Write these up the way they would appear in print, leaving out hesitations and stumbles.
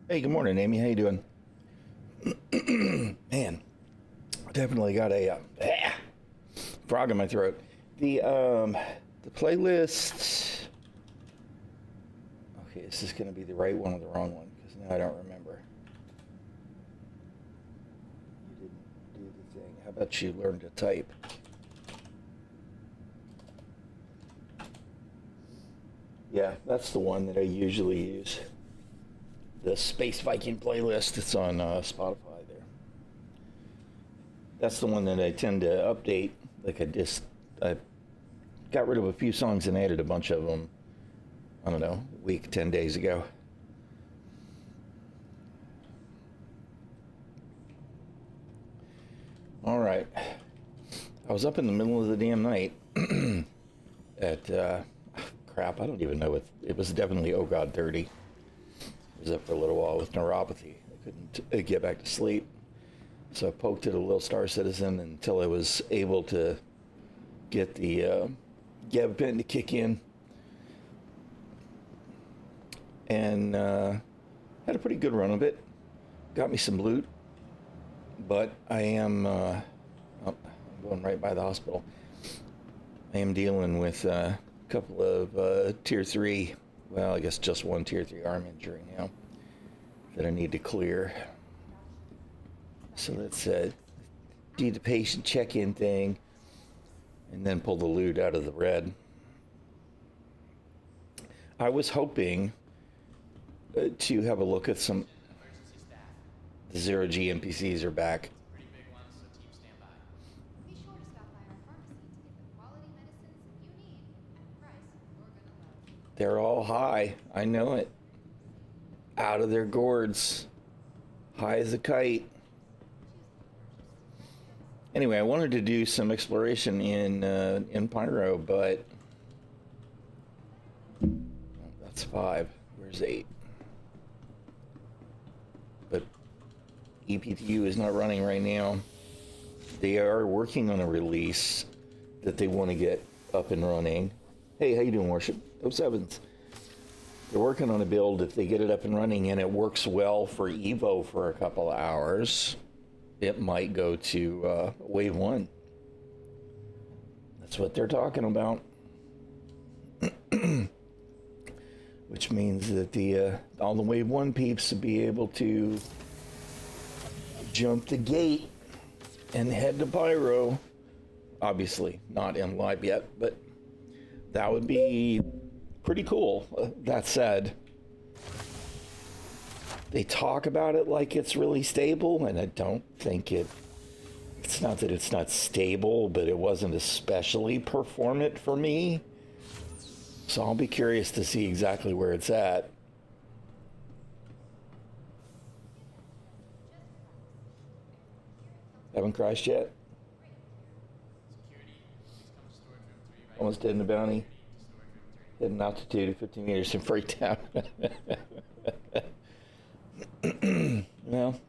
Hey, good morning, Amy. How you doing? Man, definitely got a frog in my throat. The playlist. Okay, is this going to be the right one or the wrong one? Because now I don't remember. You didn't do the thing. How about you learn to type? Yeah, that's the one that I usually use. The Space Viking playlist. It's on Spotify there. That's the one that I tend to update. Like I got rid of a few songs and added a bunch of them. I don't know, a week, 10 days ago. All right, I was up in the middle of the damn night at crap. I don't even know. It was definitely oh god 30. I was up for a little while with neuropathy. I couldn't get back to sleep. So I poked at a little Star Citizen until I was able to get the gabapentin to kick in, and had a pretty good run of it. Got me some loot, but I am I'm going right by the hospital. I am dealing with a couple of tier three. Well, I guess just one tier three arm injury now that I need to clear. So let's do the patient check-in thing, and then pull the loot out of the red. I was hoping to have a look at some. The zero G NPCs are back. They're all high. I know it. Out of their gourds. High as a kite. Anyway, I wanted to do some exploration in Pyro, but that's 5. Where's 8? But EPTU is not running right now. They are working on a release that they want to get up and running. Hey, how you doing, Worship? Oh, sevens. They're working on a build. If they get it up and running and it works well for Evo for a couple of hours, it might go to Wave 1. That's what they're talking about. Which means that all the Wave 1 peeps will be able to jump the gate and head to Pyro. Obviously, not in live yet, but that would be pretty cool. That said, they talk about it like it's really stable, and I don't think it's not that it's not stable, but it wasn't especially performant for me. So I'll be curious to see exactly where it's at. Haven't crashed yet? Almost dead in the bounty. Hit an altitude of 15 meters and freaked out. Well,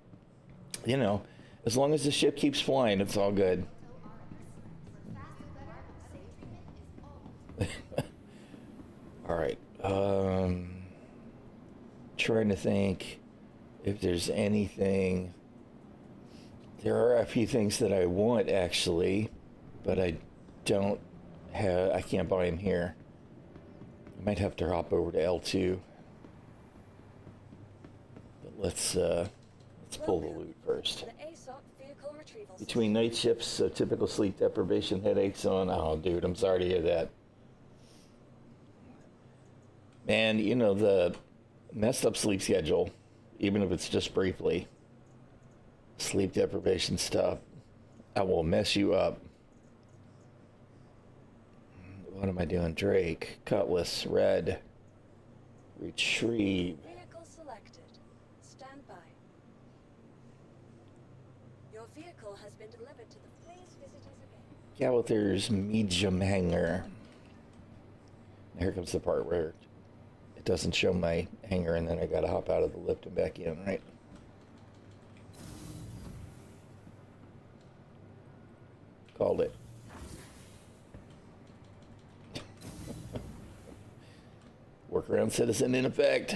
as long as the ship keeps flying, it's all good. All right. Trying to think if there's anything. There are a few things that I want actually, but I don't have. I can't buy them here. I might have to hop over to L2. But let's pull the loot first. Between night shifts, typical sleep deprivation, headaches on. Oh, dude, I'm sorry to hear that. Man, the messed up sleep schedule, even if it's just briefly, sleep deprivation stuff, that will mess you up. What am I doing? Drake, Cutlass, Red, Retrieve. Vehicle selected. Stand by. Your vehicle has been delivered to the. Please visit us again. Gallagher's medium hanger. Here comes the part where it doesn't show my hanger, and then I gotta hop out of the lift and back in, right? Called it. Workaround citizen in effect.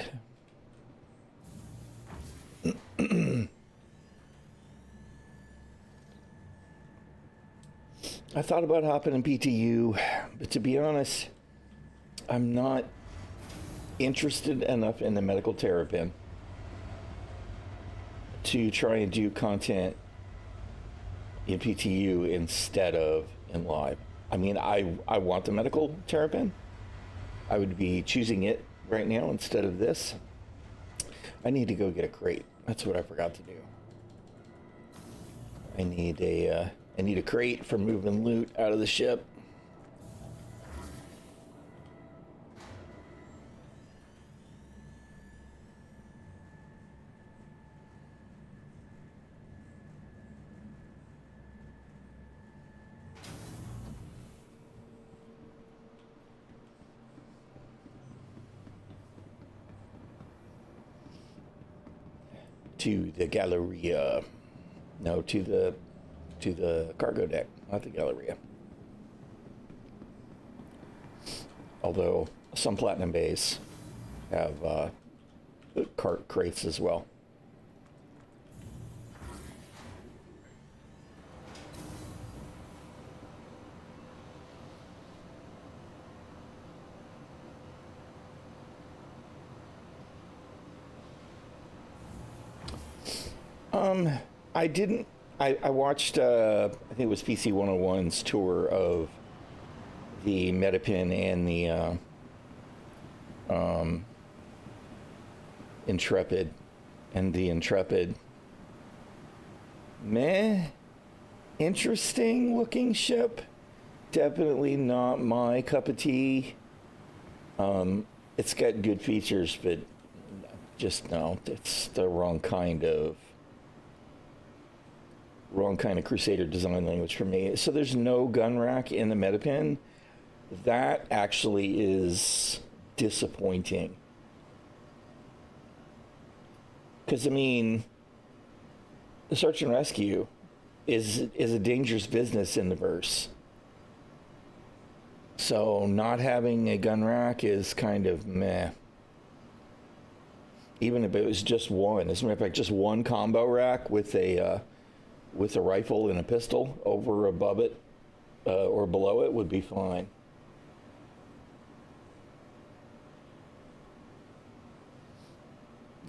I thought about hopping in PTU, but to be honest, I'm not interested enough in the medical terrapin to try and do content in PTU instead of in live. I mean, I want the medical terrapin. I would be choosing it right now instead of this. I need to go get a crate. That's what I forgot to do. I need a crate for moving loot out of the ship. To the Galleria. No, to the cargo deck, not the Galleria. Although some Platinum Bays have crates as well. I watched, I think it was PC 101's tour of the Metapin and the Intrepid. And the Intrepid, meh, interesting looking ship. Definitely not my cup of tea. It's got good features, but just no, it's the wrong kind of Crusader design language for me. So there's no gun rack in the Metapin. That actually is disappointing. Because, I mean, the search and rescue is a dangerous business in the verse. So not having a gun rack is kind of meh. Even if it was just one. As a matter of fact, just one combo rack with a rifle and a pistol over above it or below it would be fine.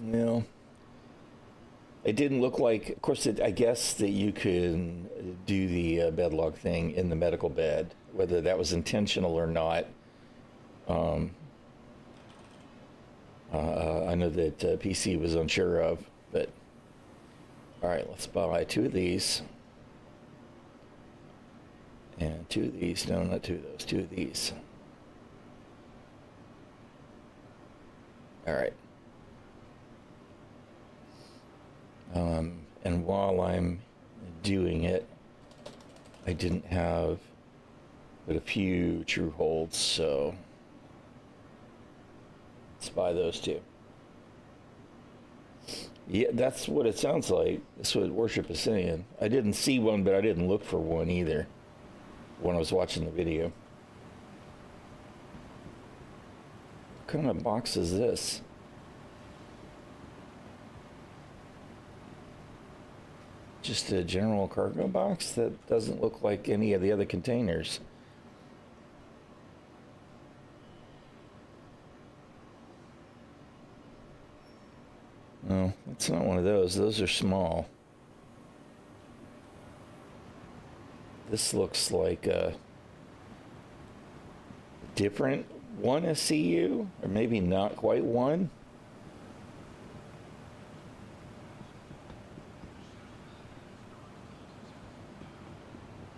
You know, it didn't look like, of course, I guess that you can do the bedlog thing in the medical bed, whether that was intentional or not. I know that PC was unsure of, but all right, let's buy 2 of these. And 2 of these. No, not 2 of those. 2 of these. All right. And while I'm doing it, I didn't have but a few true holds, so let's buy those 2. Yeah, that's what it sounds like. That's what Worship is saying. I didn't see one, but I didn't look for one either when I was watching the video. What kind of box is this? Just a general cargo box that doesn't look like any of the other containers. No, it's not one of those. Those are small. This looks like a different one SCU, or maybe not quite one.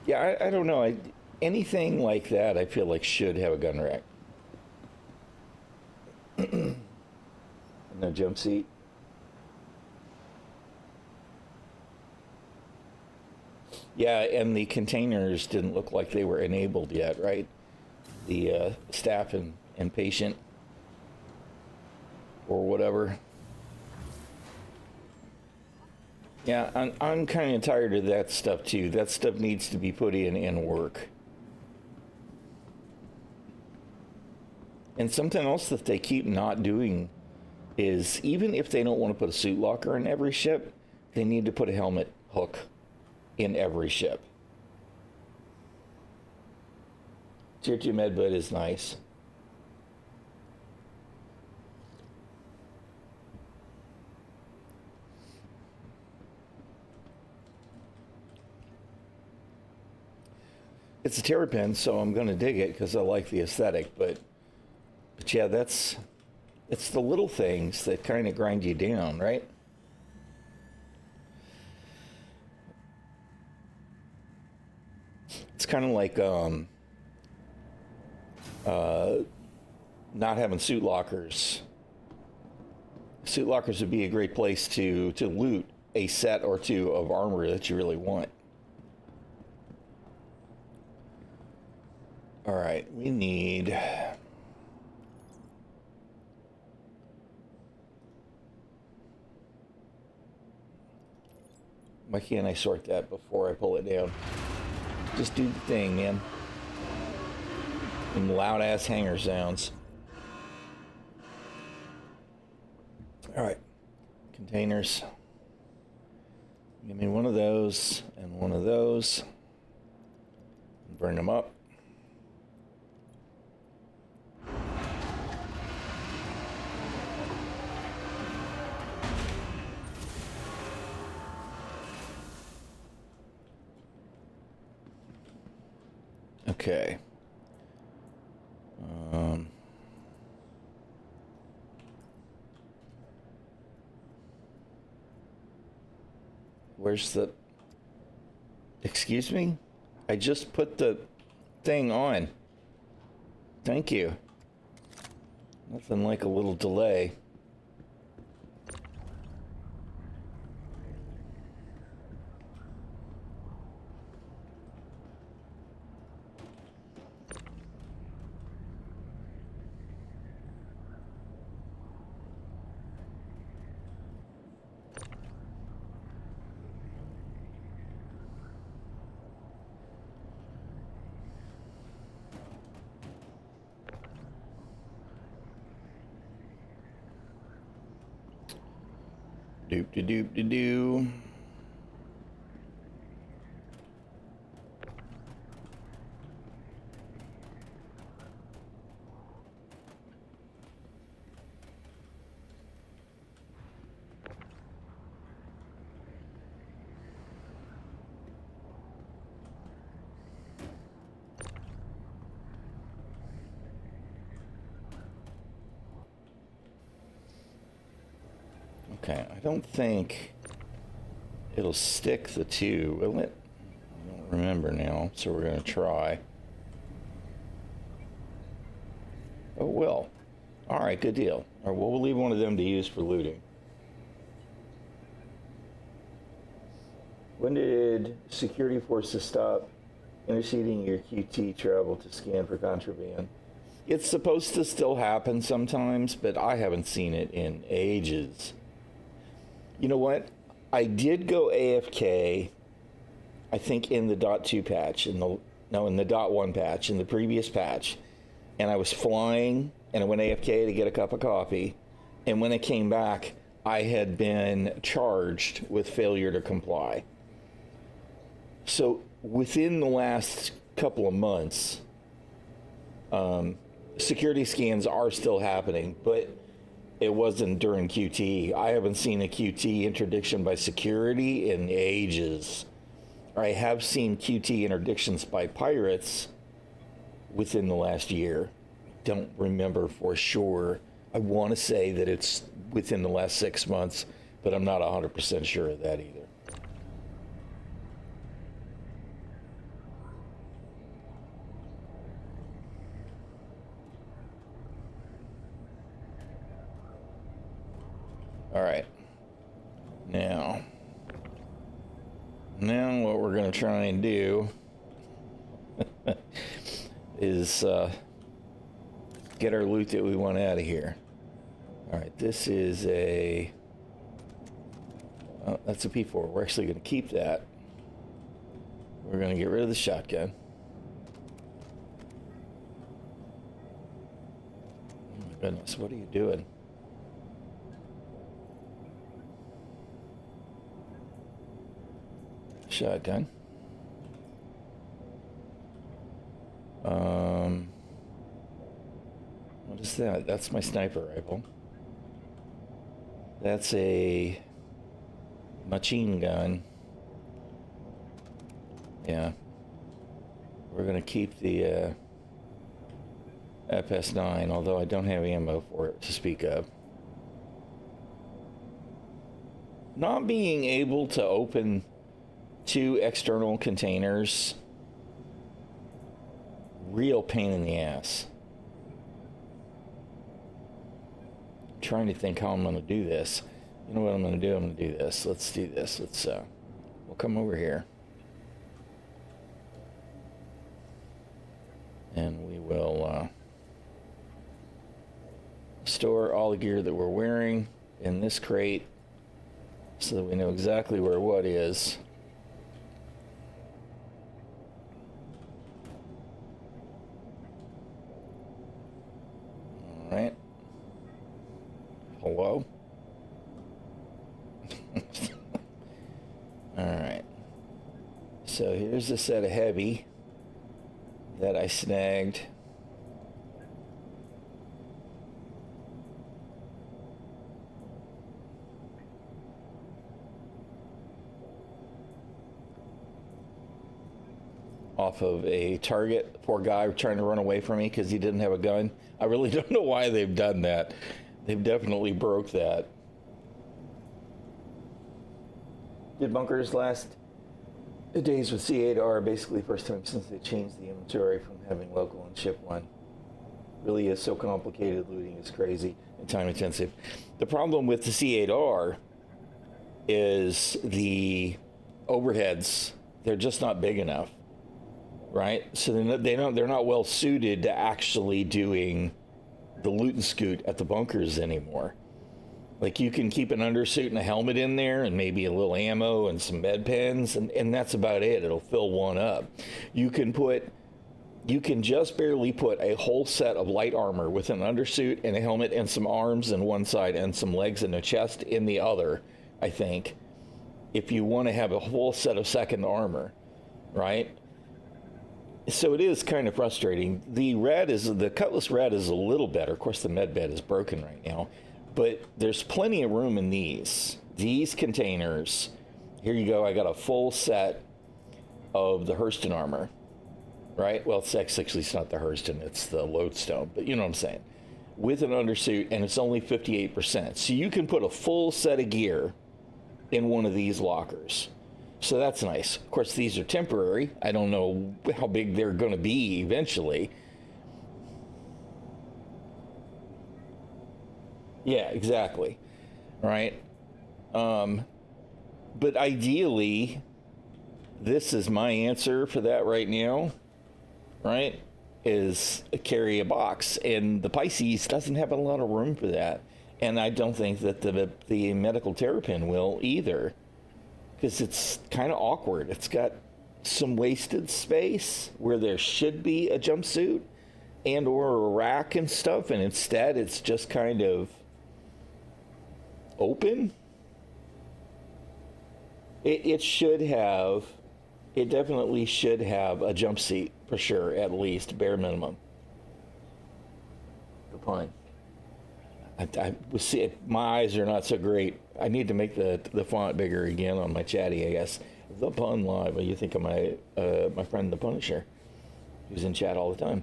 Yeah, I don't know. Anything like that, I feel like should have a gun rack. No jump seat. Yeah, and the containers didn't look like they were enabled yet, right? The staff and patient or whatever. Yeah, I'm kind of tired of that stuff too. That stuff needs to be put in work. And something else that they keep not doing is, even if they don't want to put a suit locker in every ship, they need to put a helmet hook in every ship. Tier 2 medbud is nice. It's a terrapin, so I'm going to dig it because I like the aesthetic. But yeah, it's the little things that kind of grind you down, right? It's kind of like not having suit lockers. Suit lockers would be a great place to loot a set or two of armor that you really want. All right, we need... Why can't I sort that before I pull it down? Just do the thing, man. And loud ass hanger sounds. All right, containers. Give me one of those and one of those. Burn them up. Okay. Where's the... Excuse me? I just put the thing on. Thank you. Nothing like a little delay. Doop-de-doop-de-doo. Okay, I don't think it'll stick the two, will it? I don't remember now, so we're going to try. Oh, it will. All right, good deal. All right, well, we'll leave one of them to use for looting. When did security forces stop interceding your QT travel to scan for contraband? It's supposed to still happen sometimes, but I haven't seen it in ages. You know what? I did go AFK, I think in the .2 patch, in the .1 patch, in the previous patch. And I was flying, and I went AFK to get a cup of coffee. And when I came back, I had been charged with failure to comply. So within the last couple of months, security scans are still happening, but it wasn't during QT. I haven't seen a QT interdiction by security in ages. I have seen QT interdictions by pirates within the last year. Don't remember for sure. I want to say that it's within the last 6 months, but I'm not 100% sure of that either. All right. Now what we're going to try and do is get our loot that we want out of here. All right, this is a... Oh, that's a P4. We're actually going to keep that. We're going to get rid of the shotgun. Oh my goodness, what are you doing? Shotgun. What's that? That's my sniper rifle. That's a machine gun. Yeah. We're going to keep the FS9, although I don't have ammo for it to speak of. Not being able to open 2 external containers, real pain in the ass. I'm trying to think how I'm going to do this. You know what I'm going to do? I'm going to do this. Let's do this. We'll come over here. And we will store all the gear that we're wearing in this crate so that we know exactly where what is. All right. Hello? All right. So here's a set of heavy that I snagged. Off of a target. Poor guy trying to run away from me because he didn't have a gun. I really don't know why they've done that. They've definitely broke that. Did bunkers last days with C8R, basically first time since they changed the inventory from having local and ship one. Really is so complicated, looting is crazy and time intensive. The problem with the C8R is the overheads, they're just not big enough, right? So they're not well suited to actually doing the loot and scoot at the bunkers anymore. Like, you can keep an undersuit and a helmet in there and maybe a little ammo and some med pens, and that's about it. It'll fill one up. You can just barely put a whole set of light armor with an undersuit and a helmet and some arms in one side and some legs and a chest in the other, I think, if you want to have a whole set of second armor, right? So it is kind of frustrating. The Cutlass Red is a little better. Of course, the med bed is broken right now. But there's plenty of room in these containers. Here you go. I got a full set of the Hurston armor, right? Well, it's not the Hurston, it's the Lodestone, but you know what I'm saying. With an undersuit, and it's only 58%. So you can put a full set of gear in one of these lockers. So that's nice. Of course, these are temporary. I don't know how big they're going to be eventually. Yeah, exactly. Right. But ideally, this is my answer for that right now, right? Is carry a box. And the Pisces doesn't have a lot of room for that. And I don't think that the medical terrapin will either, because it's kind of awkward. It's got some wasted space where there should be a jumpsuit and or a rack and stuff, and instead it's just kind of open. It definitely should have a jump seat for sure, at least bare minimum. Good point. I see it. My eyes are not so great. I need to make the font bigger again on my chatty, I guess. The Pun Live. Well, you think of my friend the Punisher, who's in chat all the time.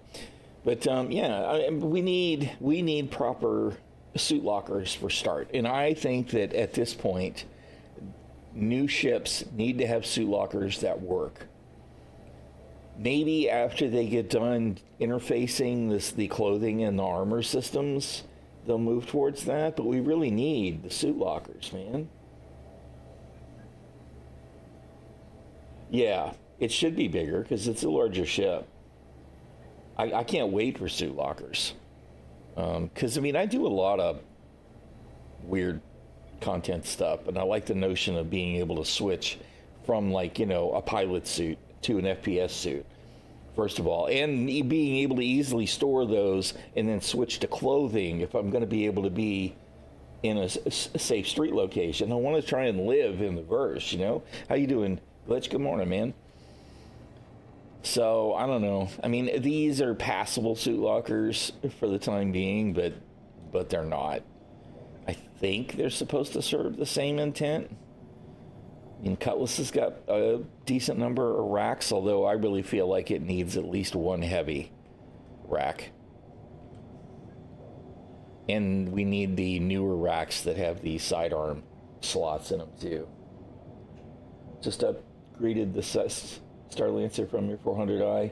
But we need proper suit lockers for start, and I think that at this point, new ships need to have suit lockers that work. Maybe after they get done interfacing the clothing and the armor systems, they'll move towards that, but we really need the suit lockers, man. Yeah, it should be bigger because it's a larger ship. I can't wait for suit lockers. Because, I do a lot of weird content stuff, and I like the notion of being able to switch from, a pilot suit to an FPS suit, first of all, and being able to easily store those and then switch to clothing if I'm going to be able to be in a safe street location. I want to try and live in the verse, How you doing, Glitch? Good morning, man. So I don't know. I mean, these are passable suit lockers for the time being, but they're not. I think they're supposed to serve the same intent. I mean, Cutlass has got a decent number of racks, although I really feel like it needs at least one heavy rack. And we need the newer racks that have the sidearm slots in them too. Just upgraded the Starlancer from your 400i,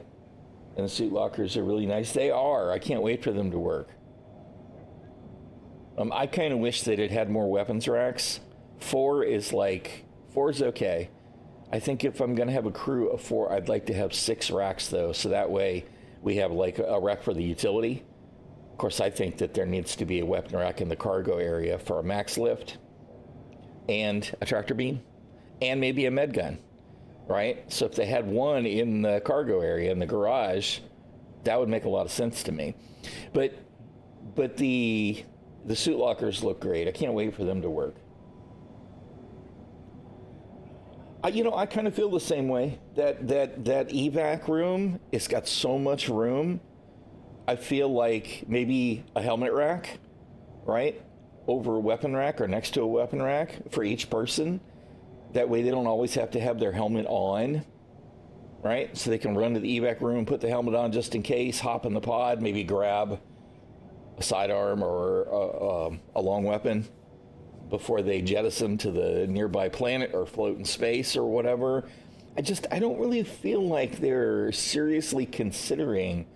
and the suit lockers are really nice. They are. I can't wait for them to work. I kind of wish that it had more weapons racks. Four is okay. I think if I'm going to have a crew of 4, I'd like to have 6 racks though, so that way we have like a rack for the utility. Of course, I think that there needs to be a weapon rack in the cargo area for a max lift and a tractor beam and maybe a med gun, right? So if they had one in the cargo area in the garage, that would make a lot of sense to me. But the suit lockers look great. I can't wait for them to work. I kind of feel the same way. That evac room, it's got so much room. I feel like maybe a helmet rack, right? Over a weapon rack or next to a weapon rack for each person. That way they don't always have to have their helmet on, right? So they can run to the evac room, put the helmet on just in case, hop in the pod, maybe grab a sidearm or a long weapon before they jettison to the nearby planet or float in space or whatever. I don't really feel like they're seriously considering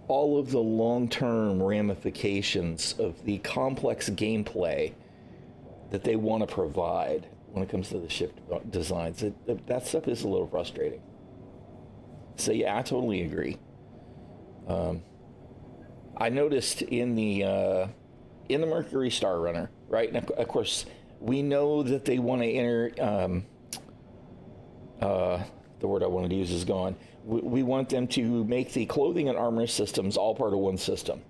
all of the long-term ramifications of the complex gameplay that they want to provide when it comes to the ship designs. That stuff is a little frustrating. So yeah, I totally agree. I noticed in the Mercury Star Runner, right? And of course, we know that they want to enter. The word I wanted to use is gone. We want them to make the clothing and armor systems all part of one system,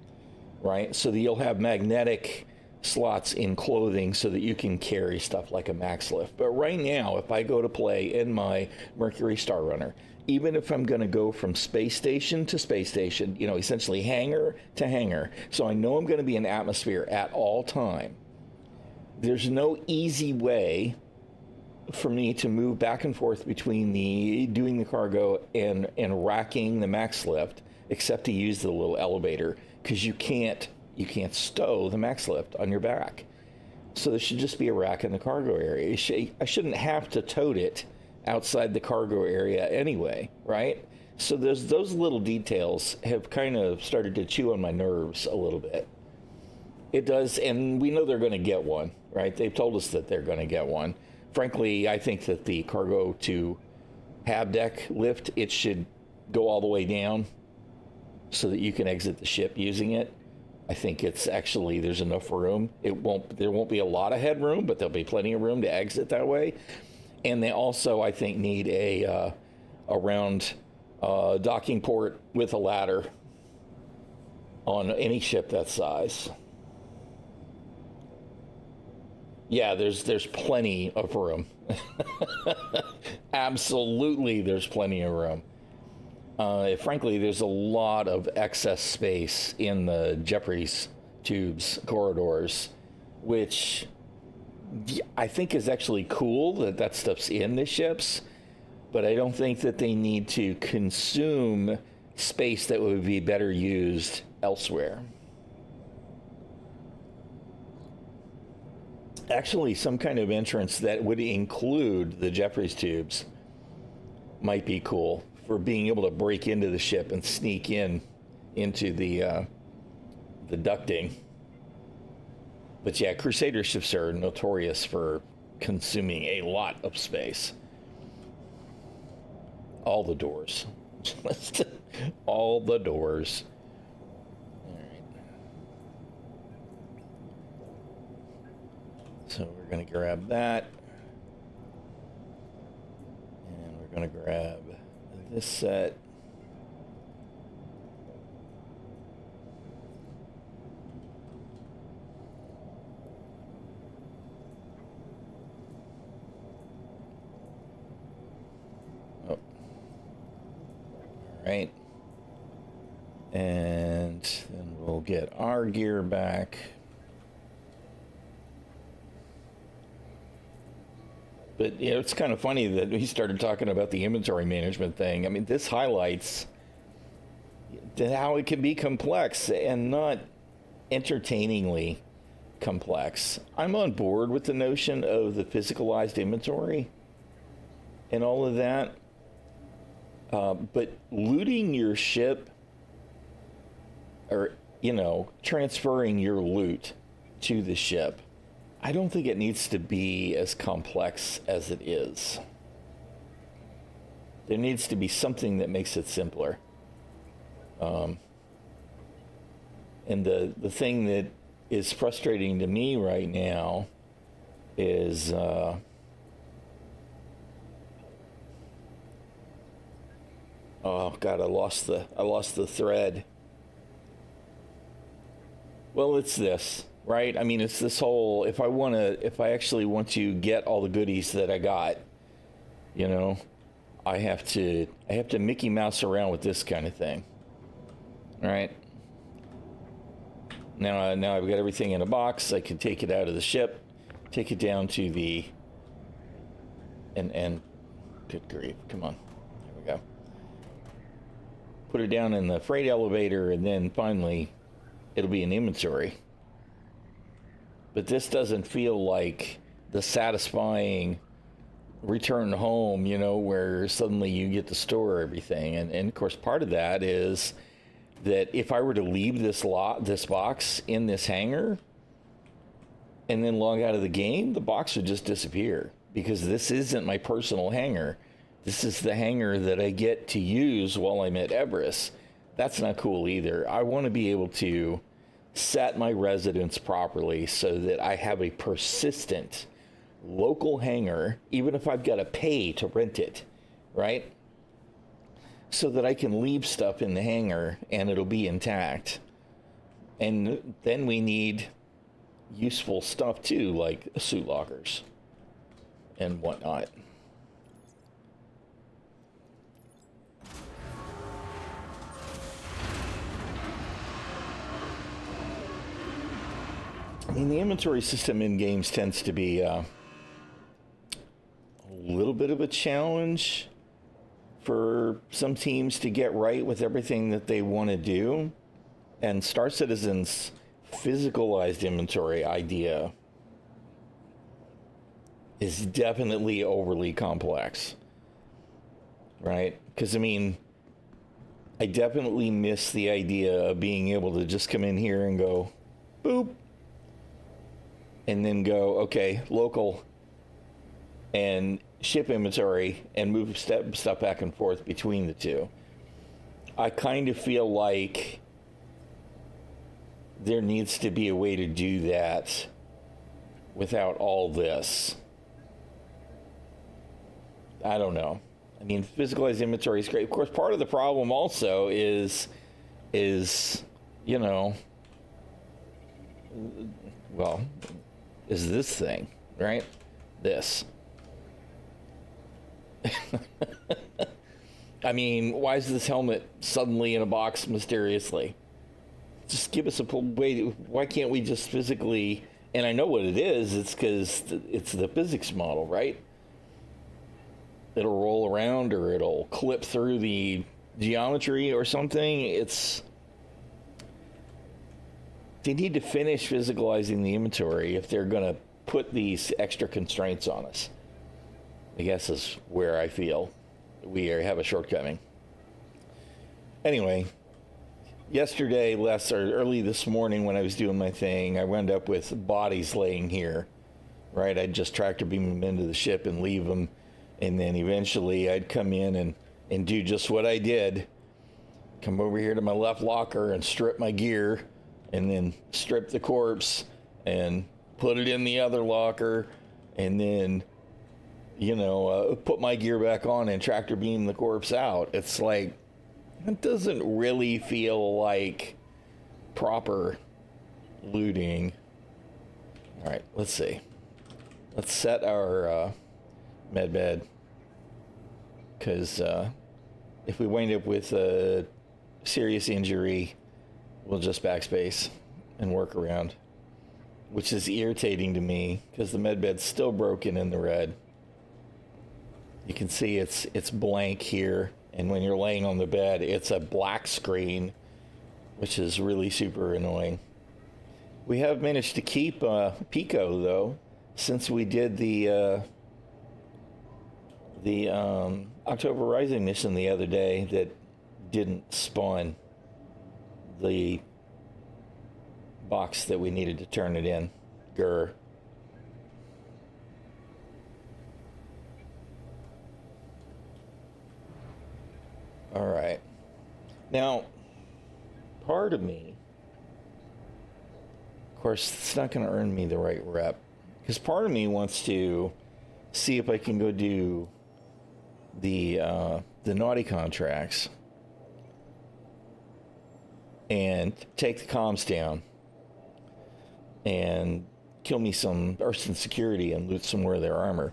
right? So that you'll have magnetic slots in clothing so that you can carry stuff like a max lift. But right now, if I go to play in my Mercury Star Runner, even if I'm going to go from space station to space station, essentially hangar to hangar, so I know I'm going to be in atmosphere at all time, there's no easy way for me to move back and forth between doing the cargo and racking the max lift, except to use the little elevator, because you can't stow the max lift on your back. So there should just be a rack in the cargo area. I shouldn't have to tote it outside the cargo area anyway, right? So those little details have kind of started to chew on my nerves a little bit. It does, and we know they're going to get one, right? They've told us that they're going to get one. Frankly, I think that the cargo to hab deck lift, it should go all the way down so that you can exit the ship using it. I think there's enough room. There won't be a lot of headroom, but there'll be plenty of room to exit that way. And they also, I think, need a round docking port with a ladder on any ship that size. Yeah, there's plenty of room. Absolutely, there's plenty of room. Frankly, there's a lot of excess space in the Jeffries tubes corridors, which I think is actually cool that stuff's in the ships, but I don't think that they need to consume space that would be better used elsewhere. Actually, some kind of entrance that would include the Jeffries tubes might be cool for being able to break into the ship and sneak into the ducting. But yeah, Crusader ships are notorious for consuming a lot of space. All the doors. All the doors. All right. So we're going to grab that. And we're going to grab this set. right? And then we'll get our gear back. But, you know, it's kind of funny that we started talking about the inventory management thing. I mean, this highlights how it can be complex and not entertainingly complex. I'm on board with the notion of the physicalized inventory and all of that. But looting your ship, or, you know, transferring your loot to the ship, I don't think it needs to be as complex as it is. There needs to be something that makes it simpler. And the thing that is frustrating to me right now is oh God, I lost the thread. Well, it's this, right? I mean, it's this whole, if I actually want to get all the goodies that I got, you know, I have to Mickey Mouse around with this kind of thing. All right. Now I've got everything in a box. I can take it out of the ship, take it down to the, and good grief, come on, there we go. Put it down in the freight elevator, and then finally it'll be an inventory. But this doesn't feel like the satisfying return home, you know, where suddenly you get to store everything. And of course, part of that is that if I were to leave this box in this hangar and then log out of the game, the box would just disappear, because this isn't my personal hangar. This is the hangar that I get to use while I'm at Everest. That's not cool either. I want to be able to set my residence properly so that I have a persistent local hangar, even if I've got to pay to rent it, right? So that I can leave stuff in the hangar and it'll be intact. And then we need useful stuff too, like suit lockers and whatnot. I mean, the inventory system in games tends to be a little bit of a challenge for some teams to get right with everything that they want to do. And Star Citizen's physicalized inventory idea is definitely overly complex, right? Because, I mean, I definitely miss the idea of being able to just come in here and go, boop, and then go, okay, local, and ship inventory, and move stuff back and forth between the two. I kind of feel like there needs to be a way to do that without all this. I don't know. I mean, physicalized inventory is great. Of course, part of the problem also is, you know, well, is this thing, right? This. I mean, why is this helmet suddenly in a box mysteriously? Just give us a way. Why can't we just physically? And I know what it is. It's because it's the physics model, right? It'll roll around, or it'll clip through the geometry or something. They need to finish physicalizing the inventory if they're going to put these extra constraints on us. I guess is where I feel we have a shortcoming. Anyway, yesterday, early this morning when I was doing my thing, I wound up with bodies laying here, right? I'd just tractor beam them into the ship and leave them. And then eventually I'd come in and do just what I did. Come over here to my left locker and strip my gear, and then strip the corpse and put it in the other locker, and then, you know, put my gear back on and tractor beam the corpse out. It's like, it doesn't really feel like proper looting. All right, let's see. Let's set our med bed, because if we wind up with a serious injury, we'll just backspace and work around, which is irritating to me because the med bed's still broken in the red. You can see it's blank here, and when you're laying on the bed, it's a black screen, which is really super annoying. We have managed to keep Pico, though, since we did the October Rising mission the other day that didn't spawn the box that we needed to turn it in. Grr. All right. Now, part of me, of course, it's not going to earn me the right rep, because part of me wants to see if I can go do the naughty contracts and take the comms down and kill me some arson security and loot some more of their armor.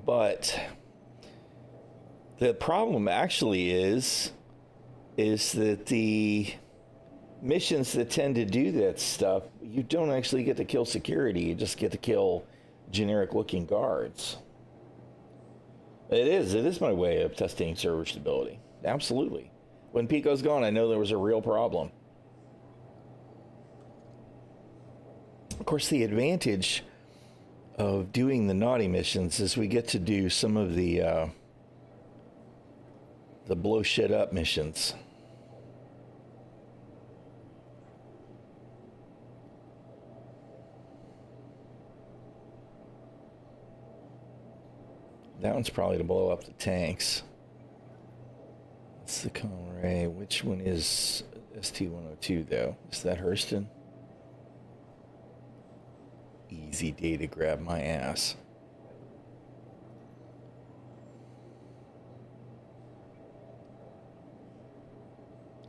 But the problem actually is that the missions that tend to do that stuff, you don't actually get to kill security, you just get to kill generic looking guards. It is my way of testing server stability. Absolutely. When Pico's gone, I know there was a real problem. Of course, the advantage of doing the naughty missions is we get to do some of the blow shit up missions. That one's probably to blow up the tanks. That's the Conray. Which one is ST-102 though? Is that Hurston? Easy day to grab my ass.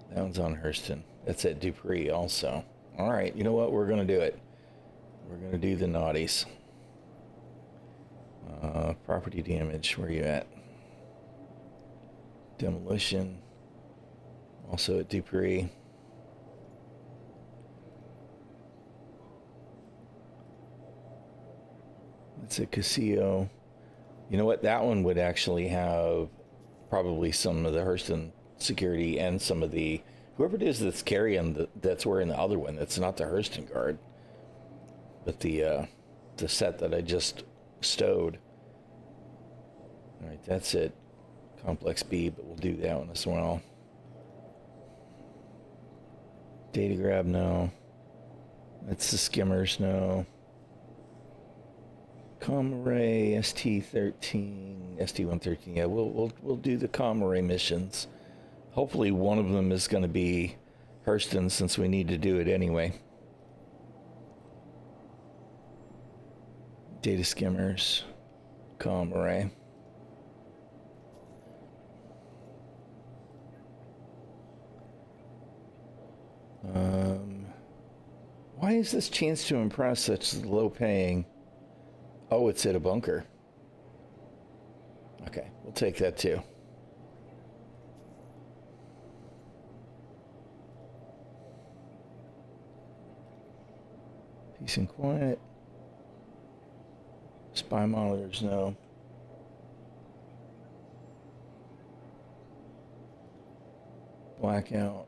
That one's on Hurston. That's at Dupree also. All right, you know what? We're going to do it. We're going to do the naughties. Property damage, where you at? Demolition. Also at Dupree. It's a Casio. You know what? That one would actually have probably some of the Hurston security and some of the whoever it is that's carrying that's wearing the other one. That's not the Hurston guard, but the set that I just stowed. All right, that's it. Complex B, but we'll do that one as well. Data grab, no. That's the skimmers, no. Com array, ST-13, ST-113. Yeah, we'll do the com array missions. Hopefully one of them is going to be Hurston, since we need to do it anyway. Data skimmers, com array. Why is this chance to impress such low paying? Oh, it's at a bunker. Okay, we'll take that too. Peace and quiet. Spy monitors, no. Blackout.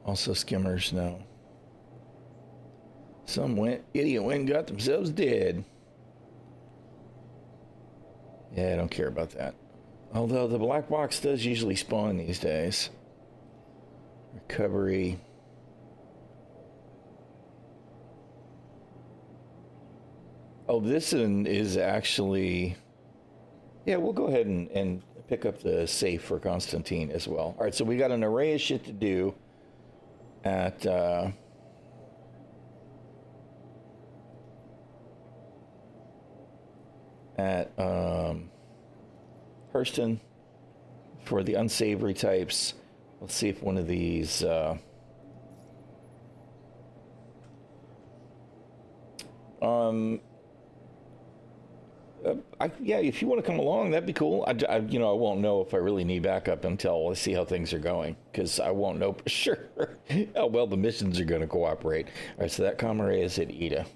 Also skimmers, no. Some idiot went and got themselves dead. Yeah, I don't care about that. Although the black box does usually spawn these days. Recovery. Oh, this one is actually... Yeah, we'll go ahead and pick up the safe for Constantine as well. All right, so we got an array of shit to do at... Hurston for the unsavory types. Let's see if one of these Yeah, if you want to come along, that'd be cool. I I won't know if I really need backup until I see how things are going, because I won't know for sure how well the missions are going to cooperate. All right, so that comm array is at Ida.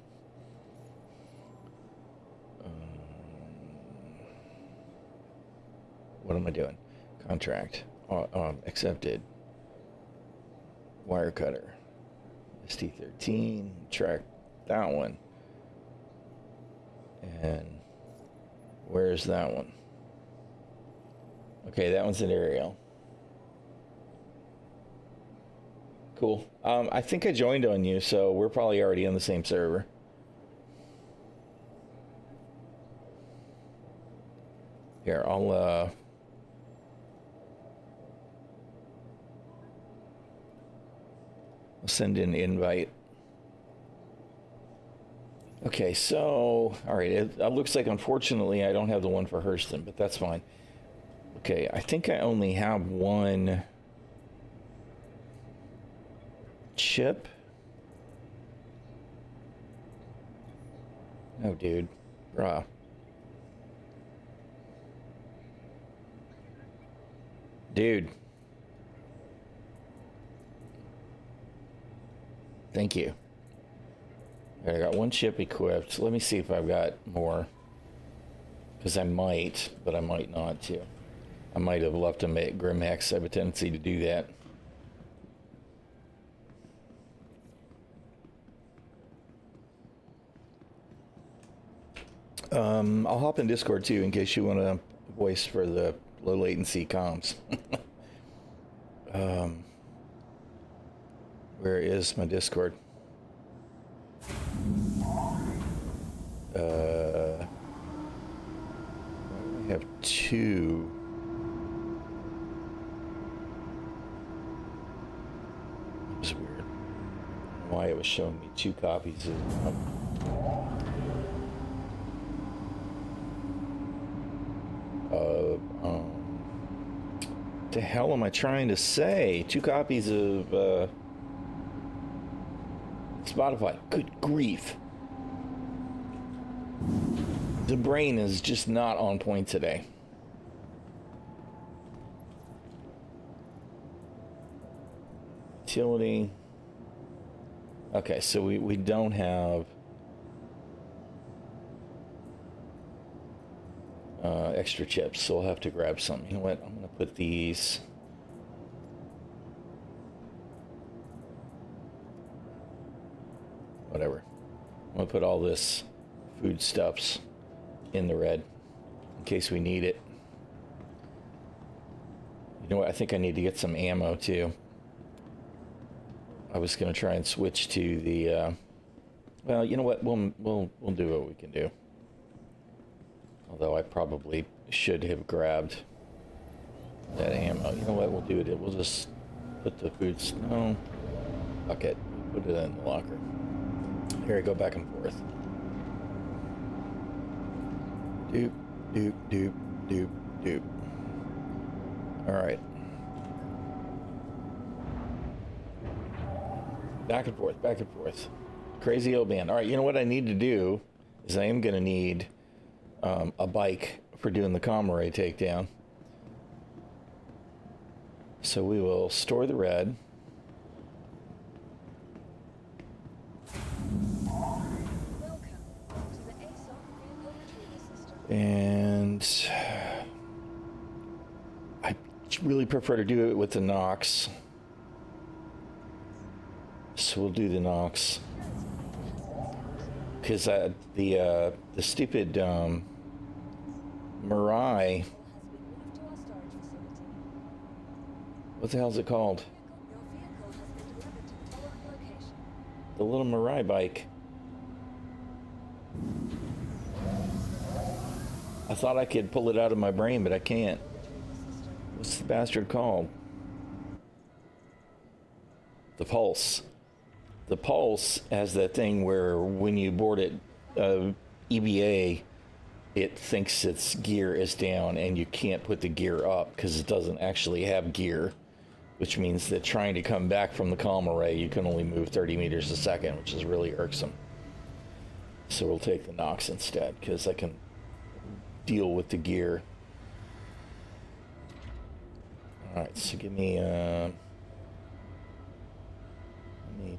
What am I doing? Contract. Accepted. Wire cutter. ST13. Track that one. And where's that one? Okay, that one's an aerial. Cool. I think I joined on you, so we're probably already on the same server. Here, I'll send in an invite. Okay, so, all right, it looks like, unfortunately, I don't have the one for Hurston, but that's fine. Okay, I think I only have one chip. Oh, dude. Bruh. Dude. Thank you. All right, I got one chip equipped. Let me see if I've got more. Because I might, but I might not too. I might have left them at Grimhex. I have a tendency to do that. I'll hop in Discord too in case you want to voice for the low latency comms. Where is my Discord? I have two. That was weird. I don't know why it was showing me two copies of. The hell am I trying to say? Two copies of Spotify. Good grief. The brain is just not on point today. Utility. Okay, so we don't have extra chips, so we'll have to grab some. You know what? I'm gonna put these. Whatever. I'm gonna put all this foodstuffs in the red in case we need it. You know what? I think I need to get some ammo too. I was gonna try and switch to the. Well, you know what? We'll do what we can do. Although I probably should have grabbed that ammo. You know what? We'll do it. We'll just put the boots. No. Fuck it. Put it in the locker. Here I go back and forth. Doop, doop, doop, doop, doop. Alright. Back and forth, back and forth. Crazy old man. Alright, you know what I need to do is I am going to need a bike for doing the comm array takedown. So we will store the red. And I really prefer to do it with the Nox. So we'll do the Nox. Because the stupid Mirai. What the hell is it called? The little Mirai bike. I thought I could pull it out of my brain, but I can't. What's the bastard called? The Pulse. The Pulse has that thing where when you board it, EBA, it thinks its gear is down and you can't put the gear up because it doesn't actually have gear, which means that trying to come back from the comm array, you can only move 30 meters a second, which is really irksome. So we'll take the Nox instead because I can deal with the gear. Alright, so give me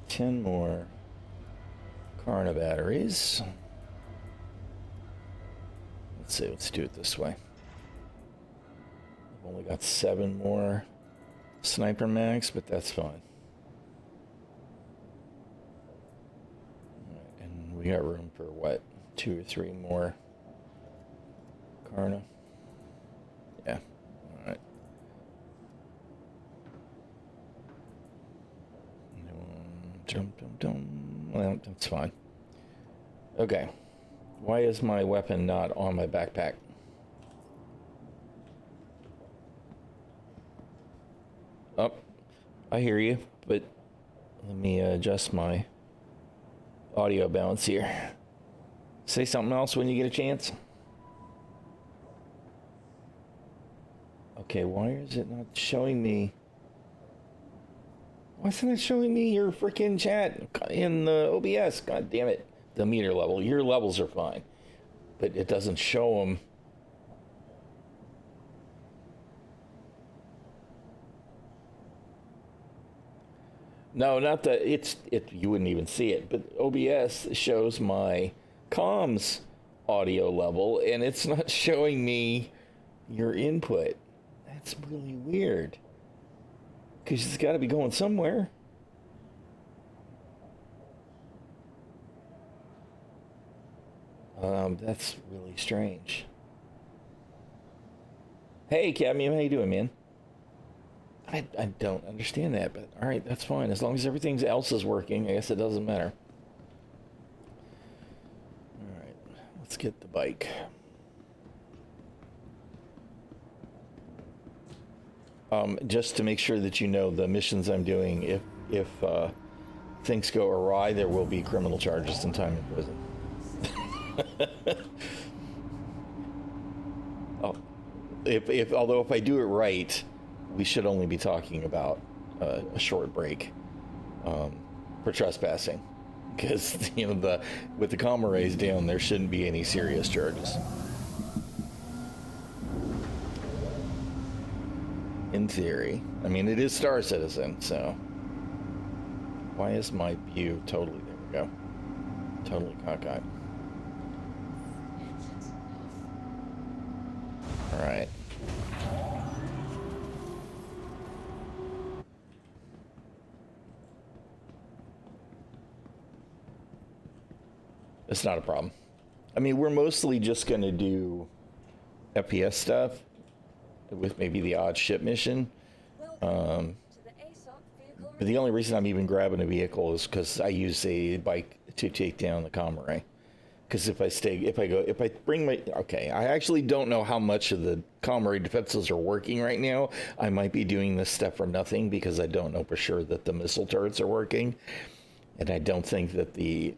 10 more Karna batteries. Let's see, let's do it this way. I've only got 7 more sniper mags, but that's fine. Alright, and we got room for what? 2 or 3 more Karna? Yeah, alright. Well, that's fine. Okay. Why is my weapon not on my backpack? Oh, I hear you, but let me adjust my audio balance here. Say something else when you get a chance. Okay, why is it not showing me? Why isn't it showing me your freaking chat in the OBS? God damn it. The meter level. Your levels are fine, but it doesn't show them. No, not the. It. You wouldn't even see it, but OBS shows my comms audio level, and it's not showing me your input. That's really weird. Because it's got to be going somewhere. That's really strange. Hey, Cadmium, how you doing, man? I don't understand that, but all right, that's fine. As long as everything else is working, I guess it doesn't matter. All right, let's get the bike. Just to make sure that you know the missions I'm doing, if things go awry, there will be criminal charges and time in prison. Oh, although if I do it right, we should only be talking about a short break for trespassing, because with the comma rays down, there shouldn't be any serious charges. In theory. I mean, it is Star Citizen, so... Why is my view totally... There we go. Totally cockeyed. Alright. It's not a problem. I mean, we're mostly just going to do FPS stuff, with maybe the odd ship mission. But the only reason I'm even grabbing a vehicle is because I use a bike to take down the comm array. Because if I bring my, okay, I actually don't know how much of the comm array defenses are working right now. I might be doing this step for nothing because I don't know for sure that the missile turrets are working. And I don't think that the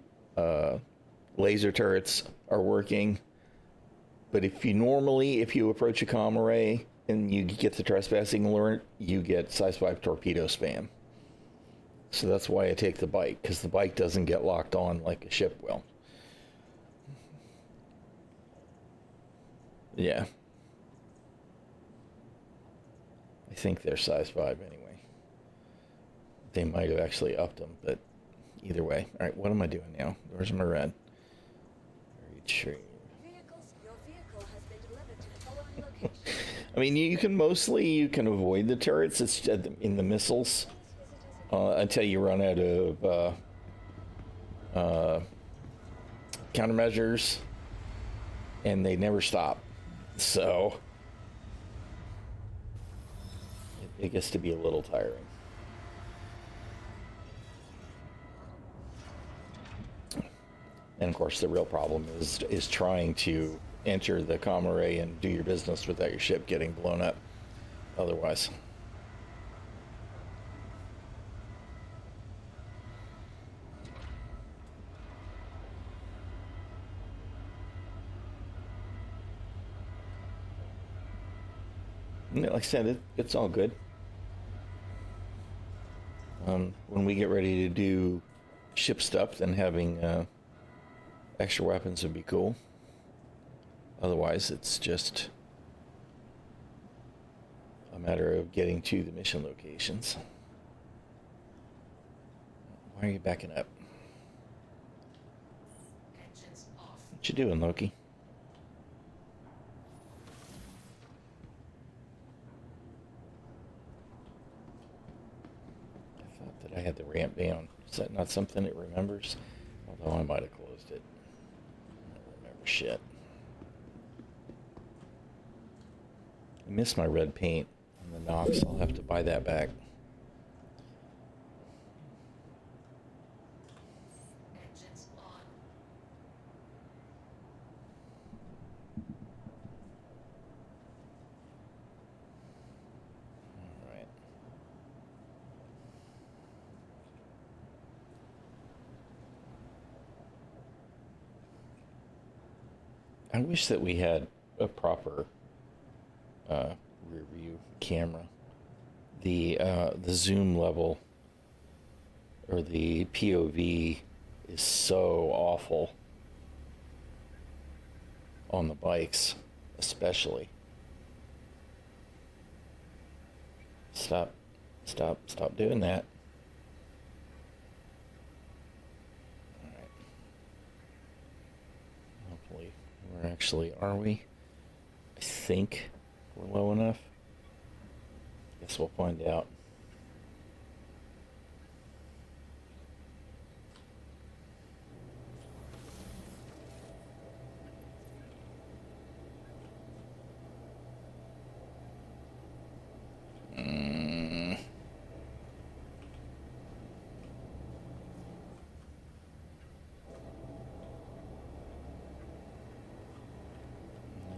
laser turrets are working. But if you approach a comm array and you get the trespassing alert, you get size 5 torpedo spam. So that's why I take the bike, because the bike doesn't get locked on like a ship will. Yeah. I think they're size 5 anyway. They might have actually upped them, but either way. All right, what am I doing now? Where's my red? Retrieve. I mean, you can avoid the turrets. It's in the missiles until you run out of countermeasures, and they never stop. So it gets to be a little tiring. And of course, the real problem is trying to enter the comm array and do your business without your ship getting blown up otherwise. Like I said, it's all good. When we get ready to do ship stuff, then having extra weapons would be cool. Otherwise, it's just a matter of getting to the mission locations. Why are you backing up? What you doing, Loki? I thought that I had the ramp down. Is that not something it remembers? Although I might have closed it. I don't remember shit. I missed my red paint on the Nox. I'll have to buy that back. Alright. I wish that we had a proper rear view camera. The zoom level or the POV is so awful on the bikes, especially. Stop doing that. All right. Hopefully, are we? I think we're low enough. Guess we'll find out.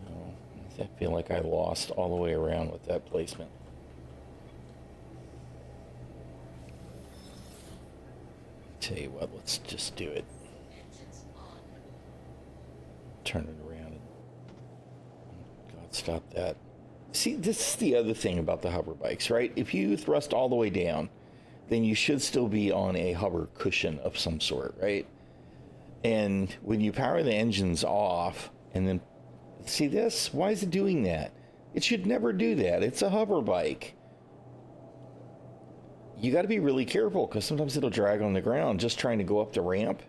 No, I feel like I lost all the way around with that placement. Tell you what, let's just do it. Turn it around and God, stop that. See, this is the other thing about the hover bikes, right? If you thrust all the way down, then you should still be on a hover cushion of some sort, right? And when you power the engines off and then see this, why is it doing that? It should never do that. It's a hover bike. You got to be really careful because sometimes it'll drag on the ground just trying to go up the ramp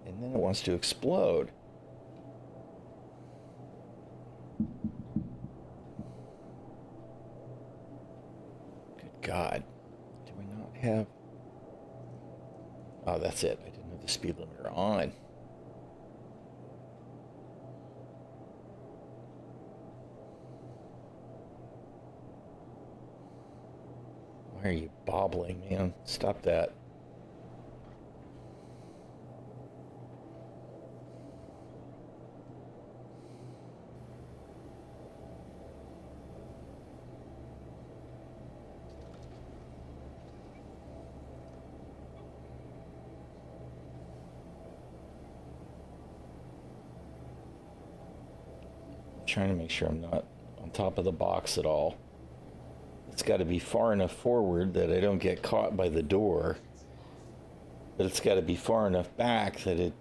and then it wants to explode. Good God. Do we not have... Oh, that's it. I didn't have the speed limiter on. Why are you bobbling, man? Stop that. I'm trying to make sure I'm not on top of the box at all. It's got to be far enough forward that I don't get caught by the door. But it's got to be far enough back that it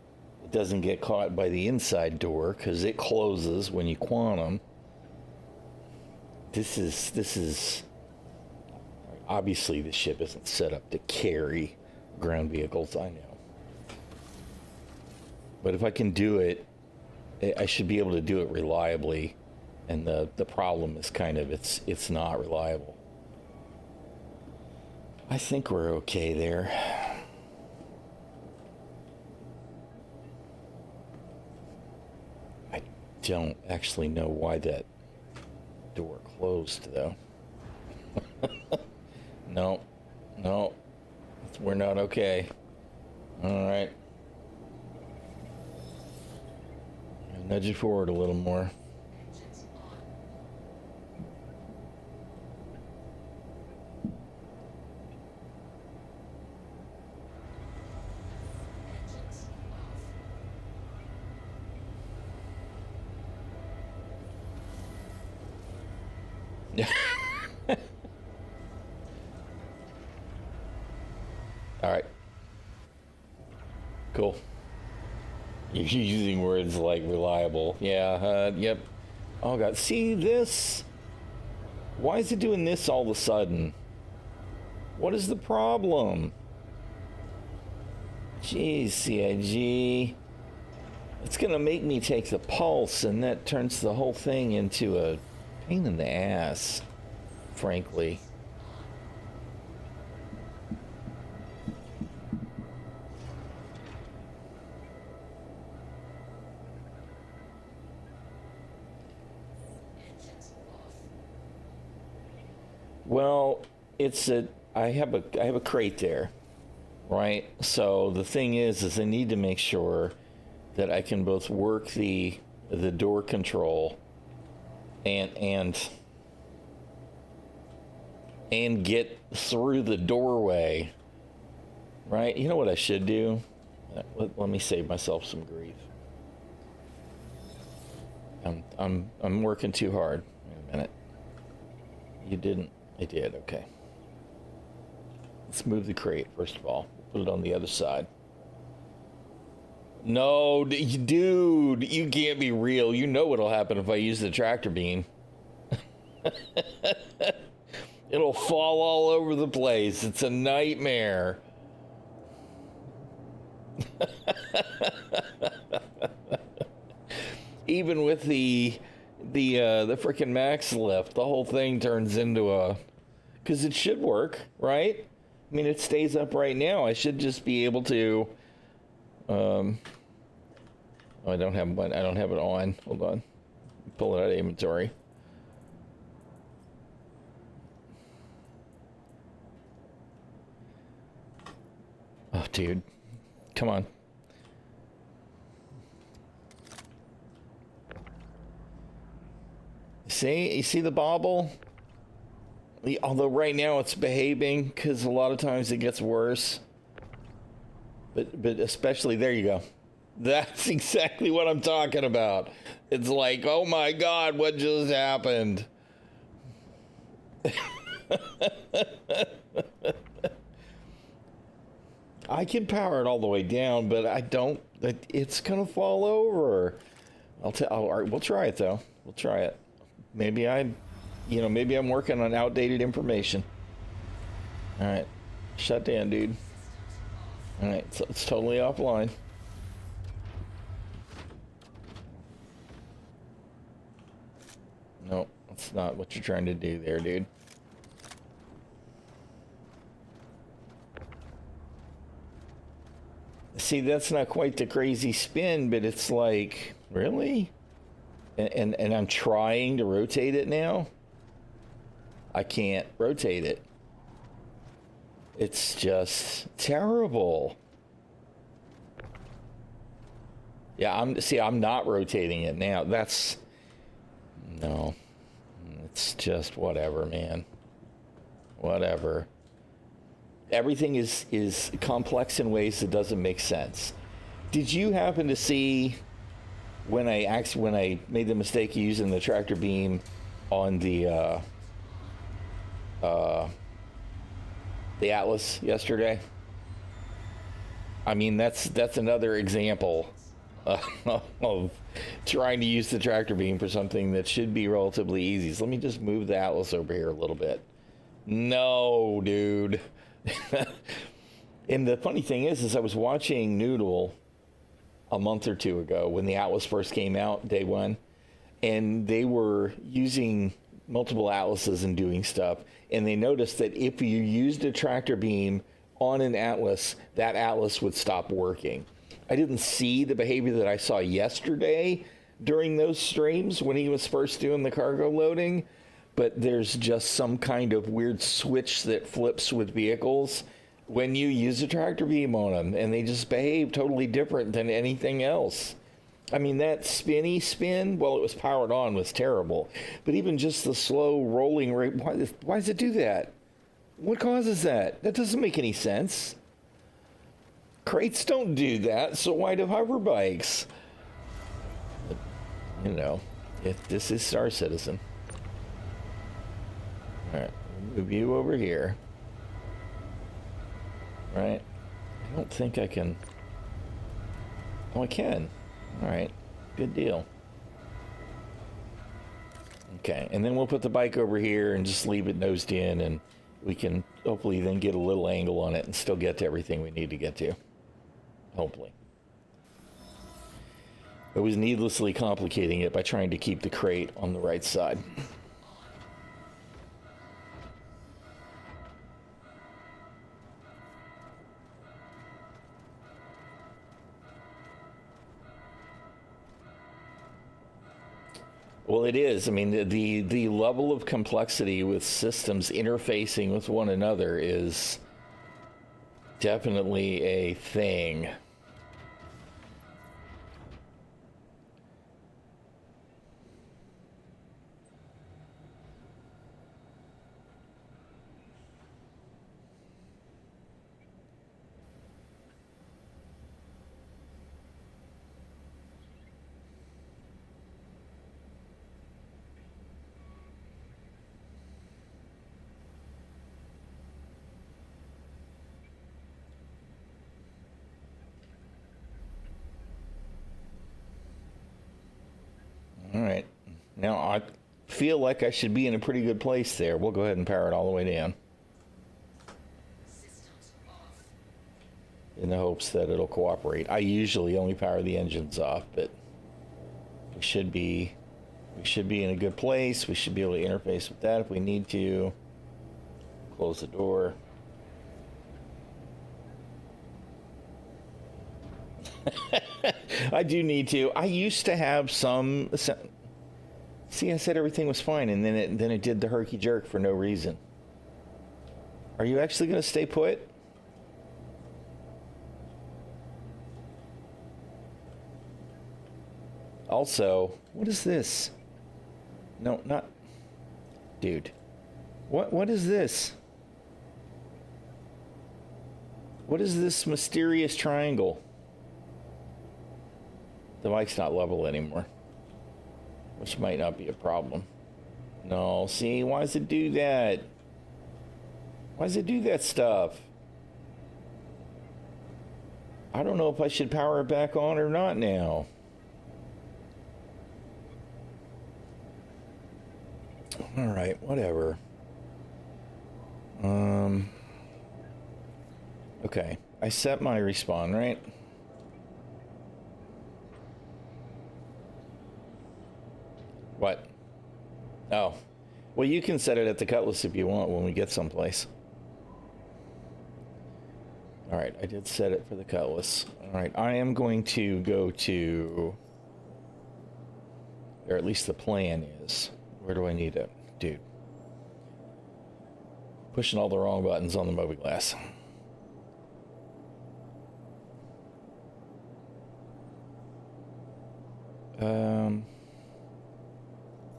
doesn't get caught by the inside door because it closes when you quantum. This is obviously the ship isn't set up to carry ground vehicles, I know. But if I can do it, I should be able to do it reliably. And the problem is kind of it's not reliable. I think we're okay there. I don't actually know why that door closed, though. No, we're not okay. All right. Nudge it forward a little more. All right. Cool. You're using words like reliable. Yeah, yep. Oh god, see this? Why is it doing this all of a sudden? What is the problem? Jeez, CIG. It's gonna make me take the pulse, and that turns the whole thing into a pain in the ass, frankly. Well, I have a crate there, right? So the thing is I need to make sure that I can both work the door control and get through the doorway, right? You know what I should do? Let me save myself some grief. I'm working too hard. Wait a minute. You didn't. I did. Okay. Let's move the crate first of all. Put it on the other side. No, dude, you can't be real. You know what'll happen if I use the tractor beam. It'll fall all over the place. It's a nightmare. Even with the frickin' max lift, the whole thing turns into a... Because it should work, right? I mean, it stays up right now. I should just be able to... Oh, I don't have it on. Hold on. Pull it out of inventory. Oh, dude. Come on. See? You see the bobble? Although right now it's behaving, because a lot of times it gets worse. But especially, there you go. That's exactly what I'm talking about. It's like, oh my God, what just happened? I can power it all the way down, but I don't. It's gonna fall over. All right, we'll try it though. We'll try it. Maybe I'm working on outdated information. All right, shut down, dude. All right, so it's totally offline. No, that's not what you're trying to do there, dude. See, that's not quite the crazy spin, but it's like, really? And I'm trying to rotate it now. I can't rotate it. It's just terrible. Yeah, I'm not rotating it now. No. It's just whatever, man. Whatever. Everything is complex in ways that doesn't make sense. Did you happen to see when I made the mistake of using the tractor beam on the Atlas yesterday? I mean, that's another example of trying to use the tractor beam for something that should be relatively easy. So let me just move the Atlas over here a little bit. No, dude. And the funny thing is I was watching Noodle a month or two ago when the Atlas first came out, day one, and they were using multiple Atlases and doing stuff, and they noticed that if you used a tractor beam on an Atlas, that Atlas would stop working. I didn't see the behavior that I saw yesterday during those streams when he was first doing the cargo loading, but there's just some kind of weird switch that flips with vehicles when you use a tractor beam on them, and they just behave totally different than anything else. I mean, that spinny spin, well, it was powered on, was terrible. But even just the slow rolling rate, why does it do that? What causes that? That doesn't make any sense. Crates don't do that, so why do hover bikes? But, you know, this is Star Citizen. All right, move you over here. Right? I don't think I can. Oh, I can. All right, good deal. Okay, and then we'll put the bike over here and just leave it nosed in, and we can hopefully then get a little angle on it and still get to everything we need to get to. Hopefully. I was needlessly complicating it by trying to keep the crate on the right side. Well, it is. I mean, the level of complexity with systems interfacing with one another is definitely a thing. All right. Now, I feel like I should be in a pretty good place there. We'll go ahead and power it all the way down. In the hopes that it'll cooperate. I usually only power the engines off, but we should be in a good place. We should be able to interface with that if we need to. Close the door. I do need to. I used to have some. See, I said everything was fine, and then it did the herky jerk for no reason. Are you actually going to stay put? Also, what is this? No, not. Dude. What is this? What is this mysterious triangle? The bike's not level anymore, which might not be a problem. No, see, why does it do that? Why does it do that stuff? I don't know if I should power it back on or not now. All right, whatever. Okay, I set my respawn, right? What? Oh. Well, you can set it at the Cutlass if you want when we get someplace. All right, I did set it for the Cutlass. All right, I am going to go to... Or at least the plan is. Where do I need it? Dude. Pushing all the wrong buttons on the mobiGlass.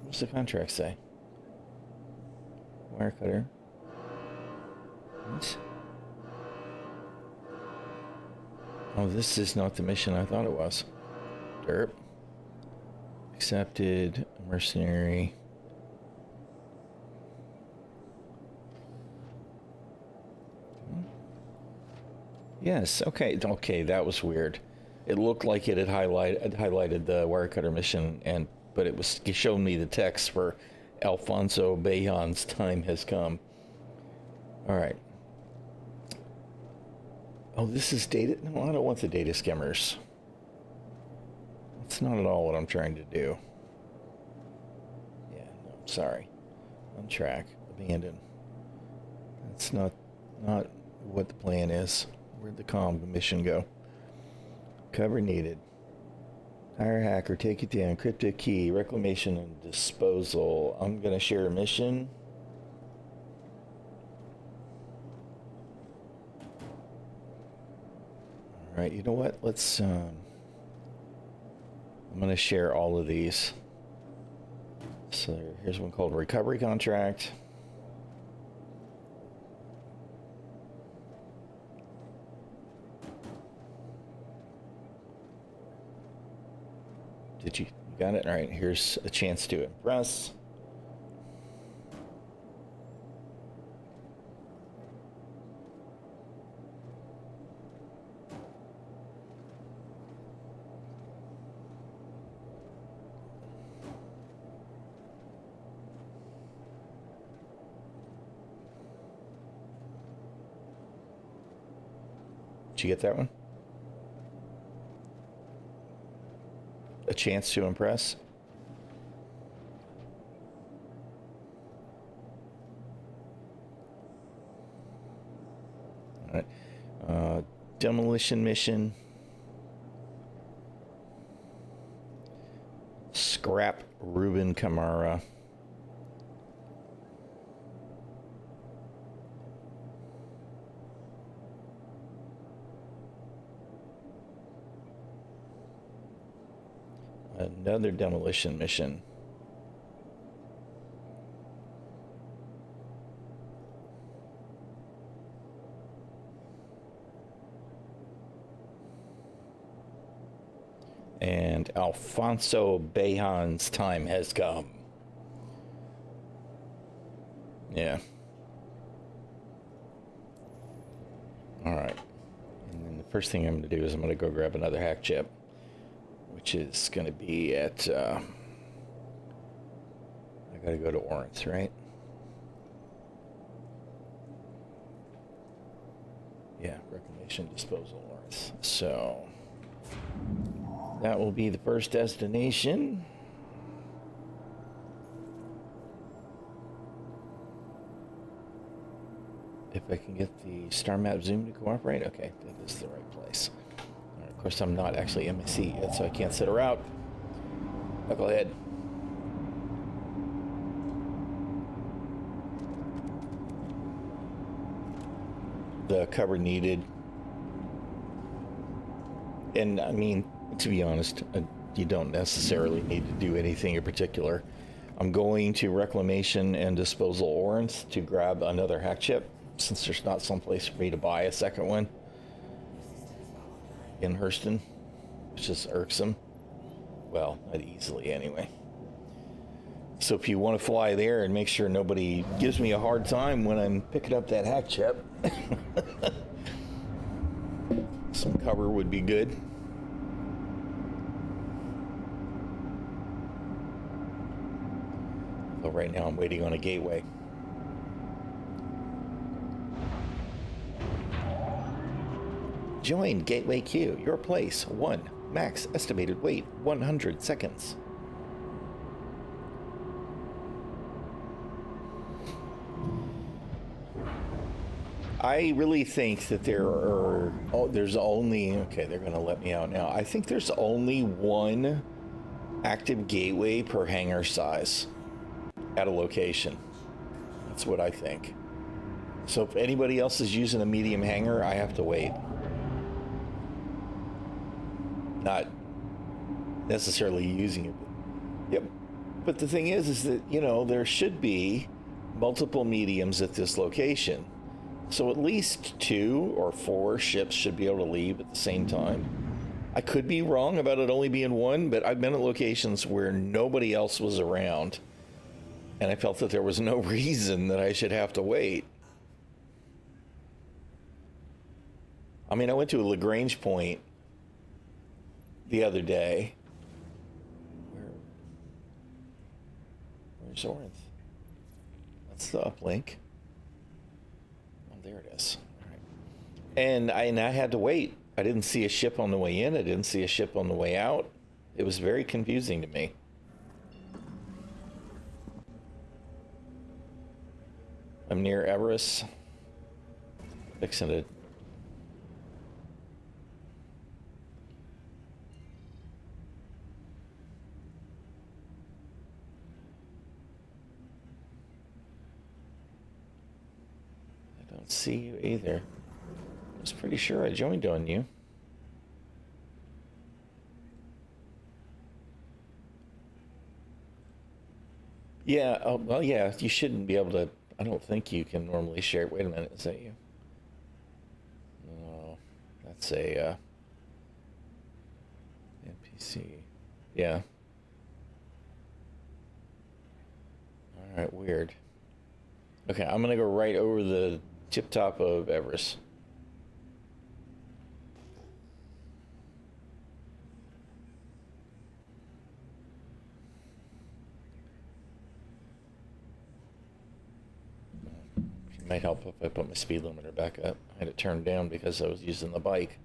What's the contract say? Wire cutter. What? Oh, this is not the mission I thought it was. Derp. Accepted. Mercenary. Yes, okay, that was weird. It looked like it had highlighted the wire cutter mission, but it showed me the text for ᛈᚣᚱᚩ's time has come. All right. Oh, this is data. No, I don't want the data skimmers. That's not at all what I'm trying to do. Yeah, no, sorry. On track, abandon. That's not what the plan is. Where'd the comm mission go? Cover needed. Hire hacker, take it down. Cryptic key, reclamation and disposal. I'm gonna share a mission. All right, you know what? Let's. I'm gonna share all of these. So here's one called recovery contract. Did you got it? All right, here's a chance to impress. Did you get that one? A chance to impress? All right. Demolition mission. Scrap ᛈᚣᚱᚩ. Another demolition mission. And ᛈᚣᚱᚩ's time has come. Yeah. All right. And then the first thing I'm going to do is I'm going to go grab another hack chip, which is going to be at, I got to go to Orange, right? Yeah, reclamation disposal Orange. So that will be the first destination. If I can get the star map zoom to cooperate. Okay, that is the right place. Right, of course, I'm not actually in my seat yet, so I can't sit her out. Knucklehead. The cover needed. And I mean, to be honest, you don't necessarily need to do anything in particular. I'm going to Reclamation and Disposal Orange to grab another hack chip, since there's not someplace for me to buy a second one in Hurston, which is irksome. Well, not easily anyway. So if you want to fly there and make sure nobody gives me a hard time when I'm picking up that hack chip, some cover would be good. But right now I'm waiting on a gateway. Join Gateway Queue, your place. 1. Max estimated wait, 100 seconds. I really think that there's only, okay, they're going to let me out now. I think there's only one active gateway per hangar size at a location. That's what I think. So if anybody else is using a medium hangar, I have to wait. Not necessarily using it. Yep. But the thing is that, you know, there should be multiple mediums at this location. So at least 2 or 4 ships should be able to leave at the same time. I could be wrong about it only being 1, but I've been at locations where nobody else was around, and I felt that there was no reason that I should have to wait. I mean, I went to a Lagrange point the other day. Where's Orinth? That's the uplink. There it is. All right. And I had to wait. I didn't see a ship on the way in. I didn't see a ship on the way out. It was very confusing to me. I'm near Everest. Fixing it. Don't see you either. I was pretty sure I joined on you. Yeah, oh, well, yeah, you shouldn't be able to. I don't think you can normally share. Wait a minute, is that you? No, that's a NPC. Yeah. All right, weird. Okay, I'm gonna go right over the tip top of Everest. Might help if I put my speed limiter back up. I had it turned down because I was using the bike.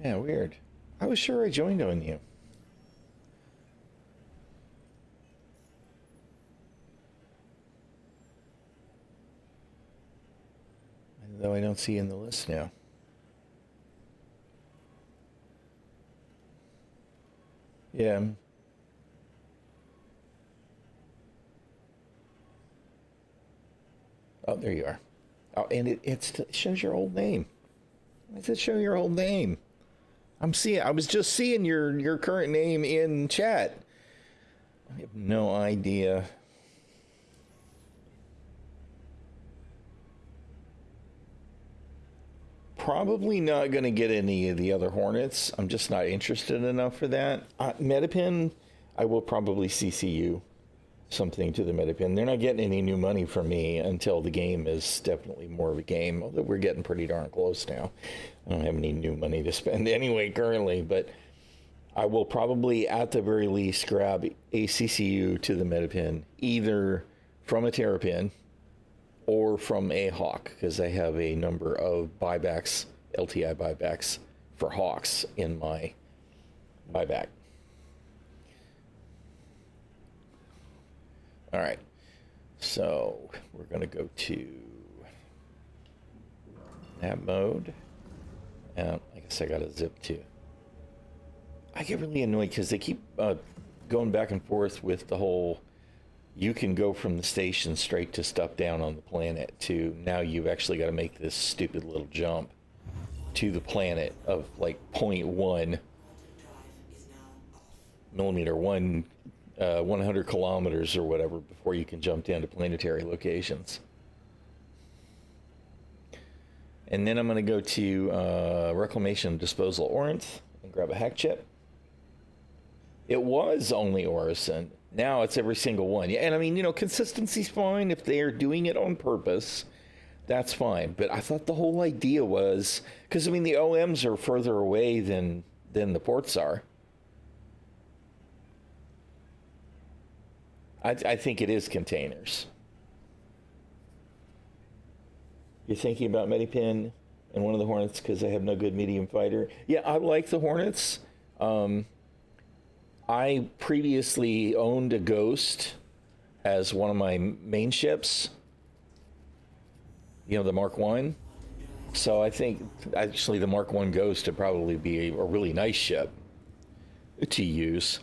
Yeah, weird. I was sure I joined on you. Though I don't see you in the list now. Yeah. Oh, there you are. Oh, and it shows your old name. Why does it show your old name? I was just seeing your current name in chat. I have no idea. Probably not going to get any of the other Hornets. I'm just not interested enough for that. Metapin, I will probably CC you something to the Metapin. They're not getting any new money from me until the game is definitely more of a game, although we're getting pretty darn close now. I don't have any new money to spend anyway currently, but I will probably at the very least grab a CCU to the Metapin, either from a Terrapin or from a Hawk, because I have a number of buybacks, LTI buybacks for Hawks in my buyback. All right, so we're going to go to that mode. I guess I got a zip too. I get really annoyed because they keep going back and forth with the whole, you can go from the station straight to stuff down on the planet, to now you've actually got to make this stupid little jump to the planet of like 0.1 millimeter, 100 kilometers or whatever before you can jump down to planetary locations. And then I'm going to go to Reclamation and Disposal Orinth and grab a hack chip. It was only Orison. Now it's every single one. Yeah, and I mean, consistency's fine if they're doing it on purpose. That's fine. But I thought the whole idea was, because I mean, the OMs are further away than the ports are. I think it is containers. You're thinking about Medipin and one of the Hornets because I have no good medium fighter. Yeah, I like the Hornets. I previously owned a Ghost as one of my main ships. The Mark 1. So I think actually the Mark 1 Ghost would probably be a really nice ship to use.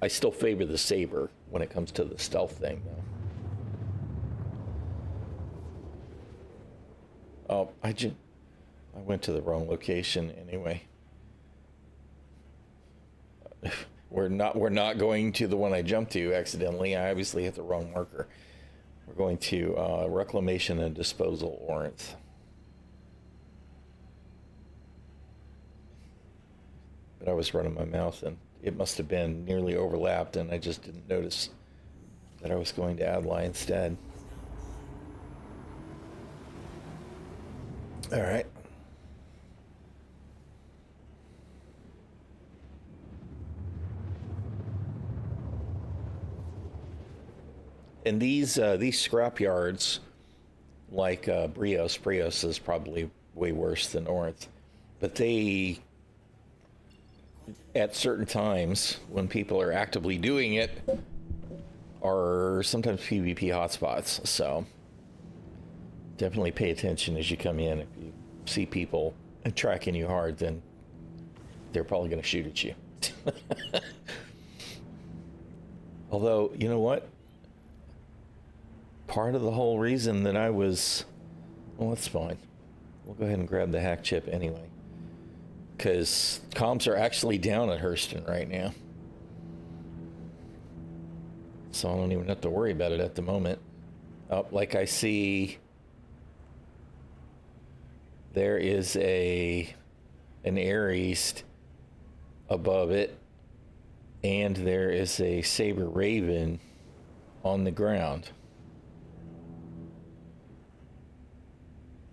I still favor the Saber when it comes to the stealth thing, though. Oh, I went to the wrong location anyway. We're not going to the one I jumped to accidentally. I obviously hit the wrong marker. We're going to Reclamation and Disposal Orinth. But I was running my mouth and it must have been nearly overlapped and I just didn't notice that I was going to Adlai instead. All right. And these scrap yards, like Brios is probably way worse than Orinth, but they, at certain times when people are actively doing it, are sometimes PvP hotspots. So definitely pay attention as you come in. If you see people tracking you hard, then they're probably going to shoot at you. Although, you know what? Part of the whole reason that I was, well, that's fine. We'll go ahead and grab the hack chip anyway. Because comms are actually down at Hurston right now. So I don't even have to worry about it at the moment. Like I see, there is an Air East above it, and there is a Saber Raven on the ground.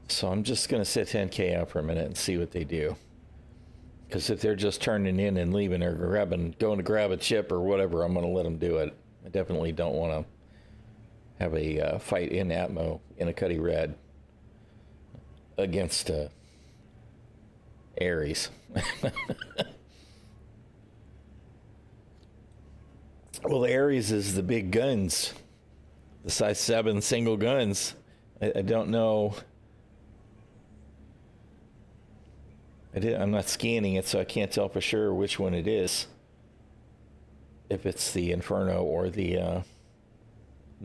So I'm just going to set 10K out for a minute and see what they do. Because if they're just turning in and leaving or going to grab a chip or whatever, I'm going to let them do it. I definitely don't want to have a fight in Atmo in a Cuddy Red against Ares. Well, the Ares is the big guns, the size 7 single guns. I don't know. I'm not scanning it, so I can't tell for sure which one it is. If it's the Inferno or the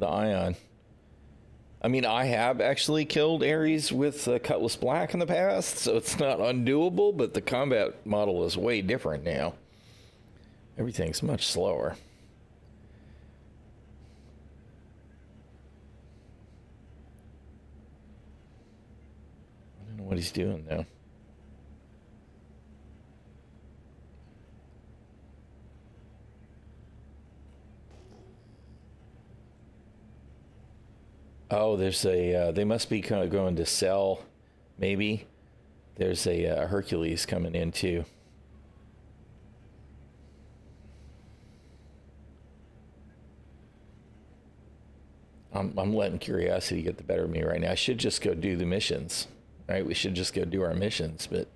Ion. I mean, I have actually killed Ares with Cutlass Black in the past, so it's not undoable, but the combat model is way different now. Everything's much slower. I don't know what he's doing now. Oh, there's they must be kind of going to sell, maybe. There's a Hercules coming in, too. I'm letting curiosity get the better of me right now. I should just go do the missions, right? We should just go do our missions, but...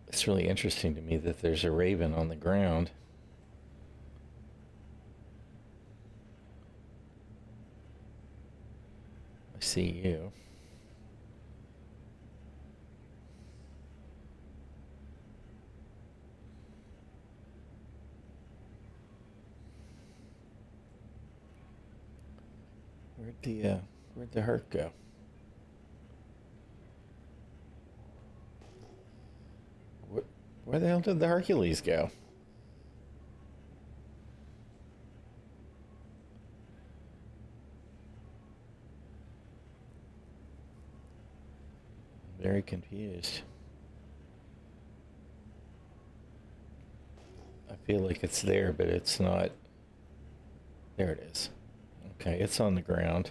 It's really interesting to me that there's a Raven on the ground. I see you. Where'd the Herc go? Where the hell did the Hercules go? Very confused. I feel like it's there, but it's not. There it is. Okay, it's on the ground.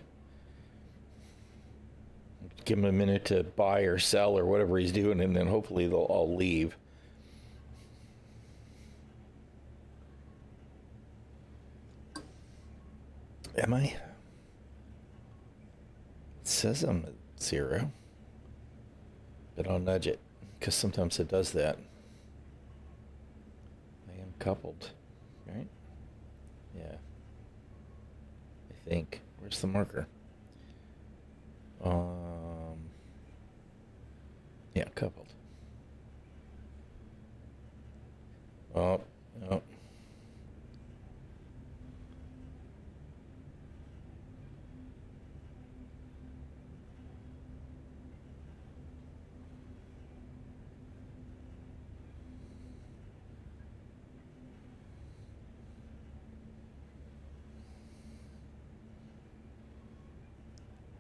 Give him a minute to buy or sell or whatever he's doing, and then hopefully they'll all leave. Am I? It says I'm at 0. But I'll nudge it, because sometimes it does that. I am coupled, right? Yeah. I think. Where's the marker? Yeah, coupled. Oh, no.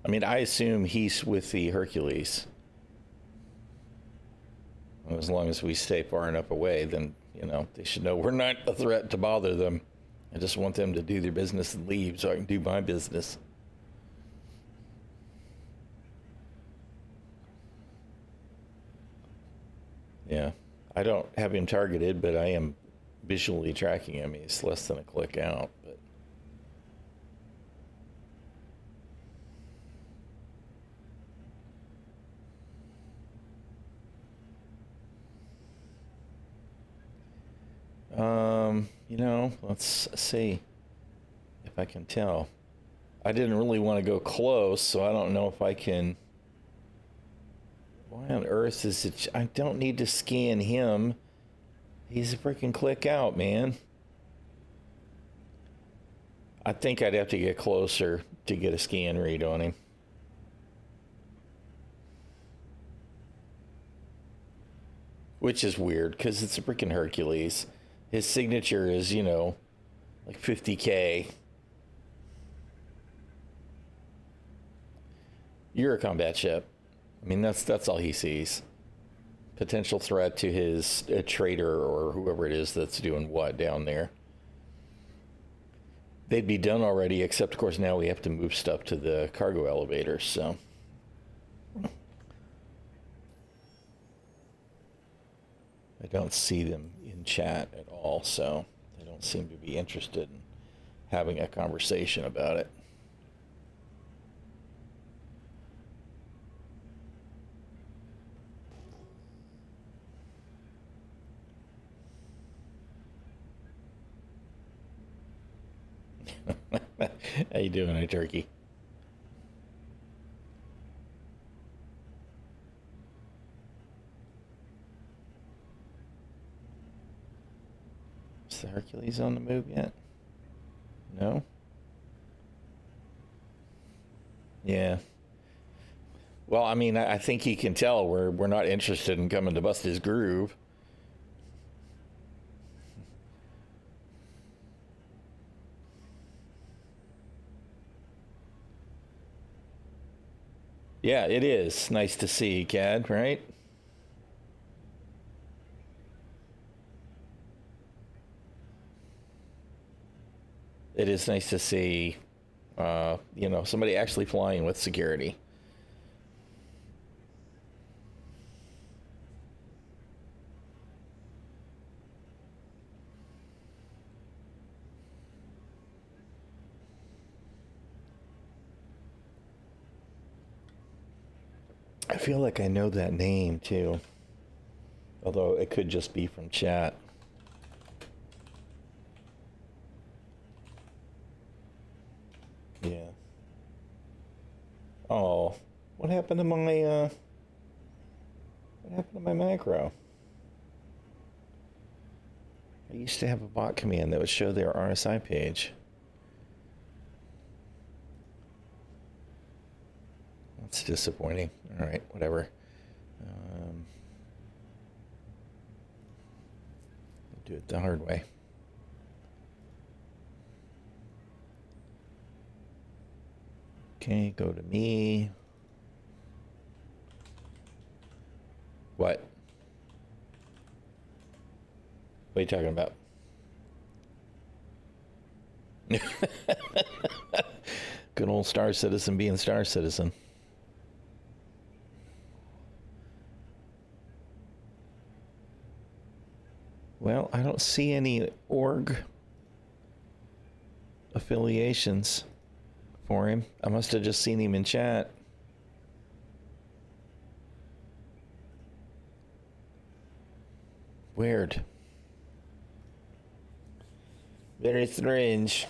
I mean, I assume he's with the Hercules. As long as we stay far enough away, then, they should know we're not a threat to bother them. I just want them to do their business and leave so I can do my business. Yeah. I don't have him targeted, but I am visually tracking him. He's less than a click out, but... let's see if I can tell. I didn't really want to go close, so I don't know if I can. Why on earth is it? I don't need to scan him. He's a freaking click out, man. I think I'd have to get closer to get a scan read on him. Which is weird, because it's a freaking Hercules. His signature is, like 50K. You're a combat ship. I mean, that's all he sees. Potential threat to his trader or whoever it is that's doing what down there. They'd be done already, except, of course, now we have to move stuff to the cargo elevators, so... I don't see them in chat at all, so they don't seem to be interested in having a conversation about it. How you doing, turkey? Is the Hercules on the move yet? No? Yeah. Well, I mean, I think he can tell we're not interested in coming to bust his groove. Yeah, it is nice to see, Cad, right? It is nice to see, somebody actually flying with security. I feel like I know that name too, although it could just be from chat. Yeah. Oh, what happened to my what happened to my macro? I used to have a bot command that would show their RSI page. That's disappointing. All right, whatever. Um, do it the hard way. Okay, go to me. What? What are you talking about? Good old Star Citizen being Star Citizen. Well, I don't see any org affiliations for him. I must have just seen him in chat. Weird. Very strange.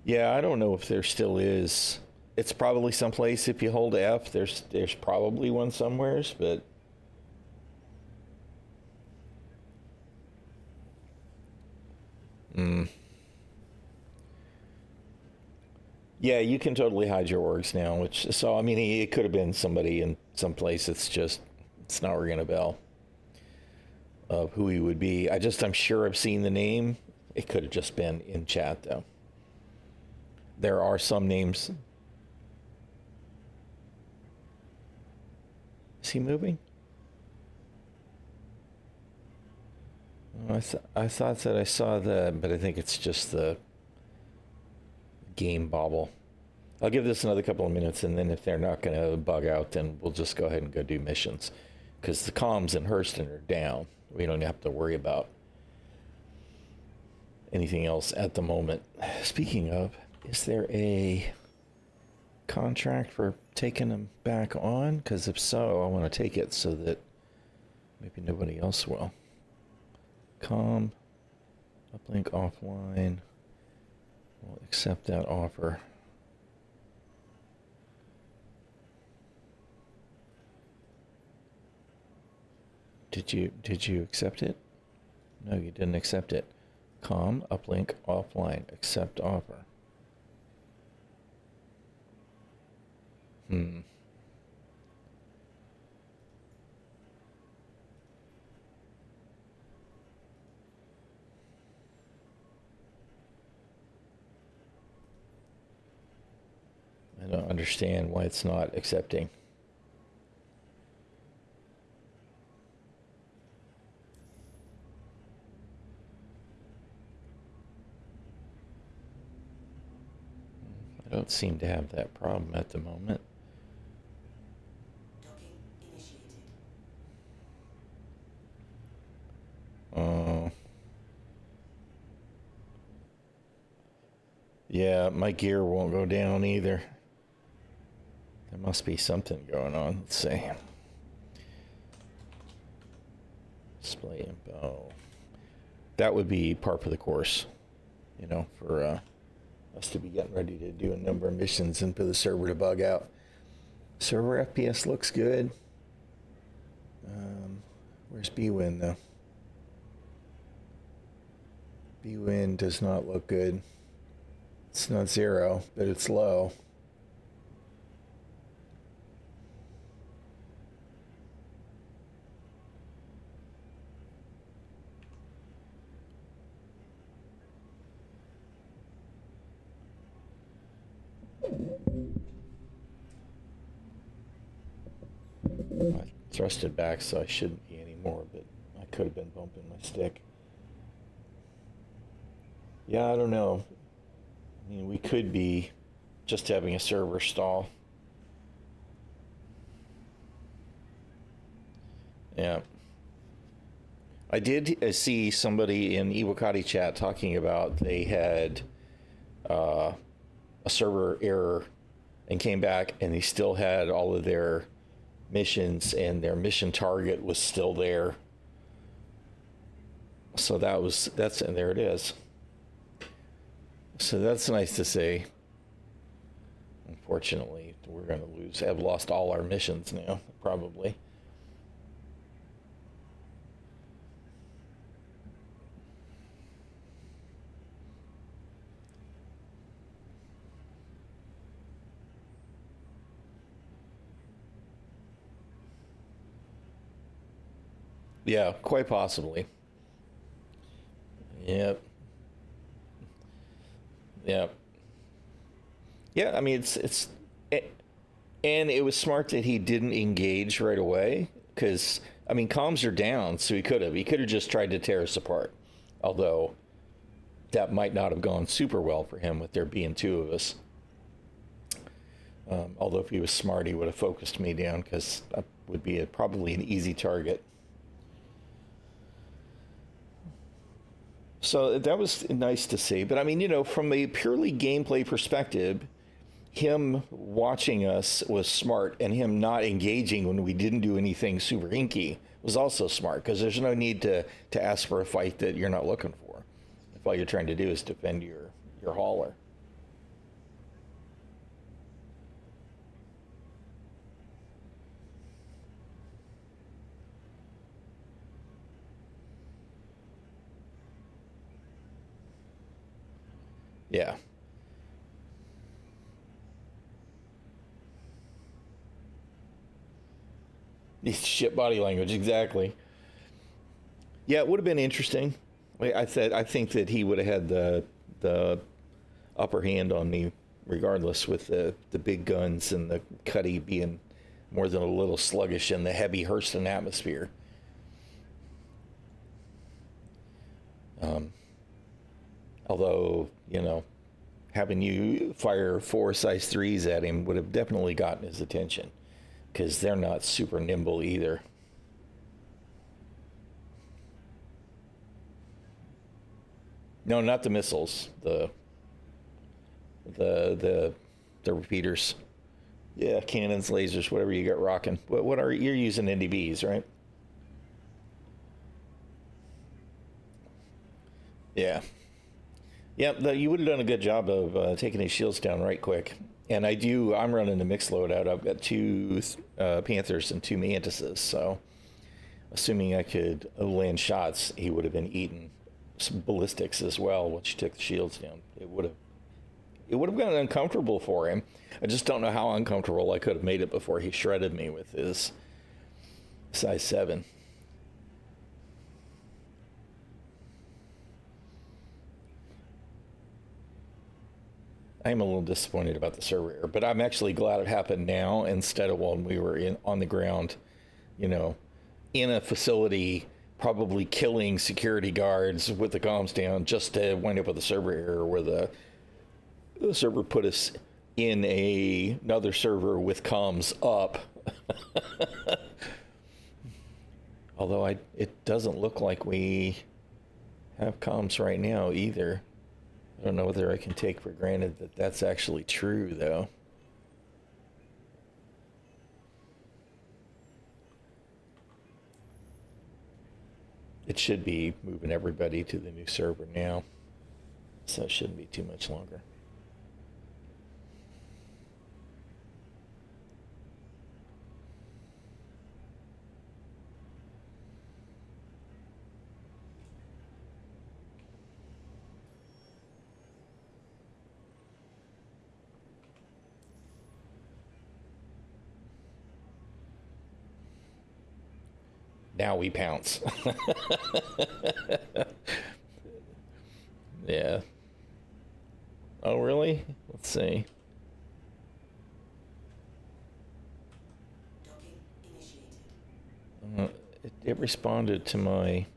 Yeah, I don't know if there still is. It's probably someplace if you hold F. There's probably one somewheres, but yeah, you can totally hide your orgs now. So I mean, it could have been somebody in some place. It's not ringing a bell of who he would be. I'm sure I've seen the name. It could have just been in chat though. There are some names. Is he moving? Oh, I thought that I saw but I think it's just the game bobble. I'll give this another couple of minutes, and then if they're not going to bug out, then we'll just go ahead and go do missions. Because the comms in Hurston are down. We don't have to worry about anything else at the moment. Speaking of, is there a contract for taking them back on? Because if so, I want to take it so that maybe nobody else will. Uplink offline. We'll accept that offer. Did you accept it? No, you didn't accept it. Uplink offline. Accept offer. I don't understand why it's not accepting. I Don't seem to have that problem at the moment. Docking initiated. Yeah, my gear won't go down either. There must be something going on. Let's see. Display info. That would be par for the course, for us to be getting ready to do a number of missions and for the server to bug out. Server FPS looks good. Where's BWin though? BWin does not look good. It's not 0, but it's low. I thrusted back, so I shouldn't be anymore, but I could have been bumping my stick. Yeah, I don't know. I mean, we could be just having a server stall. Yeah. I did see somebody in Iwakati chat talking about they had a server error and came back and they still had all of their missions and their mission target was still there. So and there it is. So that's nice to see. Unfortunately, we're going to have lost all our missions now, probably. Yeah, quite possibly. Yep. Yep. Yeah, I mean, and it was smart that he didn't engage right away because, I mean, comms are down, so he could have just tried to tear us apart. Although that might not have gone super well for him with there being 2 of us. Although if he was smart, he would have focused me down because that would be probably an easy target. So that was nice to see. But I mean, from a purely gameplay perspective, him watching us was smart, and him not engaging when we didn't do anything super hinky was also smart because there's no need to ask for a fight that you're not looking for. If all you're trying to do is defend your hauler. Yeah. Shit body language, exactly. Yeah, it would have been interesting. I think that he would have had the upper hand on me regardless with the big guns and the Cuddy being more than a little sluggish in the heavy Hurston atmosphere. Although, having you fire 4 size 3s at him would have definitely gotten his attention because they're not super nimble either. No, not the missiles. The repeaters. Yeah, cannons, lasers, whatever you got rocking. What are you're using NDBs, right? Yeah. Yeah, you would have done a good job of taking his shields down right quick. And I'm running the mixed loadout. I've got 2 Panthers and 2 Mantises, so assuming I could land shots, he would have been eating some ballistics as well once you took the shields down. It would have gotten uncomfortable for him. I just don't know how uncomfortable I could have made it before he shredded me with his size 7. I'm a little disappointed about the server error, but I'm actually glad it happened now instead of when we were on the ground, in a facility, probably killing security guards with the comms down just to wind up with a server error where the server put us in another server with comms up. Although it doesn't look like we have comms right now either. I don't know whether I can take for granted that that's actually true, though. It should be moving everybody to the new server now, so it shouldn't be too much longer. Now we pounce. Yeah. Oh, really? Let's see. It responded to my...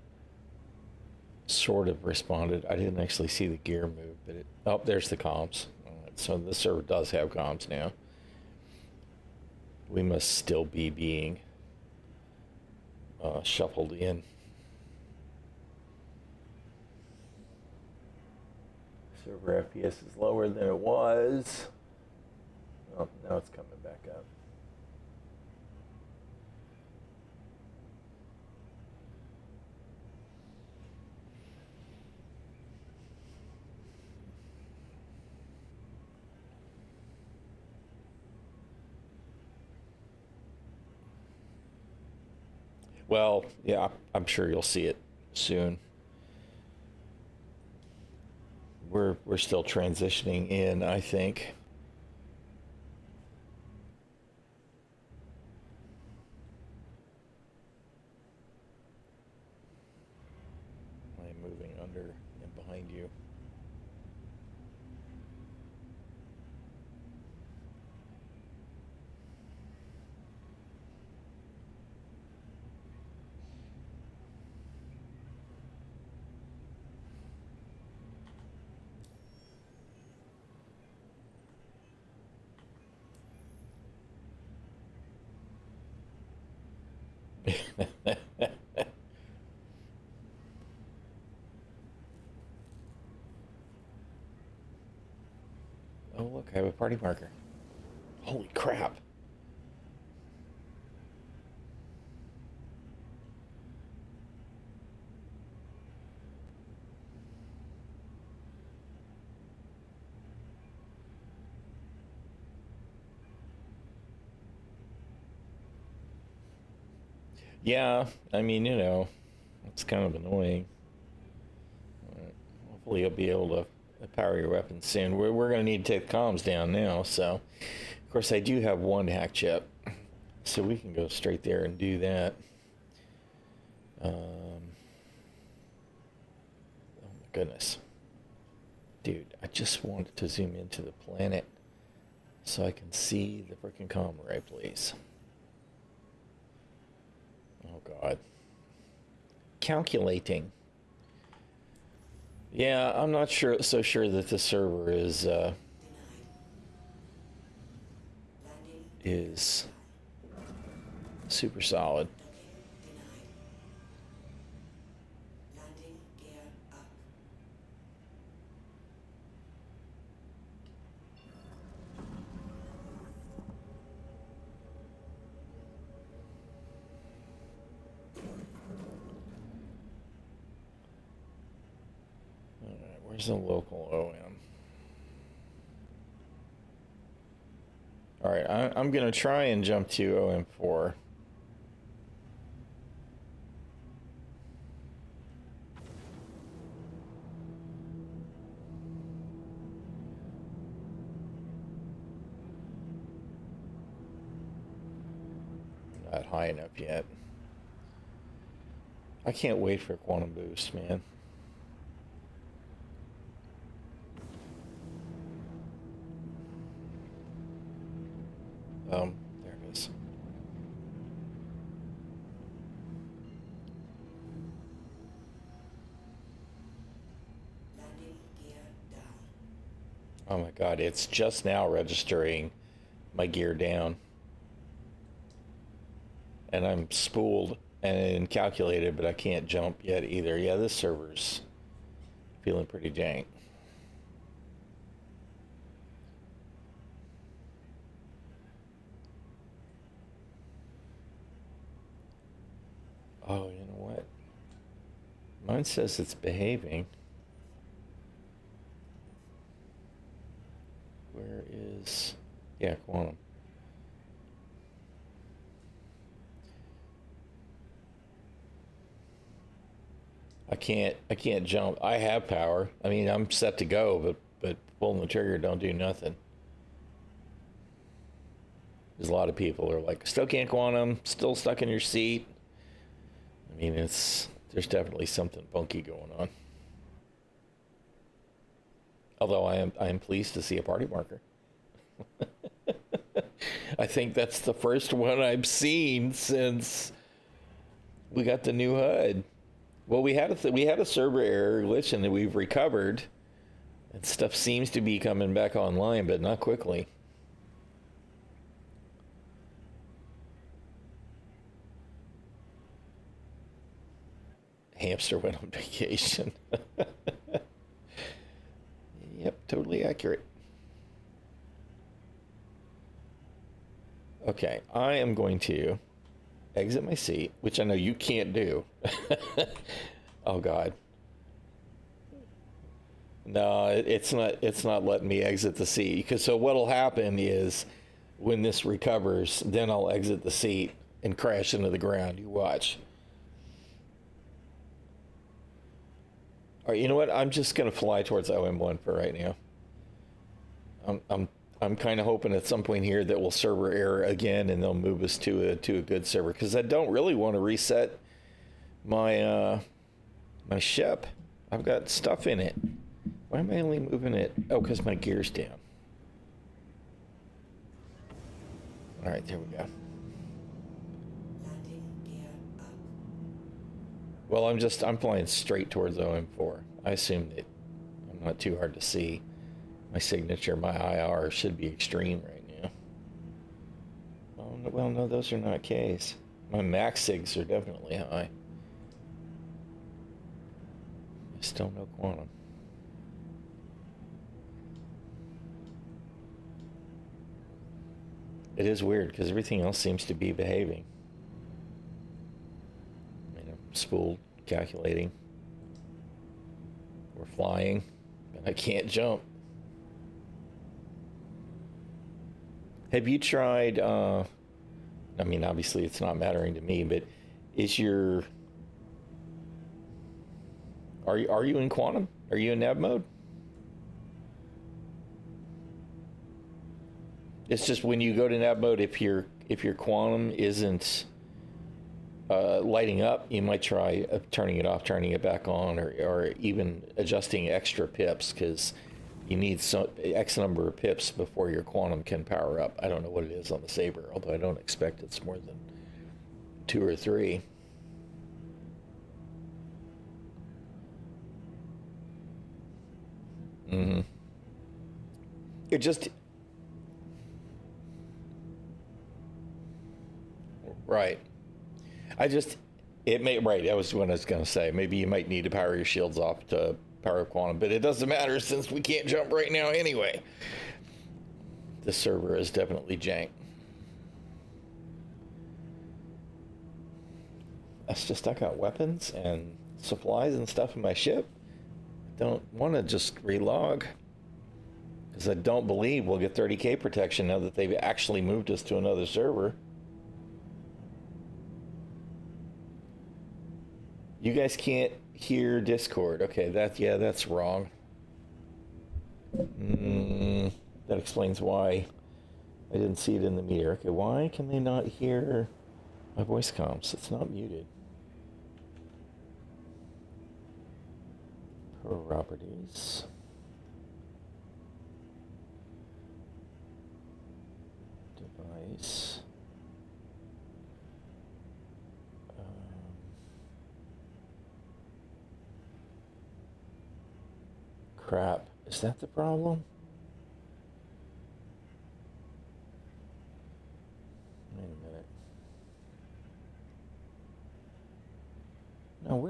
Sort of responded. I didn't actually see the gear move, but it... Oh, there's the comms. All right, so the server does have comms now. We must still be being shuffled in. Server FPS is lower than it was. Oh, now it's coming back up. Well, yeah, I'm sure you'll see it soon. We're still transitioning in, I think. I'm moving under and behind you. Oh, look, I have a party marker. Holy crap. Yeah, I mean, it's kind of annoying. Hopefully you'll be able to power your weapons soon. We're going to need to take the comms down now, so... Of course, I do have one hack chip, so we can go straight there and do that. Oh my goodness. Dude, I just wanted to zoom into the planet so I can see the freaking comm array, please. Oh, God. Calculating. Yeah, I'm not so sure that the server is super solid. Where's the local OM? Alright, I'm going to try and jump to OM4. Not high enough yet. I can't wait for a quantum boost, man. There it is. Oh my God, it's just now registering my gear down. And I'm spooled and calculated, but I can't jump yet either. Yeah, this server's feeling pretty jank. Oh, you know what? Mine says it's behaving. Where is... Yeah, quantum. I can't jump. I have power. I mean, I'm set to go, but pulling the trigger don't do nothing. There's a lot of people who are like, still can't quantum, still stuck in your seat. I mean, there's definitely something funky going on. Although I am pleased to see a party marker. I think that's the first one I've seen since we got the new HUD. Well, we had a server error glitch and we've recovered, and stuff seems to be coming back online, but not quickly. Hamster went on vacation. Yep, totally accurate. Okay, I am going to exit my seat, which I know you can't do. Oh God. No, it's not. It's not letting me exit the seat. Because so what'll happen is, when this recovers, then I'll exit the seat and crash into the ground. You watch. All right, you know what? I'm just gonna fly towards OM1 for right now. I'm kind of hoping at some point here that we'll server error again, and they'll move us to a good server, because I don't really want to reset my my ship. I've got stuff in it. Why am I only moving it? Oh, because my gear's down. All right, there we go. Well, I'm flying straight towards OM4. I assume that I'm not too hard to see. My signature, my IR should be extreme right now. Oh, no, well, no, those are not Ks. My max sigs are definitely high. Still no quantum. It is weird because everything else seems to be behaving. I mean, I'm spooled, calculating. We're flying, but I can't jump. Have you tried? I mean, obviously, it's not mattering to me, but is your are you in quantum? Are you in nav mode? It's just when you go to nav mode, if your quantum isn't lighting up, you might try turning it off, turning it back on, or even adjusting extra pips, because you need some X number of pips before your quantum can power up. I don't know what it is on the Saber, although I don't expect it's more than 2 or 3. Mm-hmm. It just right. I just it may right. That was what I was going to say. Maybe you might need to power your shields off to power up quantum, but it doesn't matter since we can't jump right now anyway. This server is definitely jank. That's just I got weapons and supplies and stuff in my ship. I don't want to just relog, because I don't believe we'll get 30K protection now that they've actually moved us to another server. You guys can't hear Discord. Okay, that's wrong. That explains why I didn't see it in the meter. Okay, why can they not hear my voice comms? It's not muted. Properties. Device. Crap. Is that the problem?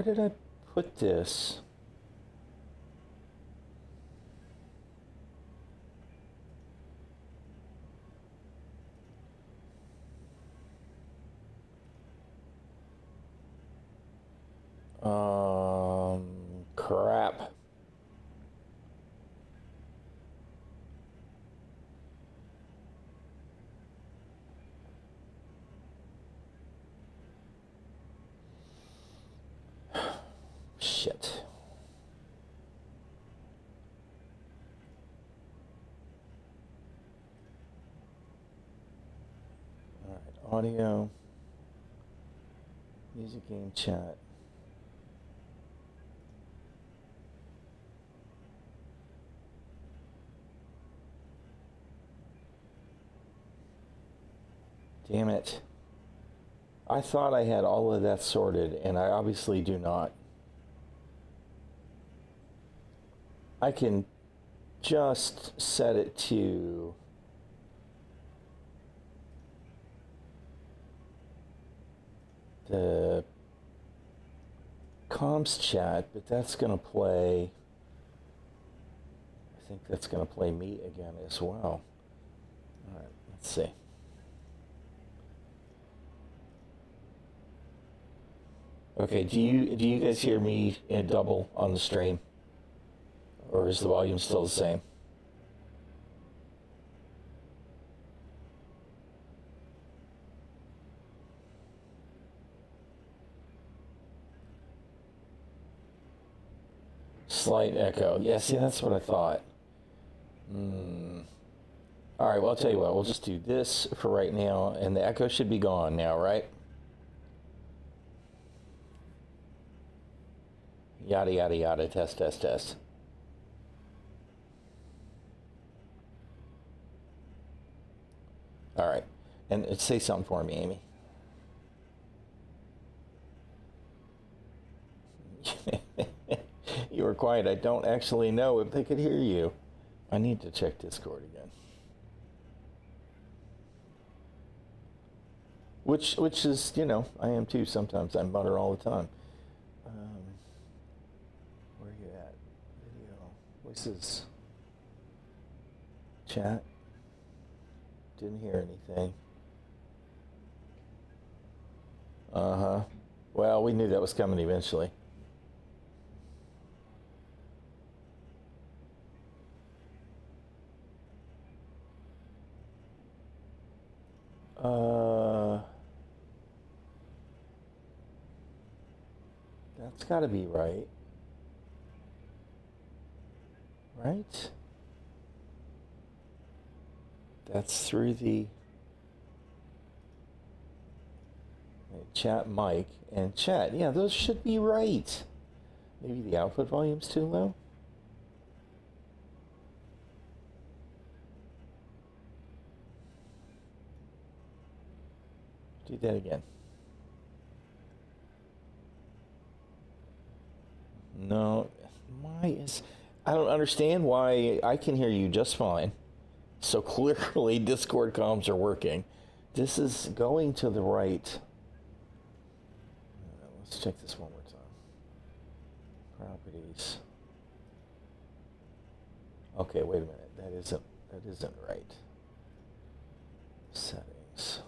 did I put this? Crap. Shit. All right, audio, music, game, chat. Damn it. I thought I had all of that sorted, and I obviously do not. I can just set it to the comms chat, but that's going to play, I think that's going to play me again as well. All right, let's see. Okay, do you guys hear me in double on the stream? Or is the volume still the same? Slight echo. Yeah, see, that's what I thought. All right, well, I'll tell you what. We'll just do this for right now, and the echo should be gone now, right? Yada, yada, yada. Test, test, test. All right. And say something for me, Amy. You were quiet. I don't actually know if they could hear you. I need to check Discord again. Which is, you know, I am too. Sometimes I mutter all the time. Where are you at? Video, voices, chat. Didn't hear anything. Uh-huh. Well, we knew that was coming eventually. That's got to be right. Right? That's through the chat mic and chat. Yeah, those should be right. Maybe the output volume's too low. Do that again. No, I don't understand why I can hear you just fine. So clearly Discord comms are working. This is going to the right. Let's check this one more time. Properties. Okay, wait a minute. That isn't right. Settings.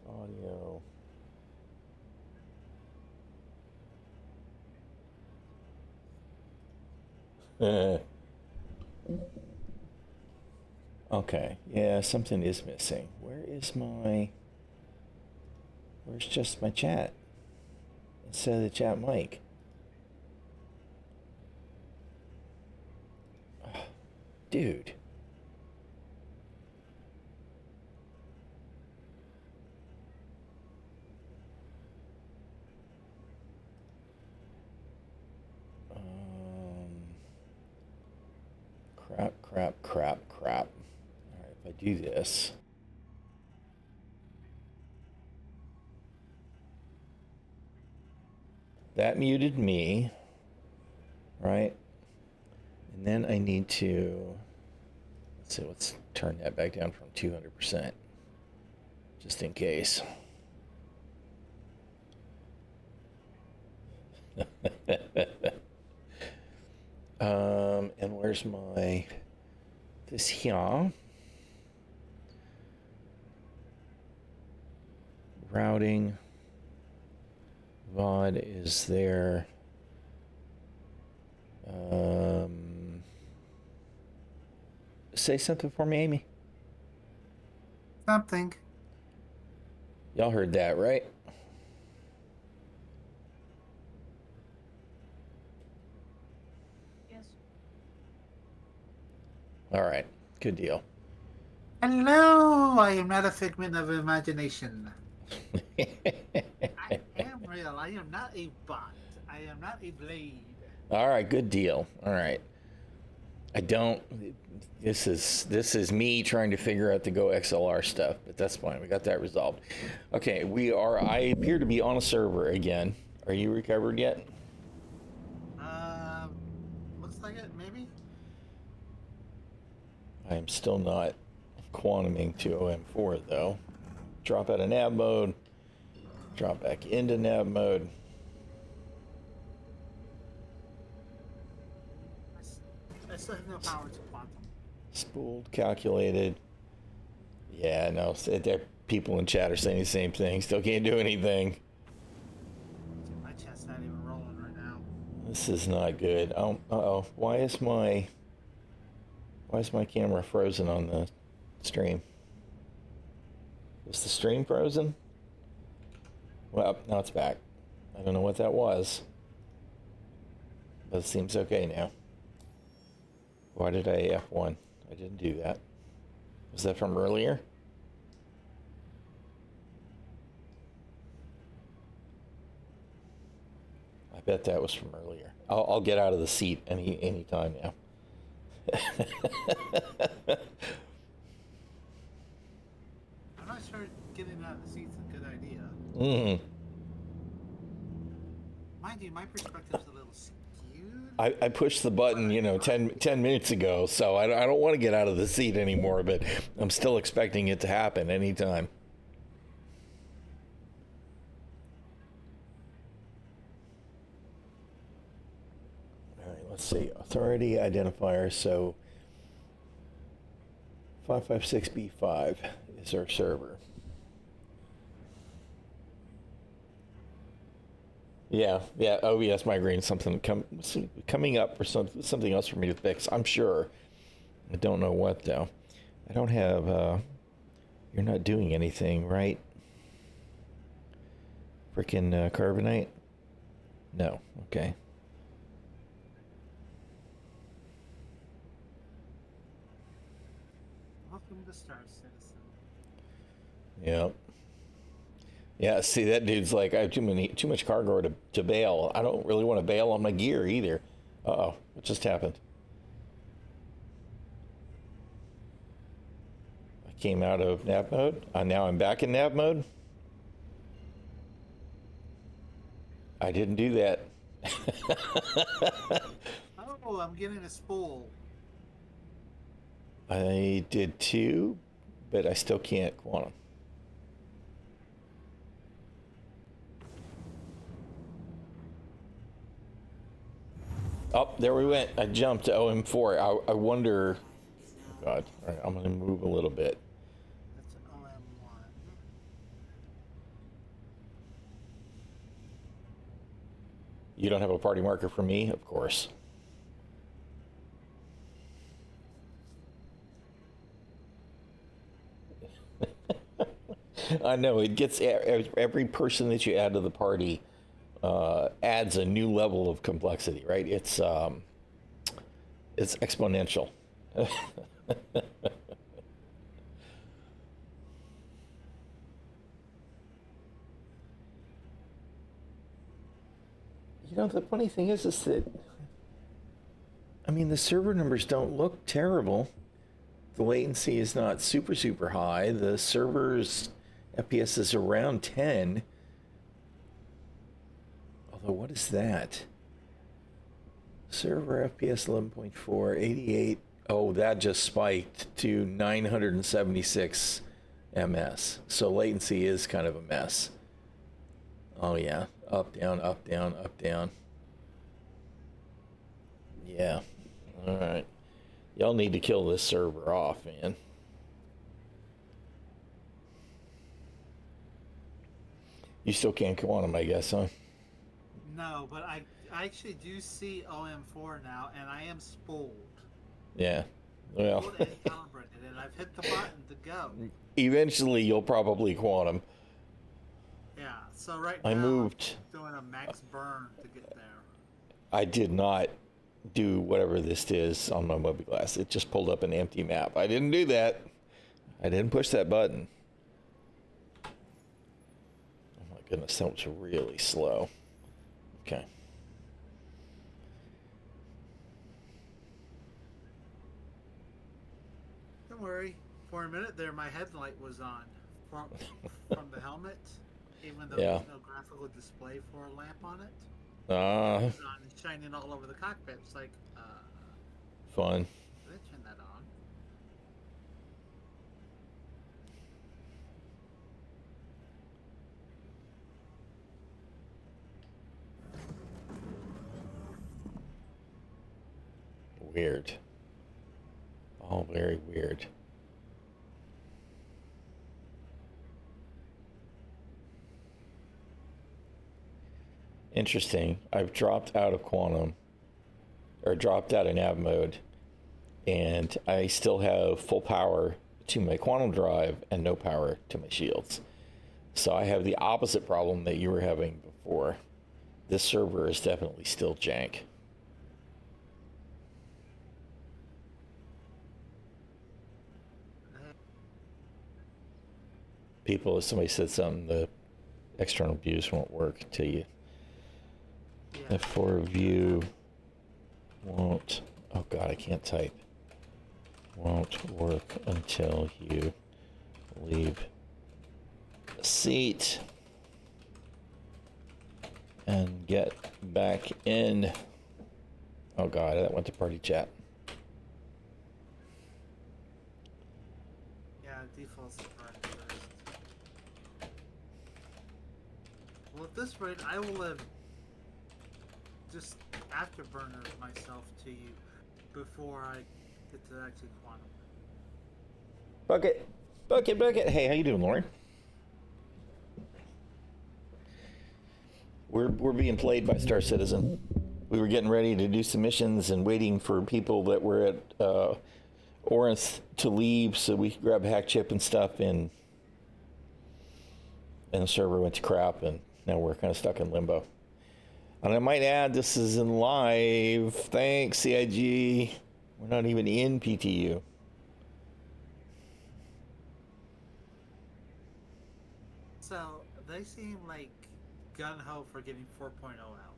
Audio. Okay, yeah, something is missing. Where's just my chat? Instead of the chat mic. Dude. Crap. All right, if I do this. That muted me, right? And then I need to, let's turn that back down from 200%, just in case. there's my, this here. Routing. VOD is there. Say something for me, Amy. Something. Y'all heard that, right? Yes. All right, good deal. Hello, I am not a figment of imagination. I am real. I am not a bot. I am not a blade. All right, good deal. All right. I don't. This is me trying to figure out the Go XLR stuff, but that's fine. We got that resolved. Okay, we are. I appear to be on a server again. Are you recovered yet? Looks like it. Maybe. I am still not quantuming to OM4 though. Drop out of nav mode. Drop back into nav mode. I still have no power to quantum. Spooled, calculated. Yeah, no. People in chat are saying the same thing. Still can't do anything. My chat's not even rolling right now. This is not good. Oh, uh-oh. Why is my camera frozen on the stream? Is the stream frozen? Well, now it's back. I don't know what that was. But it seems okay now. Why did I F1? I didn't do that. Was that from earlier? I bet that was from earlier. I'll get out of the seat any time now. I'm not sure getting out of the seat's a good idea. Mm-hmm. Mind you, my perspective's a little skewed. I pushed the button, 10 minutes ago, so I don't want to get out of the seat anymore, but I'm still expecting it to happen anytime. All right, let's see. Authority identifier, so 556B5 is our server. Yeah. OBS migraine, something coming up for something else for me to fix. I'm sure. I don't know what though. I don't have. You're not doing anything, right? Frickin' carbonite. No. Okay. Welcome to Star Citizen. Yep. Yeah, see, that dude's like, I have too much cargo to bail. I don't really want to bail on my gear either. Uh-oh, what just happened? I came out of nav mode. Now I'm back in nav mode. I didn't do that. Oh, I'm getting a spool. I did too, but I still can't quantum. Oh, there we went. I jumped to OM4. I wonder. Oh God. All right, I'm going to move a little bit. That's OM1. You don't have a party marker for me? Of course. I know. It gets every person that you add to the party adds a new level of complexity, right? It's exponential. The funny thing is that, the server numbers don't look terrible. The latency is not super high. The server's FPS is around 10. Although, what is that? Server FPS 11.4, 88. Oh, that just spiked to 976 ms. So latency is kind of a mess. Oh yeah, up, down, up, down, up, down. Yeah, all right. Y'all need to kill this server off, man. You still can't quantum, I guess, huh? No, but I actually do see OM4 now, and I am spooled. Yeah. Well, Spooled and calibrated, and I've hit the button to go. eventually you'll probably quantum. Yeah, so right now I moved. I'm doing a max burn to get there. I did not do whatever this is on my mobiGlas. It just pulled up an empty map. I didn't do that. I didn't push that button. Oh my goodness, that was really slow. Okay. Don't worry. For a minute there, my headlight was on from the helmet, even though Yeah. there's no graphical display for a lamp on it. Uh, It's on, shining all over the cockpit. It's like, fun. did I turn that on? Weird. All very weird. Interesting. I've dropped out of quantum, or dropped out of nav mode, and I still have full power to my quantum drive and no power to my shields. So I have the opposite problem that you were having before. This server is definitely still jank. People, if somebody said something, the external views won't work until you. Yeah. F4 view won't. Oh god, I can't type. Won't work until you leave the seat and get back in. Oh god, that went to party chat. Yeah, default's the burn first. Well, at this rate, I will have just afterburned myself to you before I get to actually quantum. Bucket. Hey, how you doing, Lauren? We're being played by Star Citizen. We were getting ready to do some missions and waiting for people that were at Orinth to leave so we could grab a hack chip and stuff, and the server went to crap, and now we're kind of stuck in limbo. And I might add, this is in live. Thanks, CIG. We're not even in PTU. So, they seem like gun-ho for getting 4.0 out.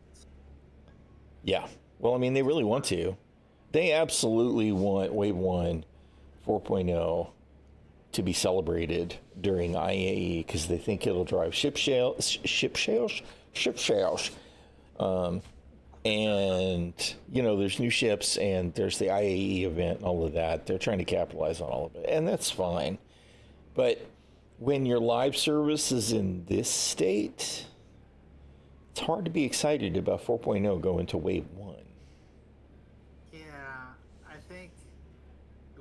Yeah. Well, I mean, they really want to. They absolutely want Wave 1 4.0 to be celebrated during IAE because they think it'll drive ship sales. And, you know, there's new ships and there's the IAE event and all of that. They're trying to capitalize on all of it, and that's fine. But when your live service is in this state, it's hard to be excited about 4.0 going to Wave 1. Yeah, I think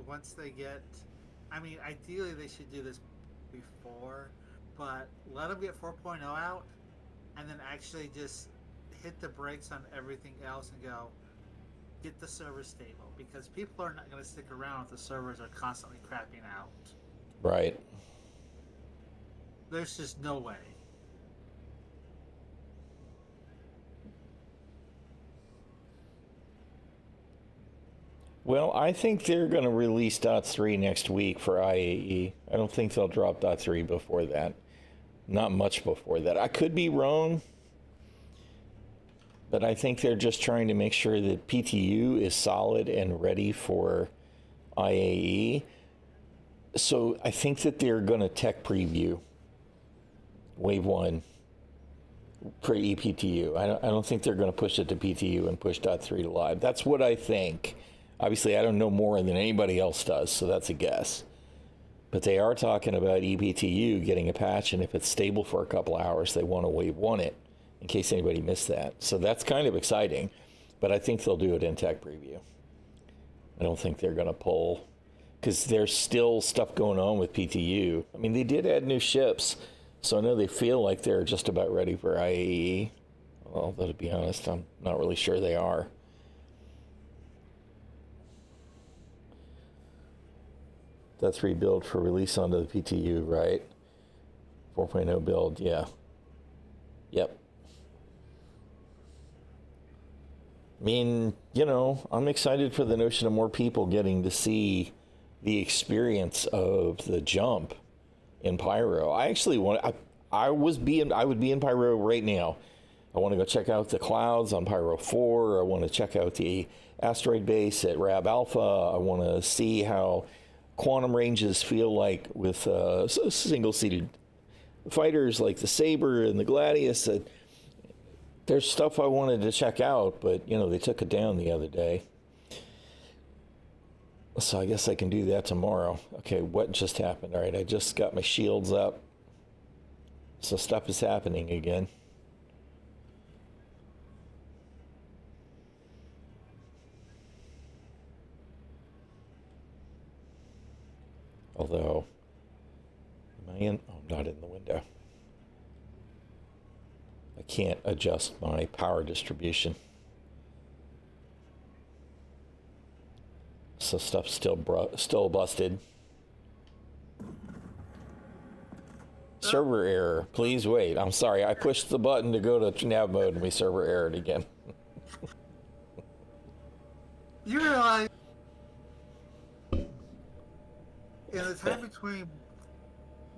once they get... I mean, ideally they should do this before, but let them get 4.0 out and then actually just hit the brakes on everything else and go get the server stable, because people are not going to stick around if the servers are constantly crapping out. Right. There's just no way. Well, I think they're going to release .3 next week for IAE. I don't think they'll drop .3 before that. Not much before that. I could be wrong, but I think they're just trying to make sure that PTU is solid and ready for IAE. So I think that they're going to tech preview Wave 1 for ePTU. I don't think they're going to push it to PTU and push .3 to live. That's what I think. Obviously, I don't know more than anybody else does, so that's a guess. But they are talking about ePTU getting a patch, and if it's stable for a couple hours, they want to Wave 1 it, in case anybody missed that. So that's kind of exciting, but I think they'll do it in tech preview. I don't think they're going to pull, because there's still stuff going on with PTU. I mean, they did add new ships, so I know they feel like they're just about ready for IAE. Although, to be honest, I'm not really sure they are. That's rebuild for release onto the PTU, right? 4.0 build, yeah. Yep. I mean, I'm excited for the notion of more people getting to see the experience of the jump in Pyro. I actually would be in Pyro right now. I want to go check out the clouds on Pyro 4. I want to check out the asteroid base at Rab Alpha. I want to see how quantum ranges feel like with single-seated fighters like the Saber and the Gladius. There's stuff I wanted to check out, but they took it down the other day. So I guess I can do that tomorrow. Okay, what just happened? All right, I just got my shields up. So stuff is happening again. Although, am I in? Oh, I'm not in the window. I can't adjust my power distribution. So stuff's still busted. Server error. Please wait. I'm sorry. I pushed the button to go to nav mode and we server errored again. You realize in the time between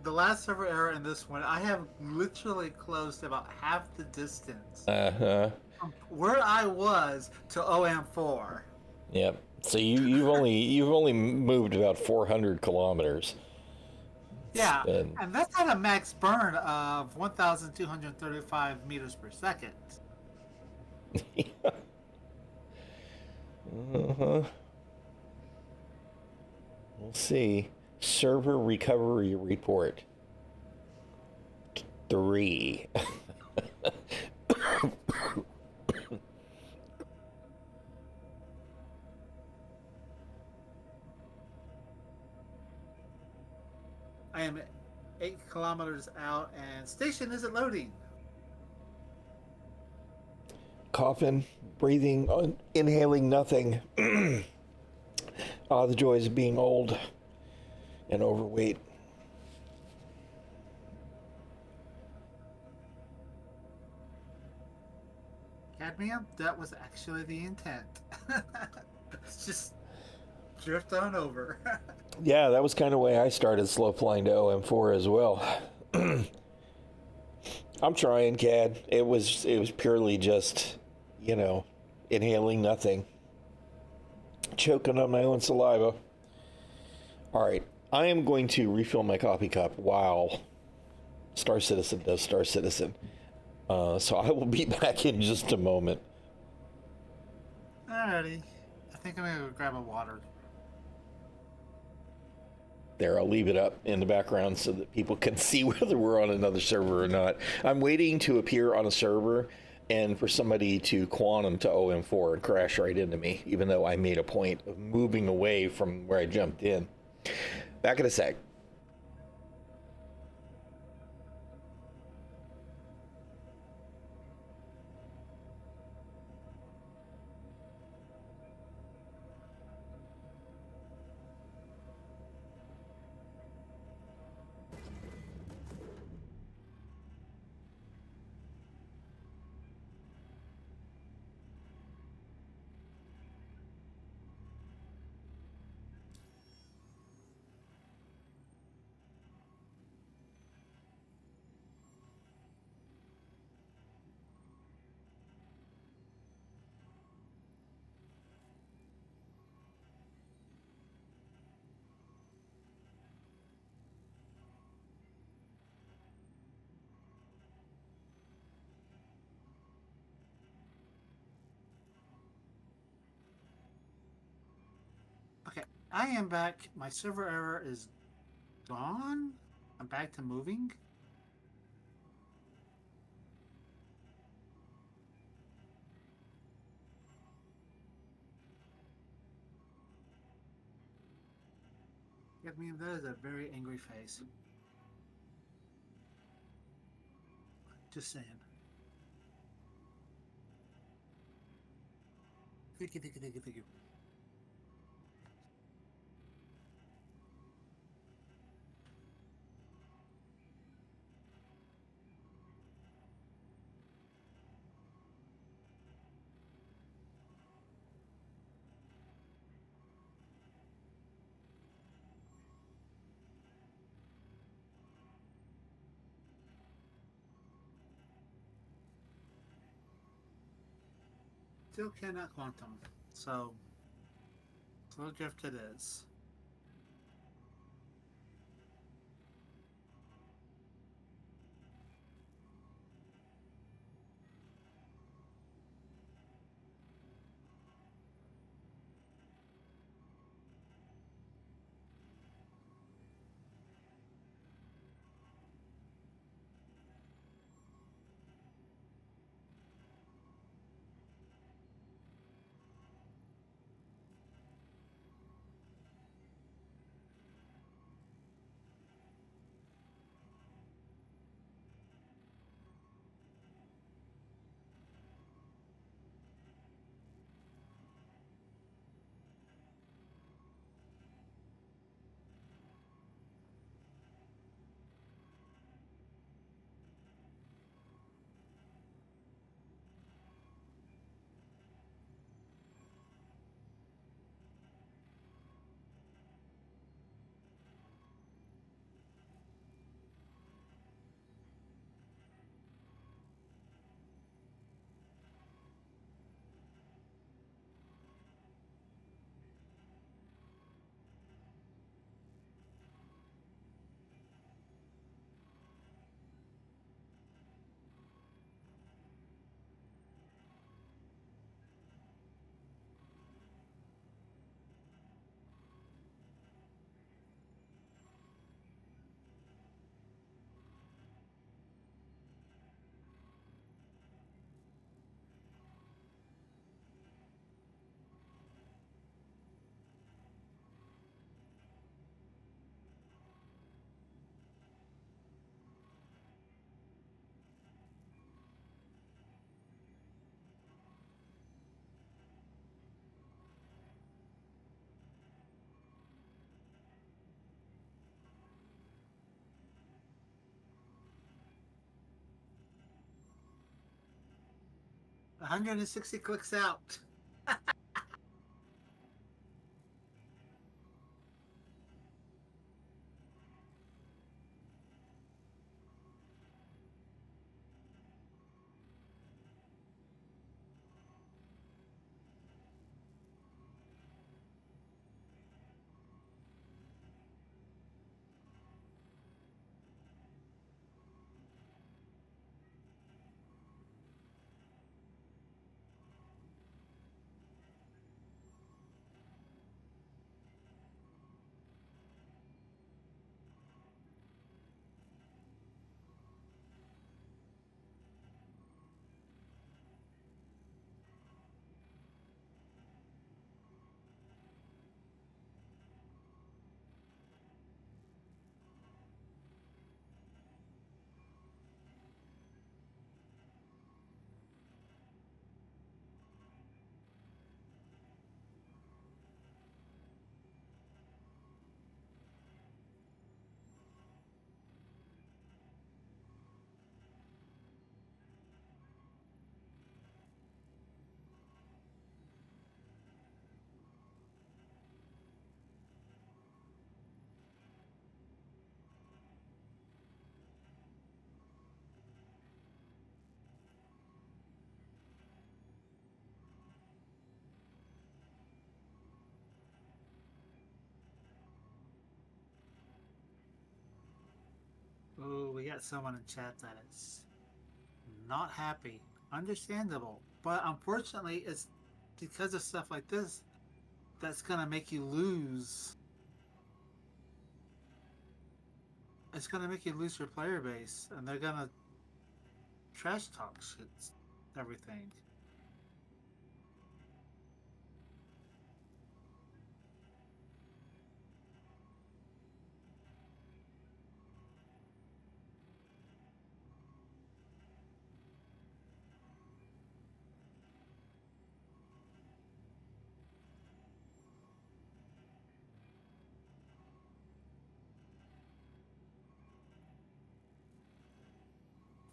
the last server error and this one, I have literally closed about half the distance from where I was to OM4. Yep. So you've only moved about 400 kilometers. Yeah, and that's at a max burn of 1,235 meters per second. Uh-huh. We'll see. Server recovery report 3. I am 8 kilometers out and station isn't loading. Coughing, breathing, inhaling nothing. The joys of being old and overweight. Cadmium, that was actually the intent. It's just drift on over. Yeah, that was kind of the way I started slow flying to OM4 as well. I'm trying, Cad. It was purely just, inhaling nothing. Choking on my own saliva. All right, I am going to refill my coffee cup while Star Citizen does Star Citizen. So I will be back in just a moment. Alrighty. I think I'm gonna go grab a water. There, I'll leave it up in the background so that people can see whether we're on another server or not. I'm waiting to appear on a server and for somebody to quantum to OM4 and crash right into me, even though I made a point of moving away from where I jumped in. Back in a sec. Okay, I am back. My server error is gone. I'm back to moving. I mean, that is a very angry face. Just saying. Thank you, thank you, thank you, thank you. Still cannot quantum. So, slow drift it is. One 160 clicks out. Ooh, we got someone in chat that is not happy. Understandable. But unfortunately, it's because of stuff like this that's going to make you lose. It's going to make you lose your player base, and they're going to trash talk shit, everything.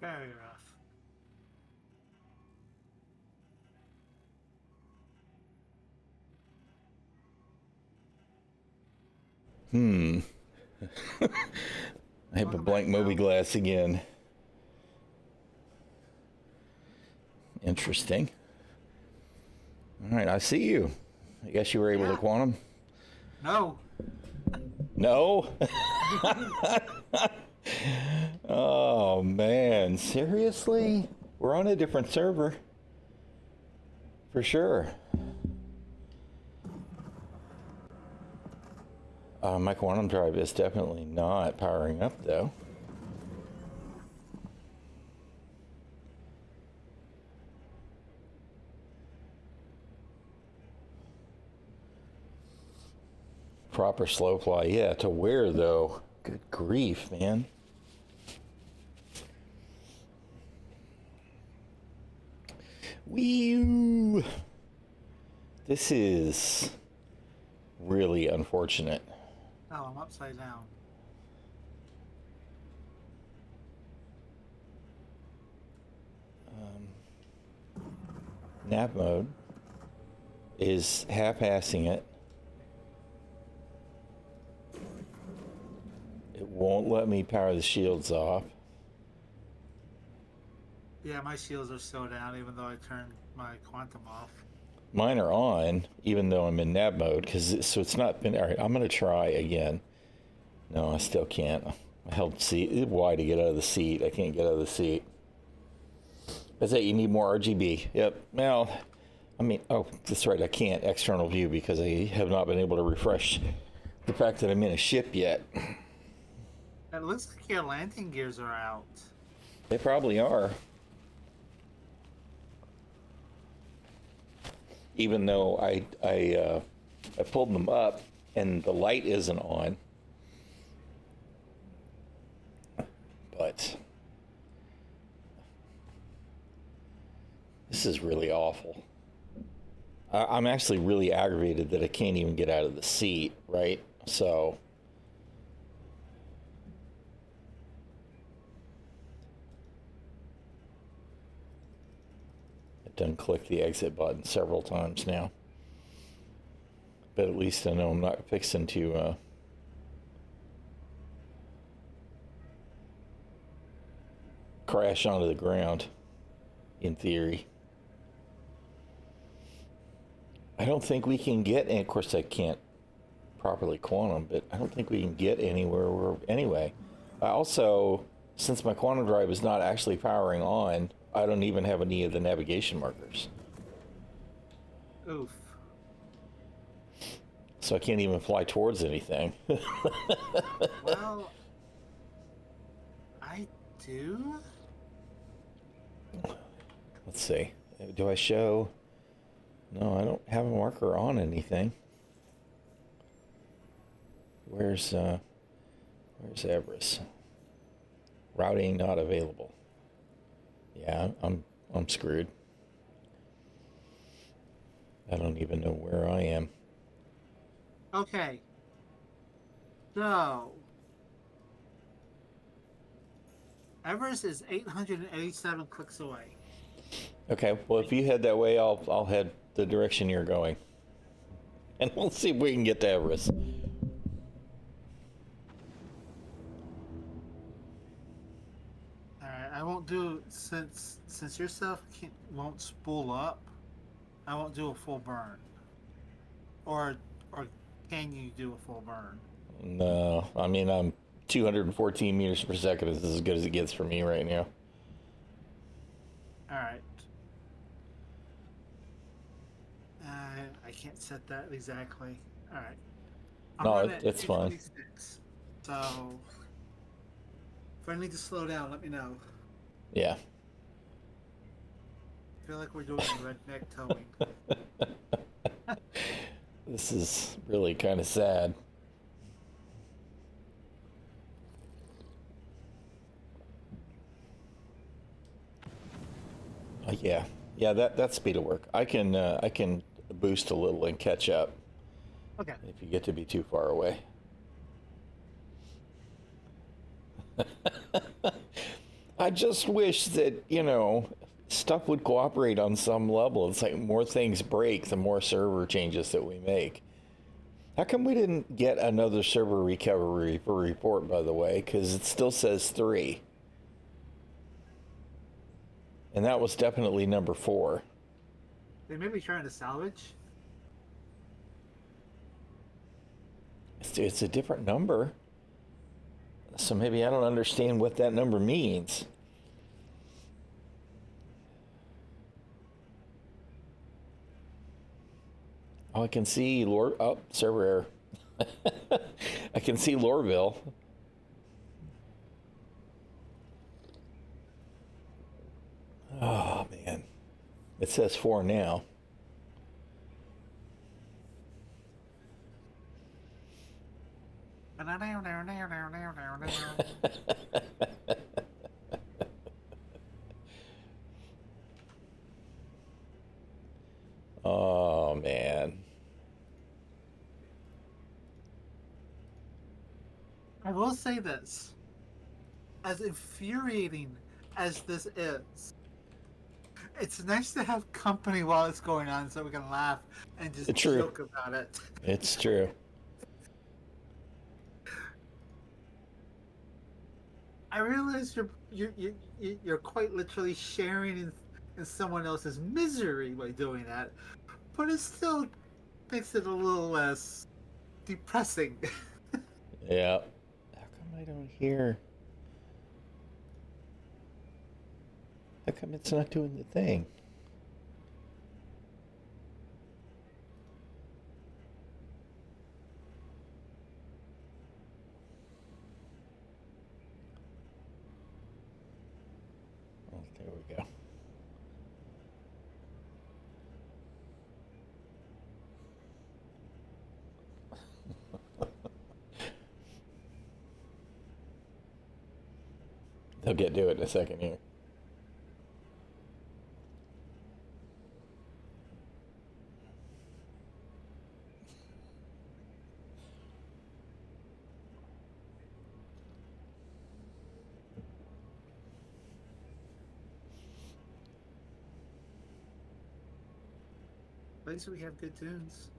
Very rough. I have a Welcome blank back, movie Mel. glass again. Interesting. All right, I see you. I guess you were able to Yeah. quantum? No. No? Oh, man. Seriously? We're on a different server. For sure. My quantum drive is definitely not powering up, though. Proper slow fly. Yeah, to where, though? Good grief, man. Wee. This is really unfortunate. Oh, I'm upside down. Nap mode is half-assing it. It won't let me power the shields off. Yeah, my shields are still down, even though I turned my quantum off. Mine are on, even though I'm in nap mode, so it's not been. All right, I'm gonna try again. No, I still can't. I held Y to get out of the seat. I can't get out of the seat. That's it. You need more RGB. Yep. Well, I mean, oh, that's right. I can't external view because I have not been able to refresh the fact that I'm in a ship yet. It looks like your landing gears are out. They probably are. Even though I pulled them up and the light isn't on. But this is really awful. I'm actually really aggravated that I can't even get out of the seat, right? So I've done click the exit button several times now. But at least I know I'm not fixing to crash onto the ground, in theory. I don't think we can get, and of course I can't properly quantum, but I don't think we can get anywhere anyway. I also, since my quantum drive is not actually powering on, I don't even have any of the navigation markers. Oof. So I can't even fly towards anything. Well, I do. Let's see. Do I show? No, I don't have a marker on anything. Where's Everest? Routing not available. Yeah, I'm screwed. I don't even know where I am. Okay. So, Everest is 887 clicks away. Okay, well if you head that way, I'll head the direction you're going, and we'll see if we can get to Everest. All right, I won't do since your stuff won't spool up. I won't do a full burn. Or can you do a full burn? No, I mean I'm 214 meters per second is as good as it gets for me right now. All right. I can't set that exactly. All right. I'm No, running at it's fine. 226. So if I need to slow down, let me know. Yeah. I feel like we're doing redneck towing. This is really kind of sad. Yeah, that speed will work. I can boost a little and catch up Okay. if you get to be too far away. I just wish that, stuff would cooperate on some level. It's like more things break, the more server changes that we make. How come we didn't get another server recovery report, by the way? Because it still says 3. And that was definitely number 4. They may be trying to salvage. It's a different number. So maybe I don't understand what that number means. Oh, I can see server error. I can see Lorville. Oh, man. It says 4 now. Oh, man. I will say this. As infuriating as this is, it's nice to have company while it's going on so we can laugh and just joke about it. It's true. I realize you're quite literally sharing in someone else's misery by doing that, but it still makes it a little less depressing. Yeah. How come I don't hear? How come it's not doing the thing? Oh, there we go. They'll get to it in a second here. At least we have good tunes.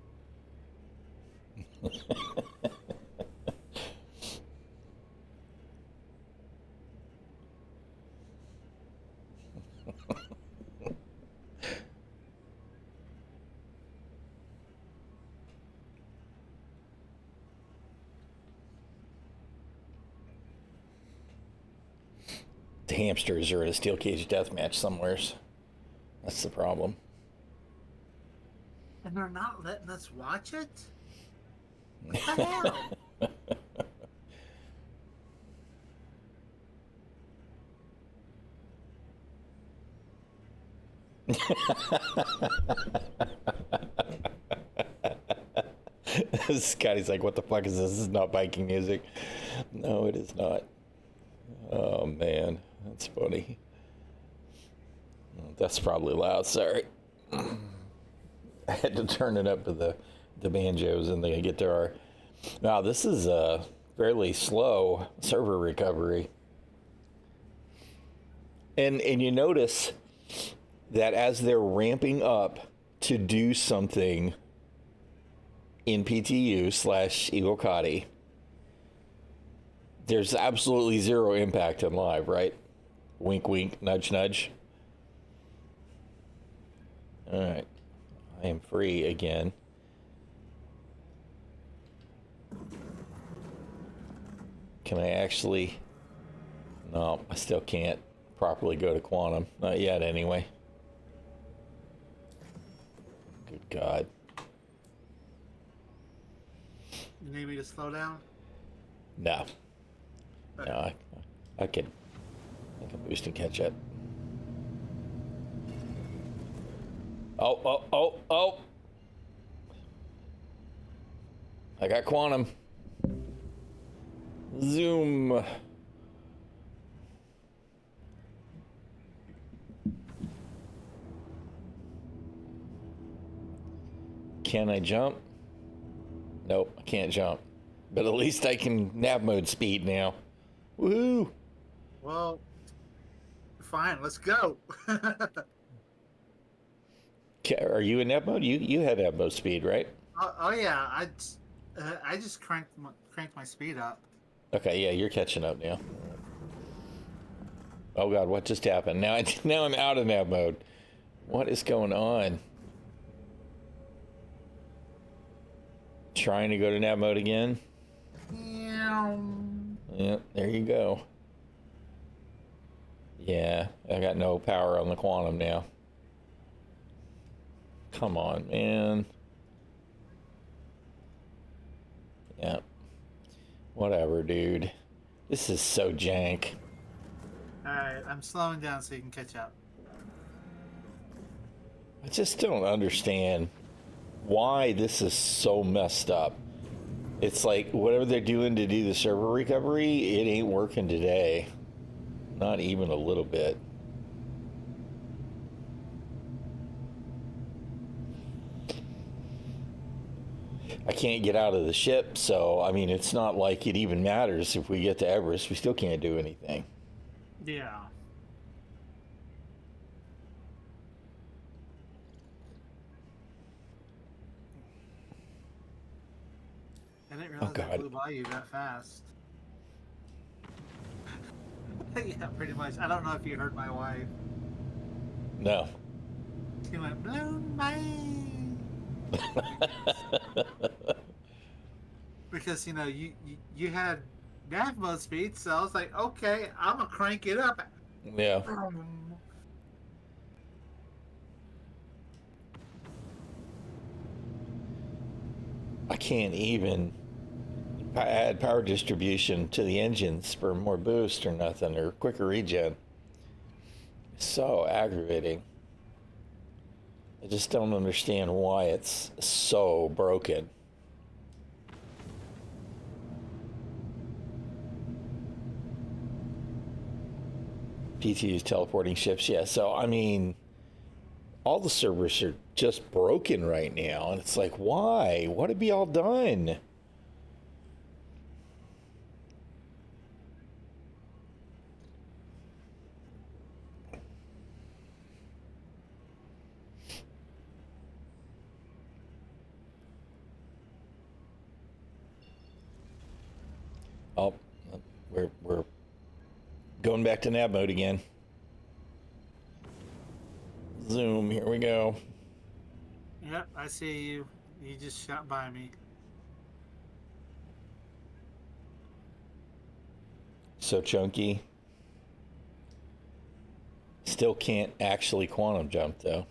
The hamsters are at a steel cage death match somewheres. That's the problem. And they're not letting us watch it? What the hell? Scotty's like, what the fuck is this? This is not Viking music. No, it is not. Oh, man. That's funny. That's probably loud. Sorry. I had to turn it up to the banjos and the guitar. Now, this is a fairly slow server recovery. And you notice that as they're ramping up to do something in PTU/ᚈᚣᚱᚩ, there's absolutely zero impact in live, right? Wink, wink, nudge, nudge. All right. I am free again. Can I actually... No, I still can't properly go to quantum. Not yet, anyway. Good God. You need me to slow down? No. No, I can boost and catch up. Oh. I got quantum. Zoom. Can I jump? Nope, I can't jump. But at least I can nav mode speed now. Woohoo! Well, fine. Let's go. Are you in nav mode? You had nav mode speed, right? Oh yeah, I just cranked my speed up. Okay, yeah, you're catching up now. Oh God, what just happened? Now I'm out of nav mode. What is going on? Trying to go to nav mode again. Yep, there you go. Yeah, I got no power on the quantum now. Come on, man. Yeah. Whatever, dude. This is so jank. Alright, I'm slowing down so you can catch up. I just don't understand why this is so messed up. It's like whatever they're doing to do the server recovery, it ain't working today. Not even a little bit. I can't get out of the ship, so I mean, it's not like it even matters if we get to Everest. We still can't do anything. Yeah. I didn't realize I flew by you that fast. Yeah, pretty much. I don't know if you heard my wife. No. She went, blown mind. Because, you had nav mode speed, so I was like, okay, I'm going to crank it up. Yeah. I can't even add power distribution to the engines for more boost or nothing or quicker regen. So aggravating. I just don't understand why it's so broken. PTU's teleporting ships, yeah. So, I mean, all the servers are just broken right now. And it's like, why? What have you all done? Oh, we're going back to nav mode again. Zoom, here we go. Yep, I see you. You just shot by me. So chunky. Still can't actually quantum jump, though.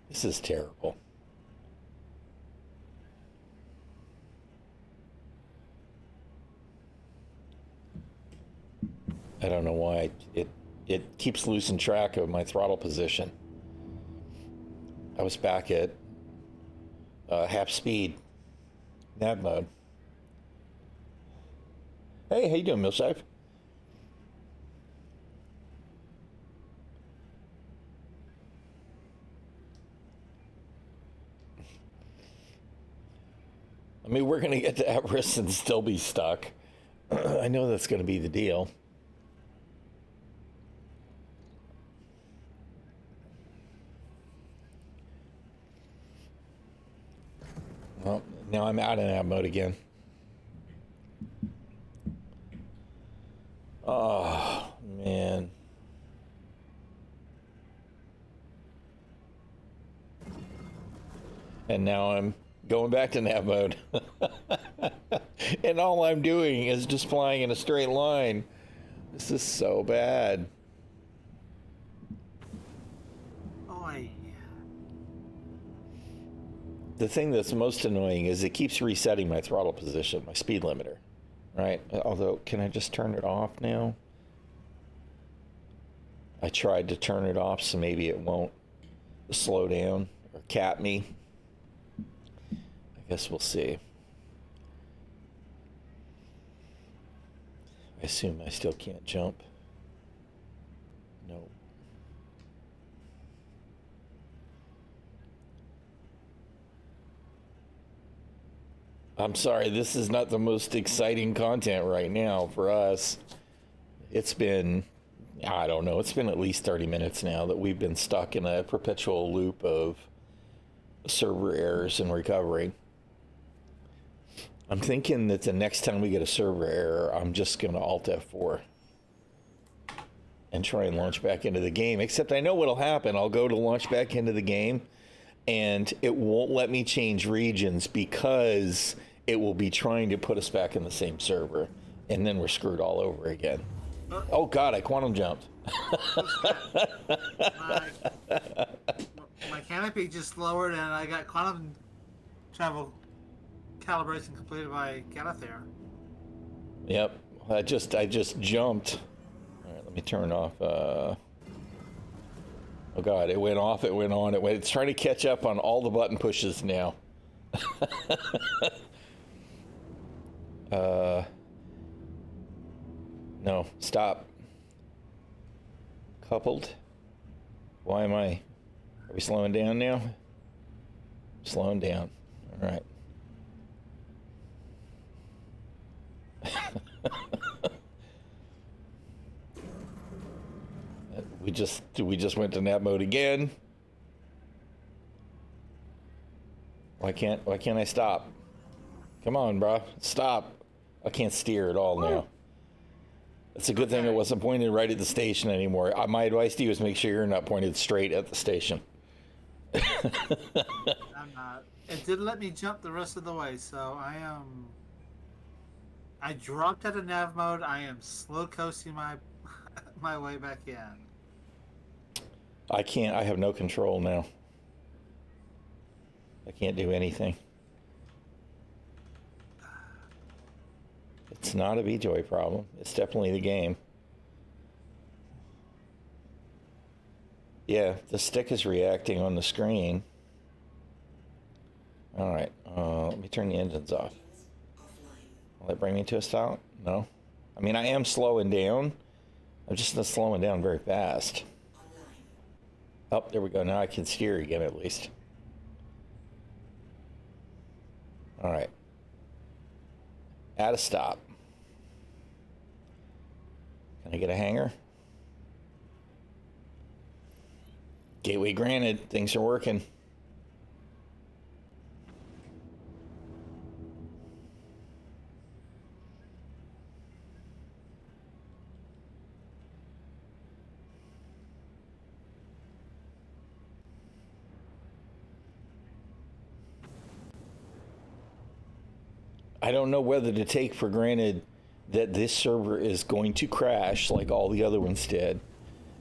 This is terrible. I don't know why it keeps losing track of my throttle position. I was back at half speed nav mode. Hey, how you doing, ᚈᚱᚩᚩ? I mean, we're going to get to Everest and still be stuck. I know that's going to be the deal. Well, now I'm out of nav mode again. Oh, man. And now I'm going back to nav mode. And all I'm doing is just flying in a straight line. This is so bad. Oy. The thing that's most annoying is it keeps resetting my throttle position, my speed limiter, right? Although, can I just turn it off now? I tried to turn it off so maybe it won't slow down or cap me. I guess we'll see. I assume I still can't jump. No. I'm sorry, this is not the most exciting content right now for us. It's been, I don't know, it's been at least 30 minutes now that we've been stuck in a perpetual loop of server errors and recovery. I'm thinking that the next time we get a server error, I'm just going to Alt F4 and try and launch back into the game. Except I know what'll happen. I'll go to launch back into the game, and it won't let me change regions because it will be trying to put us back in the same server, and then we're screwed all over again. Oh God, I quantum jumped. My canopy just lowered, and I got quantum travel calibration completed by Galathir. Yep, I just jumped. All right, let me turn off. Oh God, it went off, it went on, it went. It's trying to catch up on all the button pushes now. No, stop. Coupled. Why am I? Are we slowing down now? Slowing down. All right. we just went to nap mode again. Why can't I stop? Come on, bro, stop. I can't steer at all now. It's a good thing it wasn't pointed right at the station anymore. My advice to you is make sure you're not pointed straight at the station. I'm not. It didn't let me jump the rest of the way, so I dropped out of nav mode. I am slow coasting my way back in. I can't. I have no control now. I can't do anything. It's not a VJoy problem. It's definitely the game. Yeah, the stick is reacting on the screen. All right, let me turn the engines off. Will that bring me to a stop? No. I mean, I am slowing down. I'm just not slowing down very fast. Oh, there we go. Now I can steer again at least. All right. At a stop. Can I get a hanger? Gateway granted. Things are working. I don't know whether to take for granted that this server is going to crash like all the other ones did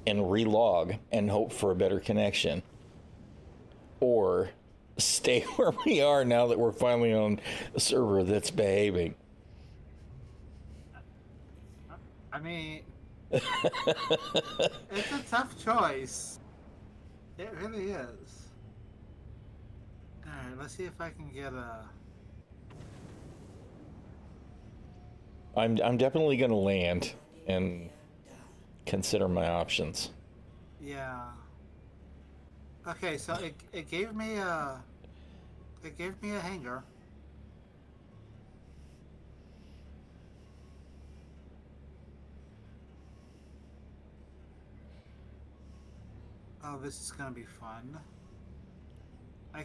and relog and hope for a better connection, or stay where we are now that we're finally on a server that's behaving. I mean, it's a tough choice. It really is. Alright, let's see if I can get a... I'm definitely going to land and consider my options. Yeah. Okay, so it gave me a hanger. Oh, this is gonna be fun.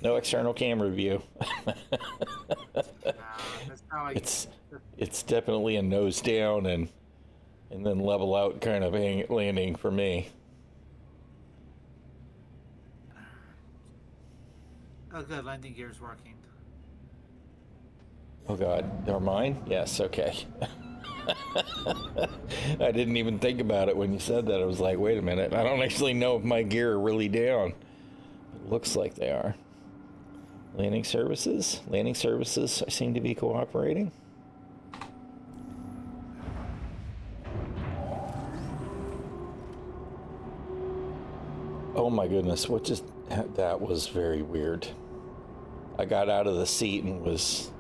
No external camera view. That's how It's definitely a nose down and then level out kind of landing for me. Oh, good. Landing gear's working. Oh God, are mine? Yes. Okay. I didn't even think about it when you said that. I was like, wait a minute. I don't actually know if my gear are really down. It looks like they are. Landing services. Landing services seem to be cooperating. Oh my goodness, what just, that was very weird. I got out of the seat and was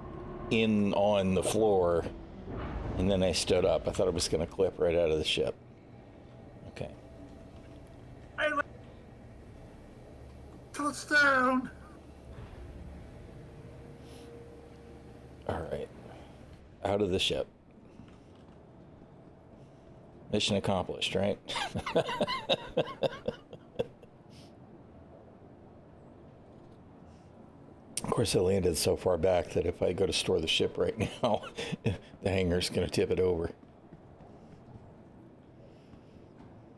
in on the floor, and then I stood up. I thought it was going to clip right out of the ship. Okay. Touchdown! All right. Out of the ship. Mission accomplished, right? Of course, I landed so far back that if I go to store the ship right now, the hangar's going to tip it over.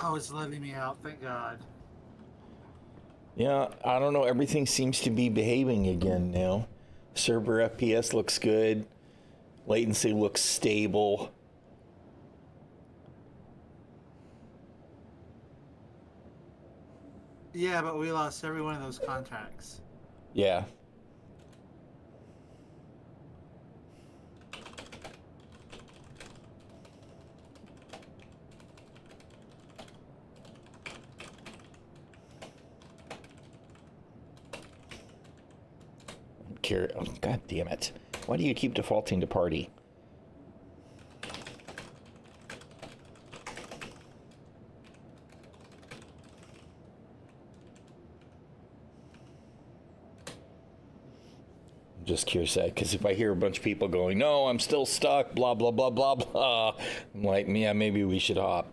Oh, it's letting me out. Thank God. Yeah, I don't know. Everything seems to be behaving again now. Server FPS looks good. Latency looks stable. Yeah, but we lost every one of those contracts. Yeah. Oh, God damn it. Why do you keep defaulting to party? I'm just curious that, because if I hear a bunch of people going, no, I'm still stuck, blah, blah, blah, blah, blah, I'm like, yeah, maybe we should hop.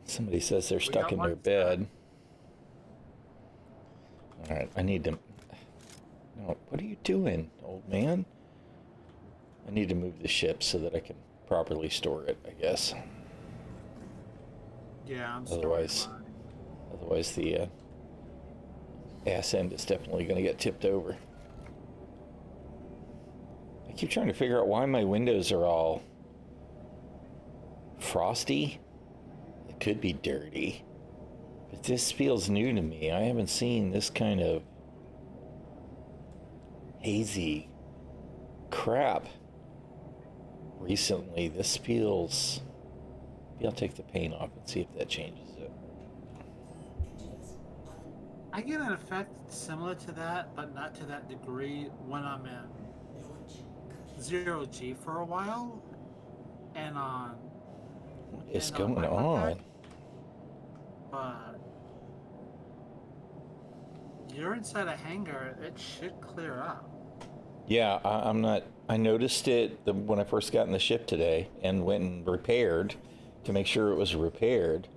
Somebody says they're stuck in their bed. All right, I need to... No, what are you doing, old man? I need to move the ship so that I can properly store it, I guess. Yeah, I'm Otherwise the ass end is definitely going to get tipped over. I keep trying to figure out why my windows are all frosty. It could be dirty. But this feels new to me. I haven't seen this kind of hazy crap recently. This feels... Maybe I'll take the paint off and see if that changes it. I get an effect similar to that, but not to that degree when I'm in 0G for a while. And on... What is going on? But you're inside a hangar, it should clear up. Yeah, I'm not... I noticed it when I first got in the ship today and went and repaired to make sure it was repaired.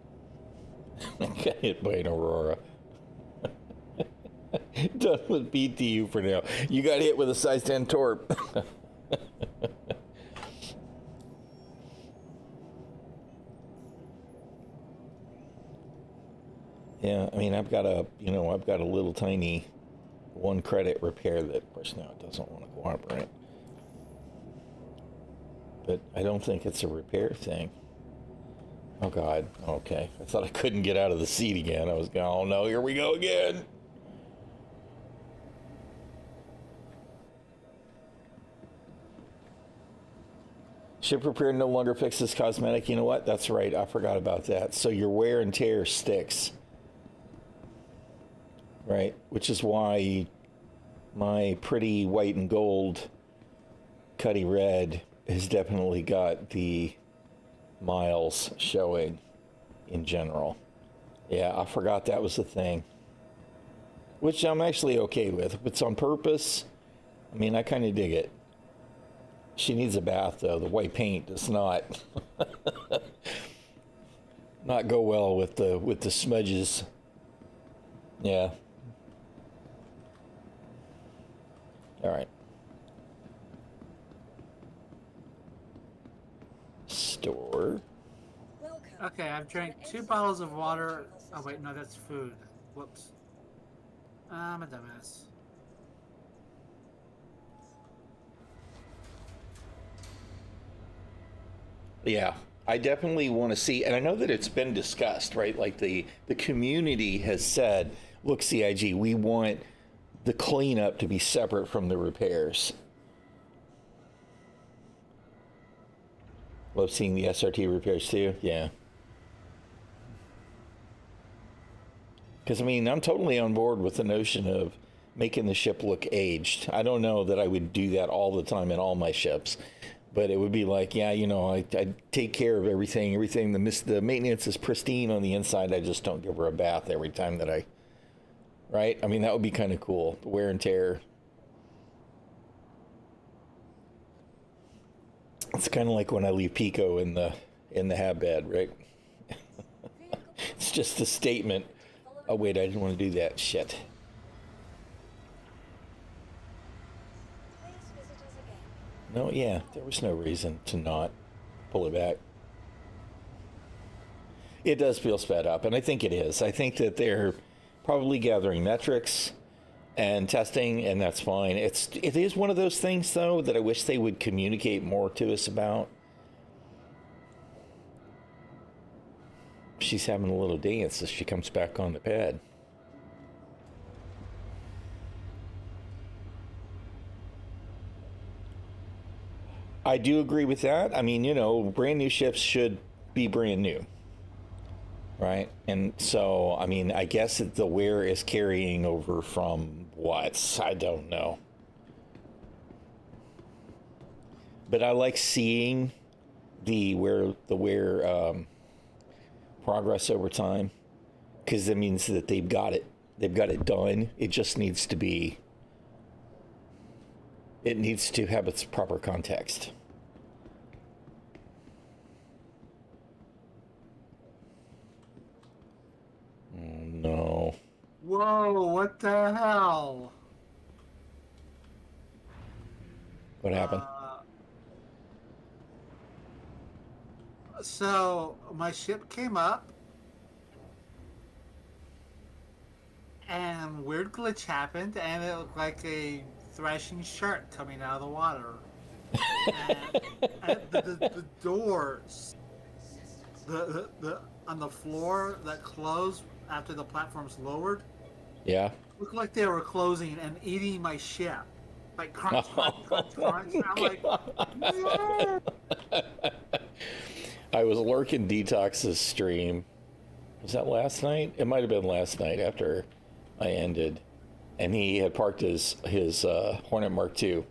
I got hit by an Aurora. Done with BTU for now. You got hit with a size 10 torp. Yeah, I mean, I've got a little tiny 1 credit repair that, of course, now it doesn't want to cooperate. But I don't think it's a repair thing. Oh, God. Okay. I thought I couldn't get out of the seat again. I was going, oh, no, here we go again. Ship repair no longer fixes cosmetic. You know what? That's right. I forgot about that. So your wear and tear sticks. Right? Which is why my pretty white and gold Cuddy Red has definitely got the miles showing in general. Yeah, I forgot that was the thing. Which I'm actually okay with. If it's on purpose, I mean, I kind of dig it. She needs a bath, though. The white paint does not not go well with the smudges. Yeah. All right. Store. Okay, I've drank 2 bottles of water. Oh wait, no, that's food. Whoops. I'm a dumbass. Yeah, I definitely want to see, and I know that it's been discussed, right? Like the community has said, look, CIG, we want the cleanup to be separate from the repairs. Love seeing the SRT repairs too. Yeah. Because, I mean, I'm totally on board with the notion of making the ship look aged. I don't know that I would do that all the time in all my ships. But it would be like, yeah, you know, I take care of everything. The maintenance is pristine on the inside. I just don't give her a bath every time that right? I mean, that would be kind of cool. The wear and tear It's kind of like when I leave Pico in the hab bed, right? It's just a statement. Oh wait, I didn't want to do that. Shit. Please visit us again. No, yeah, there was no reason to not pull it back. It does feel sped up, and I think it is. I think that they're probably gathering metrics and testing, and that's fine. It is one of those things, though, that I wish they would communicate more to us about. She's having a little dance as she comes back on the pad. I do agree with that. I mean, brand new ships should be brand new. Right? And so, I mean, I guess that the wear is carrying over from what? I don't know. But I like seeing the wear progress over time, because that means that they've got it done. It just needs to be, it needs to have its proper context. Oh, no. Whoa, what the hell? What happened? So my ship came up, and weird glitch happened, and it looked like a thrashing shark coming out of the water. And the doors, the on the floor that closed after the platform's lowered, Yeah. looked like they were closing and eating my ship. Like crunch, crunch, crunch, crunch. I'm like, no! I was lurking Detox's stream. Was that last night? It might have been last night after I ended. And he had parked his Hornet Mark II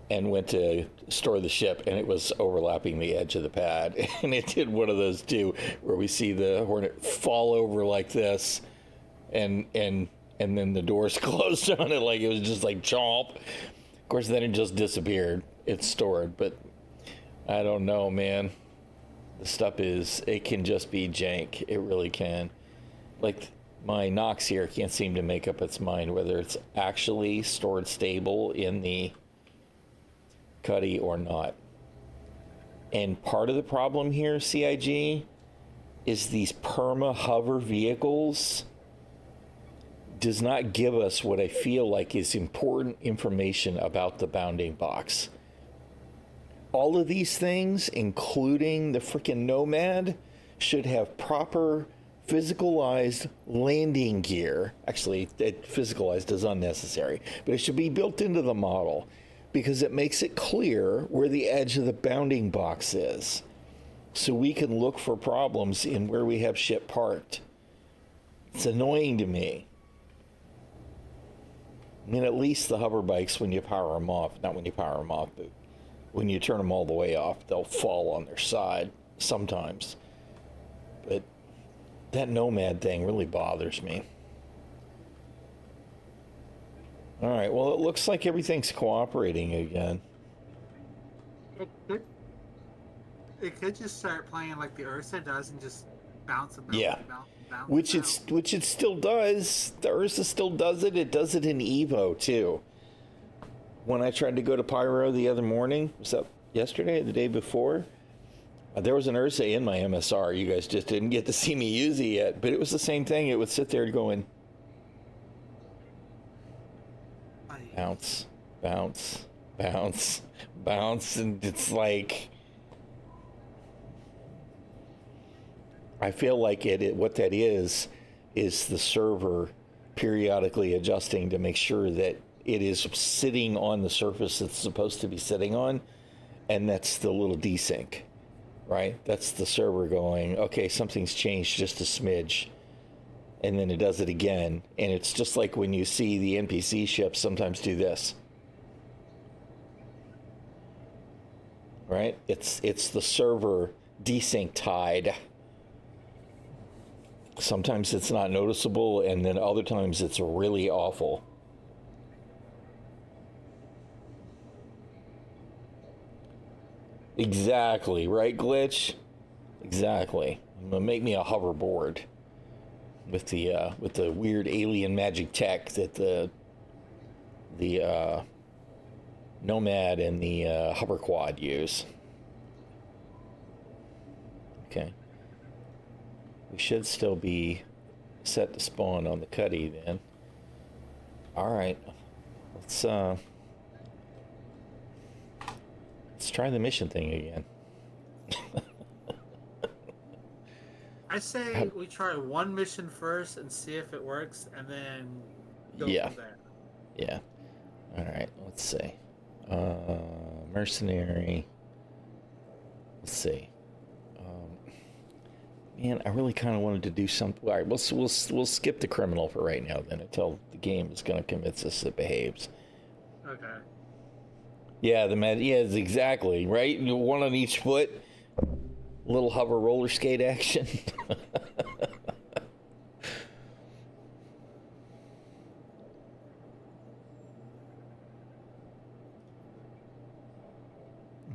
and went to store the ship, and it was overlapping the edge of the pad. And it did one of those too, where we see the Hornet fall over like this, and then the doors closed on it, like it was just like chomp. Of course, then it just disappeared. It's stored, but I don't know, man. The stuff it can just be jank. It really can. Like, my Nox here can't seem to make up its mind whether it's actually stored stable in the cuddy or not. And part of the problem here, CIG, is these perma hover vehicles does not give us what I feel like is important information about the bounding box. All of these things, including the freaking Nomad, should have proper physicalized landing gear. Actually, physicalized is unnecessary, but it should be built into the model because it makes it clear where the edge of the bounding box is, so we can look for problems in where we have ship parked. It's annoying to me. I mean, at least the hover bikes, when you power them off, not when you power them off, but when you turn them all the way off, they'll fall on their side sometimes. But that Nomad thing really bothers me. All right, well, it looks like everything's cooperating again. It could just start playing like the Ursa does and just bounce and bounce Yeah. and bounce and bounce. Which it still does. The Ursa still does it. It does it in Evo too. When I tried to go to Pyro the other morning, was that yesterday or the day before? There was an Ursa in my MSR. You guys just didn't get to see me use it yet, but it was the same thing. It would sit there going bounce, bounce, bounce, bounce, and it's like, I feel like what that is the server periodically adjusting to make sure that it is sitting on the surface it's supposed to be sitting on, and that's the little desync, right? That's the server going, okay, something's changed just a smidge, and then it does it again. And it's just like when you see the NPC ships sometimes do this, right? It's the server desync tide. Sometimes it's not noticeable, and then other times it's really awful. Exactly, right, Glitch? Exactly. Make me a hoverboard with the weird alien magic tech that the Nomad and the hover quad use. Okay. We should still be set to spawn on the Cuddy then. All right. Let's try the mission thing again. I say we try one mission first and see if it works, and then go from there. Yeah. All right. Let's see. Mercenary. Let's see. Man, I really kind of wanted to do something. All right, we'll skip the criminal for right now then until the game is going to convince us it behaves. Okay. Yeah, yes, exactly, right? One on each foot. Little hover roller skate action.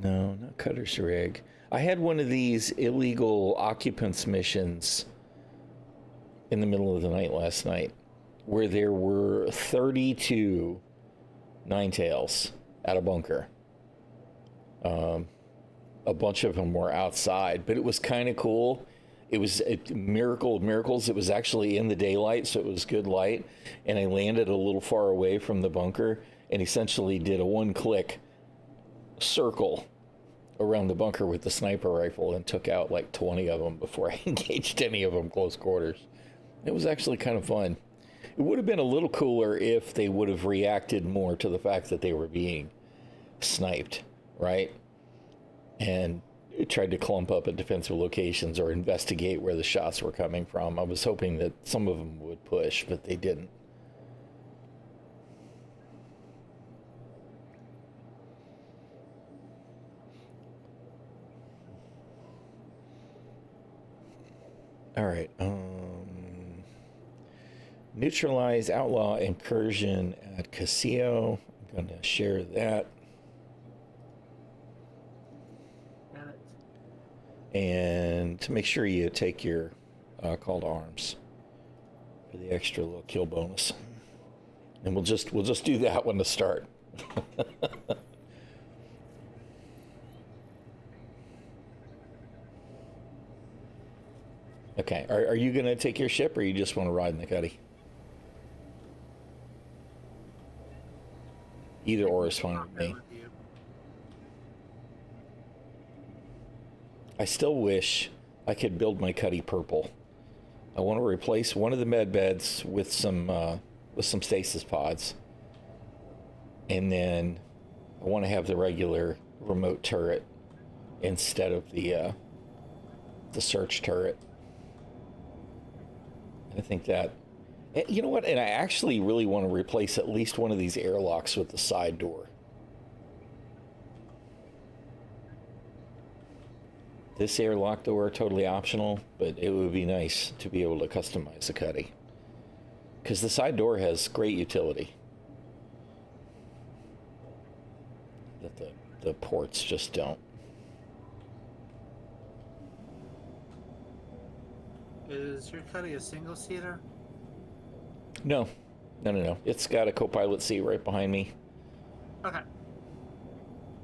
No, not Cutter's Rig. I had one of these illegal occupants missions in the middle of the night last night where there were 32 Ninetales at a bunker. A bunch of them were outside, but it was kind of cool. It was a miracle of miracles. It was actually in the daylight, so it was good light. And I landed a little far away from the bunker and essentially did a one-click circle around the bunker with the sniper rifle and took out like 20 of them before I engaged any of them close quarters. It was actually kind of fun. It would have been a little cooler if they would have reacted more to the fact that they were being sniped, right? And tried to clump up at defensive locations or investigate where the shots were coming from. I was hoping that some of them would push, but they didn't. All right. Neutralize outlaw incursion at Casio. I'm going to share that. And to make sure you take your call to arms for the extra little kill bonus. And we'll just do that one to start. Okay, are you going to take your ship or you just want to ride in the Cuddy? Either or is fine with me. I still wish I could build my Cuddy purple. I want to replace one of the med beds with some stasis pods. And then I want to have the regular remote turret instead of the search turret. I think that, you know what, and I actually really want to replace at least one of these airlocks with the side door. This airlock door, totally optional, but it would be nice to be able to customize the Cuddy. Because the side door has great utility. That the ports just don't. Is your Cuddy a single-seater? No. It's got a co-pilot seat right behind me. Okay.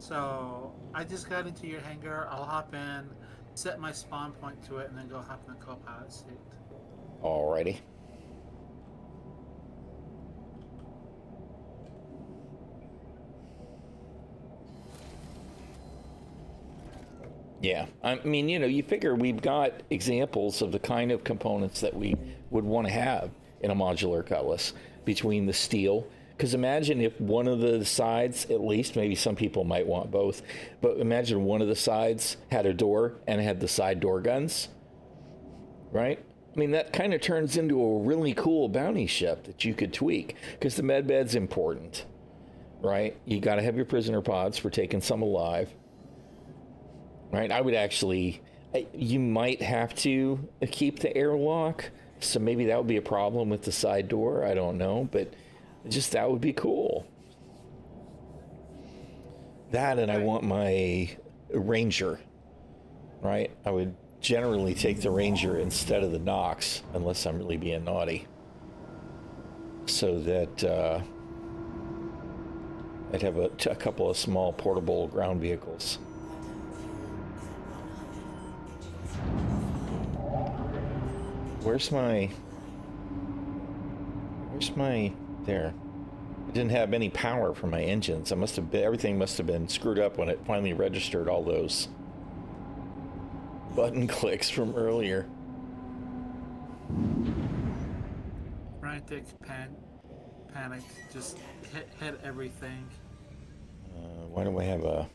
So, I just got into your hangar. I'll hop in, set my spawn point to it, and then go hop in the co-pilot seat. Alrighty. Yeah, I mean, you figure we've got examples of the kind of components that we would want to have in a modular cutlass between the steel. Because imagine if one of the sides, at least, maybe some people might want both, but imagine one of the sides had a door and had the side door guns, right? I mean, that kind of turns into a really cool bounty ship that you could tweak, because the med bed's important, right? You got to have your prisoner pods for taking some alive. Right, I would actually, you might have to keep the airlock, so maybe that would be a problem with the side door, I don't know, but just that would be cool. That, and I want my Ranger, right? I would generally take the Ranger instead of the Nox, unless I'm really being naughty, so that I'd have a couple of small portable ground vehicles. Where's my there? I didn't have any power for my engines. Everything must have been screwed up when it finally registered all those button clicks from earlier. Frantic, panic, just hit everything. Why do I have a...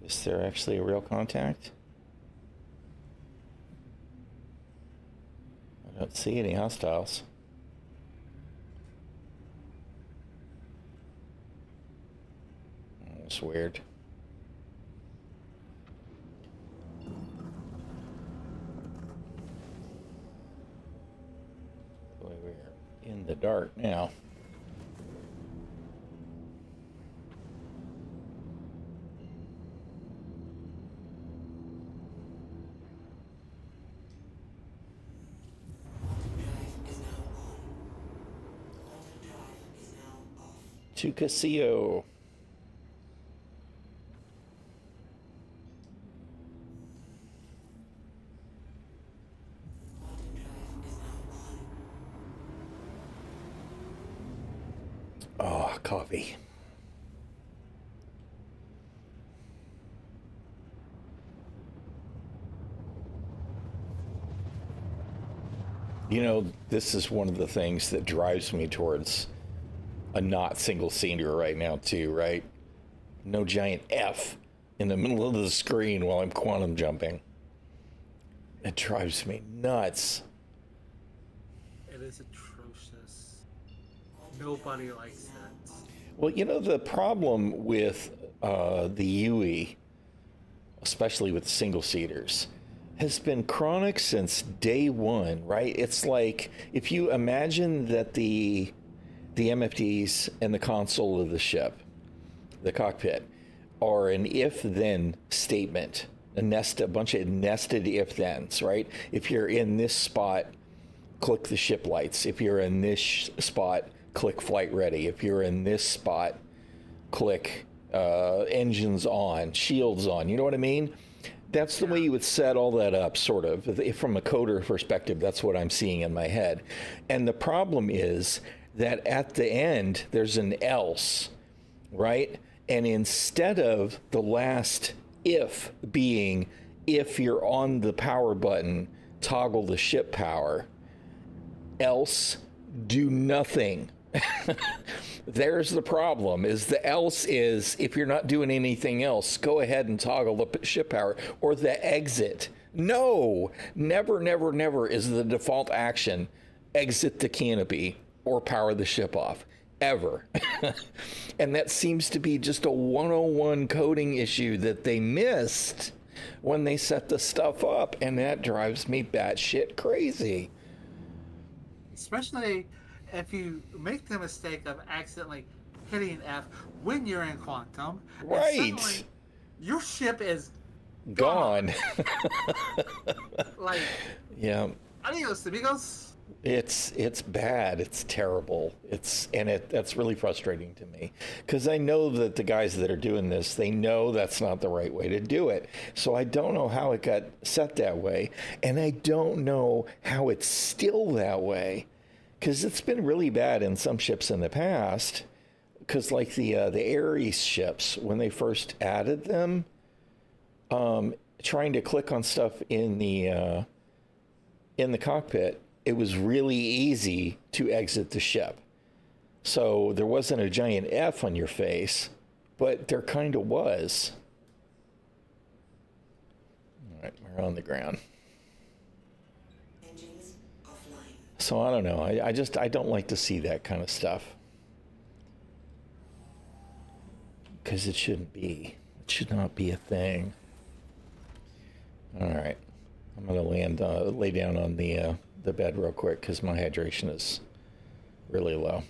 Is there actually a real contact? I don't see any hostiles. That's weird. Boy, we're in the dark now. To Casio. Oh, coffee. You know, this is one of the things that drives me towards a not single seater right now too, right? No giant F in the middle of the screen while I'm quantum jumping. It drives me nuts. It is atrocious. Nobody likes that. Well, you know, the problem with the UE, especially with single seaters, has been chronic since day one, right? It's like if you imagine that the MFDs and the console of the ship, the cockpit, are an if-then statement, a bunch of nested if-thens, right? If you're in this spot, click the ship lights. If you're in this spot, click flight ready. If you're in this spot, click engines on, shields on. You know what I mean? That's the way you would set all that up, sort of. From a coder perspective, that's what I'm seeing in my head. And the problem is that at the end, there's an else, right? And instead of the last if being, if you're on the power button, toggle the ship power, else, do nothing. There's the problem, is the else is, if you're not doing anything else, go ahead and toggle the ship power, or the exit. No, never, never, never is the default action, exit the canopy or power the ship off, ever. And that seems to be just a 101 coding issue that they missed when they set the stuff up, and that drives me batshit crazy. Especially if you make the mistake of accidentally hitting F when you're in quantum. Right. And suddenly your ship is Gone. like, Yeah. adios, amigos. It's bad. It's terrible. That's really frustrating to me, because I know that the guys that are doing this, they know that's not the right way to do it. So I don't know how it got set that way, and I don't know how it's still that way, because it's been really bad in some ships in the past. Because like the Ares ships, when they first added them, trying to click on stuff in the cockpit, it was really easy to exit the ship. So there wasn't a giant F on your face, but there kind of was. All right, we're on the ground. Engines offline. So I don't know. I don't like to see that kind of stuff. Because it shouldn't be. It should not be a thing. All right. I'm going to lay down on the bed real quick, because my hydration is really low.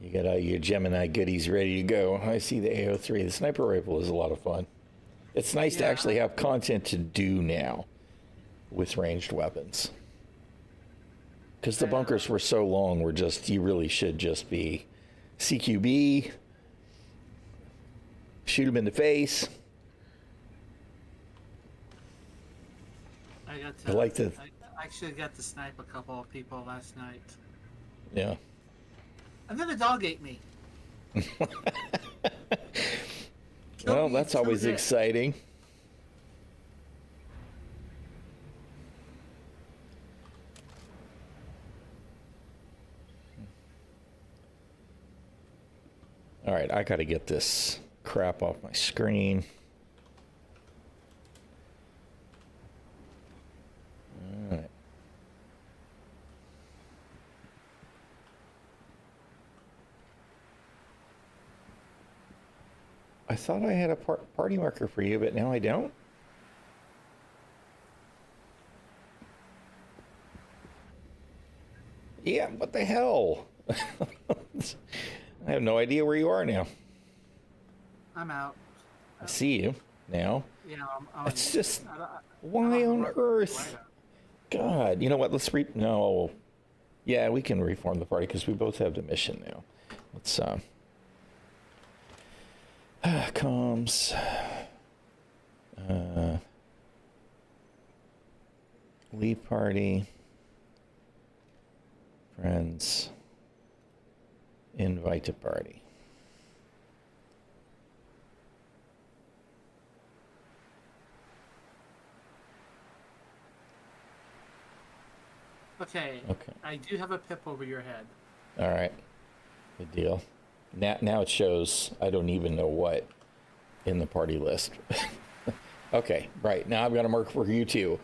You got all your Gemini goodies ready to go. I see the AO3. The sniper rifle is a lot of fun. It's nice to actually have content to do now with ranged weapons. Because the bunkers were so long, you really should just be CQB, shoot him in the face. I actually got to snipe a couple of people last night. Yeah. And then a dog ate me. Well, that's always exciting. All right, I got to get this crap off my screen. All right. I thought I had a party marker for you, but now I don't. Yeah, what the hell? I have no idea where you are now. I'm out. I see you now. You know, It's just, why on earth? God, you know what? No. Yeah, we can reform the party because we both have the mission now. Let's, comms. Leave party. Friends. Invite to party. Okay. I do have a pip over your head. All right. Good deal. Now it shows I don't even know what in the party list. Okay, right. Now I've got a mark for you too.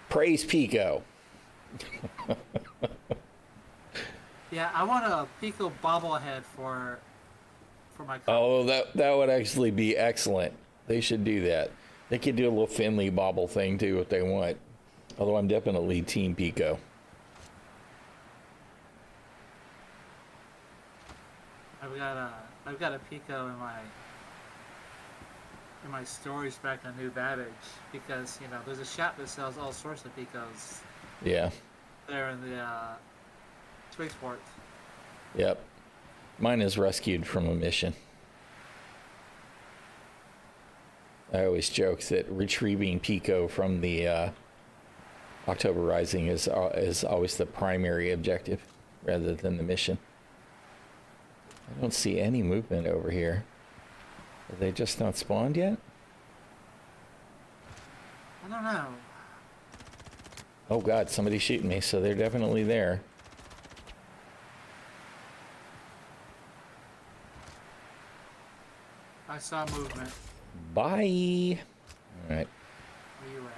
Praise Pico. Yeah, I want a Pico bobblehead for my car. Oh, that would actually be excellent. They should do that. They could do a little Finley bobble thing too if they want. Although I'm definitely Team Pico. I've got a Pico in my storage back on New Babbage because there's a shop that sells all sorts of Picos. Yeah. There in the Twigsport. Yep. Mine is rescued from a mission. I always joke that retrieving Pico from the October Rising is always the primary objective rather than the mission. I don't see any movement over here. Are they just not spawned yet? I don't know. Oh God, somebody's shooting me, so they're definitely there. I saw movement. Bye. All right. Where you at?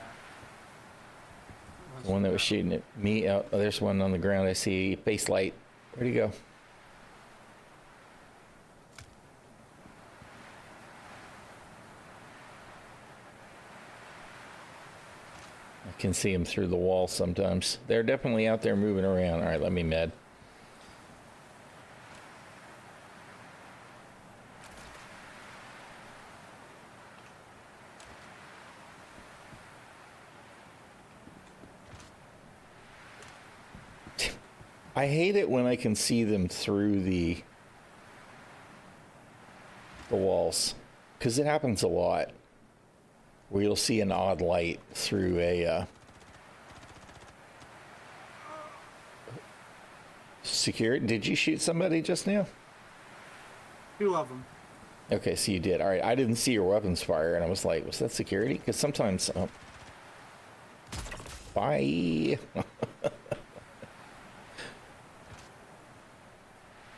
The one that was shooting at me. Oh, there's one on the ground. I see face light. Where'd he go? I can see him through the wall sometimes. They're definitely out there moving around. All right, let me med. I hate it when I can see them through the walls, because it happens a lot where you'll see an odd light through a security. Did you shoot somebody just now? 2 of them. Okay, so you did. All right, I didn't see your weapons fire, and I was like, was that security? Because sometimes... Bye.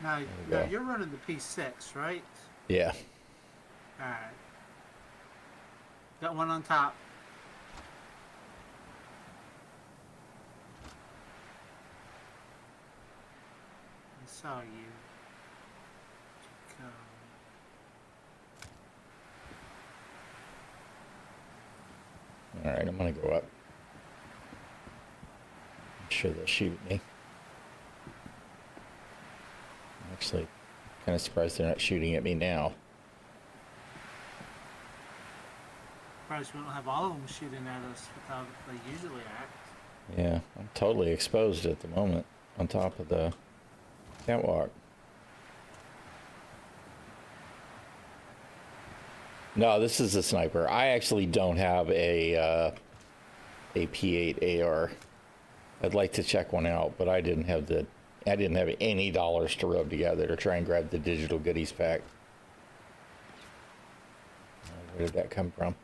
Now you're running the P6, right? Yeah. Alright. Got one on top. I saw you. All right, I'm gonna go up. I'm sure they'll shoot me. Actually, Kind of surprised they're not shooting at me now. Probably we don't have all of them shooting at us without they usually act. Yeah, I'm totally exposed at the moment on top of the catwalk. No, this is a sniper. I actually don't have a P8 AR. I'd like to check one out, but I didn't have any dollars to rub together to try and grab the digital goodies pack. Where did that come from?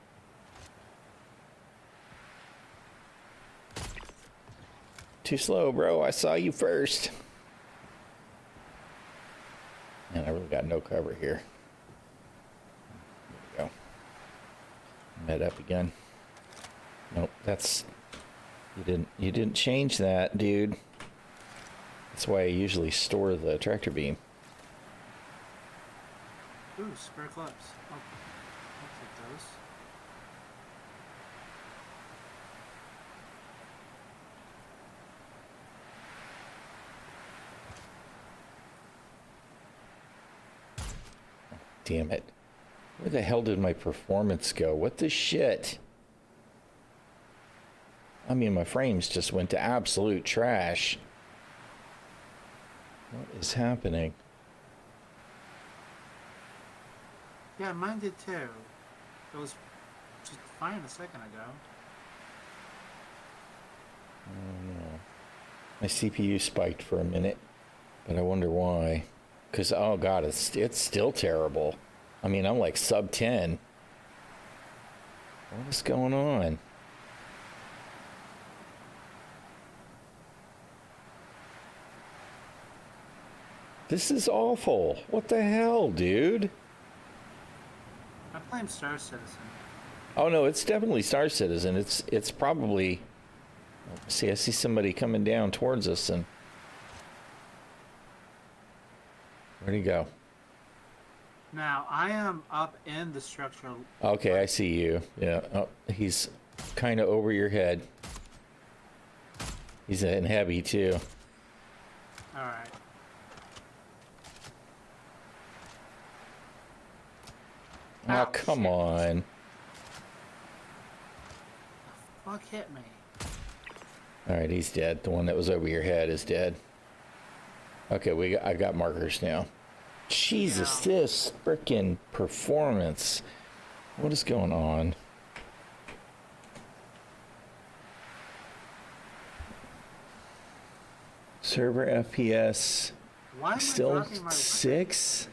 Too slow, bro. I saw you first. Man, I really got no cover here. There we go. Med up again. Nope, that's you didn't change that, dude. That's why I usually store the tractor beam. Ooh, spare clips. I'll take those. Damn it. Where the hell did my performance go? What the shit? I mean, my frames just went to absolute trash. What is happening? Yeah, mine did too. It was just fine a second ago. Oh no. My CPU spiked for a minute, but I wonder why. Because, oh god, it's still terrible. I mean, I'm like sub 10. What is going on? This is awful. What the hell, dude? I blame Star Citizen. Oh no, it's definitely Star Citizen. It's probably. See, I see somebody coming down towards us, and where'd he go? Now, I am up in the structure. Okay, I see you. Yeah, oh, he's kind of over your head. He's in heavy too. Alright. Oh, come on. The fuck hit me? All right, he's dead. The one that was over your head is dead. Okay, I got markers now. Jesus, Yeah. this frickin' performance. What is going on? Server FPS Why am I still dropping my weapon? 6?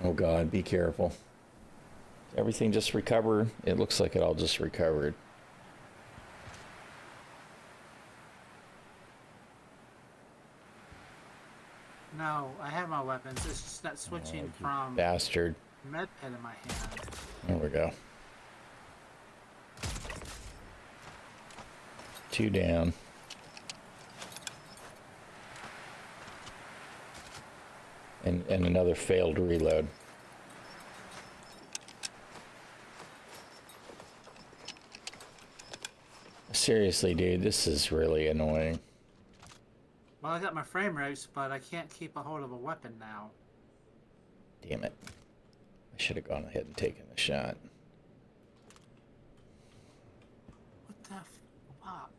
Oh god, be careful. Everything just recovered? It looks like it all just recovered. No, I have my weapons. It's just not switching You from bastard. med pad in my hand. There we go. 2 down. And another failed reload. Seriously, dude, this is really annoying. Well, I got my frame rates, but I can't keep a hold of a weapon now. Damn it. I should have gone ahead and taken the shot. What the fuck?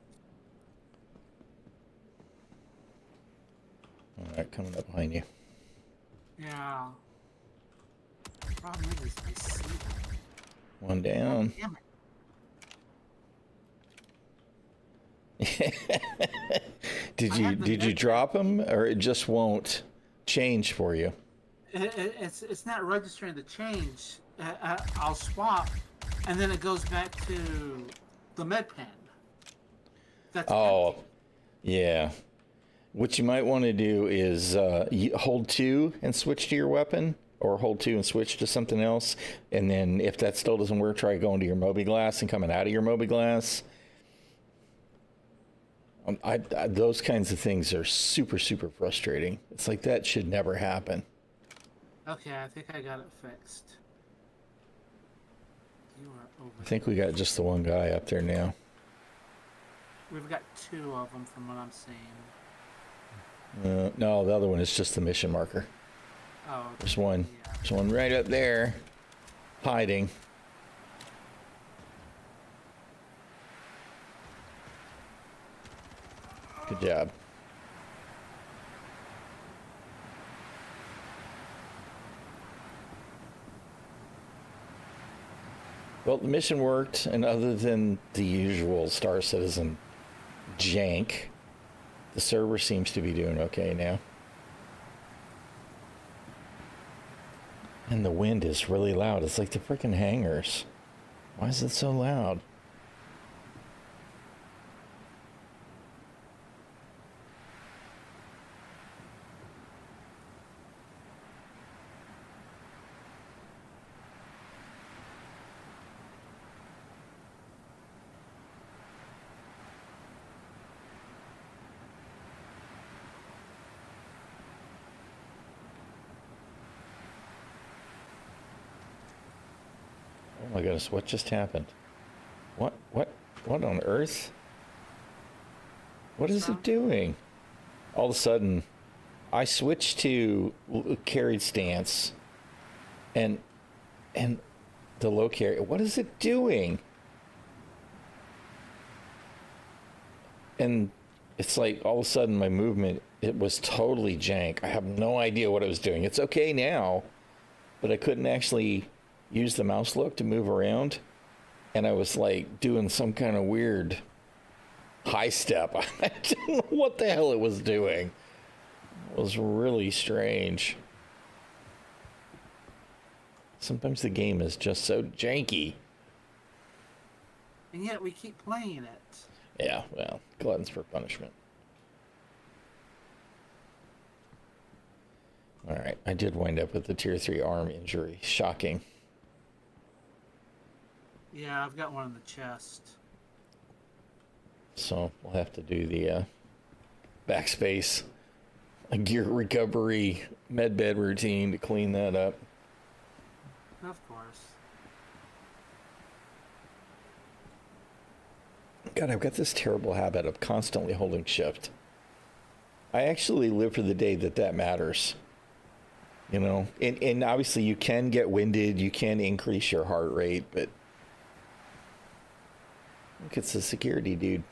Alright, coming up behind you. Yeah. The problem is I see them. 1 down. Damn Did you drop him, or it just won't change for you? It's not registering the change. I'll swap, and then it goes back to the med pen. That's Oh, empty. yeah. What you might want to do is hold 2 and switch to your weapon, or hold 2 and switch to something else. And then if that still doesn't work, try going to your Mobi-Glass and coming out of your Mobi-Glass. Those kinds of things are super, super frustrating. It's like that should never happen. Okay, I think I got it fixed. You are over. I think we got just the one guy up there now. We've got 2 of them from what I'm seeing. No, the other one is just the mission marker. Oh, okay. There's one. Yeah. There's one right up there, hiding. Good job. Well, the mission worked, and other than the usual Star Citizen jank, the server seems to be doing okay now. And the wind is really loud. It's like the freaking hangars. Why is it so loud? Oh my goodness, what just happened? What on earth? What is it doing? All of a sudden, I switched to carried stance, and the low carry. What is it doing? And it's like all of a sudden my movement, it was totally jank. I have no idea what it was doing. It's okay now, but I couldn't actually use the mouse look to move around, and I was like doing some kind of weird high step. I didn't know what the hell it was doing. It was really strange. Sometimes the game is just so janky. And yet we keep playing it. Yeah, well, gluttons for punishment. All right, I did wind up with the tier 3 arm injury. Shocking. Yeah, I've got one in the chest. So we'll have to do the backspace, a gear recovery medbed routine to clean that up. Of course. God, I've got this terrible habit of constantly holding shift. I actually live for the day that matters. You know, and obviously you can get winded, you can increase your heart rate, but look, it's the security dude.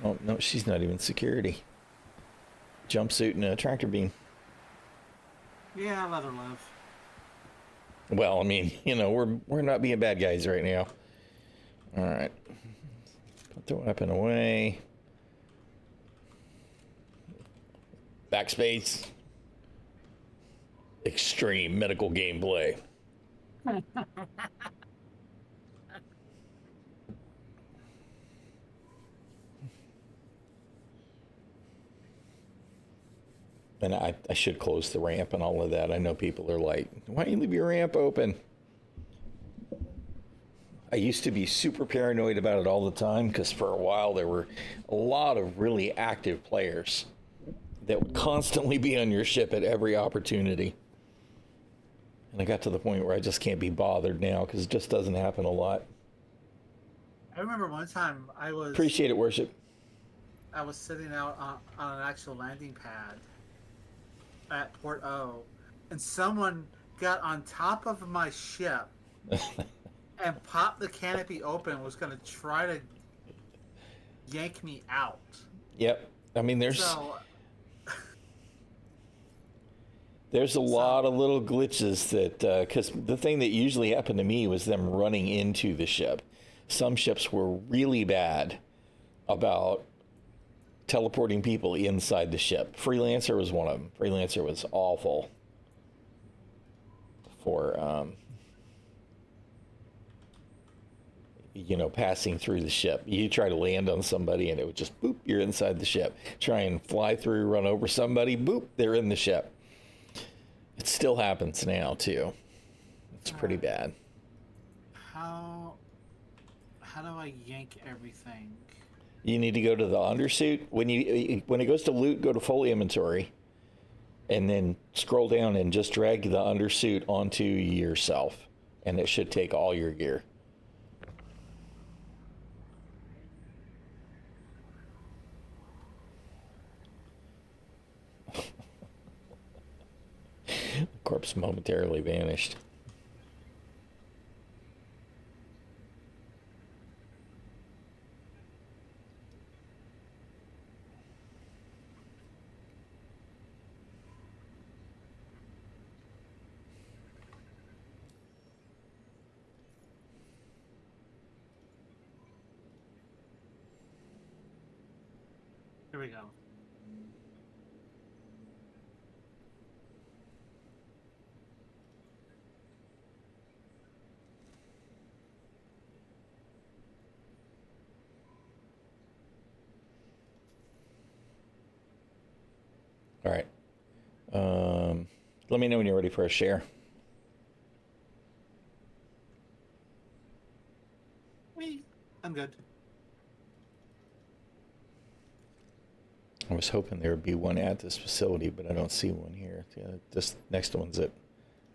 Oh, no, she's not even security. Jumpsuit and a tractor beam. Yeah, let her live. Well, I mean, you know, we're not being bad guys right now. All right. Put the weapon away. Backspace. Extreme medical gameplay. And I should close the ramp and all of that. I know people are like, why don't you leave your ramp open? I used to be super paranoid about it all the time because for a while there were a lot of really active players that would constantly be on your ship at every opportunity. And I got to the point where I just can't be bothered now because it just doesn't happen a lot. I remember one time Appreciate it, Worship. I was sitting out on an actual landing pad at Port O, and someone got on top of my ship and popped the canopy open, was going to try to yank me out. Yep. I mean, there's a So, lot of little glitches that, because the thing that usually happened to me was them running into the ship. Some ships were really bad about teleporting people inside the ship. Freelancer was one of them. Freelancer was awful for, you know, passing through the ship. You try to land on somebody and it would just, boop, you're inside the ship. Try and fly through, run over somebody, boop, they're in the ship. It still happens now, too. It's pretty bad. how do I yank everything? You need to go to the undersuit. When it goes to loot, go to full inventory. And then scroll down and just drag the undersuit onto yourself. And it should take all your gear. Corpse momentarily vanished. Here we go. All right. Let me know when you're ready for a share. I'm good. I was hoping there would be one at this facility, but I don't see one here. This next one's it.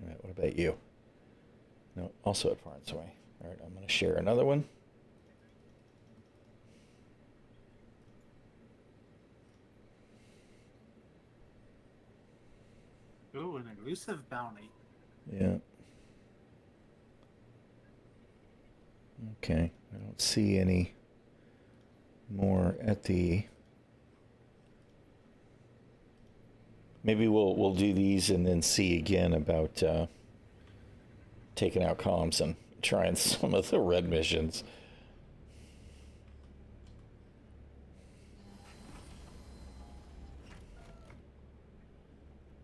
All right, what about you? No, also at Farnsway. All right, I'm going to share another one. Ooh, an elusive bounty. Yeah. Okay, I don't see any more at the... Maybe we'll do these and then see again about taking out comms and trying some of the red missions.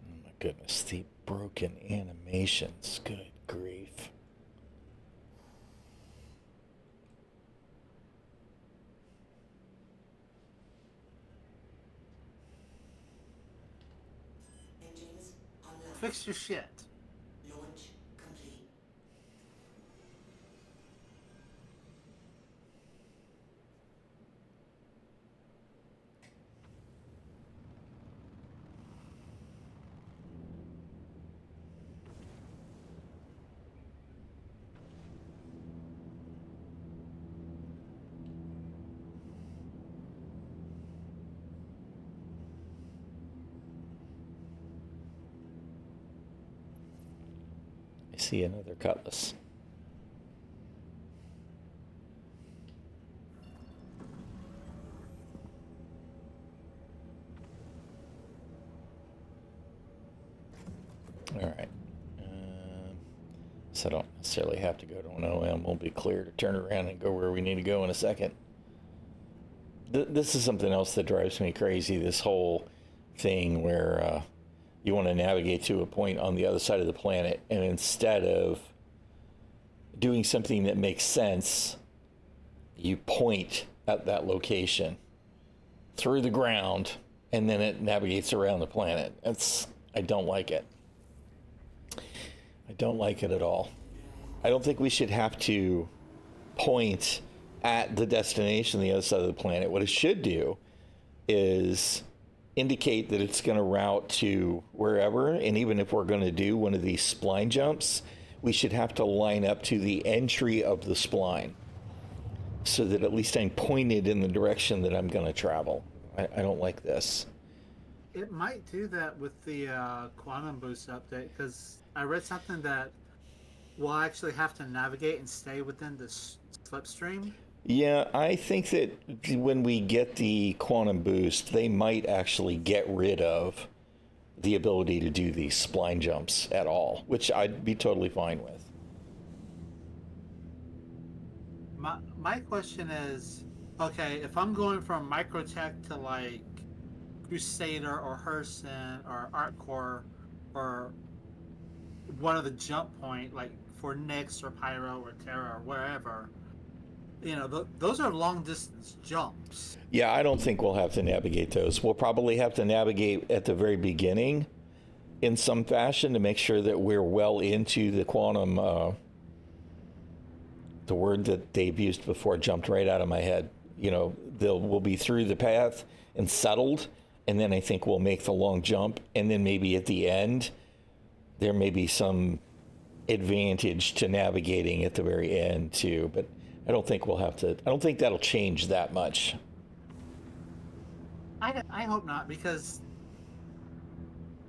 Oh my goodness, the broken animations. Good grief. Engines online. Fix your shit. Launch complete. I see another cutlass. All right. So I don't necessarily have to go to an OM. We'll be clear to turn around and go where we need to go in a second. This is something else that drives me crazy, this whole thing where you want to navigate to a point on the other side of the planet, and instead of doing something that makes sense, you point at that location through the ground, and then it navigates around the planet. I don't like it. I don't like it at all. I don't think we should have to point at the destination on the other side of the planet. What it should do is indicate that it's going to route to wherever, and even if we're going to do one of these spline jumps, we should have to line up to the entry of the spline so that at least I'm pointed in the direction that I'm going to travel. I don't like this. It might do that with the quantum boost update, because I read something that we'll actually have to navigate and stay within the slipstream. Yeah, I think that when we get the quantum boost, they might actually get rid of the ability to do these spline jumps at all, which I'd be totally fine with. My question is, okay, if I'm going from Microtech to like Crusader or Herson or Artcore or one of the jump point, like for Nyx or Pyro or Terra or wherever, those are long distance jumps. Yeah, I don't think we'll have to navigate those. We'll probably have to navigate at the very beginning in some fashion to make sure that we're well into the quantum. The word that they've used before jumped right out of my head. We'll be through the path and settled, and then I think we'll make the long jump, and then maybe at the end there may be some advantage to navigating at the very end too, but I don't think we'll have to. I don't think that'll change that much. I hope not, because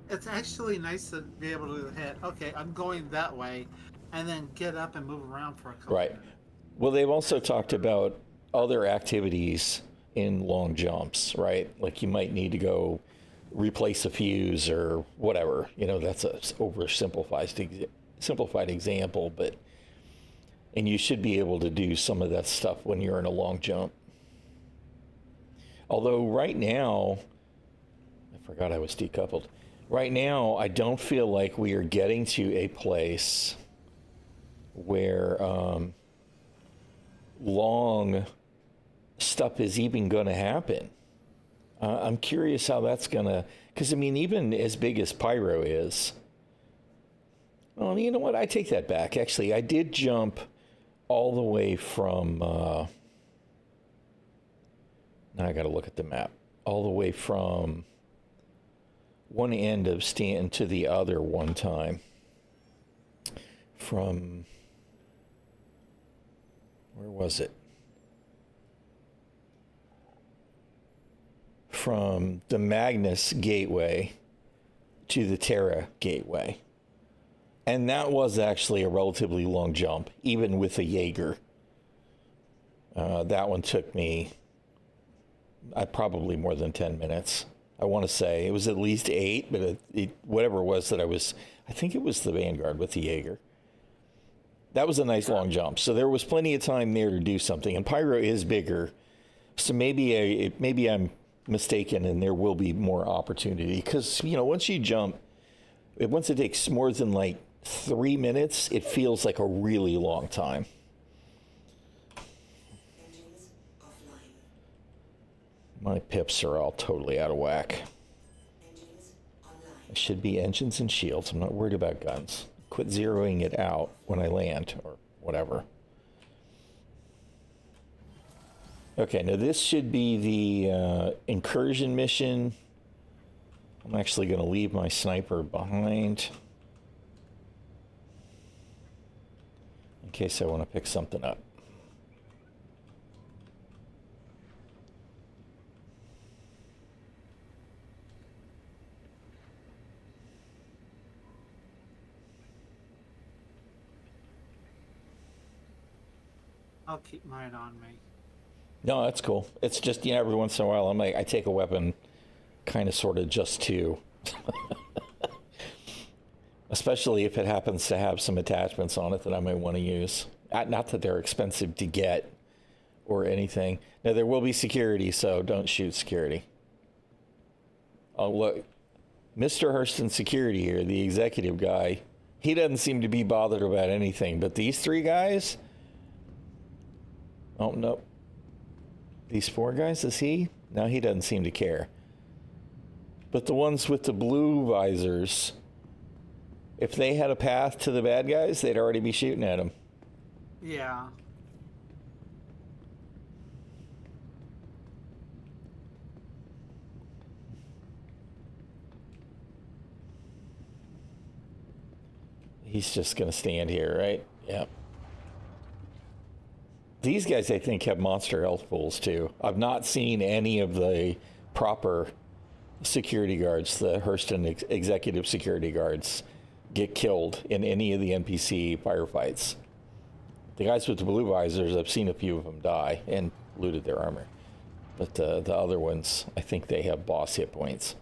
It's actually nice to be able to hit, okay, I'm going that way, and then get up and move around for a couple Right. minutes. Well, they've also talked about other activities in long jumps, right? Like you might need to go replace a fuse or whatever. You know, that's a simplified example, but and you should be able to do some of that stuff when you're in a long jump. Although right now, I forgot I was decoupled. Right now, I don't feel like we are getting to a place where long stuff is even going to happen. I'm curious how that's going to, because I mean, even as big as Pyro is, well, you know what? I take that back. Actually, I did jump all the way from, now I got to look at the map, all the way from one end of Stanton to the other one time. From, where was it? From the Magnus Gateway to the Terra Gateway. And that was actually a relatively long jump, even with a Jaeger. That one took me probably more than 10 minutes. I want to say it was at least 8, but whatever it was that I think it was the Vanguard with the Jaeger. That was a nice long jump. So there was plenty of time there to do something. And Pyro is bigger. So maybe I'm mistaken and there will be more opportunity. Because, you know, once you jump, once it takes more than like 3 minutes, it feels like a really long time. Engines offline. My pips are all totally out of whack. Engines online. It should be engines and shields. I'm not worried about guns. Quit zeroing it out when I land or whatever. Okay, now this should be the incursion mission. I'm actually going to leave my sniper behind in case I want to pick something up. I'll keep mine on me. No, that's cool. It's just, you know, every once in a while I take a weapon kind of sort of just to, especially if it happens to have some attachments on it that I might want to use. Not that they're expensive to get or anything. Now, there will be security, so don't shoot security. Oh, look. Mr. Hurston Security here, the executive guy, he doesn't seem to be bothered about anything. But these 3 guys... Oh, no. These 4 guys, is he? No, he doesn't seem to care. But the ones with the blue visors, if they had a path to the bad guys, they'd already be shooting at them. Yeah. He's just going to stand here, right? Yep. These guys, I think, have monster health pools, too. I've not seen any of the proper security guards, the Hurston executive security guards, get killed in any of the NPC firefights. The guys with the blue visors, I've seen a few of them die and looted their armor. But the other ones, I think they have boss hit points.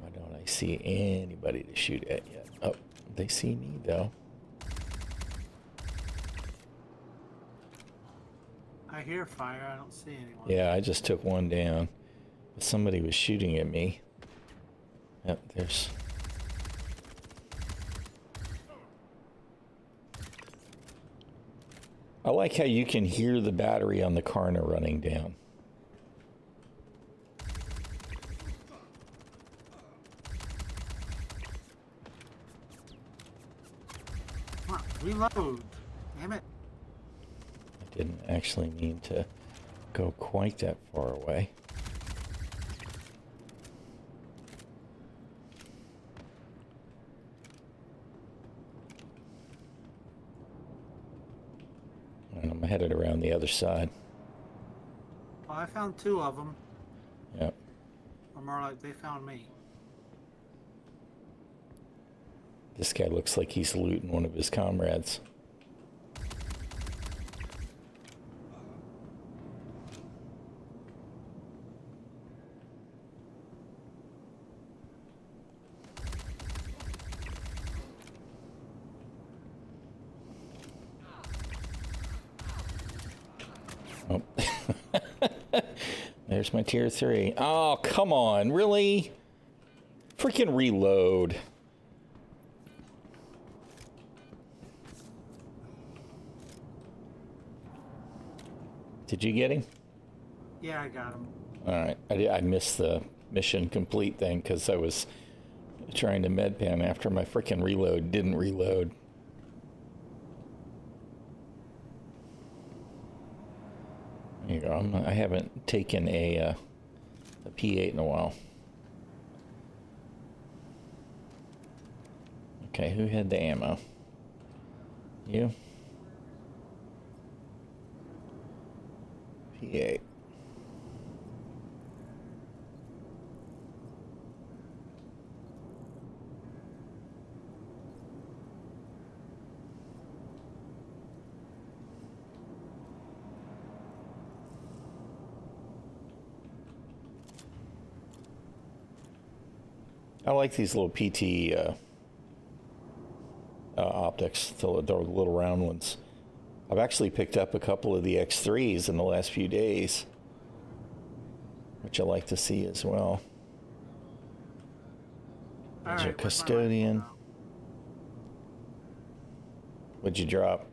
Why don't I see anybody to shoot at yet? Oh, they see me, though. I hear fire. I don't see anyone. Yeah, I just took one down. But somebody was shooting at me. Yep, there's... I like how you can hear the battery on the Karna running down. Come on, reload. Damn it. I didn't actually mean to go quite that far away. headed around the other side. Well, I found 2 of them. Yep. Or more like they found me. This guy looks like he's looting one of his comrades. Oh. There's my tier 3. Oh, come on. Really? Freaking reload. Did you get him? Yeah, I got him. All right. I missed the mission complete thing because I was trying to medpan after my freaking reload didn't reload. There you go. I haven't taken a P8 in a while. Okay, who had the ammo? You? P8. I like these little PT optics, the little round ones. I've actually picked up a couple of the X3s in the last few days, which I like to see as well. There's All your right, custodian. What'd you drop?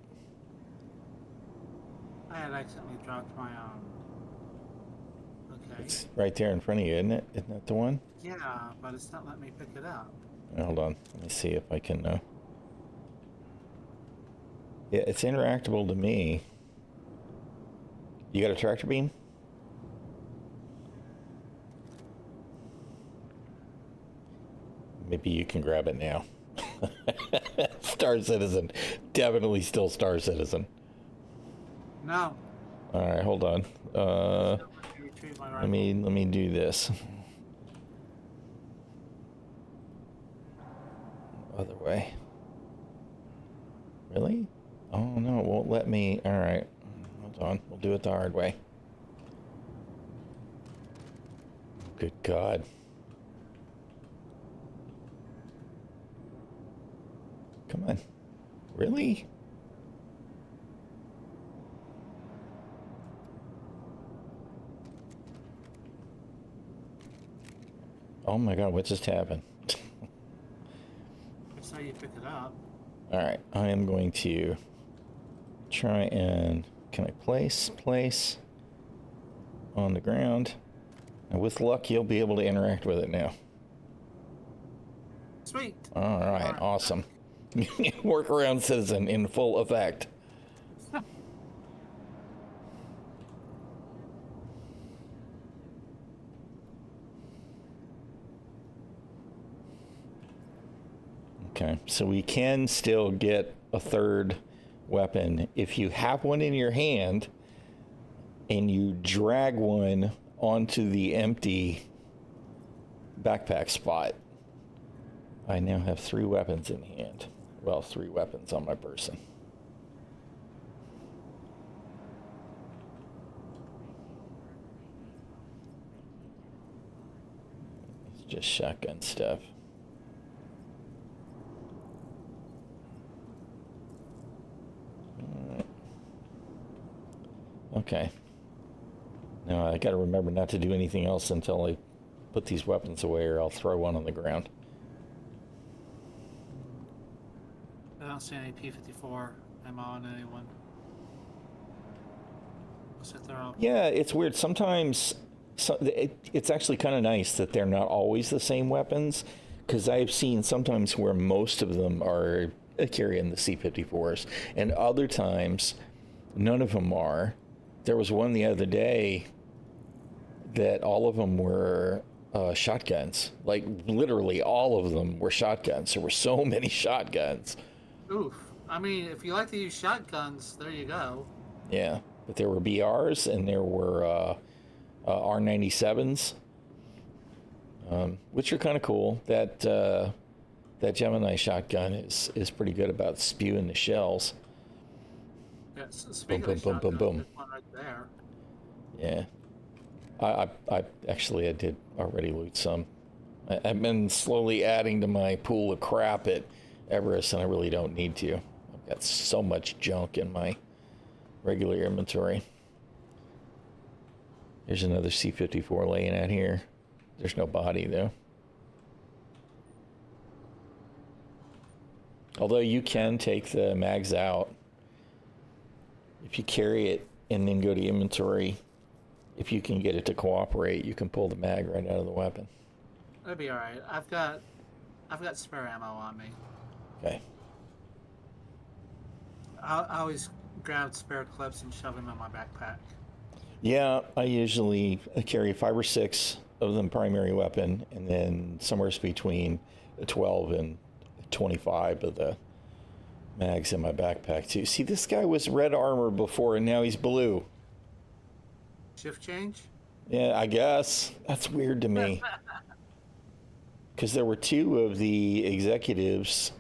I had accidentally dropped my Okay. It's right there in front of you, isn't it? Isn't that the one? Yeah, but it's not letting me pick it up. Hold on. Let me see if I can... Yeah, it's interactable to me. You got a tractor beam? Maybe you can grab it now. Star Citizen. Definitely still Star Citizen. No. All right, hold on. Retrieve my Let rifle. me do this. Other way. Really? Oh no, it won't let me. All right, hold on. We'll do it the hard way. Good God. Come on. Really? Oh my God, what just happened? That's how you pick it up. All right, I am going to try and, can I place on the ground? And with luck, you'll be able to interact with it now. Sweet. All right, awesome. Workaround Citizen in full effect. Okay, so we can still get a third weapon if you have one in your hand and you drag one onto the empty backpack spot. I now have 3 weapons in hand. Well, 3 weapons on my person. It's just shotgun stuff. Okay. Now I gotta remember not to do anything else until I put these weapons away, or I'll throw one on the ground. I don't see any P-54 ammo on anyone. I'll sit there. Yeah, it's weird. Sometimes it's actually kind of nice that they're not always the same weapons, because I've seen sometimes where most of them are carrying the C-54s, and other times none of them are. There was one the other day that all of them were shotguns. Like, literally all of them were shotguns. There were so many shotguns. Oof. I mean, if you like to use shotguns, there you go. Yeah, but there were BRs and there were R97s, which are kind of cool. That Gemini shotgun is pretty good about spewing the shells. Yeah, so Boom, speaking boom, of boom, boom, shotguns, boom. there's one right there. Yeah, I actually I did already loot some. I've been slowly adding to my pool of crap at Everest, and I really don't need to. I've got so much junk in my regular inventory. Here's another C-54 laying out here. There's no body, though. Although you can take the mags out. If you carry it and then go to inventory, if you can get it to cooperate, you can pull the mag right out of the weapon. That'd be all right. I've got spare ammo on me. Okay. I always grab spare clips and shove them in my backpack. Yeah, I usually carry 5 or 6 of them primary weapon, and then somewhere between 12 and 25 of the mags in my backpack too. See, this guy was red armor before, and now he's blue. Shift change? Yeah, I guess that's weird to me. Because there were 2 of the executives.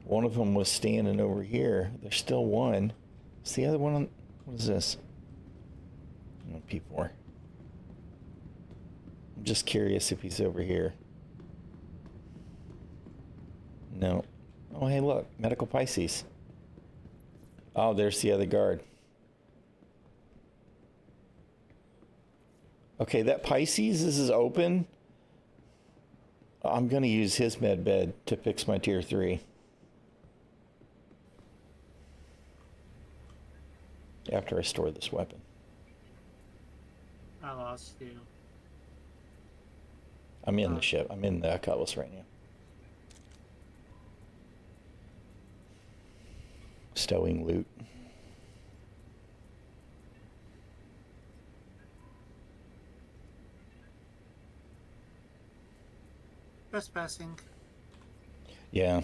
One of them was standing over here. There's still one. Is the other one on? What is this? Oh, P4. I'm just curious if he's over here. No. Oh, hey, look. Medical Pisces. Oh, there's the other guard. Okay, that Pisces is open. I'm going to use his med bed to fix my tier 3. After I store this weapon. I lost you. I'm in the ship. I'm in the Cutlass right now. Stowing loot. Trespassing. Yeah.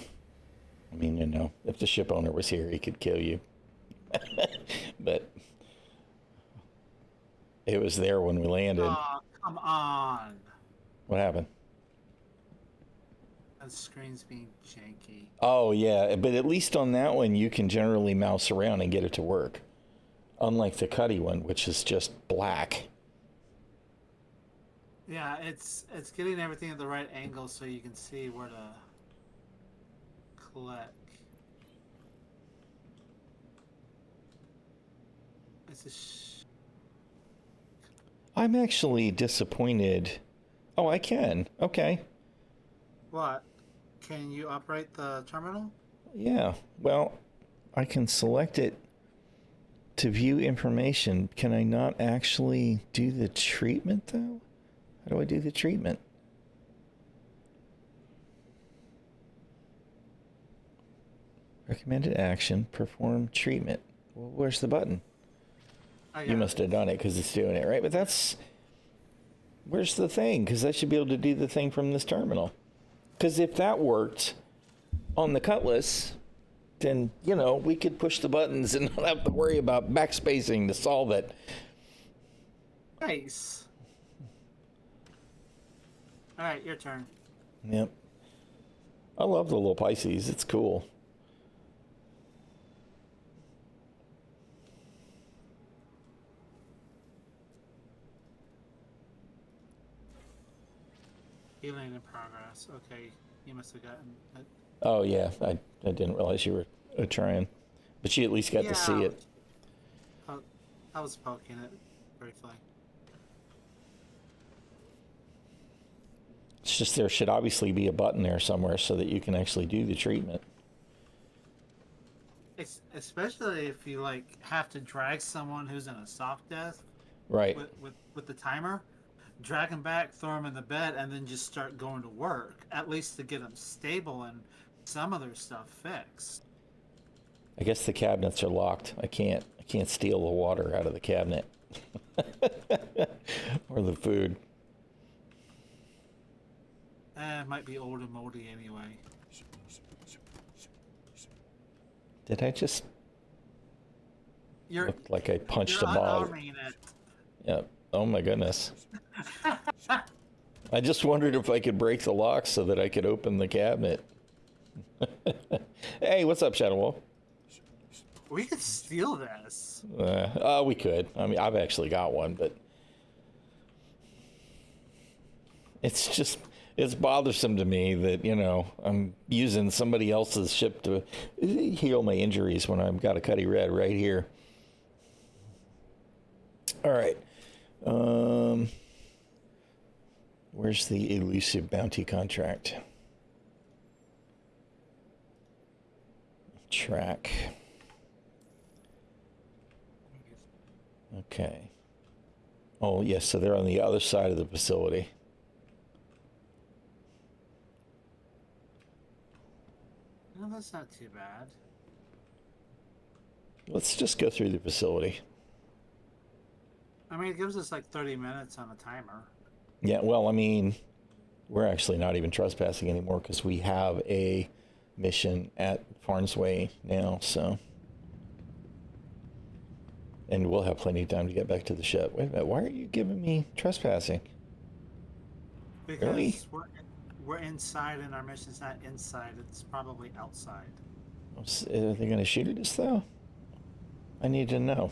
I mean, you know, if the ship owner was here, he could kill you. But it was there when we landed. Oh, come on. What happened? The screen's being janky. Oh, yeah. But at least on that one, you can generally mouse around and get it to work. Unlike the Cuddy one, which is just black. Yeah, it's getting everything at the right angle so you can see where to click. It's I'm actually disappointed. Oh, I can. Okay. What? Can you operate the terminal? Yeah. Well, I can select it to view information. Can I not actually do the treatment, though? How do I do the treatment? Recommended action, perform treatment. Well, where's the button? You must have done it because it's doing it, right? But that's... Where's the thing? Because I should be able to do the thing from this terminal. Because if that worked on the Cutlass, then, you know, we could push the buttons and not have to worry about backspacing to solve it. Nice. All right, your turn. Yep. I love the little Pisces. It's cool. Healing in progress. Okay, you must have gotten it. Oh, yeah. I didn't realize you were trying. But you at least got to see it. I was poking it briefly. It's just there should obviously be a button there somewhere so that you can actually do the treatment. Especially if you like have to drag someone who's in a soft death. Right. With the timer. Drag them back, throw them in the bed, and then just start going to work. At least to get them stable and some of their stuff fixed. I guess the cabinets are locked. I can't steal the water out of the cabinet. Or the food. It might be old and moldy anyway. Did I just... You're Looked like I punched you're a ball. unarming it. Yeah. Oh my goodness. I just wondered if I could break the lock so that I could open the cabinet. Hey, what's up, Shadow Wolf? We could steal this. We could. I mean, I've actually got one, but it's bothersome to me that, I'm using somebody else's ship to heal my injuries when I've got a Cuddy Red right here. All right. Where's the elusive bounty contract? Track. Okay. Oh, yes, so they're on the other side of the facility. No, that's not too bad. Let's just go through the facility. I mean, it gives us like 30 minutes on a timer. Yeah, well, I mean, we're actually not even trespassing anymore because we have a mission at Farnsway now, so. And we'll have plenty of time to get back to the ship. Wait a minute, why are you giving me trespassing? Because Really? we're inside and our mission's not inside. It's probably outside. Are they going to shoot at us, though? I need to know.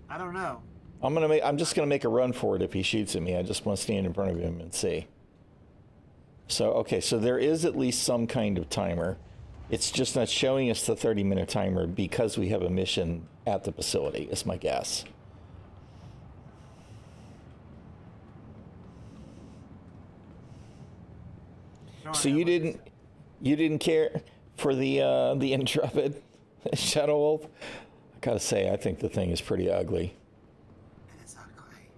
I don't know. I'm just gonna make a run for it if he shoots at me. I just want to stand in front of him and see. So, okay, so there is at least some kind of timer. It's just not showing us the 30-minute timer because we have a mission at the facility, is my guess. So you didn't care for the Intrepid Shadow Wolf? I gotta say, I think the thing is pretty ugly. It is ugly.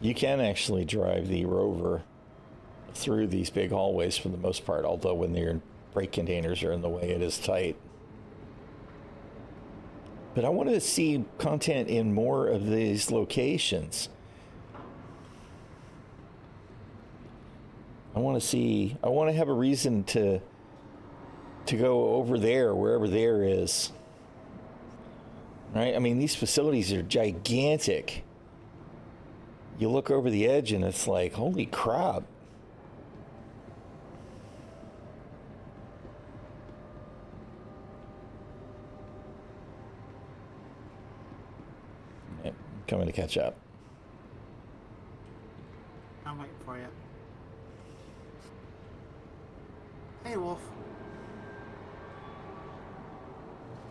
You can actually drive the rover through these big hallways for the most part, although when your brake containers are in the way, it is tight. But I want to see content in more of these locations. I want to have a reason to go over there, wherever there is. Right? I mean, these facilities are gigantic. You look over the edge and it's like, holy crap. Yep, coming to catch up. I'm waiting for you. Hey, Wolf.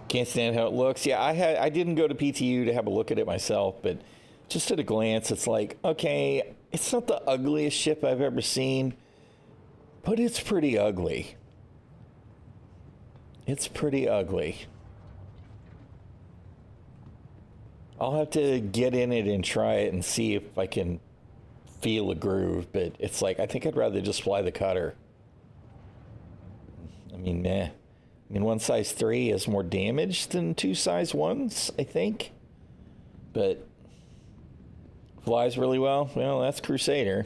Can't stand how it looks. Yeah, I didn't go to PTU to have a look at it myself, but just at a glance, it's like, okay, it's not the ugliest ship I've ever seen, but it's pretty ugly. It's pretty ugly. I'll have to get in it and try it and see if I can feel a groove, but it's like, I think I'd rather just fly the cutter. I mean, meh. I mean, one size 3 has more damage than 2 size 1s, I think. But flies really well. Well, that's Crusader.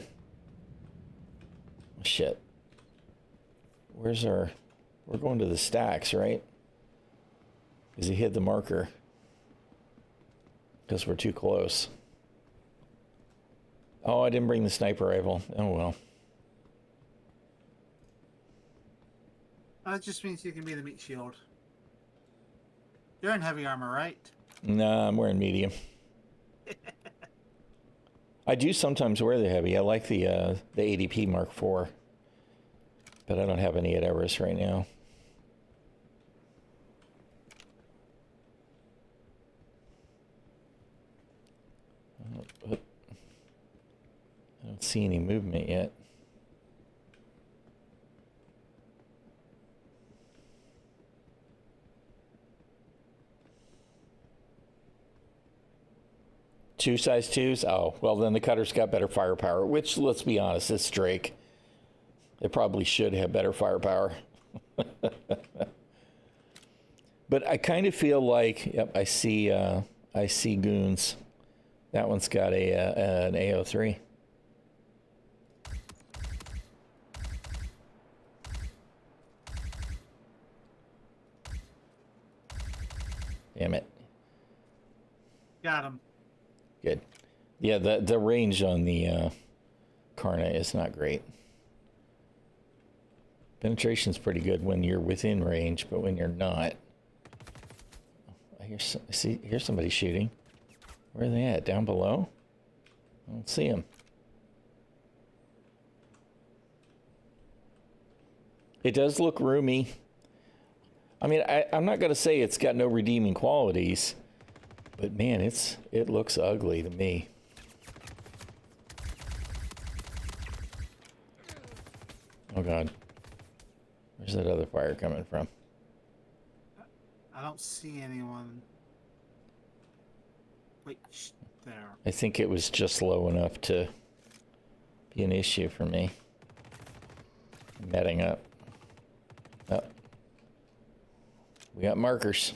Shit. We're going to the stacks, right? Because he hit the marker. Because we're too close. Oh, I didn't bring the sniper rifle. Oh, well. That just means you can be the meat shield. You're in heavy armor, right? Nah, I'm wearing medium. I do sometimes wear the heavy. I like the ADP Mark IV. But I don't have any at Everest right now. I don't see any movement yet. Two size 2s? Oh, well, then the cutter's got better firepower, which, let's be honest, it's Drake. It probably should have better firepower. But I kind of feel like, yep, I see goons. That one's got an AO3. Damn it. Got him. Good. Yeah, the range on the Karna is not great. Penetration's pretty good when you're within range, but when you're not. I hear somebody shooting. Where are they at? Down below? I don't see them. It does look roomy. I mean, I'm not going to say it's got no redeeming qualities, but man, it looks ugly to me. Oh God. Where's that other fire coming from? I don't see anyone. Wait, there. I think it was just low enough to be an issue for me. I'm heading up. Oh. We got markers.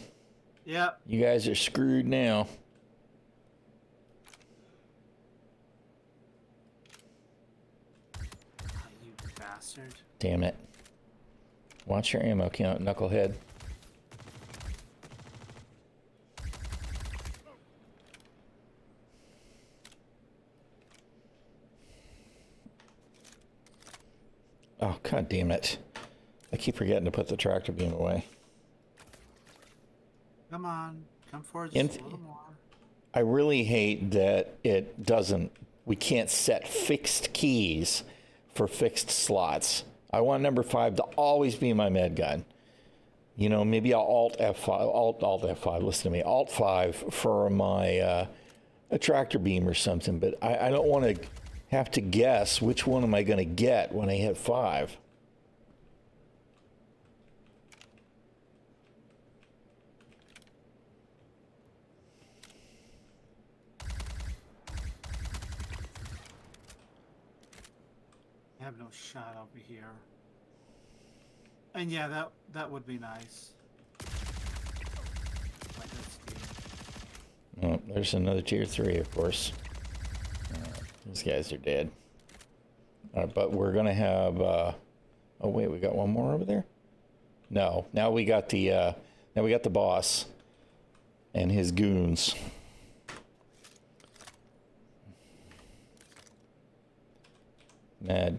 Yep. You guys are screwed now. Oh, you bastard. Damn it. Watch your ammo count, knucklehead. Oh, God damn it. I keep forgetting to put the tractor beam away. Come on. Come forward just a little more. I really hate that it doesn't, we can't set fixed keys for fixed slots. I want number 5 to always be my med gun. You know, maybe I'll Alt F5, listen to me, Alt 5 for my a tractor beam or something, but I don't want to have to guess which one am I going to get when I hit 5. I have no shot over here. And yeah, that would be nice. Like, let's do it. Oh, there's another tier 3, of course. These guys are dead. But we're gonna have. Oh wait, we got one more over there. No, now we got the boss and his goons. Mad.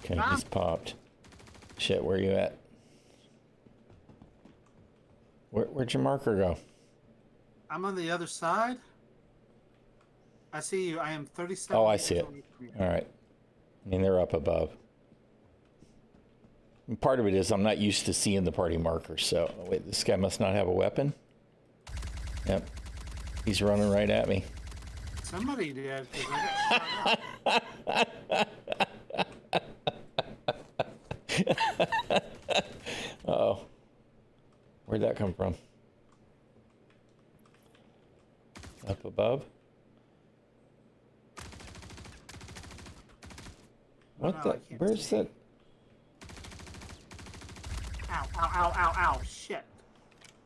Okay, he's popped. Shit, where you at? Where'd your marker go? I'm on the other side. I see you. I am 37. Oh, I see it. meters away from you. All right. I mean, they're up above. And part of it is I'm not used to seeing the party markers, so... Oh, wait, this guy must not have a weapon? Yep. He's running right at me. Somebody did. 'Cause I got shot up. Uh-oh. Where'd that come from? Up above? What no, I the? can't Where's see. that? Ow, ow, ow, ow, ow. Shit.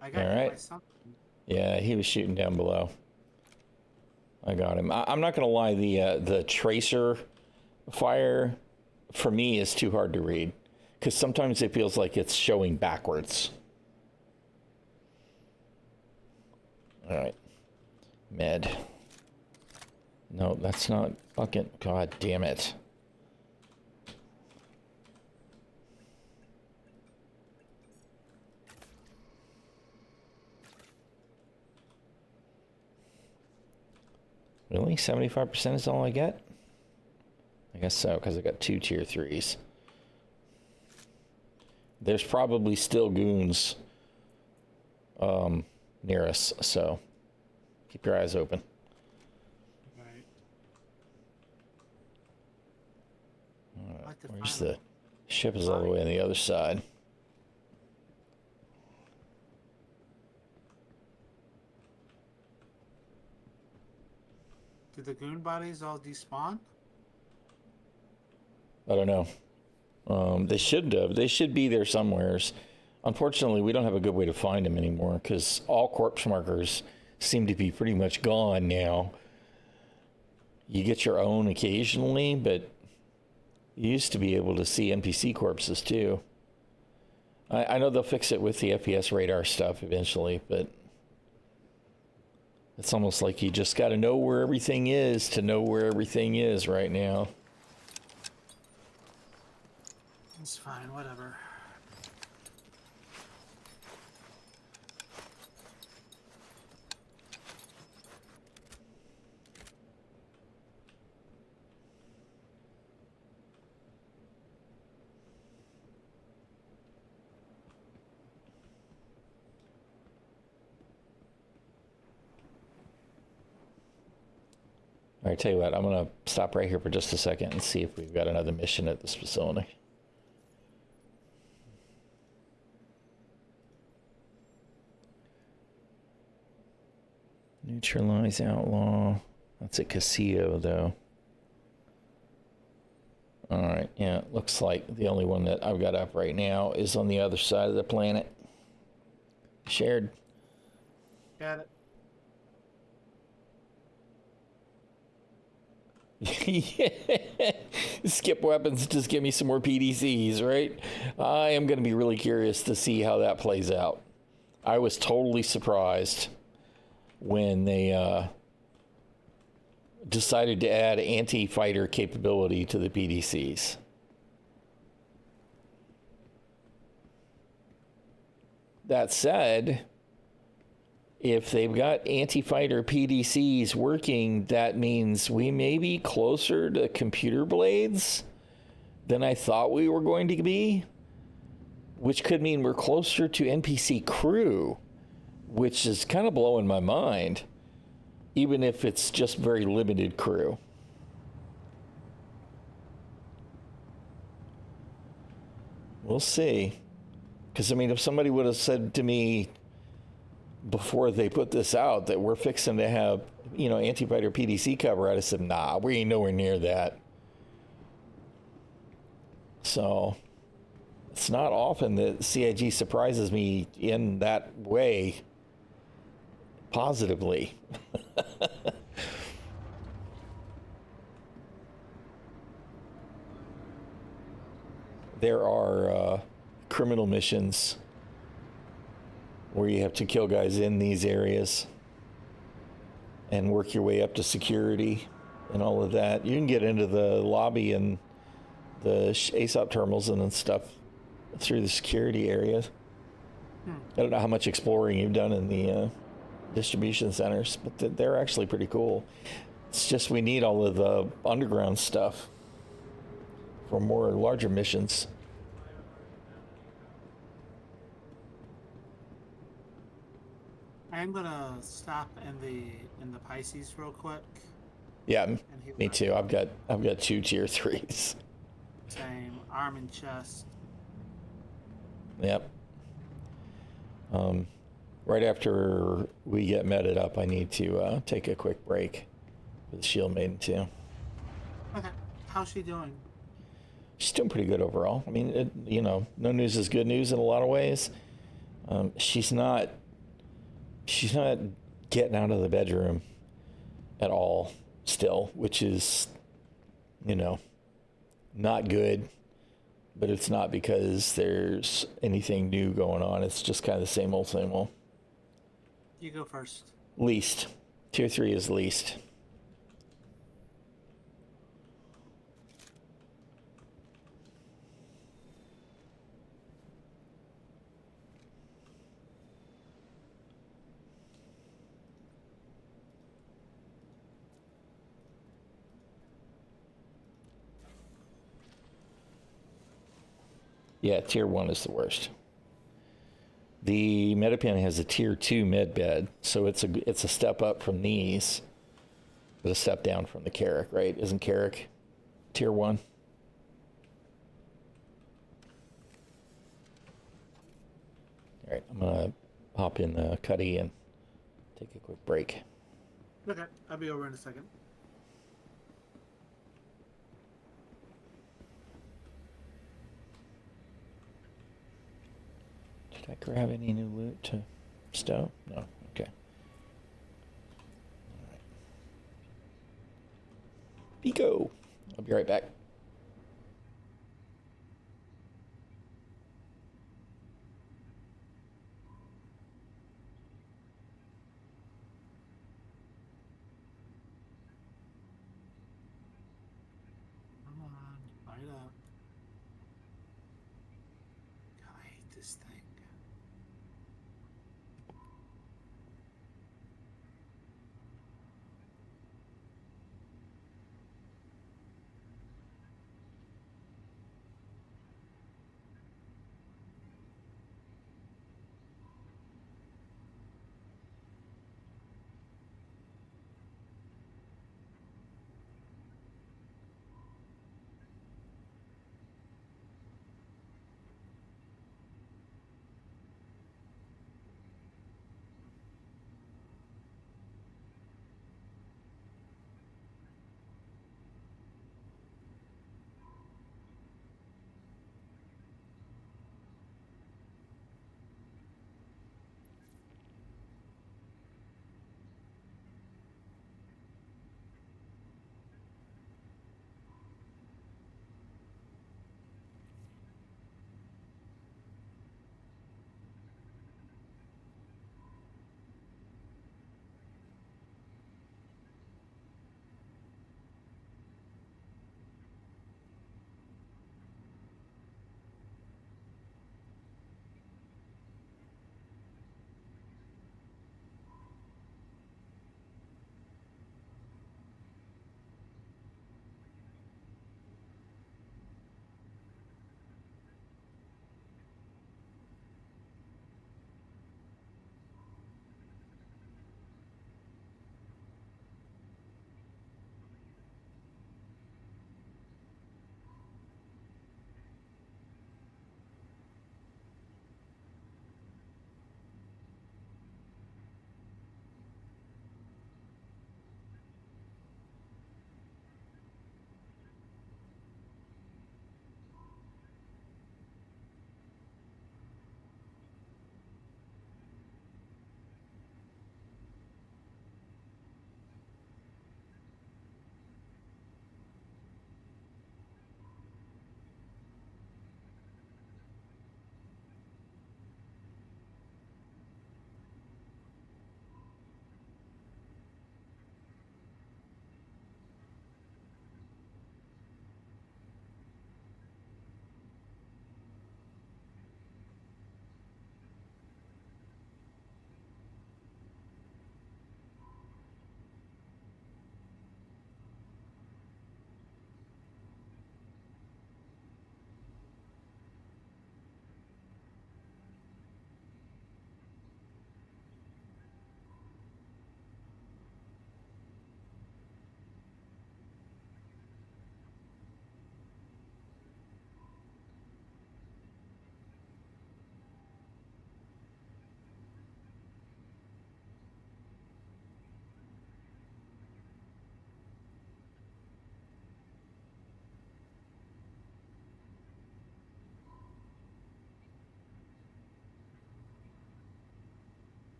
I got All hit by right. something. Yeah, he was shooting down below. I got him. I'm not gonna lie. The tracer fire for me is too hard to read because sometimes it feels like it's showing backwards. All right, med. No, that's not fucking. God damn it. Really? 75% is all I get? I guess so, because I got 2 tier 3s. There's probably still goons near us, so keep your eyes open. Right. All like to right, where's find the ship is all the way on the other side. Did the goon bodies all despawn? I don't know. They should have. They should be there somewheres. Unfortunately, we don't have a good way to find them anymore because all corpse markers seem to be pretty much gone now. You get your own occasionally, but you used to be able to see NPC corpses too. I know they'll fix it with the FPS radar stuff eventually, but it's almost like you just got to know where everything is to know where everything is right now. It's fine, whatever. All right, tell you what, I'm going to stop right here for just a second and see if we've got another mission at this facility. Neutralize outlaw. That's a Casio, though. All right, yeah, it looks like the only one that I've got up right now is on the other side of the planet. Shared. Got it. Skip weapons, just give me some more PDCs, right? I am going to be really curious to see how that plays out. I was totally surprised when they decided to add anti-fighter capability to the PDCs. That said, if they've got anti-fighter PDCs working, that means we may be closer to computer blades than I thought we were going to be, which could mean we're closer to NPC crew, which is kind of blowing my mind, even if it's just very limited crew. We'll see. Because, I mean, if somebody would have said to me before they put this out that we're fixing to have, you know, anti-fighter PDC cover, I'd have said, nah, we ain't nowhere near that. So it's not often that CIG surprises me in that way positively. There are criminal missions where you have to kill guys in these areas and work your way up to security and all of that. You can get into the lobby and the ASOP terminals and stuff through the security areas. I don't know how much exploring you've done in the distribution centers, but they're actually pretty cool. It's just we need all of the underground stuff for more larger missions. I'm gonna stop in the Pisces real quick. Yeah, And heal me my- too. I've got 2 tier 3s. Same arm and chest. Yep. Right after we get meted up, I need to take a quick break with Shield Maiden too. Okay, how's she doing? She's doing pretty good overall. I mean, no news is good news in a lot of ways. She's not getting out of the bedroom at all still, which is, not good. But it's not because there's anything new going on. It's just kind of the same old, same old. You go first. Least. Tier 3 is least. Yeah, tier 1 is the worst. The Medipen has a tier 2 med bed, so it's a step up from these, but a step down from the Carrick, right? Isn't Carrick tier 1? All right, I'm gonna hop in the Cuddy and take a quick break. Okay, I'll be over in a second. grab any new loot to stow? No. Okay. All right. Pico. I'll be right back. Come on, fight up. God, I hate this thing.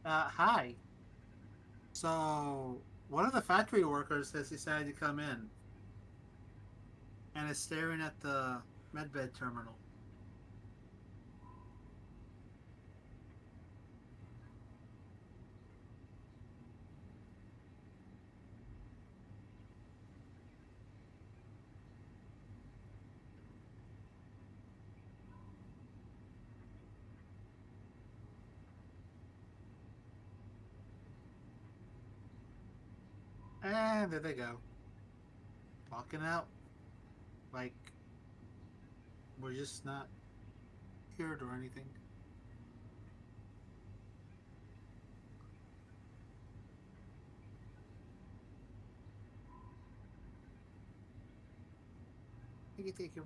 Hi. So, one of the factory workers has decided to come in and is staring at the medbed terminal. And there they go. Walking out like we're just not here or anything. Thank you.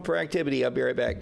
For activity, I'll be right back.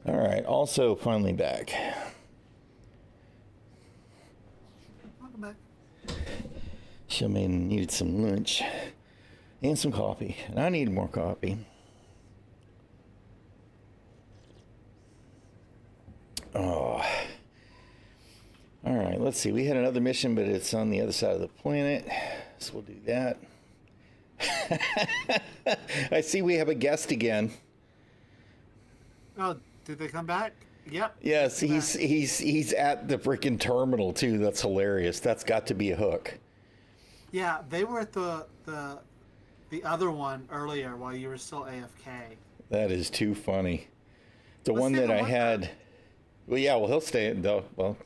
All right. Also, finally back. Welcome back. She may needed some lunch and some coffee, and I need more coffee. Oh. All right. Let's see. We had another mission, but it's on the other side of the planet, so we'll do that. I see we have a guest again. Oh, did they come back? Yep. Yes, They're back. he's at the freaking terminal too. That's hilarious. That's got to be a hook. Yeah, they were at the other one earlier while you were still AFK. That is too funny. The Let's one see that the I one had. Well, yeah. Well, he'll stay. Well,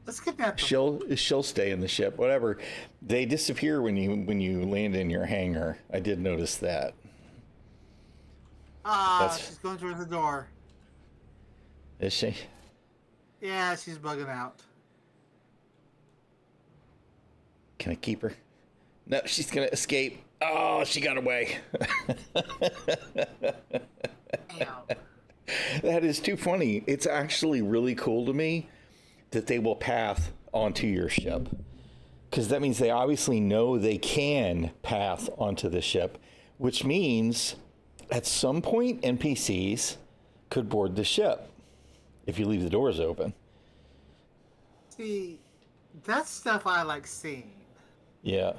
Let's kidnap them. she'll stay in the ship. Whatever. They disappear when you land in your hangar. I did notice that. She's going towards the door. Is she? Yeah, she's bugging out. Can I keep her? No, she's gonna escape. Oh, she got away. Ow. That is too funny. It's actually really cool to me that they will path onto your ship. Because that means they obviously know they can path onto the ship, which means at some point NPCs could board the ship if you leave the doors open. See, that's stuff I like seeing. Yeah.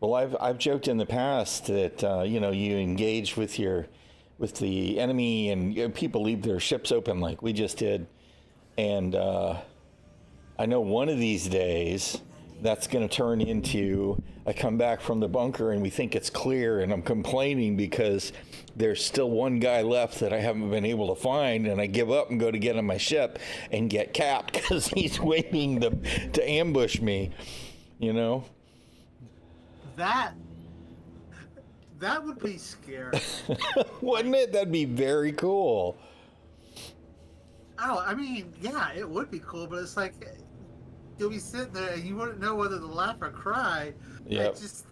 Well, I've joked in the past that you engage with the enemy, and people leave their ships open like we just did, and I know one of these days that's going to turn into I come back from the bunker and we think it's clear, and I'm complaining because there's still one guy left that I haven't been able to find, and I give up and go to get on my ship and get capped because he's waiting to ambush me, you know. That would be scary. Wouldn't it? That'd be very cool. Oh, I mean, yeah, it would be cool, but it's like you'll be sitting there and you wouldn't know whether to laugh or cry. Yep. At just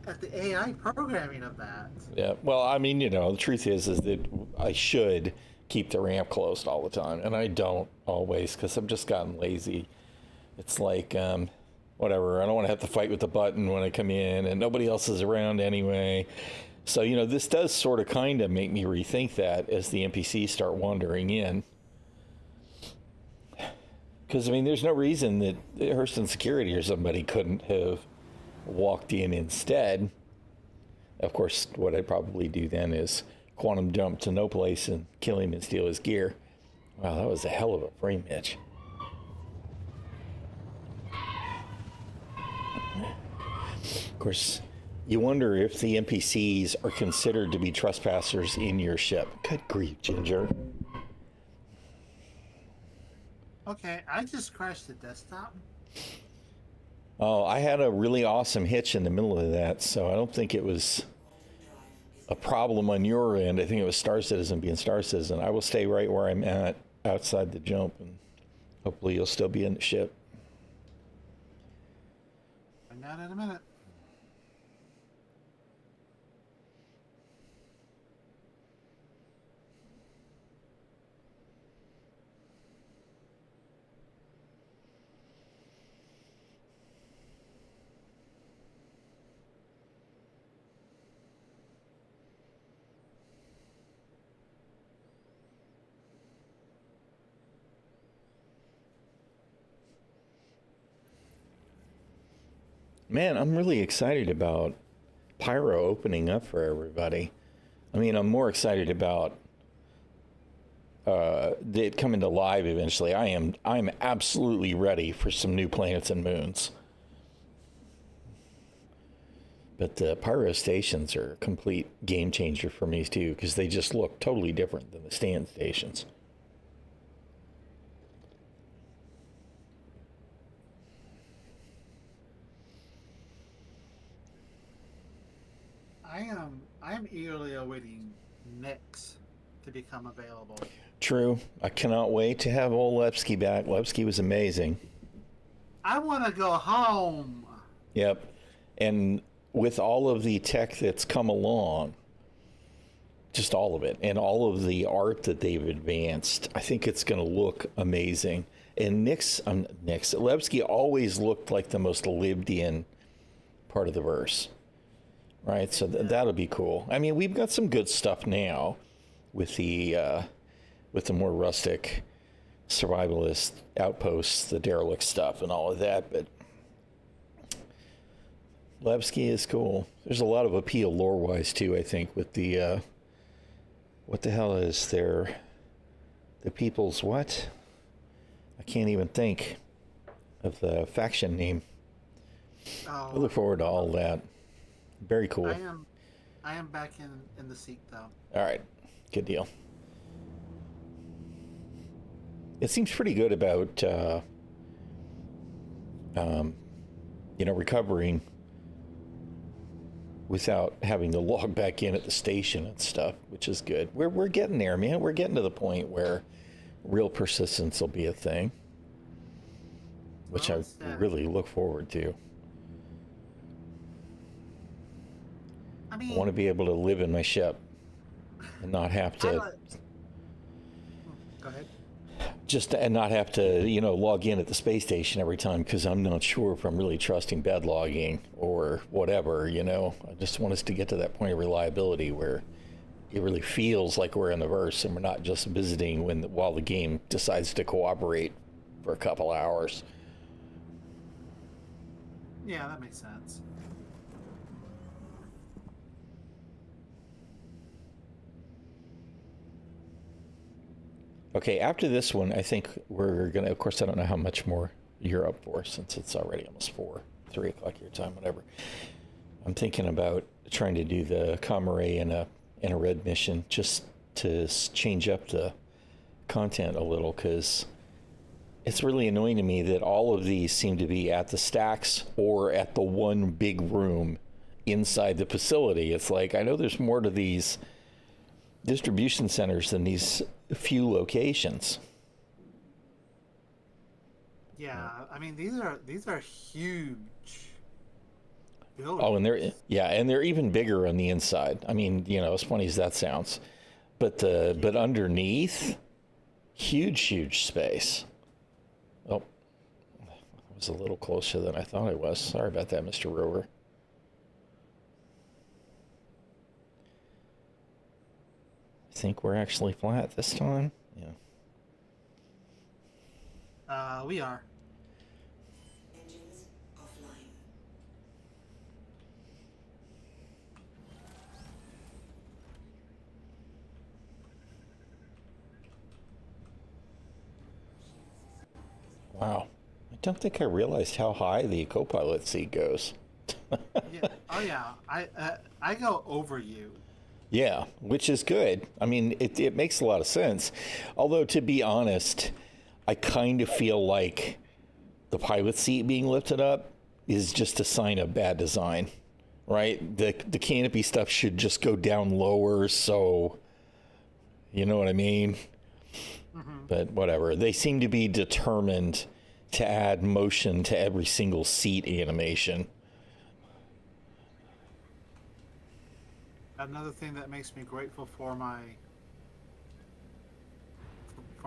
at the AI programming of that. Yeah. Well, I mean, the truth is that I should keep the ramp closed all the time, and I don't always because I've just gotten lazy. It's like, whatever. I don't want to have to fight with the button when I come in, and nobody else is around anyway. So, this does sort of kind of make me rethink that as the NPCs start wandering in. Because, I mean, there's no reason that Hurston Security or somebody couldn't have walked in instead. Of course, what I'd probably do then is quantum jump to no place and kill him and steal his gear. Wow, that was a hell of a frame hitch. Of course, you wonder if the NPCs are considered to be trespassers in your ship. Good grief, Ginger. Okay, I just crashed the desktop. Oh, I had a really awesome hitch in the middle of that, so I don't think it was a problem on your end. I think it was Star Citizen being Star Citizen. I will stay right where I'm at outside the jump, and hopefully you'll still be in the ship. Find out in a minute. Man, I'm really excited about Pyro opening up for everybody. I mean, I'm more excited about it coming to live eventually. I'm absolutely ready for some new planets and moons. But the Pyro stations are a complete game changer for me too, because they just look totally different than the stand stations. I am eagerly awaiting Nyx to become available. True. I cannot wait to have old Lepsky back. Lepsky was amazing. I want to go home. Yep. And with all of the tech that's come along just all of it, and all of the art that they've advanced. I think it's going to look amazing. And Lebsky always looked like the most lived-in part of the verse, right? So that'll be cool. I mean, we've got some good stuff now with the more rustic survivalist outposts, the derelict stuff, and all of that. But Lebsky is cool. There's a lot of appeal lore-wise too, I think, with the what the hell is the people's what? I can't even think of the faction name. Oh, I look forward to all that. Very cool. I am back in the seat though. All right, good deal. It seems pretty good about recovering without having to log back in at the station and stuff, which is good. We're getting there, man. We're getting to the point where real persistence will be a thing, which I really look forward to. I mean, I want to be able to live in my ship and not have to go ahead. and not have to, log in at the space station every time, because I'm not sure if I'm really trusting bed logging or whatever, I just want us to get to that point of reliability where it really feels like we're in the verse and we're not just visiting while the game decides to cooperate for a couple hours. Yeah, that makes sense. Okay, after this one, I think we're going to, of course, I don't know how much more you're up for since it's already almost 3 o'clock your time, whatever. I'm thinking about trying to do the Comrade in a red mission just to change up the content a little, because it's really annoying to me that all of these seem to be at the stacks or at the one big room inside the facility. It's like, I know there's more to these distribution centers than these few locations. Yeah, I mean these are huge buildings. Oh, and they're even bigger on the inside. I mean, as funny as that sounds, but underneath, huge space. Oh, I was a little closer than I thought I was. Sorry about that, Mr. Rover. I think we're actually flat this time. Yeah. We are. Engines offline. Wow. I don't think I realized how high the co-pilot seat goes. Yeah. Oh yeah. I go over you. Yeah, which is good. I mean, it makes a lot of sense. Although, to be honest, I kind of feel like the pilot seat being lifted up is just a sign of bad design, right? The canopy stuff should just go down lower, so you know what I mean? Mm-hmm. But whatever. They seem to be determined to add motion to every single seat animation. Another thing that makes me grateful for my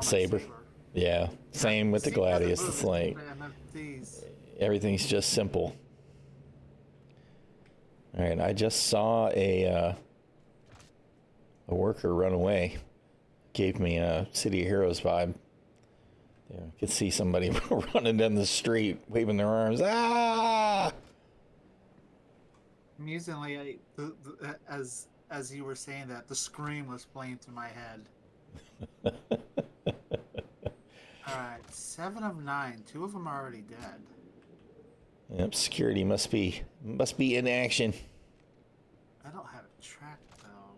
saber. Yeah, same with the Gladius. It's like everything's just simple. All right, I just saw a worker run away. Gave me a City of Heroes vibe. Yeah, I could see somebody running down the street, waving their arms. Ah! Amusingly, as you were saying that, the scream was playing through my head. All right, 7 of 9. 2 of them are already dead. Yep, security must be in action. I don't have it tracked though.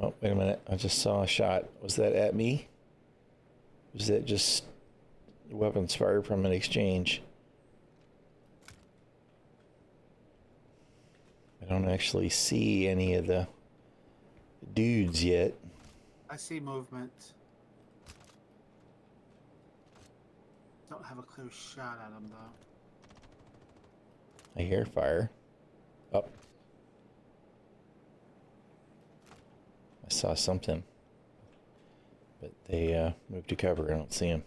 Oh, wait a minute! I just saw a shot. Was that at me? Was that just weapons fired from an exchange? I don't actually see any of the dudes yet. I see movement. Don't have a clear shot at them though. I hear fire. Up. I saw something. But they moved to cover. I don't see him.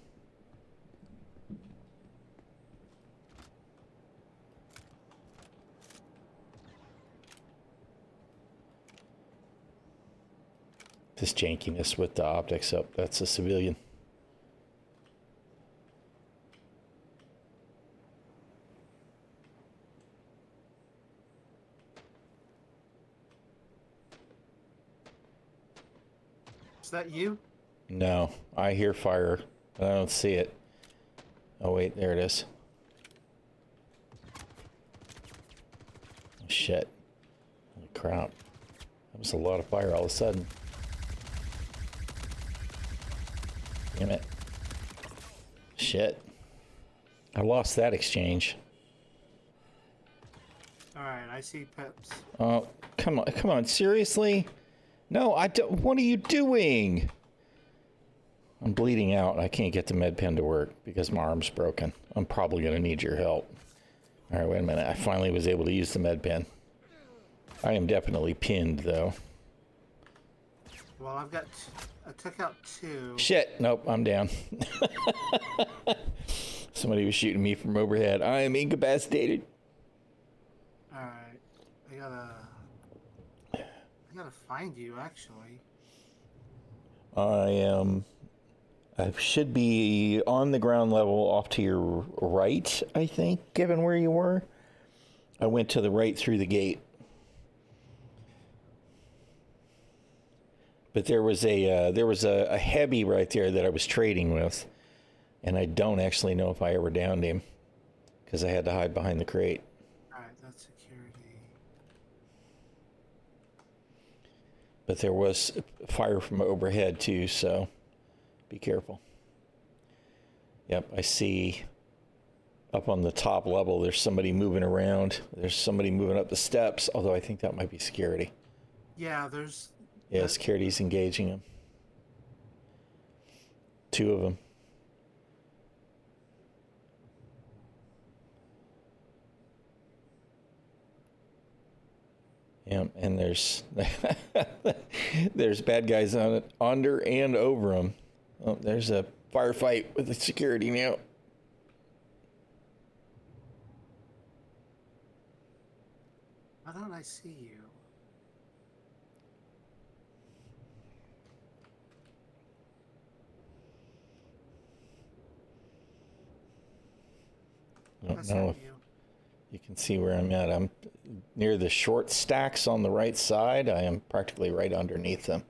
This jankiness with the optics up. That's a civilian. Is that you? No, I hear fire, but I don't see it. Oh wait, there it is. Oh, shit. Holy crap. That was a lot of fire all of a sudden. Damn it. Shit. I lost that exchange. Alright, I see Pips. Oh, come on, seriously? No, I don't. What are you doing? I'm bleeding out. I can't get the med pen to work because my arm's broken. I'm probably going to need your help. All right, wait a minute. I finally was able to use the med pen. I am definitely pinned, though. Well, I took out 2. Shit. Nope, I'm down. Somebody was shooting me from overhead. I am incapacitated. Alright. I gotta find you, actually. I should be on the ground level off to your right, I think, given where you were. I went to the right through the gate. But there was a heavy right there that I was trading with, and I don't actually know if I ever downed him because I had to hide behind the crate. Alright, that's security. But there was fire from overhead too, so be careful. Yep, I see up on the top level there's somebody moving around. There's somebody moving up the steps, although I think that might be security. Yeah, there's... Yeah, security's engaging him. 2 of them. Yeah, and there's there's bad guys on it, under and over them. Oh, there's a firefight with the security now. Why don't I see you? I don't That's know not if you. you can see where I'm at. I'm near the short stacks on the right side. I am practically right underneath them.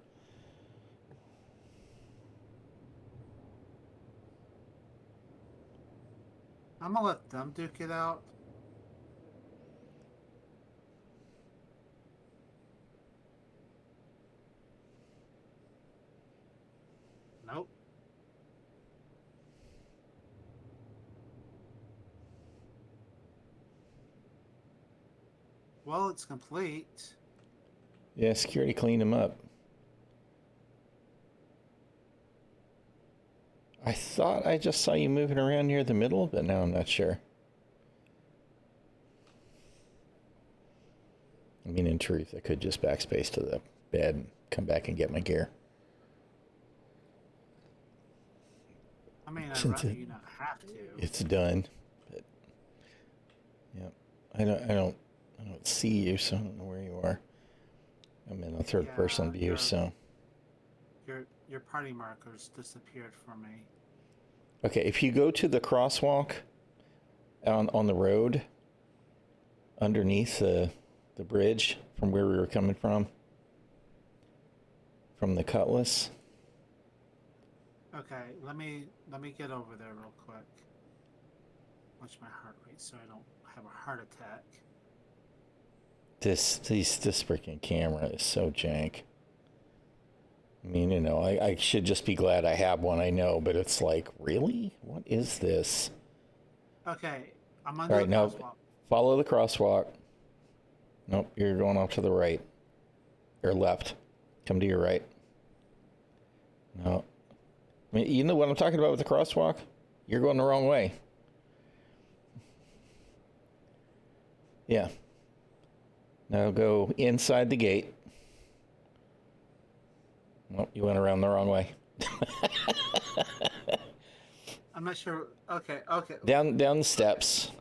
I'm gonna let them duke it out. Nope. Well, it's complete. Yeah, security cleaned him up. I thought I just saw you moving around near the middle, but now I'm not sure. I mean, in truth, I could just backspace to the bed and come back and get my gear. I mean, I'd Since rather you not have to. It's done, but yeah, I don't see you, so I don't know where you are. I'm in a third-person view, so. Your party markers disappeared from me. Okay, if you go to the crosswalk on the road underneath the bridge from where we were coming from the Cutlass. Okay, let me get over there real quick. Watch my heart rate so I don't have a heart attack. This freaking camera is so jank. I mean, you know, I should just be glad I have one, I know, but it's like, really? What is this? Okay, I'm under All right, the now crosswalk. follow the crosswalk. Nope, you're going off to the right. Or left. Come to your right. No. I mean, you know what I'm talking about with the crosswalk? You're going the wrong way. Yeah. Now go inside the gate. Well, you went around the wrong way. I'm not sure. Okay. Down the steps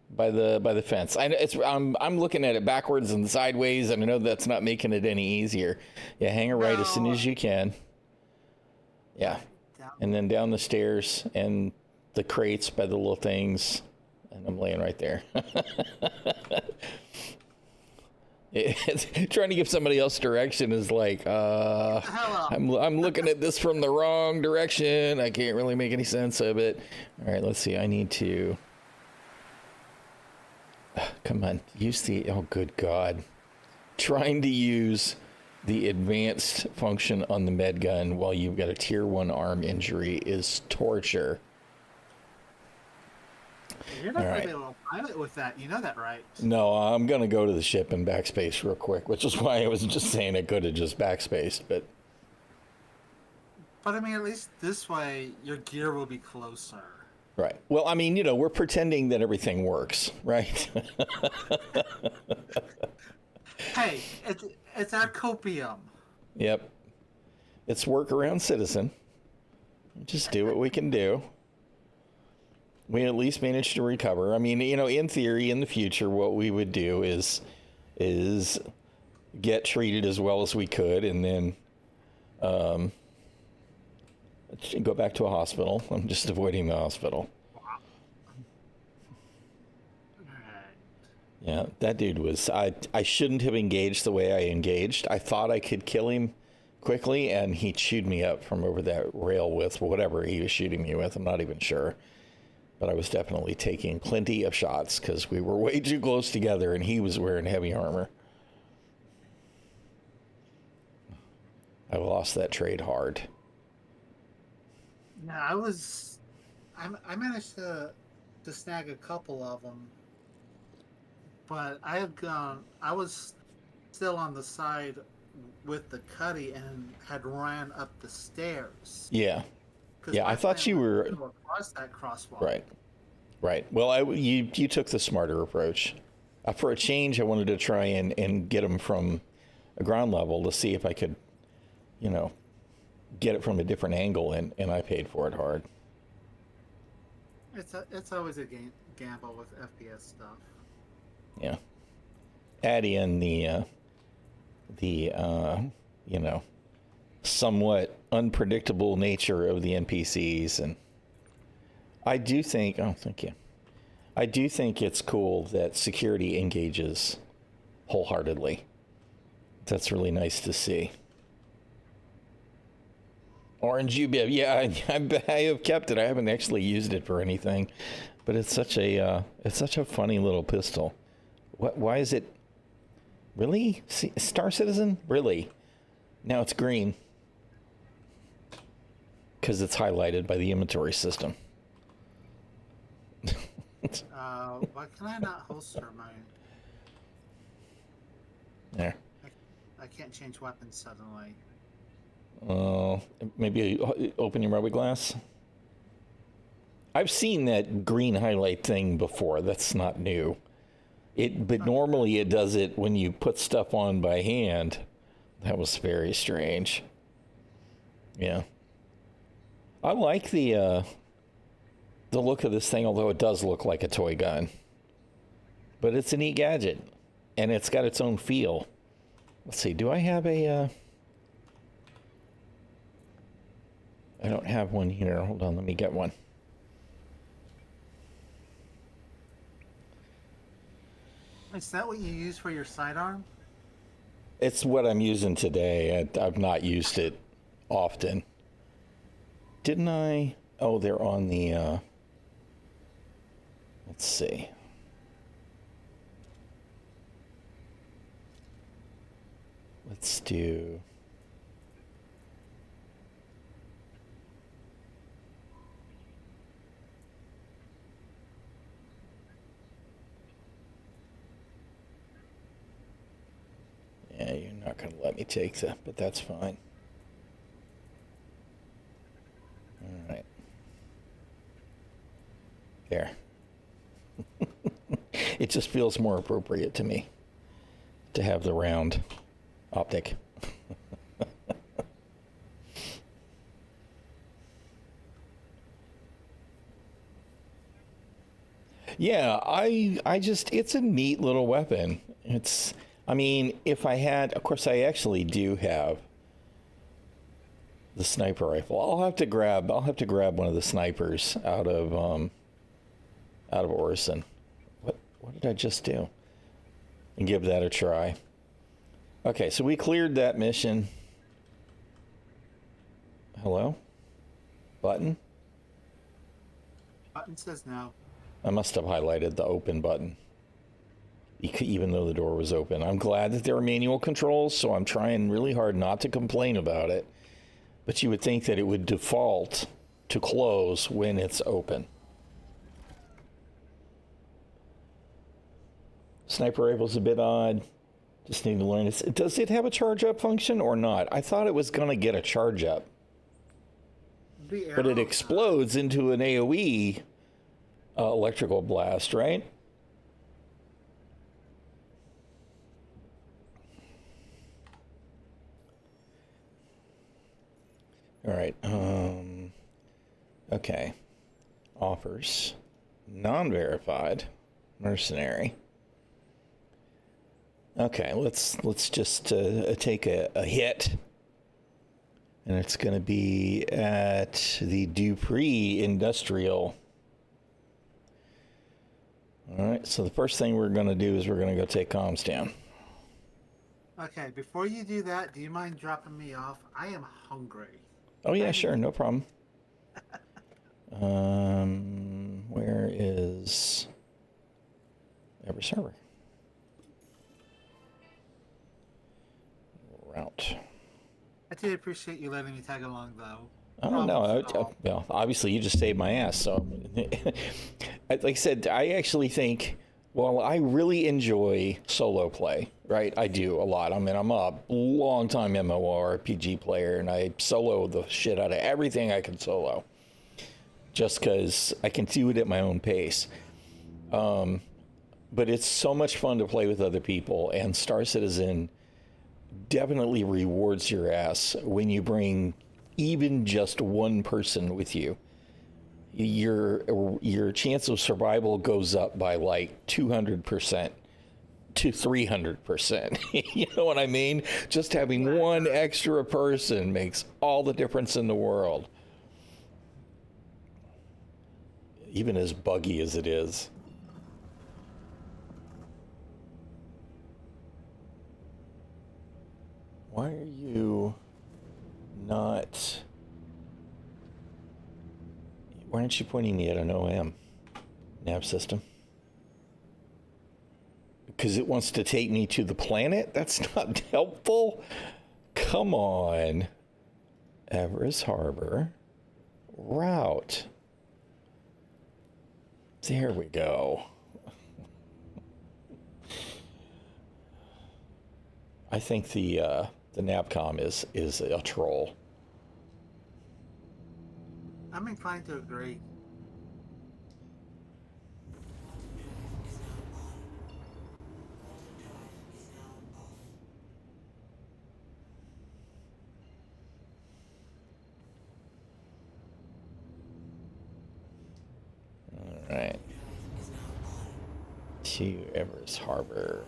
by the fence. I'm looking at it backwards and sideways, and I know that's not making it any easier. Yeah, hang a right as soon as you can. Yeah. And then down the stairs and the crates by the little things, and I'm laying right there. Trying to give somebody else direction is like, I'm looking at this from the wrong direction. I can't really make any sense of it. All right, let's see. I need to. Come on, use the. Oh, good God! Trying to use the advanced function on the med gun while you've got a tier 1 arm injury is torture. You're not going to be able to pilot with that. You know that, right? No, I'm going to go to the ship and backspace real quick, which is why I was just saying I could have just backspaced, but... But, I mean, at least this way, your gear will be closer. Right. Well, I mean, we're pretending that everything works, right? Hey, it's our copium. Yep. It's workaround citizen. Just do what we can do. We at least managed to recover. I mean, in theory, in the future, what we would do is get treated as well as we could, and then go back to a hospital. I'm just avoiding the hospital. Yeah, that dude was... I shouldn't have engaged the way I engaged. I thought I could kill him quickly, and he chewed me up from over that rail with whatever he was shooting me with. I'm not even sure. But I was definitely taking plenty of shots because we were way too close together, and he was wearing heavy armor. I lost that trade hard. Yeah, I managed to snag a couple of them. But I was still on the side with the Cuddy and had ran up the stairs. Yeah. Yeah, I thought you were across that crosswalk. Right. Well, you took the smarter approach. For a change, I wanted to try and get them from a ground level to see if I could, get it from a different angle, and I paid for it hard. It's always a gamble with FPS stuff. Yeah. Add in the somewhat unpredictable nature of the NPCs, and I do think... Oh, thank you. I do think it's cool that security engages wholeheartedly. That's really nice to see. Orange U-Bib. Yeah, I have kept it. I haven't actually used it for anything, but it's such a funny little pistol. Why is it... Really? Star Citizen? Really? Now it's green. Because it's highlighted by the inventory system. Why can I not holster mine? There. I can't change weapons suddenly. Maybe open your rubber glass. I've seen that green highlight thing before. That's not new. But normally it does it when you put stuff on by hand. That was very strange. Yeah. I like the look of this thing, although it does look like a toy gun. But it's a neat gadget, and it's got its own feel. Let's see, do I have a... I don't have one here. Hold on, let me get one. Is that what you use for your sidearm? It's what I'm using today. I've not used it often. Didn't I? Oh, they're on the... let's see. Let's do... Yeah, you're not going to let me take that, but that's fine. All right. There. It just feels more appropriate to me to have the round optic. Yeah, I just, it's a neat little weapon. I mean, if I had, of course, I actually do have the sniper rifle. I'll have to grab one of the snipers out of Orison. What did I just do? And give that a try. Okay, so we cleared that mission. Hello? Button? Button says no. I must have highlighted the open button, even though the door was open. I'm glad that there are manual controls, so I'm trying really hard not to complain about it. But you would think that it would default to close when it's open. Sniper rifle's a bit odd. Just need to learn it. Does it have a charge up function or not? I thought it was going to get a charge up. But it explodes into an AoE electrical blast, right? All right. Okay. Offers. Non-verified. Mercenary. Okay, let's just take a hit. And it's going to be at the Dupree Industrial. All right, so the first thing we're going to do is we're going to go take comms down. Okay, before you do that, do you mind dropping me off? I am hungry. Oh, yeah, sure, no problem. Where is every server? Route. I did appreciate you letting me tag along, though. I don't know. Well, obviously, you just saved my ass. So, like I said, I actually think, well, I really enjoy solo play, right? I do a lot. I mean, I'm a long-time MMORPG player, and I solo the shit out of everything I can solo, just because I can do it at my own pace. But it's so much fun to play with other people, and Star Citizen definitely rewards your ass when you bring even just one person with you. Your chance of survival goes up by like 200% to 300%. You know what I mean? Just having one extra person makes all the difference in the world. Even as buggy as it is. Why are you not... Why aren't you pointing me at an OM nav system? Because it wants to take me to the planet? That's not helpful. Come on. Everest Harbor. Route. There we go. I think the Navcom is a troll. I'm inclined to agree. All right. To Everest Harbor.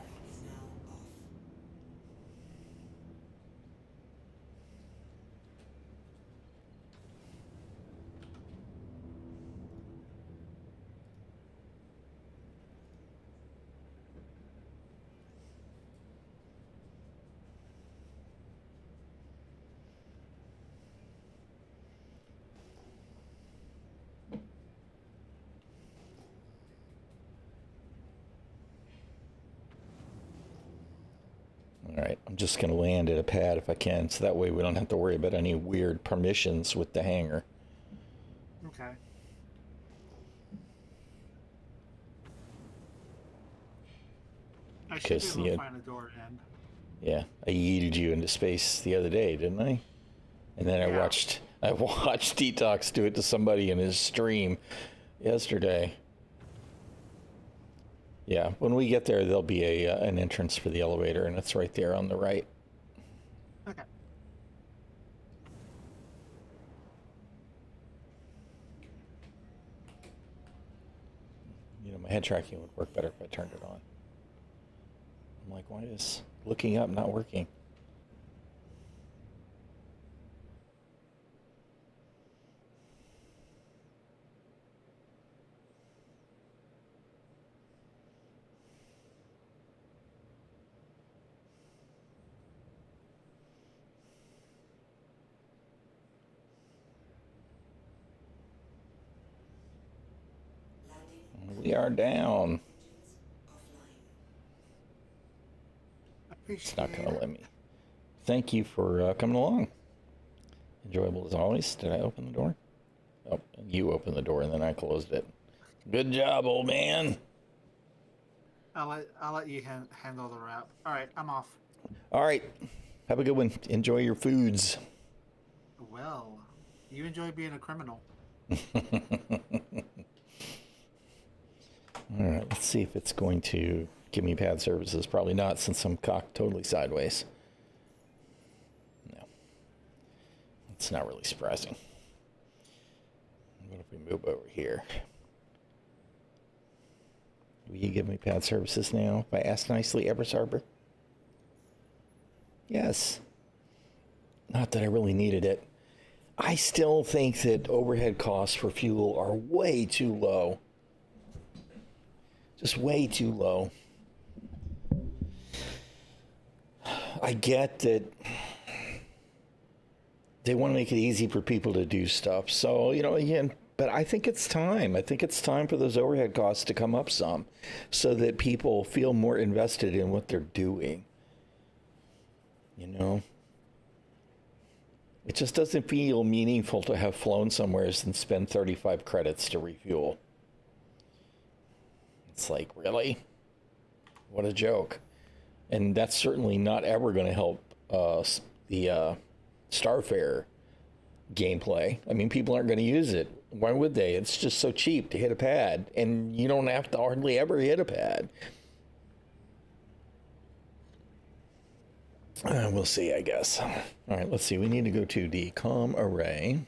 All right, I'm just going to land at a pad if I can, so that way we don't have to worry about any weird permissions with the hangar. Okay. I should be able to find a door end. Yeah, I yeeted you into space the other day, didn't I? And then I watched Detox do it to somebody in his stream yesterday. Yeah, when we get there, there'll be an entrance for the elevator, and it's right there on the right. Okay. Need a my head tracking would work better if I turned it on. I'm like, why is looking up not working? Landing. We are down. Engines offline. It's not Appreciate going to it. let me. Thank you for coming along. Enjoyable as always. Did I open the door? Oh, you opened the door and then I closed it. Good job, old man. I'll let you handle the wrap. All right, I'm off. All right. Have a good one. Enjoy your foods. Well, you enjoy being a criminal. All right. Let's see if it's going to give me pad services. Probably not, since I'm cocked totally sideways. No. It's not really surprising. What if we move over here? Will you give me pad services now if I ask nicely, Everest Harbor? Yes. Not that I really needed it. I still think that overhead costs for fuel are way too low. Just way too low. I get that they want to make it easy for people to do stuff. So, again, but I think it's time. I think it's time for those overhead costs to come up some so that people feel more invested in what they're doing. It just doesn't feel meaningful to have flown somewhere and spend 35 credits to refuel. It's like, really? What a joke. And that's certainly not ever going to help the Starfare gameplay. I mean, people aren't going to use it. Why would they? It's just so cheap to hit a pad, and you don't have to hardly ever hit a pad. We'll see, I guess. All right, let's see. We need to go to the comm array.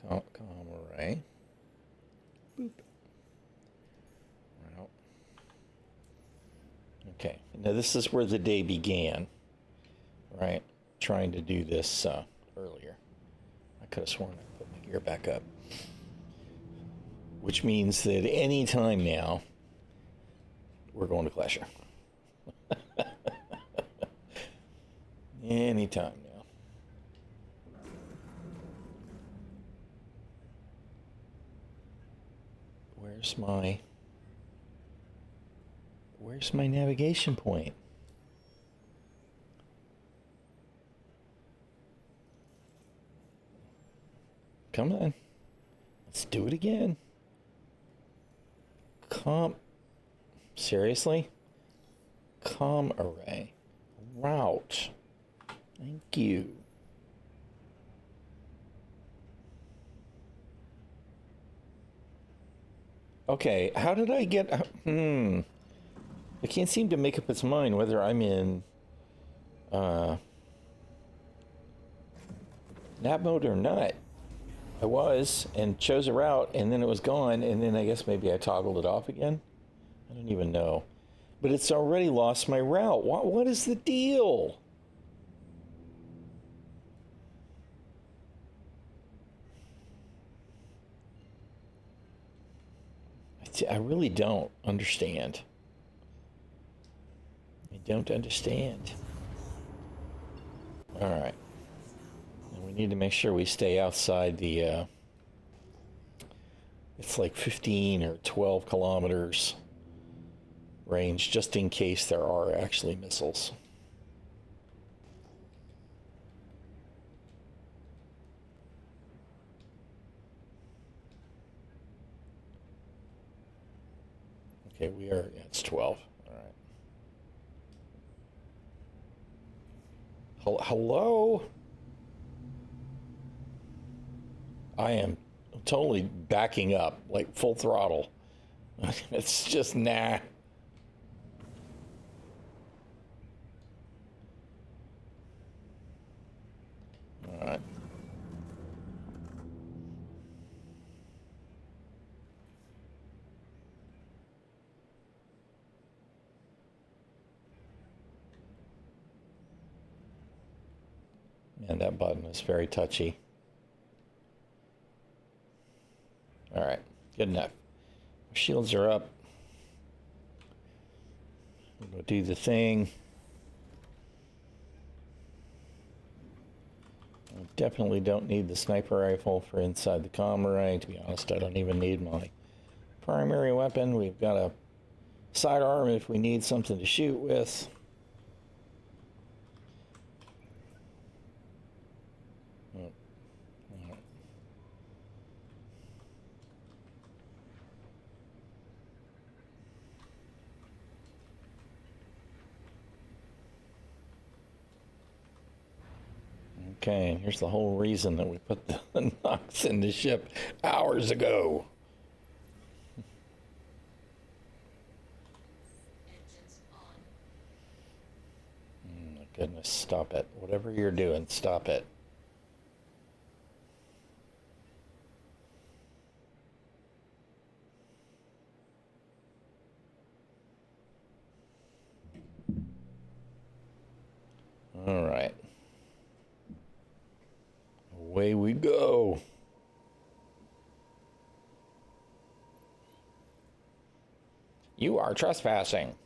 Comm array. Boop. Well. Okay, now this is where the day began, right? Trying to do this earlier. I could have sworn I put my gear back up. Which means that any time now, we're going to Clasher. Anytime now. Where's my navigation point? Come on. Let's do it again. Seriously? Comm array. Route. Thank you. Okay, how did I get... It can't seem to make up its mind whether I'm in nap mode or not. I was, and chose a route, and then it was gone, and then I guess maybe I toggled it off again. I don't even know. But it's already lost my route. What is the deal? I really don't understand. I don't understand. All right. And we need to make sure we stay outside the... it's like 15 or 12 kilometers range, just in case there are actually missiles. Okay, we are... yeah, it's 12. All right. Hello? I am totally backing up, like full throttle. It's just nah. All right. And that button is very touchy. All right, good enough. Shields are up. We'll do the thing. I definitely don't need the sniper rifle for inside the comm array. To be honest, I don't even need my primary weapon. We've got a sidearm if we need something to shoot with. Okay, and here's the whole reason that we put the Nox in the ship hours ago. Engines on. My goodness, stop it. Whatever you're doing, stop it. All right. Away we go. You are trespassing.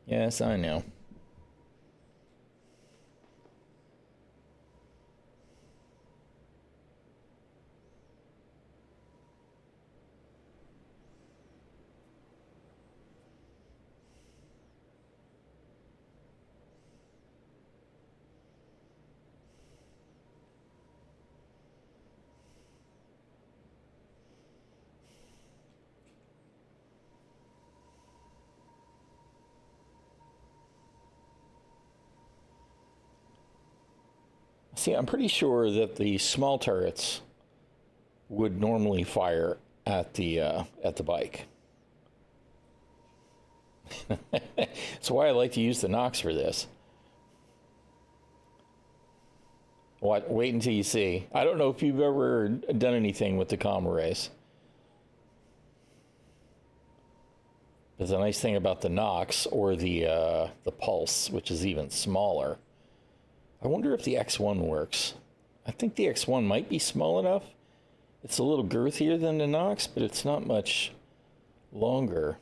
Yes, I know. See, I'm pretty sure that the small turrets would normally fire at the bike. That's why I like to use the Nox for this. What? Wait until you see. I don't know if you've ever done anything with the comm arrays. But the nice thing about the Nox or the Pulse, which is even smaller. I wonder if the X1 works. I think the X1 might be small enough. It's a little girthier than the Nox, but it's not much longer.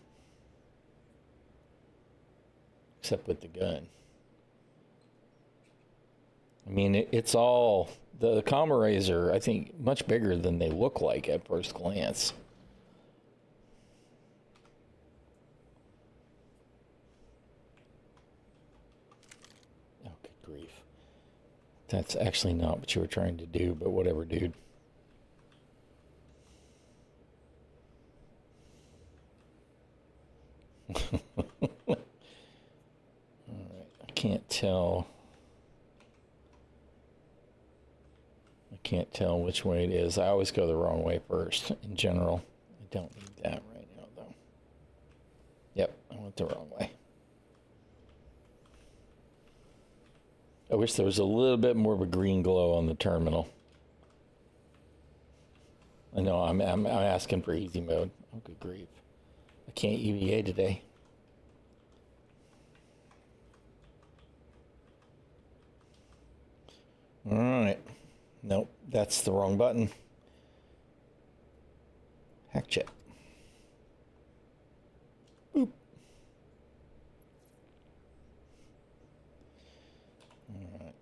Except with the gun. I mean, it's all... The comm arrays are, I think, much bigger than they look like at first glance. Oh, good grief. That's actually not what you were trying to do, but whatever, dude. Alright, I can't tell. I can't tell which way it is. I always go the wrong way first, in general. I don't need that right now, though. Yep, I went the wrong way. I wish there was a little bit more of a green glow on the terminal. I know I'm asking for easy mode. Oh, good grief. I can't EVA today. All right. Nope, that's the wrong button. Hack check. Boop. All right.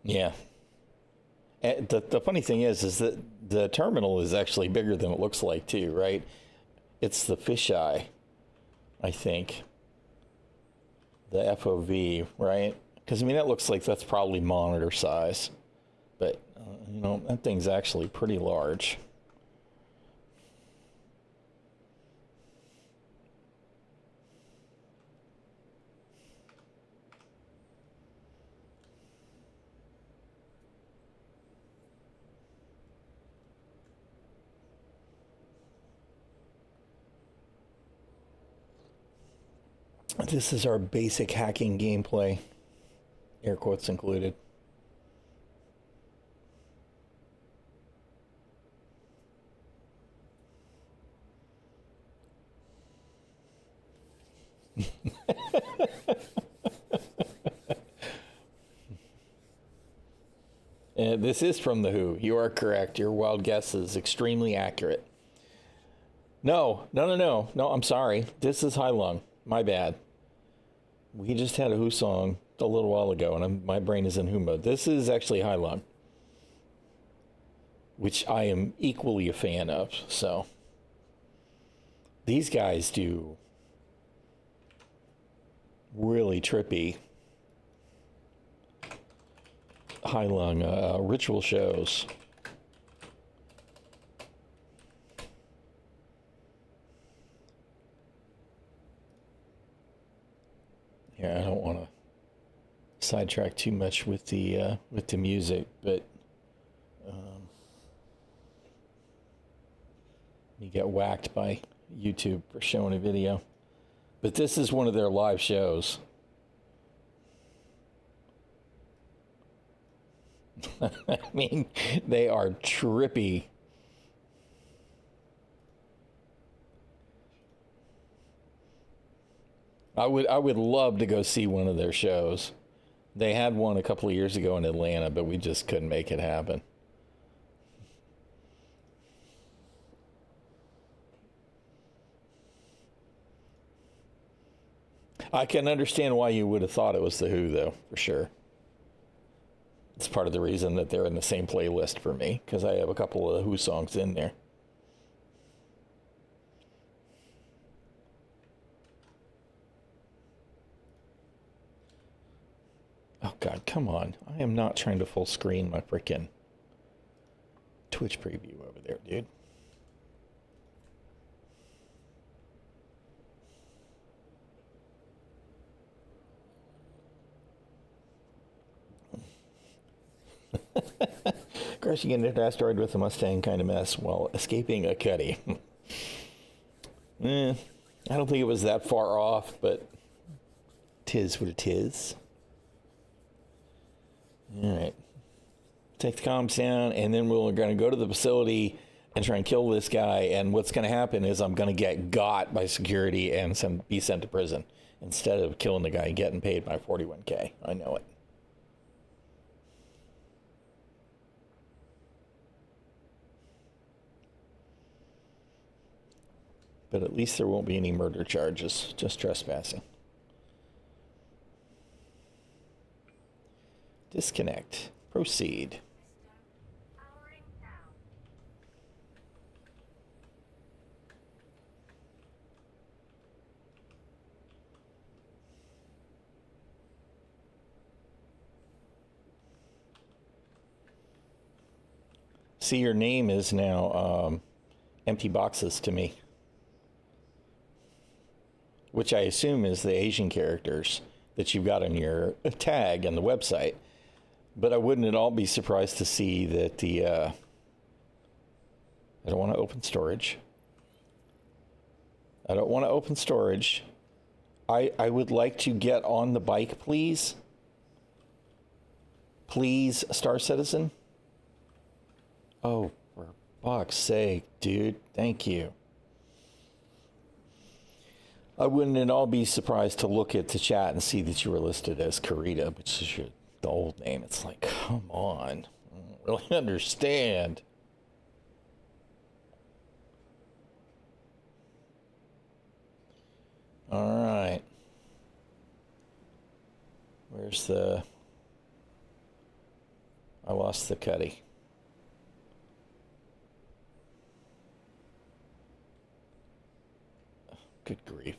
Yeah. And the funny thing is that the terminal is actually bigger than it looks like too, right? It's the fisheye, I think. The FOV, right? Because I mean, that looks like that's probably monitor size, but you know, that thing's actually pretty large. This is our basic hacking gameplay, air quotes included. This is from The Who. You are correct. Your wild guess is extremely accurate. No, I'm sorry. This is Heilung. My bad. We just had a Who song a little while ago, and my brain is in Who mode. This is actually Heilung, which I am equally a fan of. So these guys do really trippy Heilung ritual shows. Yeah, I don't want to sidetrack too much with the music, but you get whacked by YouTube for showing a video. But this is one of their live shows. I mean, they are trippy. I would love to go see one of their shows. They had one a couple of years ago in Atlanta, but we just couldn't make it happen. I can understand why you would have thought it was The Who, though, for sure. It's part of the reason that they're in the same playlist for me, because I have a couple of Who songs in there. Oh, God, come on. I am not trying to full screen my freaking Twitch preview over there, dude. Crashing into an asteroid with a Mustang kind of mess while escaping a cuddy. I don't think it was that far off, but tis what it is. All right. Take the comms down, and then we're going to go to the facility and try and kill this guy. And what's going to happen is I'm going to get got by security and be sent to prison instead of killing the guy and getting paid my 41K. I know it. But at least there won't be any murder charges, just trespassing. Disconnect. Proceed. See, your name is now empty boxes to me, which I assume is the Asian characters that you've got on your tag on the website. But I wouldn't at all be surprised to see that the... I don't want to open storage. I don't want to open storage. I would like to get on the bike, please. Please, Star Citizen. Oh, for fuck's sake, dude. Thank you. I wouldn't at all be surprised to look at the chat and see that you were listed as Karita, which is the old name. It's like, come on. I don't really understand. All right. Where's the... I lost the cuddy. Good grief.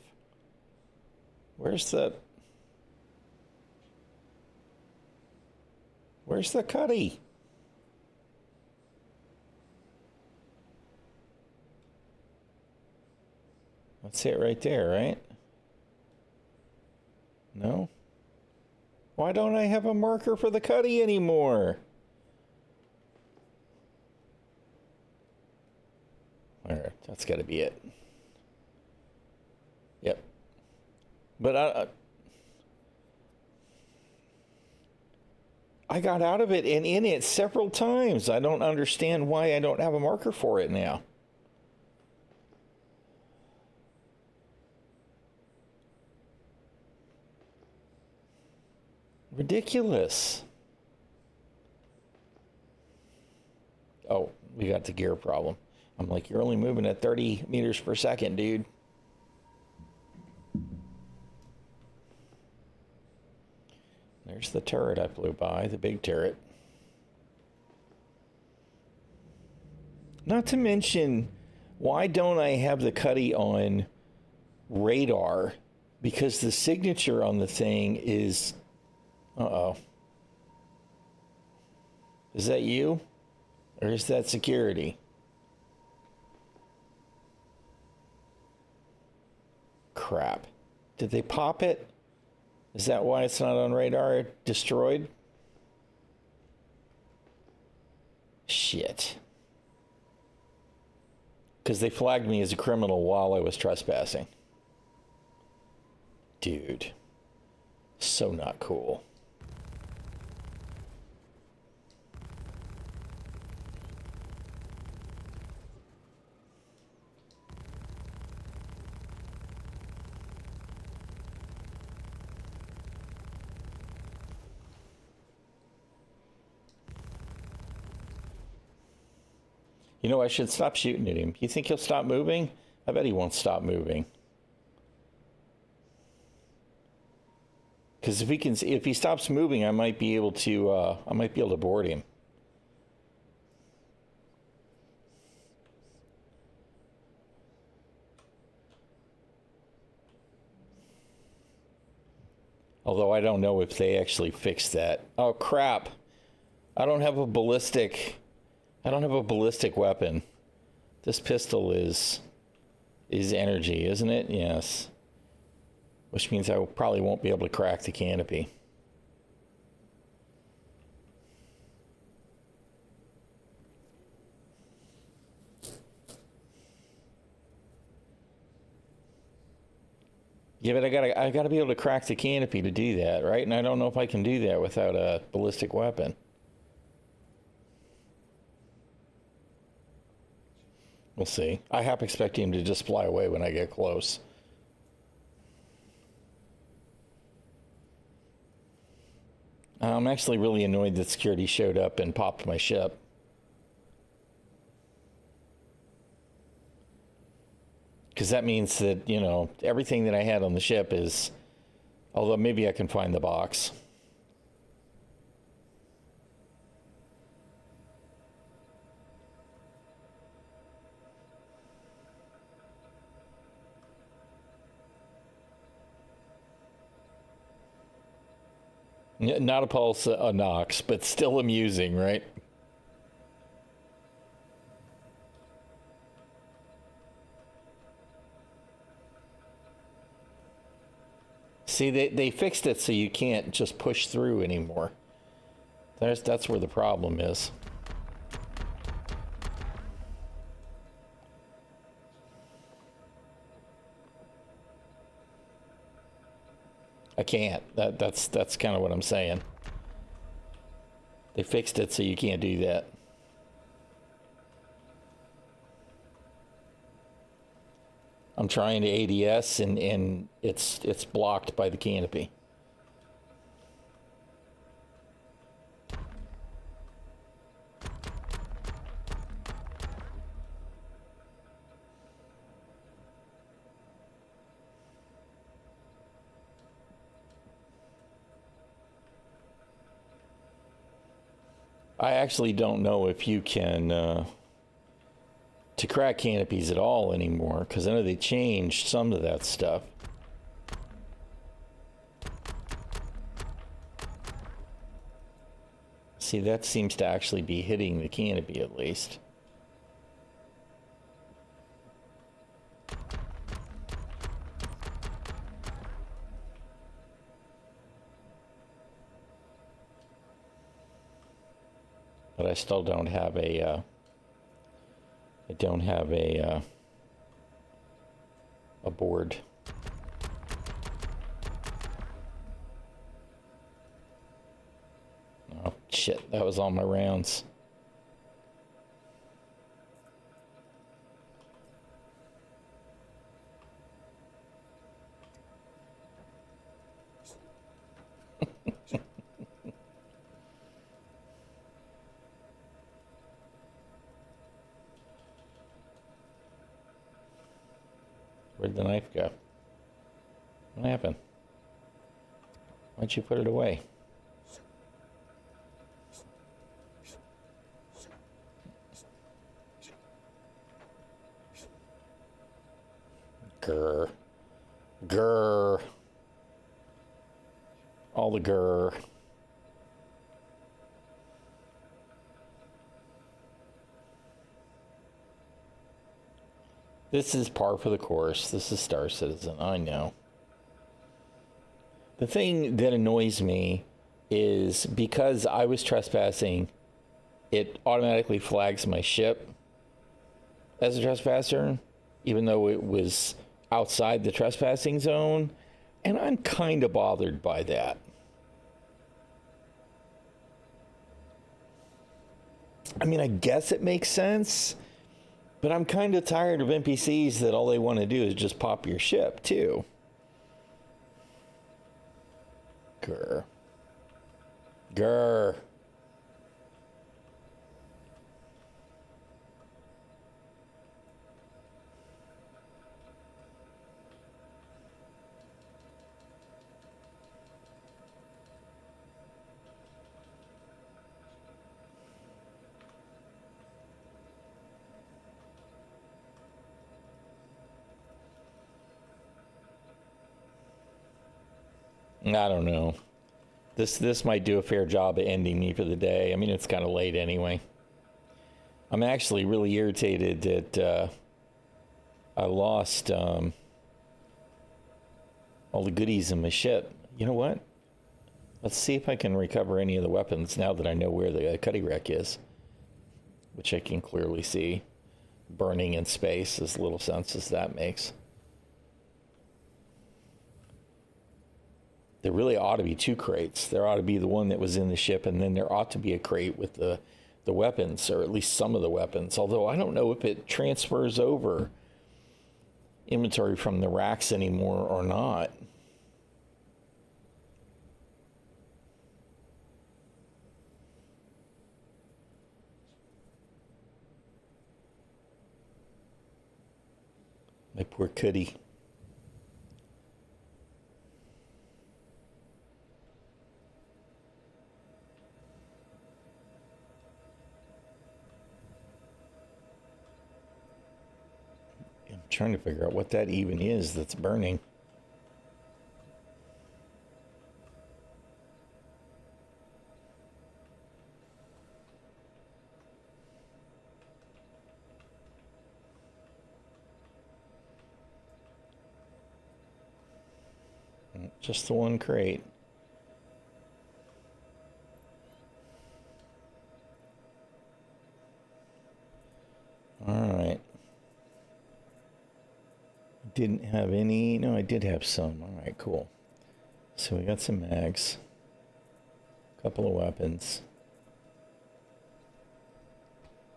Where's the cuddy? That's it right there, right? No? Why don't I have a marker for the cuddy anymore? All right, that's got to be it. Yep. But I got out of it and in it several times. I don't understand why I don't have a marker for it now. Ridiculous. Oh, we got the gear problem. I'm like, you're only moving at 30 meters per second, dude. There's the turret I flew by, the big turret. Not to mention, why don't I have the Cuddy on radar? Because the signature on the thing is... Uh-oh. Is that you? Or is that security? Crap. Did they pop it? Is that why it's not on radar? Destroyed? Shit. Because they flagged me as a criminal while I was trespassing. Dude. So not cool. You know, I should stop shooting at him. You think he'll stop moving? I bet he won't stop moving. Because if he stops moving, I might be able to board him. Although I don't know if they actually fixed that. Oh crap! I don't have a ballistic weapon. This pistol is energy, isn't it? Yes. Which means I probably won't be able to crack the canopy. Yeah, but I gotta be able to crack the canopy to do that, right? And I don't know if I can do that without a ballistic weapon. We'll see. I half expect him to just fly away when I get close. I'm actually really annoyed that security showed up and popped my ship. Because that means that, you know, everything that I had on the ship is... Although maybe I can find the box. Not a pulse, a Nox, but still amusing, right? See, they fixed it so you can't just push through anymore. That's where the problem is. I can't. That's kind of what I'm saying. They fixed it so you can't do that. I'm trying to ADS and it's blocked by the canopy. I actually don't know if you can to crack canopies at all anymore, because I know they changed some of that stuff. See, that seems to actually be hitting the canopy at least. But I still don't have a a board. Oh shit, that was all my rounds. Where'd the knife go? What happened? Why'd you put it away? Grr. Grr. All the grr. This is par for the course. This is Star Citizen. I know. The thing that annoys me is because I was trespassing, it automatically flags my ship as a trespasser, even though it was outside the trespassing zone. And I'm kind of bothered by that. I mean, I guess it makes sense, but I'm kind of tired of NPCs that all they want to do is just pop your ship, too. Grr. Grr. I don't know. This might do a fair job of ending me for the day. I mean, it's kind of late anyway. I'm actually really irritated that I lost all the goodies in my ship. You know what? Let's see if I can recover any of the weapons now that I know where the cuddy wreck is, which I can clearly see burning in space, as little sense as that makes. There really ought to be two crates. There ought to be the one that was in the ship, and then there ought to be a crate with the weapons, or at least some of the weapons. Although I don't know if it transfers over inventory from the racks anymore or not. My poor Cuddy. I'm trying to figure out what that even is that's burning. Just the one crate. All right. Didn't have any. No, I did have some. All right, cool. So we got some mags. A couple of weapons.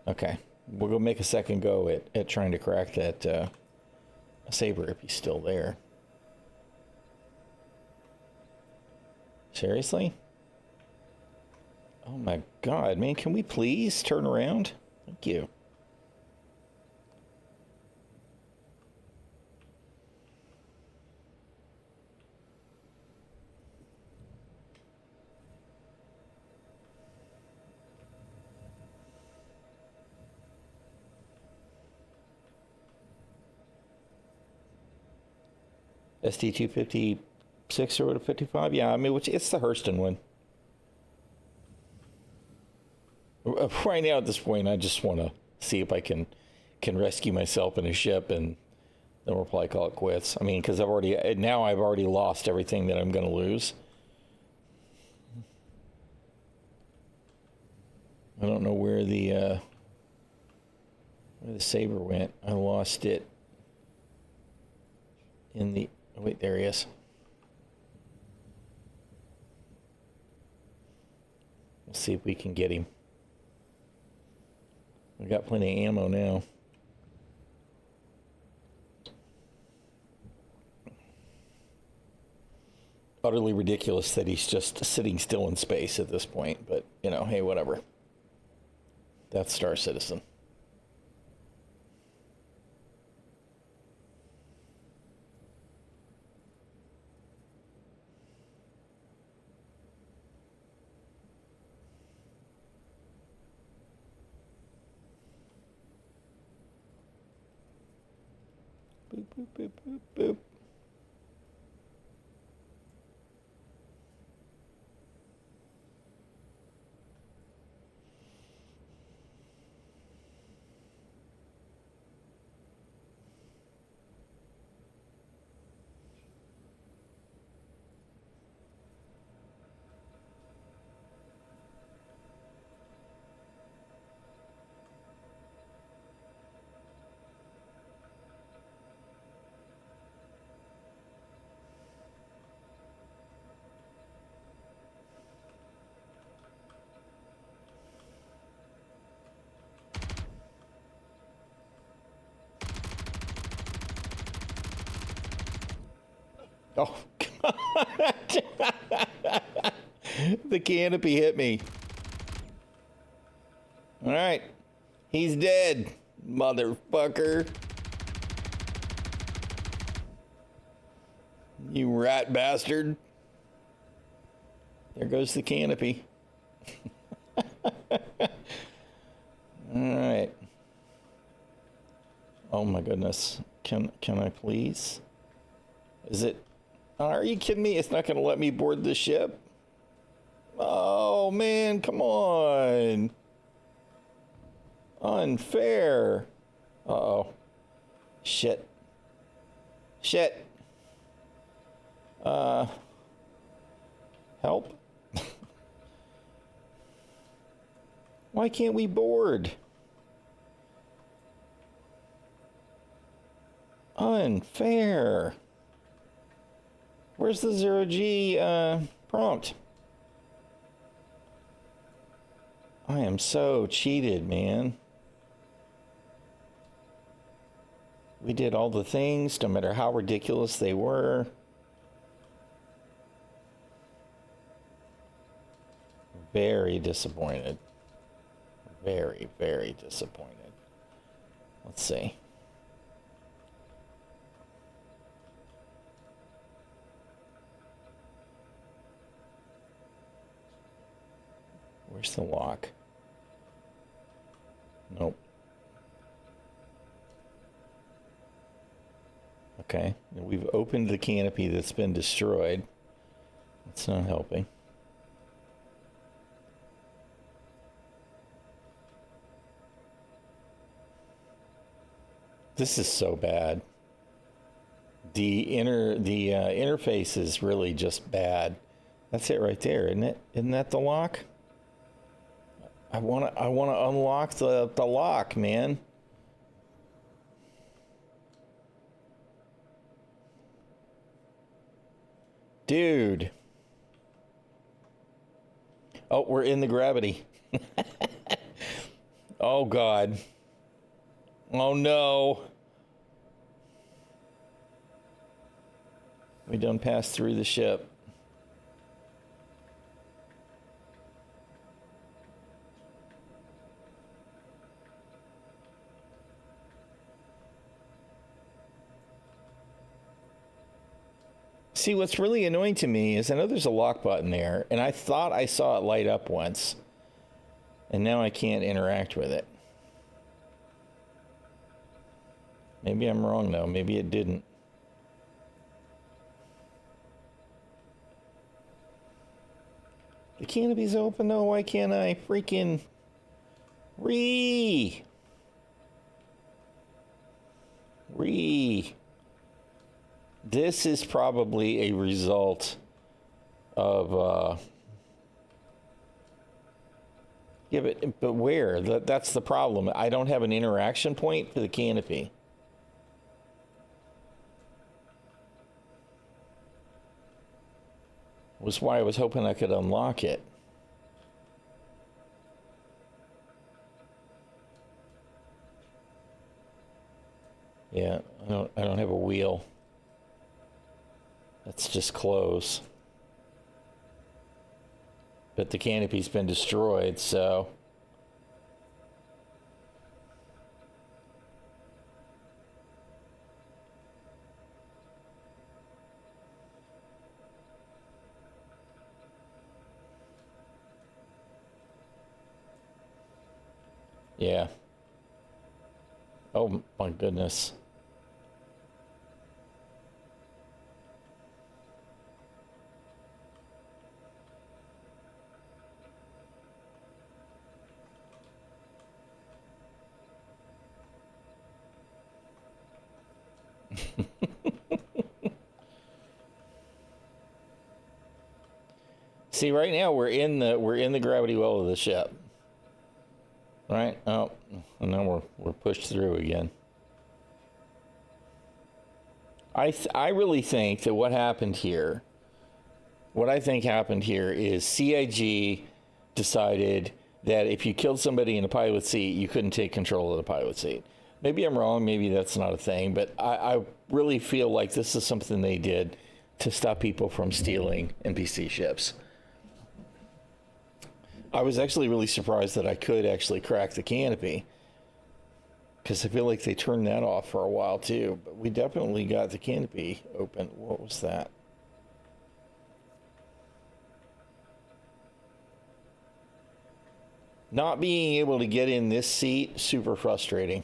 Okay. We'll go make a second go at trying to crack that saber if he's still there. Seriously? Oh my god, man, can we please turn around? Thank you. SD-256 or 55? Yeah, I mean, it's the Hurston one. Right now, at this point, I just want to see if I can rescue myself in a ship, and then we'll probably call it quits. I mean, because I've already lost everything that I'm going to lose. I don't know where the saber went. I lost it in the... Oh, wait, there he is. We'll see if we can get him. We got plenty of ammo now. Utterly ridiculous that he's just sitting still in space at this point, but, you know, hey, whatever. That's Star Citizen. Boop, boop, boop, boop. Oh, God. The canopy hit me. All right. He's dead, motherfucker. You rat bastard. There goes the canopy. All right. Oh my goodness. Can I please? Is it? Are you kidding me? It's not going to let me board the ship? Oh, man, come on. Unfair. Uh-oh. Shit. Shit. Help? Why can't we board? Unfair. Where's the 0G prompt? I am so cheated, man. We did all the things, no matter how ridiculous they were. Very disappointed. Very, very disappointed. Let's see. Where's the lock? Nope. Okay, we've opened the canopy that's been destroyed. That's not helping. This is so bad. The interface is really just bad. That's it right there, isn't it? Isn't that the lock? I wanna unlock the lock, man. Dude. Oh, we're in the gravity. Oh, God. Oh, no. We done passed through the ship. See, what's really annoying to me is I know there's a lock button there, and I thought I saw it light up once, and now I can't interact with it. Maybe I'm wrong, though. Maybe it didn't. The canopy's open, though. Why can't I freaking... Re! This is probably a result of... Yeah, but where? That's the problem. I don't have an interaction point for the canopy. Was why I was hoping I could unlock it. Yeah, I don't have a wheel. Let's just close. But the canopy's been destroyed, so... Yeah. Oh my goodness. See, right now we're in the gravity well of the ship. Right? Oh, and now we're pushed through again. I really think that what I think happened here is CIG decided that if you killed somebody in a pilot seat, you couldn't take control of the pilot seat. Maybe I'm wrong. Maybe that's not a thing. But I really feel like this is something they did to stop people from stealing NPC ships. I was actually really surprised that I could actually crack the canopy, because I feel like they turned that off for a while too. But we definitely got the canopy open. What was that? Not being able to get in this seat, super frustrating.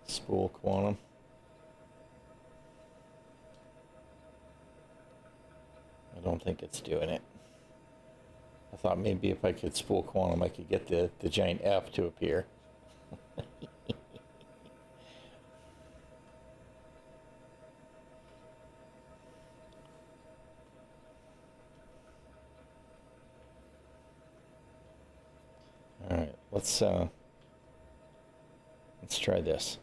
Spool quantum. I don't think it's doing it. I thought maybe if I could spool quantum, I could get the giant F to appear. All right, let's try this.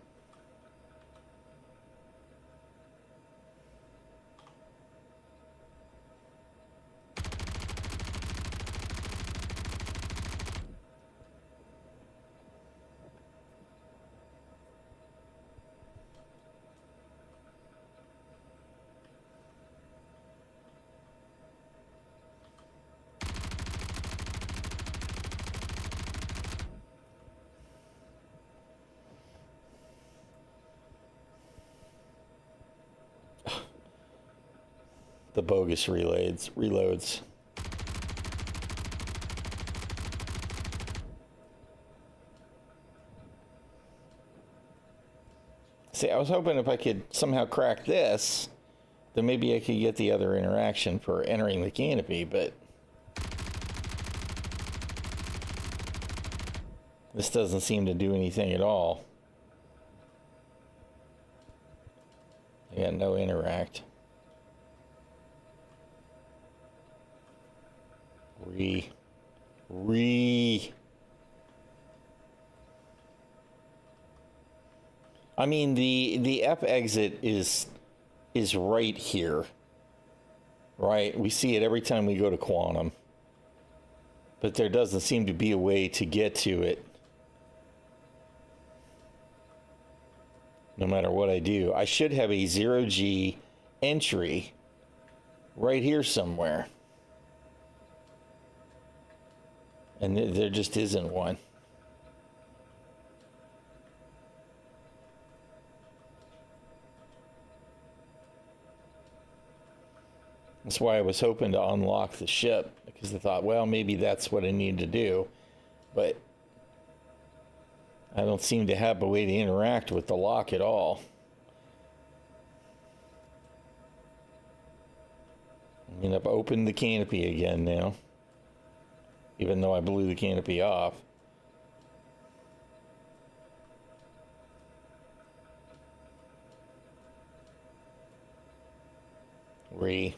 The bogus reloads. See, I was hoping if I could somehow crack this, then maybe I could get the other interaction for entering the canopy, but this doesn't seem to do anything at all. I got no interact. I mean, the F exit is right here, right? We see it every time we go to quantum, but there doesn't seem to be a way to get to it. No matter what I do, I should have a 0G entry right here somewhere. And there just isn't one. That's why I was hoping to unlock the ship, because I thought, well, maybe that's what I need to do. But I don't seem to have a way to interact with the lock at all. I mean, I've opened the canopy again now, even though I blew the canopy off. Re.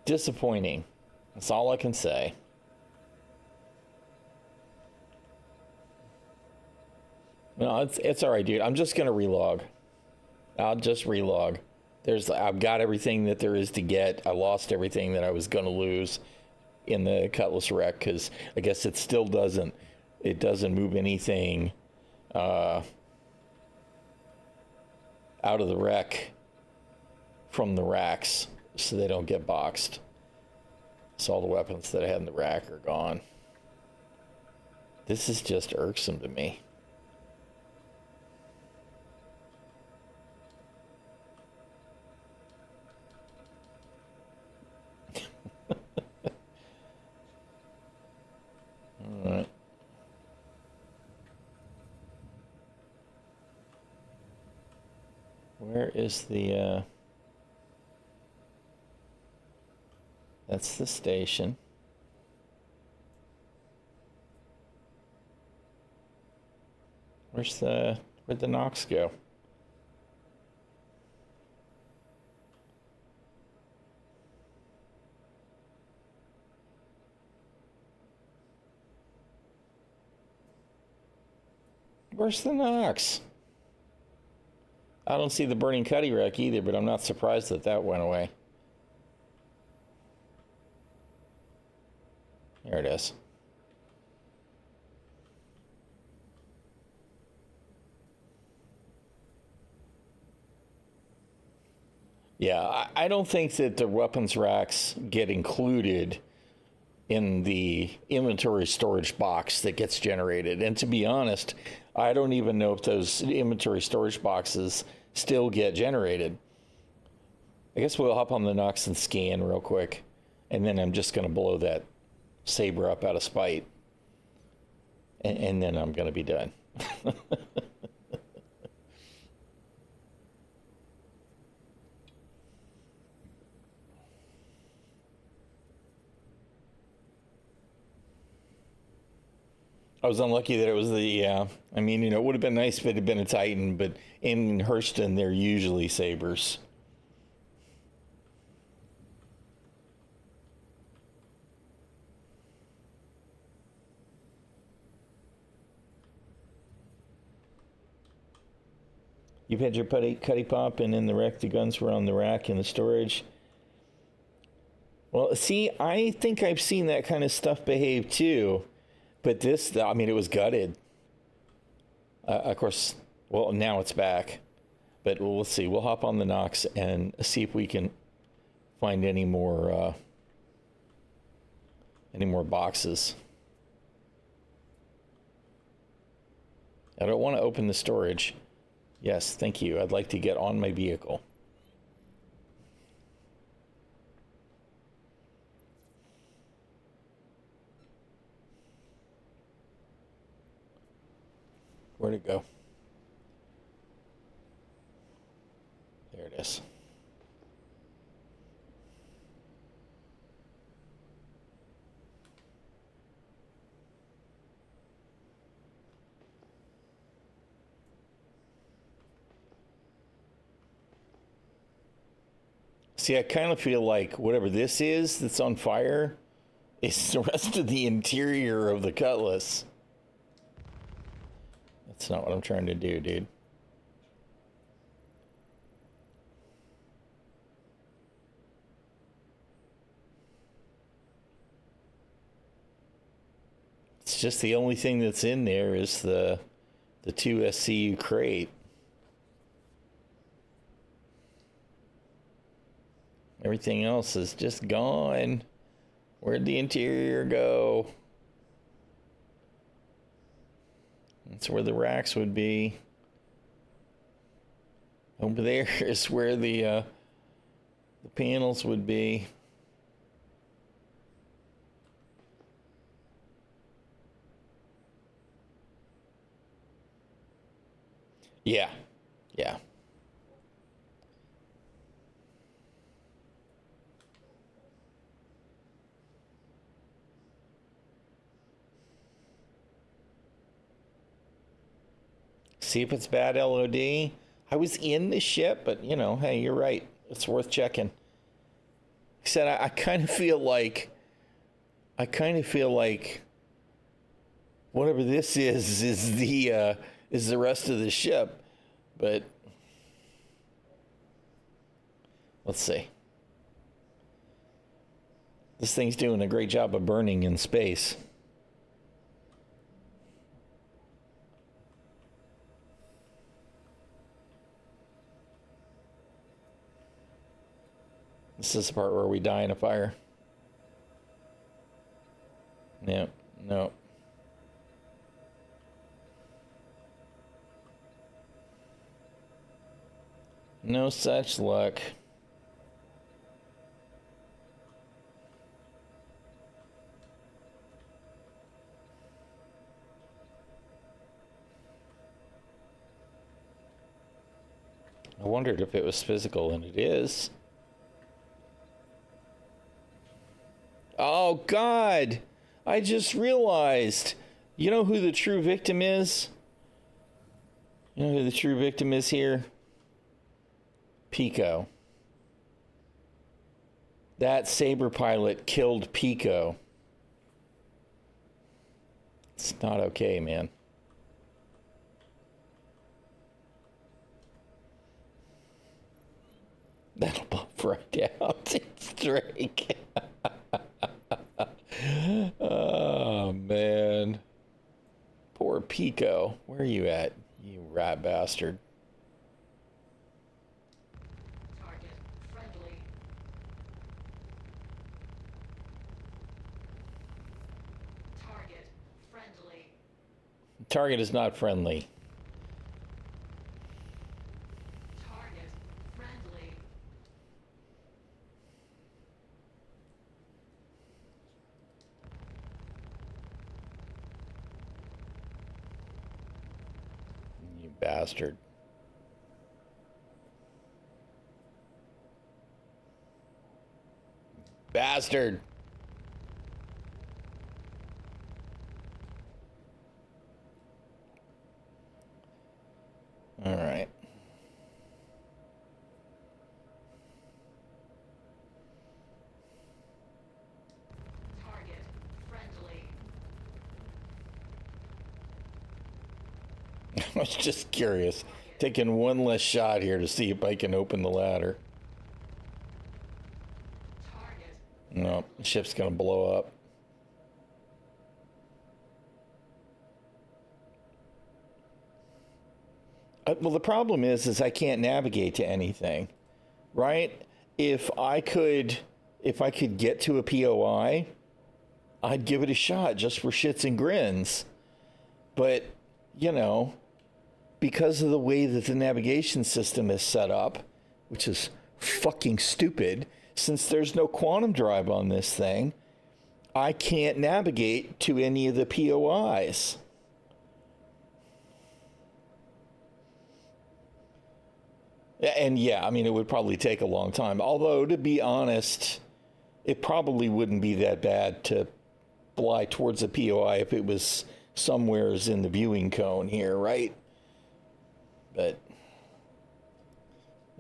Disappointing. That's all I can say. No, it's all right, dude. I'm just gonna relog. I'll just relog. I've got everything that there is to get. I lost everything that I was gonna lose in the Cutlass wreck, because I guess it still doesn't move anything out of the wreck from the racks so they don't get boxed. So all the weapons that I had in the rack are gone. This is just irksome to me. All right. Where is the, that's the station. Where'd the Nox go? Where's the Nox? I don't see the burning cuddy wreck either, but I'm not surprised that that went away. There it is. Yeah, I don't think that the weapons racks get included in the inventory storage box that gets generated. And to be honest, I don't even know if those inventory storage boxes still get generated. I guess we'll hop on the Nox and scan real quick, and then I'm just going to blow that saber up out of spite, and then I'm going to be done. I was unlucky that it was the, yeah. I mean, it would have been nice if it had been a Titan, but in Hurston, they're usually sabers. You've had your cuddy pop, and in the wreck, the guns were on the rack in the storage. Well, see, I think I've seen that kind of stuff behave too. But this, I mean, it was gutted. Of course, well, now it's back. But let's see. We'll hop on the Nox and see if we can find any more boxes. I don't want to open the storage. Yes, thank you. I'd like to get on my vehicle. Where'd it go? There it is. See, I kind of feel like whatever this is that's on fire is the rest of the interior of the Cutlass. That's not what I'm trying to do, dude. It's just the only thing that's in there is the 2 SCU crate. Everything else is just gone. Where'd the interior go? That's where the racks would be. Over there is where the panels would be. Yeah. Yeah. See if it's bad LOD. I was in the ship, but hey, you're right. It's worth checking. Like I said, I kind of feel like whatever this is the rest of the ship. But let's see. This thing's doing a great job of burning in space. This is the part where we die in a fire. Yep, no. No such luck. I wondered if it was physical, and it is. Oh, God! I just realized. You know who the true victim is? You know who the true victim is here? Pico. That Saber pilot killed Pico. It's not okay, man. That'll buff right out. It's Drake. Oh, man. Poor Pico. Where are you at, you rat bastard? Target friendly. Target friendly. Target is not friendly. Target friendly. You bastard. Bastard. All right. Target friendly. I was just curious. Taking one less shot here to see if I can open the ladder. Target. No, the ship's gonna blow up. Well, the problem is I can't navigate to anything, right? If I could get to a POI, I'd give it a shot just for shits and grins. But, you know, because of the way that the navigation system is set up, which is fucking stupid, since there's no quantum drive on this thing, I can't navigate to any of the POIs. And yeah, I mean, it would probably take a long time. Although, to be honest, it probably wouldn't be that bad to fly towards a POI if it was somewheres in the viewing cone here, right? But,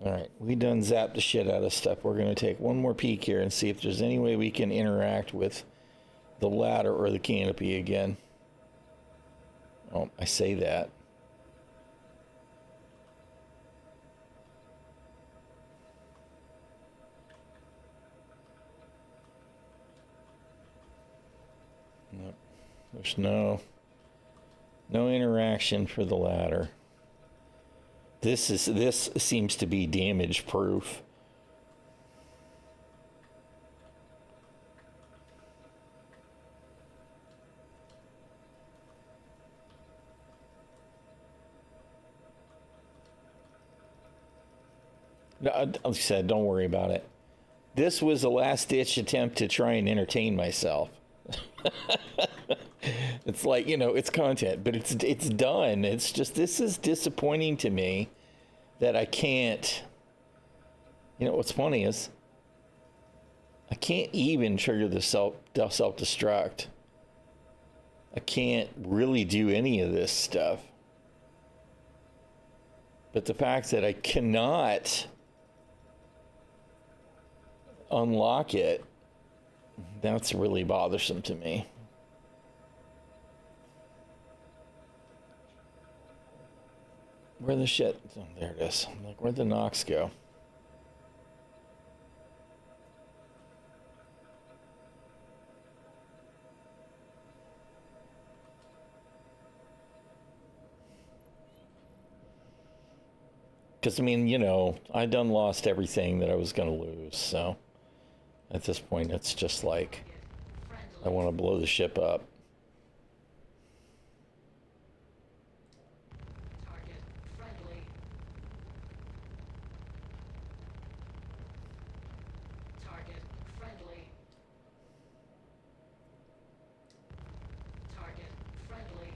all right, we done zapped the shit out of stuff. We're going to take one more peek here and see if there's any way we can interact with the ladder or the canopy again. Oh, I say that. Nope. There's no interaction for the ladder. This seems to be damage proof. Like I said, don't worry about it. This was a last-ditch attempt to try and entertain myself. It's like, you know, it's content, but it's done. It's just, this is disappointing to me that I can't. You know what's funny is I can't even trigger the self-destruct. I can't really do any of this stuff. But the fact that I cannot unlock it, that's really bothersome to me. Where the shit? Oh, there it is. I'm like, where'd the Nox go? Because, I mean, you know, I done lost everything that I was going to lose, so At this point, it's just like, Friendly. I want to blow the ship up. Target. Friendly. Target. Friendly. Target. Friendly.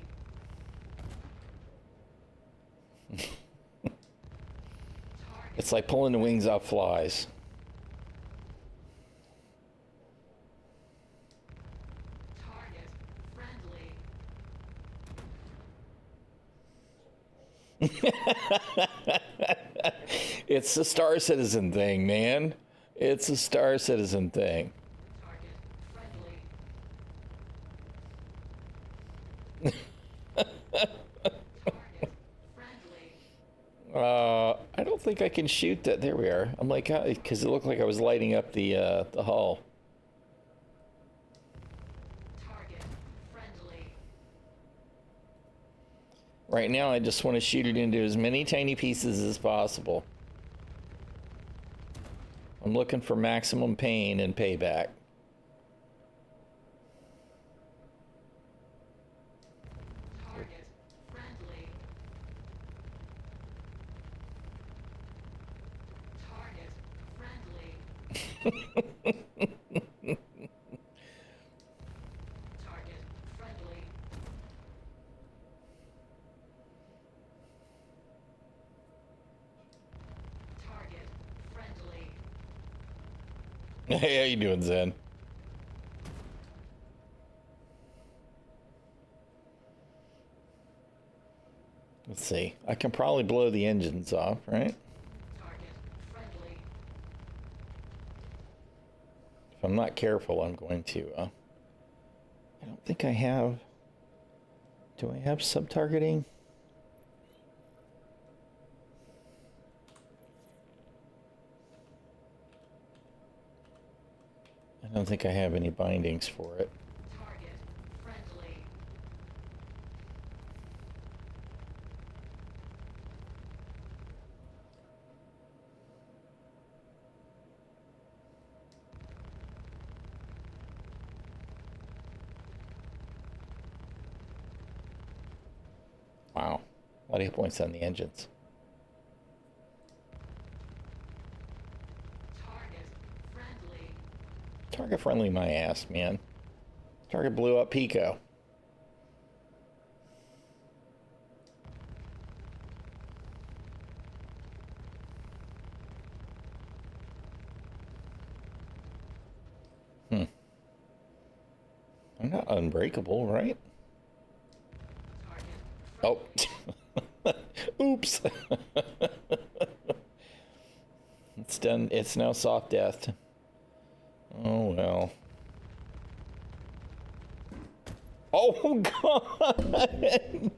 Target. It's like pulling the wings off flies. Target. Friendly. It's the Star Citizen thing, man. It's a Star Citizen thing. Target. Friendly. Target. Friendly. I don't think I can shoot that. There we are. I'm like, because it looked like I was lighting up the hull. Target. Friendly. Right now, I just want to shoot it into as many tiny pieces as possible. I'm looking for maximum pain and payback. Target. Friendly. Target. Friendly. Target. Friendly. Target. Friendly. Hey, how you doing, Zen? Let's see. I can probably blow the engines off, right? Target. Friendly. If I'm not careful, I'm going to. I don't think I have. Do I have sub-targeting? I don't think I have any bindings for it. Target. Friendly. Wow. A lot of hit points on the engines. Target. Friendly. Target friendly my ass, man. Target blew up Pico. I'm not unbreakable, right? Target. Oh. Oops. It's done. It's now soft death. Oh, well. Oh, God.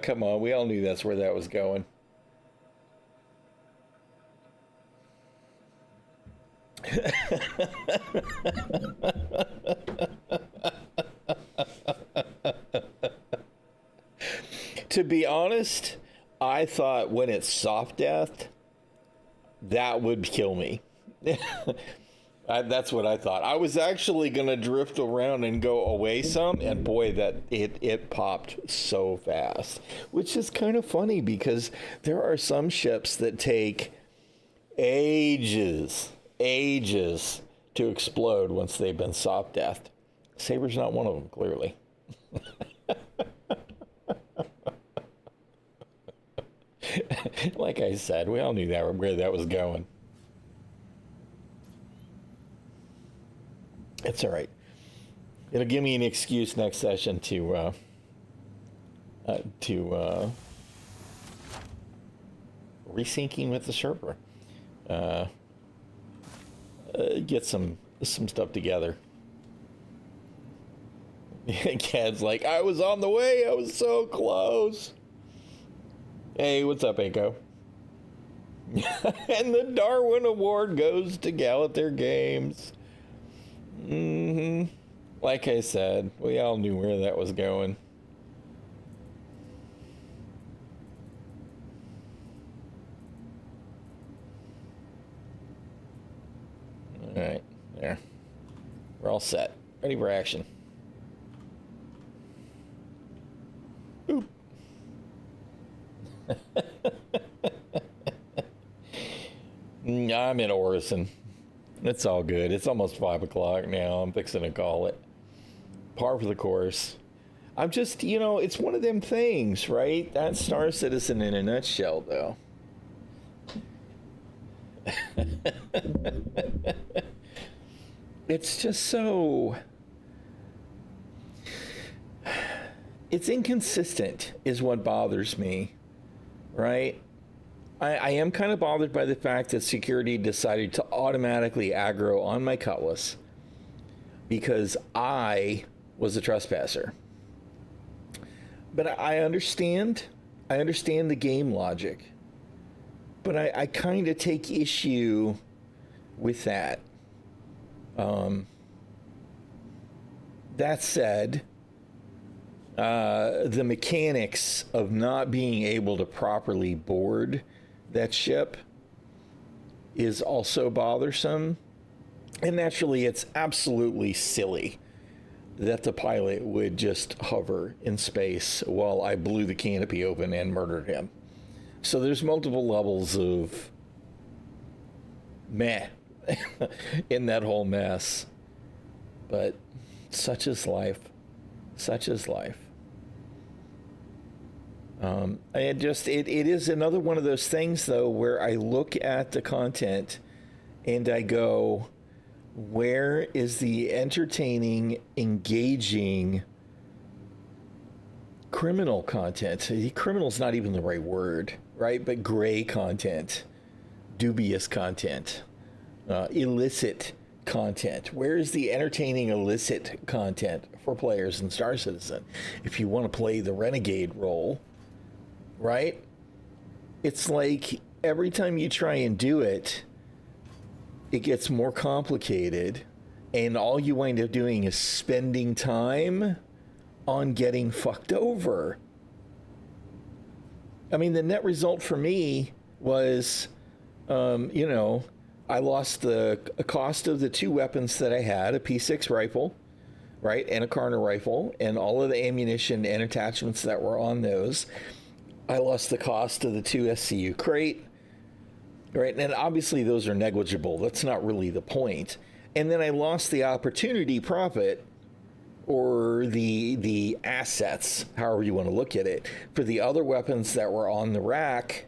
Come on. We all knew that's where that was going. To be honest, I thought when it's soft death, that would kill me. That's what I thought. I was actually going to drift around and go away some, and boy, that it popped so fast, which is kind of funny because there are some ships that take ages to explode once they've been soft deathed. Saber's not one of them, clearly. Like I said, we all knew that where that was going. It's all right. It'll give me an excuse next session to resyncing with the server. Get some stuff together. Cad's like, I was on the way. I was so close. Hey, what's up, Echo? And the Darwin Award goes to Galather Games. Like I said, we all knew where that was going. All right, there. We're all set. Ready for action. Boop. I'm in Orison. It's all good. It's almost 5 o'clock now. I'm fixing to call it. Par for the course. I'm just, it's one of them things, right? That's Star Citizen in a nutshell, though. It's just so... It's inconsistent is what bothers me, right? I am kind of bothered by the fact that security decided to automatically aggro on my Cutlass because I was a trespasser. But I understand the game logic. But I kind of take issue with that. That said, the mechanics of not being able to properly board that ship is also bothersome. And naturally, it's absolutely silly that the pilot would just hover in space while I blew the canopy open and murdered him. So there's multiple levels of meh in that whole mess. But such is life. Such is life. It is another one of those things, though, where I look at the content and I go, where is the entertaining, engaging criminal content? Criminal's not even the right word, right? But gray content, dubious content, illicit content. Where is the entertaining illicit content for players in Star Citizen? If you want to play the renegade role, right? It's like every time you try and do it, it gets more complicated, and all you wind up doing is spending time on getting fucked over. I mean, the net result for me was, I lost the cost of the 2 weapons that I had, a P6 rifle, right, and a Karner rifle, and all of the ammunition and attachments that were on those. I lost the cost of the 2 SCU crate, right, and obviously those are negligible. That's not really the point. And then I lost the opportunity profit, or the assets, however you want to look at it, for the other weapons that were on the rack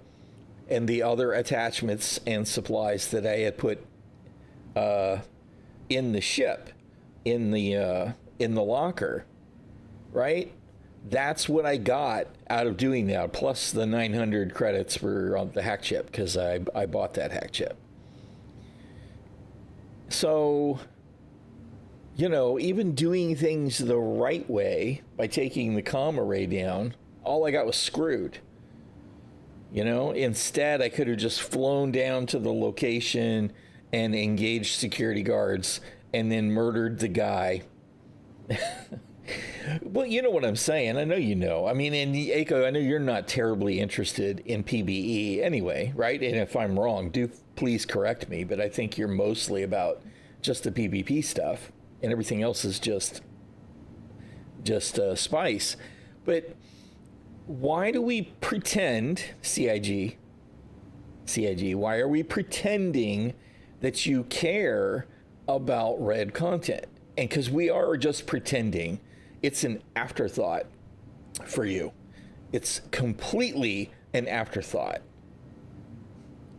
and the other attachments and supplies that I had put in the ship, in the locker, right? That's what I got out of doing that, plus the 900 credits for the hack chip, because I bought that hack chip. So, even doing things the right way by taking the comm array down, all I got was screwed. Instead, I could have just flown down to the location and engaged security guards and then murdered the guy. Well, you know what I'm saying. I know you know. I mean, and Aiko, I know you're not terribly interested in PvE anyway, right? And if I'm wrong, do please correct me. But I think you're mostly about just the PvP stuff, and everything else is just spice. But why do we pretend, CIG, why are we pretending that you care about red content? And because we are just pretending, it's an afterthought for you. It's completely an afterthought.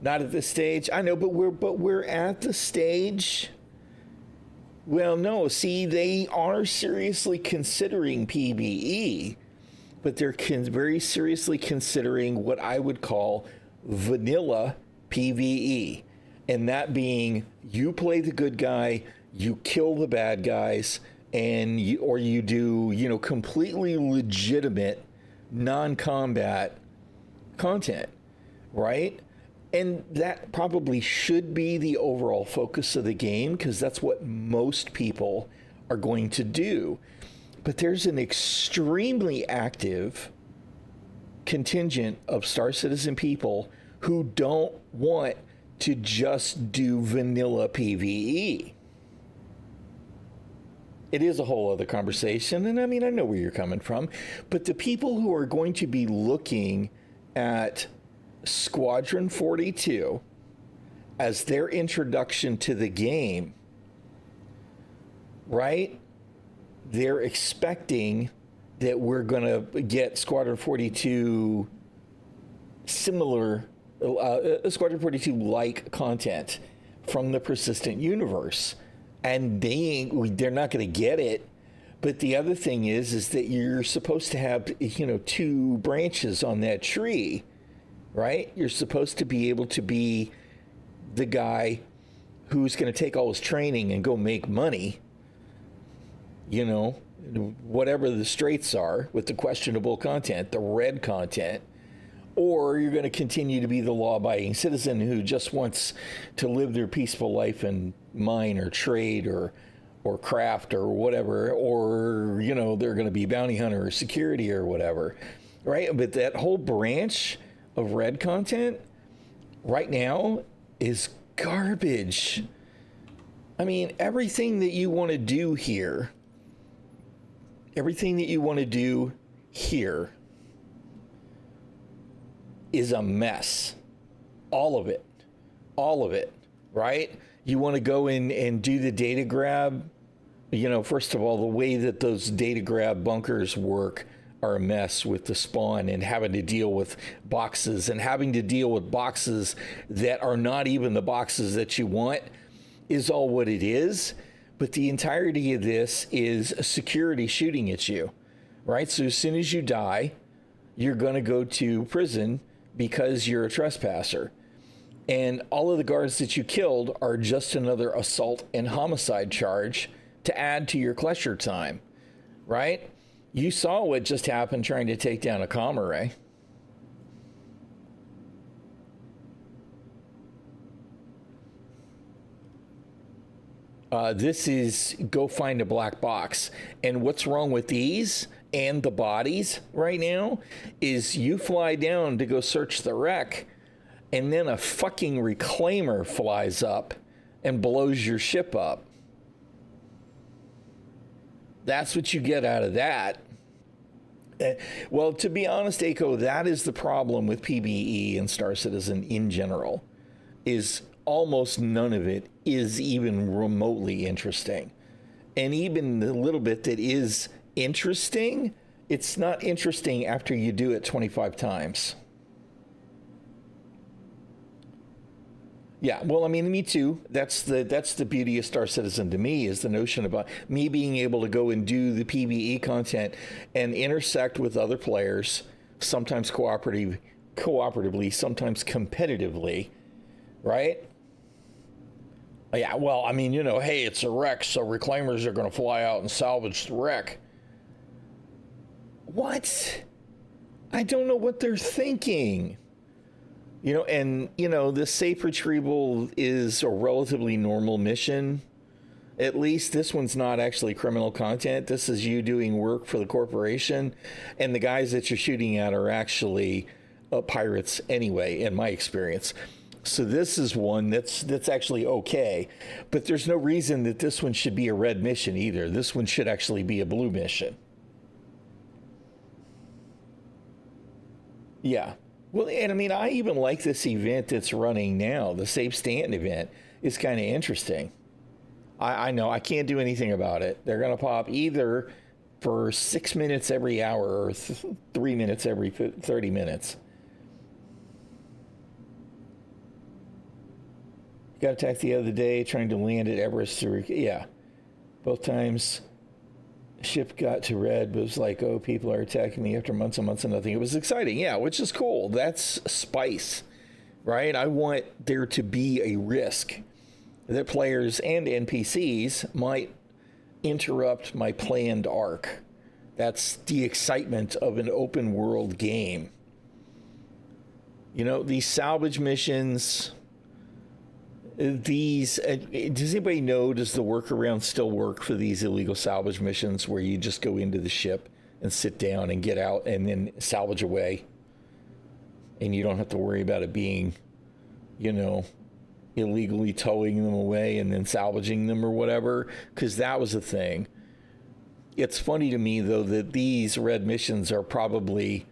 Not at this stage. I know, but we're at the stage. Well, no, see, they are seriously considering PvE, but they're very seriously considering what I would call vanilla PvE. And that being, you play the good guy, you kill the bad guys, and you do, completely legitimate non-combat content, right? And that probably should be the overall focus of the game, because that's what most people are going to do. But there's an extremely active contingent of Star Citizen people who don't want to just do vanilla PvE. It is a whole other conversation, and I mean, I know where you're coming from, but the people who are going to be looking at Squadron 42 as their introduction to the game, right? They're expecting that we're going to get Squadron 42 similar, Squadron 42 like content from the persistent universe. And they're not going to get it. But the other thing is that you're supposed to have, two branches on that tree, right? You're supposed to be able to be the guy who's going to take all his training and go make money, whatever the straits are with the questionable content, the red content. Or you're going to continue to be the law-abiding citizen who just wants to live their peaceful life and mine or trade or craft or whatever, or, they're going to be bounty hunter or security or whatever, right? But that whole branch of red content right now is garbage. I mean, everything that you want to do here is a mess. All of it, right? You want to go in and do the data grab. First of all, the way that those data grab bunkers work are a mess with the spawn and having to deal with boxes and having to deal with boxes that are not even the boxes that you want is all what it is. But the entirety of this is security shooting at you, right? So as soon as you die, you're going to go to prison because you're a trespasser. And all of the guards that you killed are just another assault and homicide charge to add to your Klesher time, right? You saw what just happened trying to take down a comma ray. This is go find a black box. And what's wrong with these and the bodies right now is you fly down to go search the wreck, and then a fucking reclaimer flies up and blows your ship up. That's what you get out of that. Well, to be honest, Aiko, that is the problem with PvE and Star Citizen in general, is almost none of it is even remotely interesting. And even the little bit that is interesting, it's not interesting after you do it 25 times. Yeah, well, I mean, me too. That's the beauty of Star Citizen to me, is the notion about me being able to go and do the PvE content and intersect with other players, sometimes cooperatively, sometimes competitively, right? Yeah, well, I mean, hey, it's a wreck, so reclaimers are going to fly out and salvage the wreck. What? I don't know what they're thinking. The safe retrieval is a relatively normal mission. At least this one's not actually criminal content. This is you doing work for the corporation. And the guys that you're shooting at are actually pirates anyway, in my experience. So this is one that's actually okay. But there's no reason that this one should be a red mission either. This one should actually be a blue mission. Yeah. Well, and I mean, I even like this event that's running now. The Save Stanton event is kind of interesting. I know I can't do anything about it. They're going to pop either for 6 minutes every hour or 3 minutes every 30 minutes. Got attacked the other day trying to land at Everest. Yeah. Both times ship got to red, but it was like, oh, people are attacking me after months and months of nothing. It was exciting, yeah, which is cool. That's spice, right? I want there to be a risk that players and NPCs might interrupt my planned arc. That's the excitement of an open world game. These salvage missions, does anybody know, does the workaround still work for these illegal salvage missions where you just go into the ship and sit down and get out and then salvage away, and you don't have to worry about it being illegally towing them away and then salvaging them or whatever, because that was a thing. It's funny to me, though, that these red missions are probably,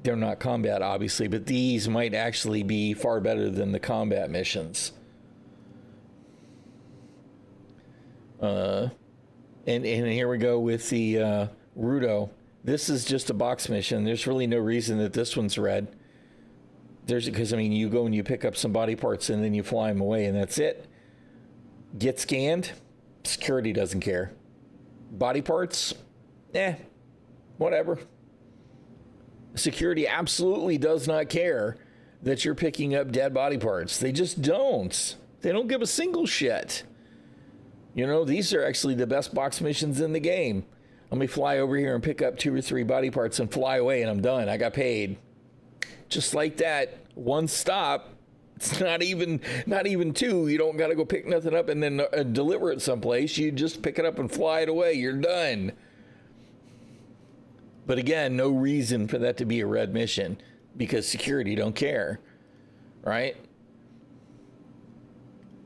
they're not combat, obviously, but these might actually be far better than the combat missions. And here we go with the ᛈᚣᚱᚩ. This is just a box mission. There's really no reason that this one's red. Because, I mean, you go and you pick up some body parts and then you fly them away and that's it. Get scanned. Security doesn't care. Body parts, whatever. Security absolutely does not care that you're picking up dead body parts. They just don't. They don't give a single shit. You know, these are actually the best box missions in the game. Let me fly over here and pick up 2 or 3 body parts and fly away and I'm done. I got paid. Just like that. One stop. It's not even 2. You don't got to go pick nothing up and then deliver it someplace. You just pick it up and fly it away. You're done. But again, no reason for that to be a red mission because security don't care, right?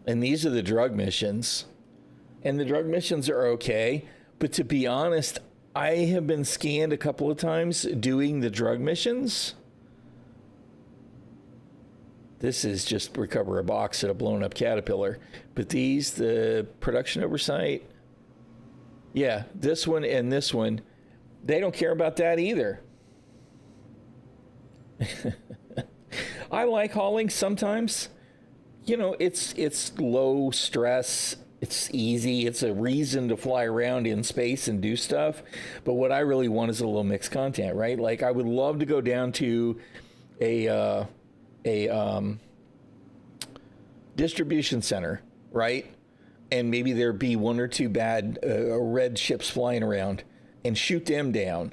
And these are the drug missions. And the drug missions are okay. But to be honest, I have been scanned a couple of times doing the drug missions. This is just recover a box at a blown up Caterpillar. But these, the production oversight, yeah, this one and this one, they don't care about that either. I like hauling sometimes. You know, it's low stress. It's easy. It's a reason to fly around in space and do stuff. But what I really want is a little mixed content, right? Like I would love to go down to a distribution center, right? And maybe there be 1 or 2 bad red ships flying around and shoot them down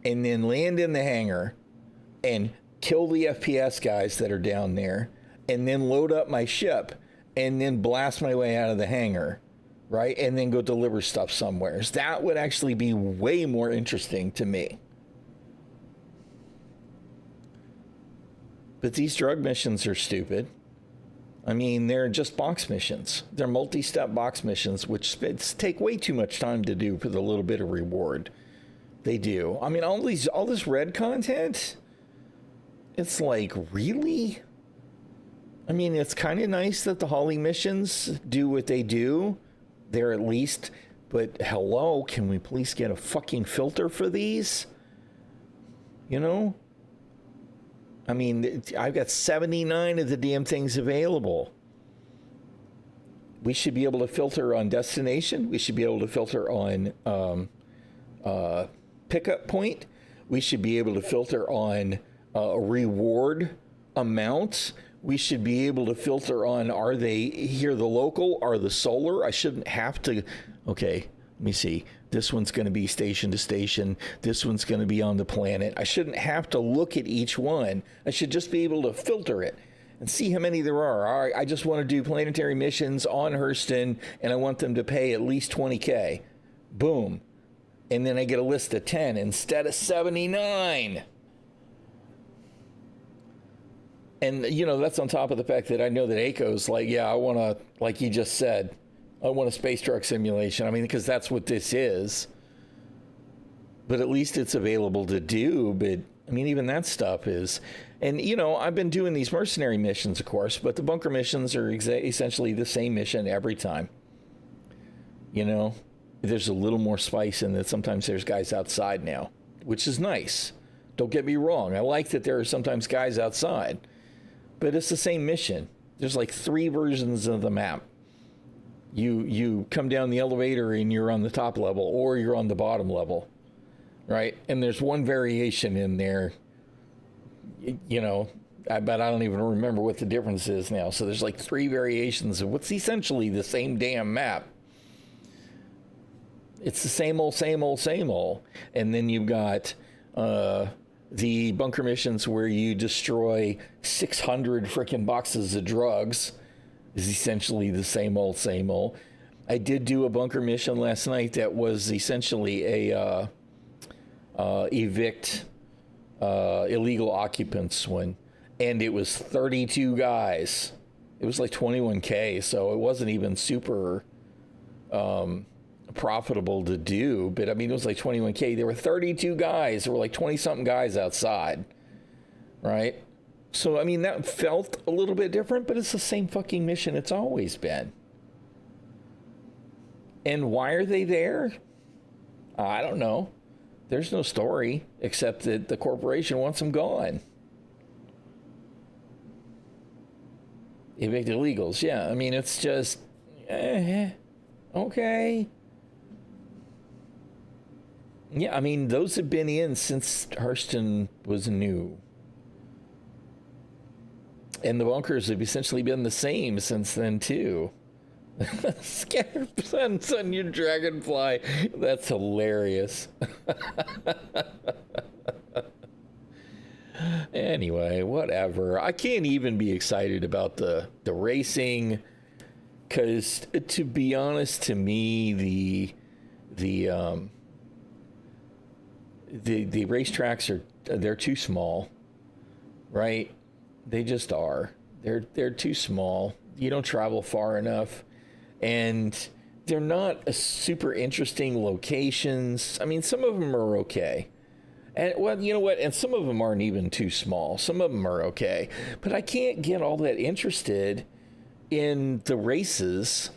and then land in the hangar and kill the FPS guys that are down there and then load up my ship and then blast my way out of the hangar, right? And then go deliver stuff somewhere. That would actually be way more interesting to me. But these drug missions are stupid. I mean, they're just box missions. They're multi-step box missions, which take way too much time to do for the little bit of reward they do. I mean, all this red content, it's like, really? I mean, it's kind of nice that the hauling missions do what they do. They're at least, but hello, can we please get a fucking filter for these? You know? I mean, I've got 79 of the damn things available. We should be able to filter on destination. We should be able to filter on pickup point. We should be able to filter on reward amounts. We should be able to filter on, are they here the local, are the solar? I shouldn't have to, okay, let me see. This one's going to be station to station. This one's going to be on the planet. I shouldn't have to look at each one. I should just be able to filter it and see how many there are. All right, I just want to do planetary missions on Hurston, and I want them to pay at least $20K. Boom. And then I get a list of 10 instead of 79. And, you know, that's on top of the fact that I know that ACO's like, yeah, I want to, like you just said, I want a space truck simulation. I mean, because that's what this is. But at least it's available to do. But, I mean, even that stuff is. And, you know, I've been doing these mercenary missions, of course, but the bunker missions are essentially the same mission every time. You know, there's a little more spice in that sometimes there's guys outside now, which is nice. Don't get me wrong. I like that there are sometimes guys outside. But it's the same mission. There's like 3 versions of the map. You come down the elevator and you're on the top level or you're on the bottom level, right? And there's one variation in there, you know, but I don't even remember what the difference is now. So there's like 3 variations of what's essentially the same damn map. It's the same old, same old, same old. And then you've got the bunker missions where you destroy 600 freaking boxes of drugs. Is essentially the same old, same old. I did do a bunker mission last night that was essentially a evict illegal occupants one, and it was 32 guys. It was like 21K, so it wasn't even super profitable to do. But I mean, it was like 21K. There were 32 guys. There were like 20 something guys outside, right? So I mean, that felt a little bit different, but it's the same fucking mission it's always been. And why are they there? I don't know. There's no story except that the corporation wants them gone. Evict illegals. Yeah, I mean, it's just, okay. Yeah, I mean, those have been in since Hurston was new. And the bunkers have essentially been the same since then, too. Send your dragonfly. That's hilarious. Anyway, whatever. I can't even be excited about the racing, because to be honest, to me, the racetracks they're too small, right? They just are. They're too small. You don't travel far enough. And they're not a super interesting locations. I mean, some of them are okay. And, well, you know what? And some of them aren't even too small. Some of them are okay. But I can't get all that interested in the races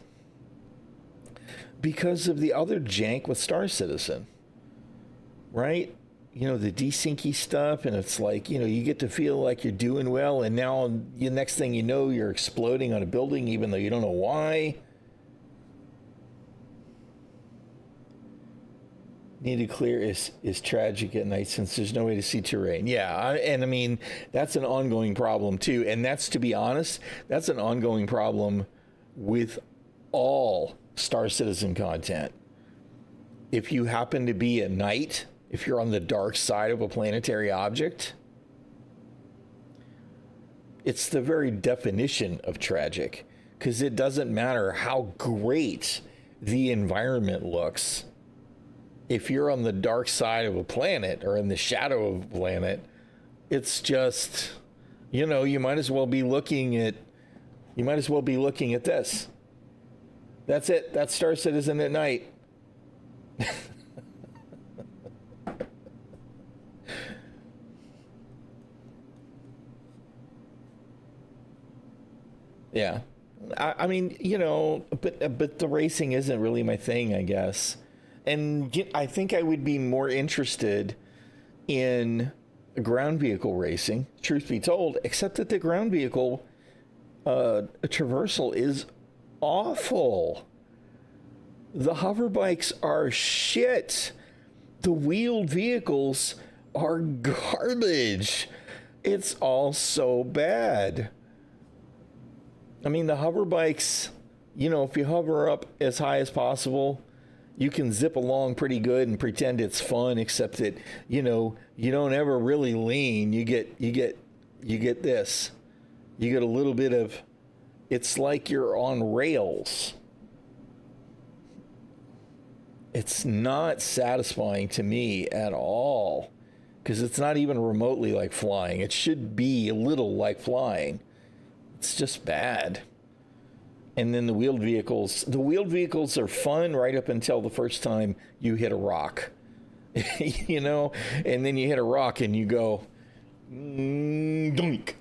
because of the other jank with Star Citizen. Right? You know, the desyncy stuff. And it's like, you know, you get to feel like you're doing well. And now the next thing you know, you're exploding on a building even though you don't know why. Needed clear is tragic at night since there's no way to see terrain. Yeah, and I mean, that's an ongoing problem too. And that's, to be honest, that's an ongoing problem with all Star Citizen content. If you happen to be at night, if you're on the dark side of a planetary object, it's the very definition of tragic, because it doesn't matter how great the environment looks. If you're on the dark side of a planet or in the shadow of a planet, it's just, you know, you might as well be looking at this. That's it. That's Star Citizen at night. Yeah. I mean, you know, but the racing isn't really my thing, I guess. And I think I would be more interested in ground vehicle racing, truth be told, except that the ground vehicle traversal is awful. The hover bikes are shit. The wheeled vehicles are garbage. It's all so bad. I mean, the hover bikes, you know, if you hover up as high as possible, you can zip along pretty good and pretend it's fun, except that, you know, you don't ever really lean. You get this. You get a little bit of, it's like you're on rails. It's not satisfying to me at all, because it's not even remotely like flying. It should be a little like flying. It's just bad. And then the wheeled vehicles are fun right up until the first time you hit a rock, you know, and then you hit a rock and you go, doink,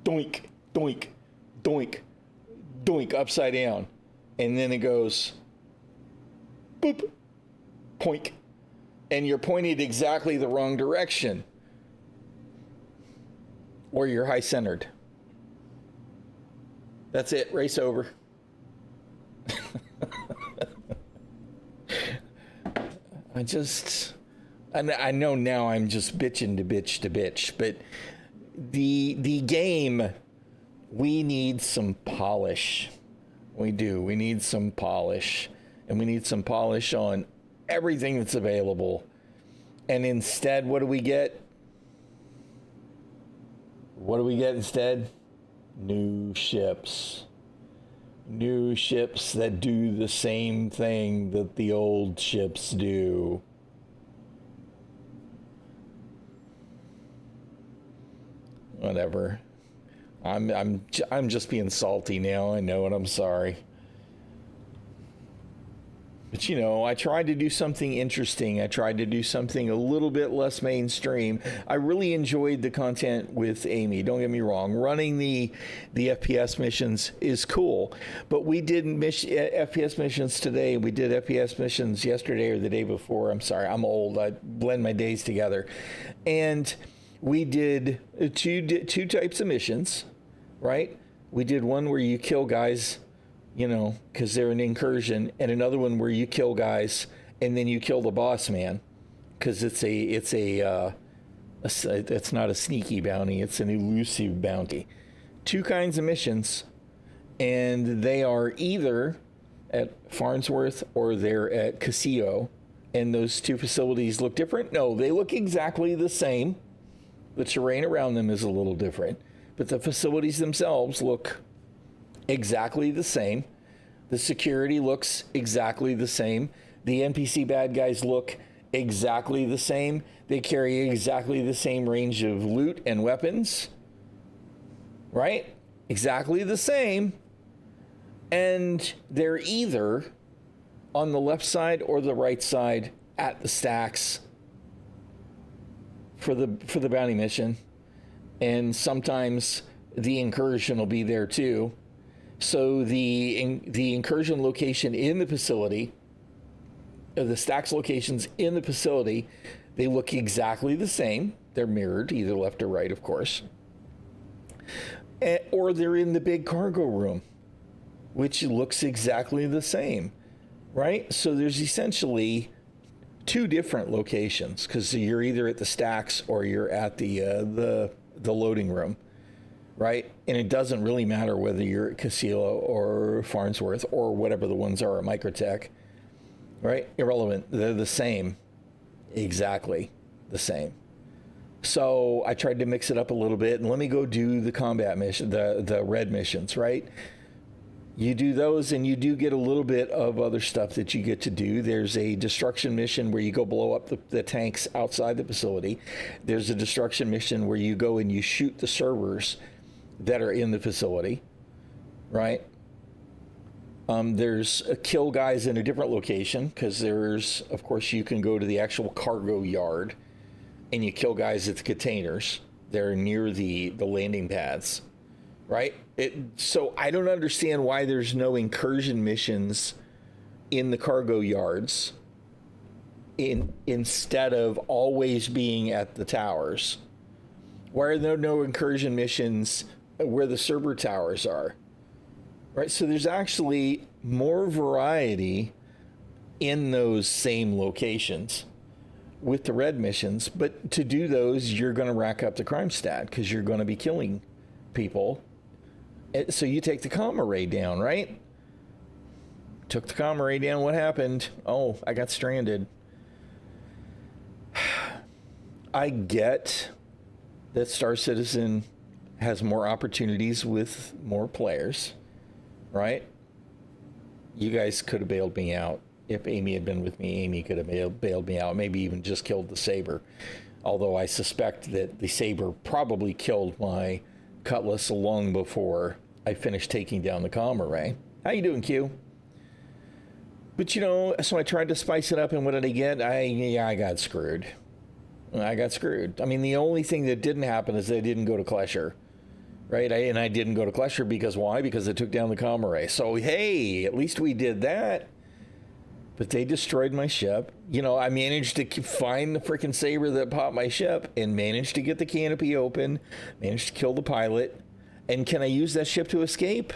doink, doink, doink, doink, upside down. And then it goes, boop, poink. And you're pointed exactly the wrong direction. Or you're high centered. That's it. Race over. I know now I'm just bitching to bitch, but the game, we need some polish. We do. We need some polish. And we need some polish on everything that's available. And instead, what do we get? What do we get instead? New ships that do the same thing that the old ships do. Whatever. I'm just being salty now. I know, and I'm sorry. But I tried to do something interesting. I tried to do something a little bit less mainstream. I really enjoyed the content with Amy. Don't get me wrong. Running the FPS missions is cool, but we did FPS missions today. We did FPS missions yesterday or the day before. I'm sorry, I'm old. I blend my days together, and we did two types of missions, right? We did one where you kill guys, because they're an incursion, and another one where you kill guys and then you kill the boss man, because it's not a sneaky bounty, it's an elusive bounty. Two kinds of missions, and they are either at Farnsworth or they're at Casio, and those two facilities look different. No, they look exactly the same. The terrain around them is a little different, but the facilities themselves look exactly the same. The security looks exactly the same. The NPC bad guys look exactly the same. They carry exactly the same range of loot and weapons, right? Exactly the same. And they're either on the left side or the right side at the stacks for the bounty mission. And sometimes the incursion will be there too. So the incursion location in the facility, the stacks locations in the facility, they look exactly the same. They're mirrored, either left or right, of course. Or they're in the big cargo room, which looks exactly the same, right? So there's essentially two different locations, because you're either at the stacks or you're at the loading room. Right? And it doesn't really matter whether you're at Casilo or Farnsworth or whatever the ones are at Microtech, right? Irrelevant. They're the same. Exactly the same. So I tried to mix it up a little bit, and let me go do the combat mission, the red missions, right? You do those and you do get a little bit of other stuff that you get to do. There's a destruction mission where you go blow up the tanks outside the facility. There's a destruction mission where you go and you shoot the servers that are in the facility, right? There's kill guys in a different location, because there's, of course, you can go to the actual cargo yard and you kill guys at the containers. They're near the landing pads, right? So I don't understand why there's no incursion missions in the cargo yards instead of always being at the towers. Why are there no incursion missions where the server towers are, right? So there's actually more variety in those same locations with the red missions, but to do those, you're going to rack up the crime stat because you're going to be killing people. So you take the comma ray down, right? Took the comma ray down. What happened? Oh, I got stranded. I get that Star Citizen has more opportunities with more players, right? You guys could have bailed me out. If Amy had been with me, Amy could have bailed me out, maybe even just killed the Saber. Although I suspect that the Saber probably killed my Cutlass long before I finished taking down the comma ray. How you doing, Q? But so I tried to spice it up, and what did I get? I got screwed. I got screwed. I mean, the only thing that didn't happen is I didn't go to Klesher, right? I didn't go to Klesher because why? Because I took down the comma ray. So, hey, at least we did that. But they destroyed my ship. I managed to find the freaking Saber that popped my ship and managed to get the canopy open, managed to kill the pilot. And can I use that ship to escape?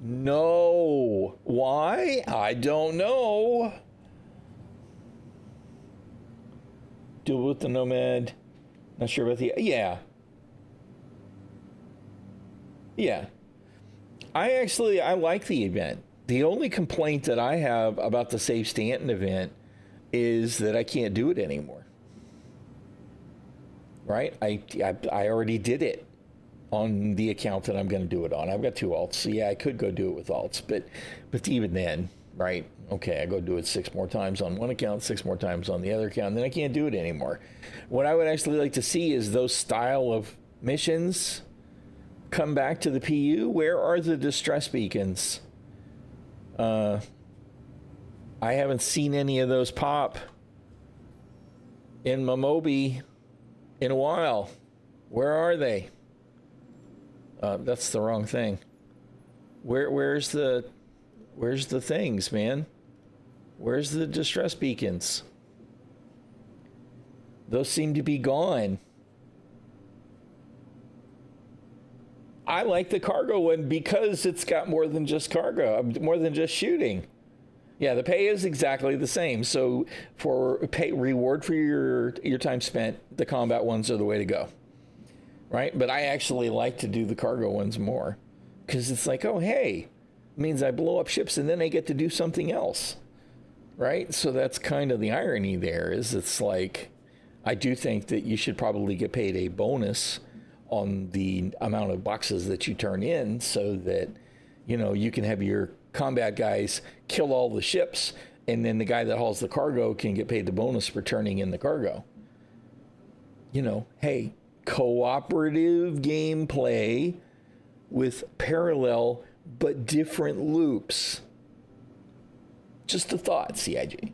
No. Why? I don't know. Duel with the Nomad. Not sure about the... Yeah. I like the event. The only complaint that I have about the Save Stanton event is that I can't do it anymore. Right? I already did it on the account that I'm going to do it on. I've got 2 alts. So yeah, I could go do it with alts, but even then, right? Okay, I go do it 6 more times on one account, 6 more times on the other account, and then I can't do it anymore. What I would actually like to see is those style of missions come back to the PU. Where are the distress beacons? I haven't seen any of those pop in my Moby in a while. Where are they? That's the wrong thing. Where's the things, man? Where's the distress beacons? Those seem to be gone. I like the cargo one because it's got more than just cargo, more than just shooting. Yeah, the pay is exactly the same. So for pay reward for your time spent, the combat ones are the way to go. Right? But I actually like to do the cargo ones more because it's like, oh, hey, it means I blow up ships and then I get to do something else. Right? So that's kind of the irony there is it's like, I do think that you should probably get paid a bonus on the amount of boxes that you turn in so that, you can have your combat guys kill all the ships and then the guy that hauls the cargo can get paid the bonus for turning in the cargo. Hey, cooperative gameplay with parallel but different loops. Just a thought, CIG.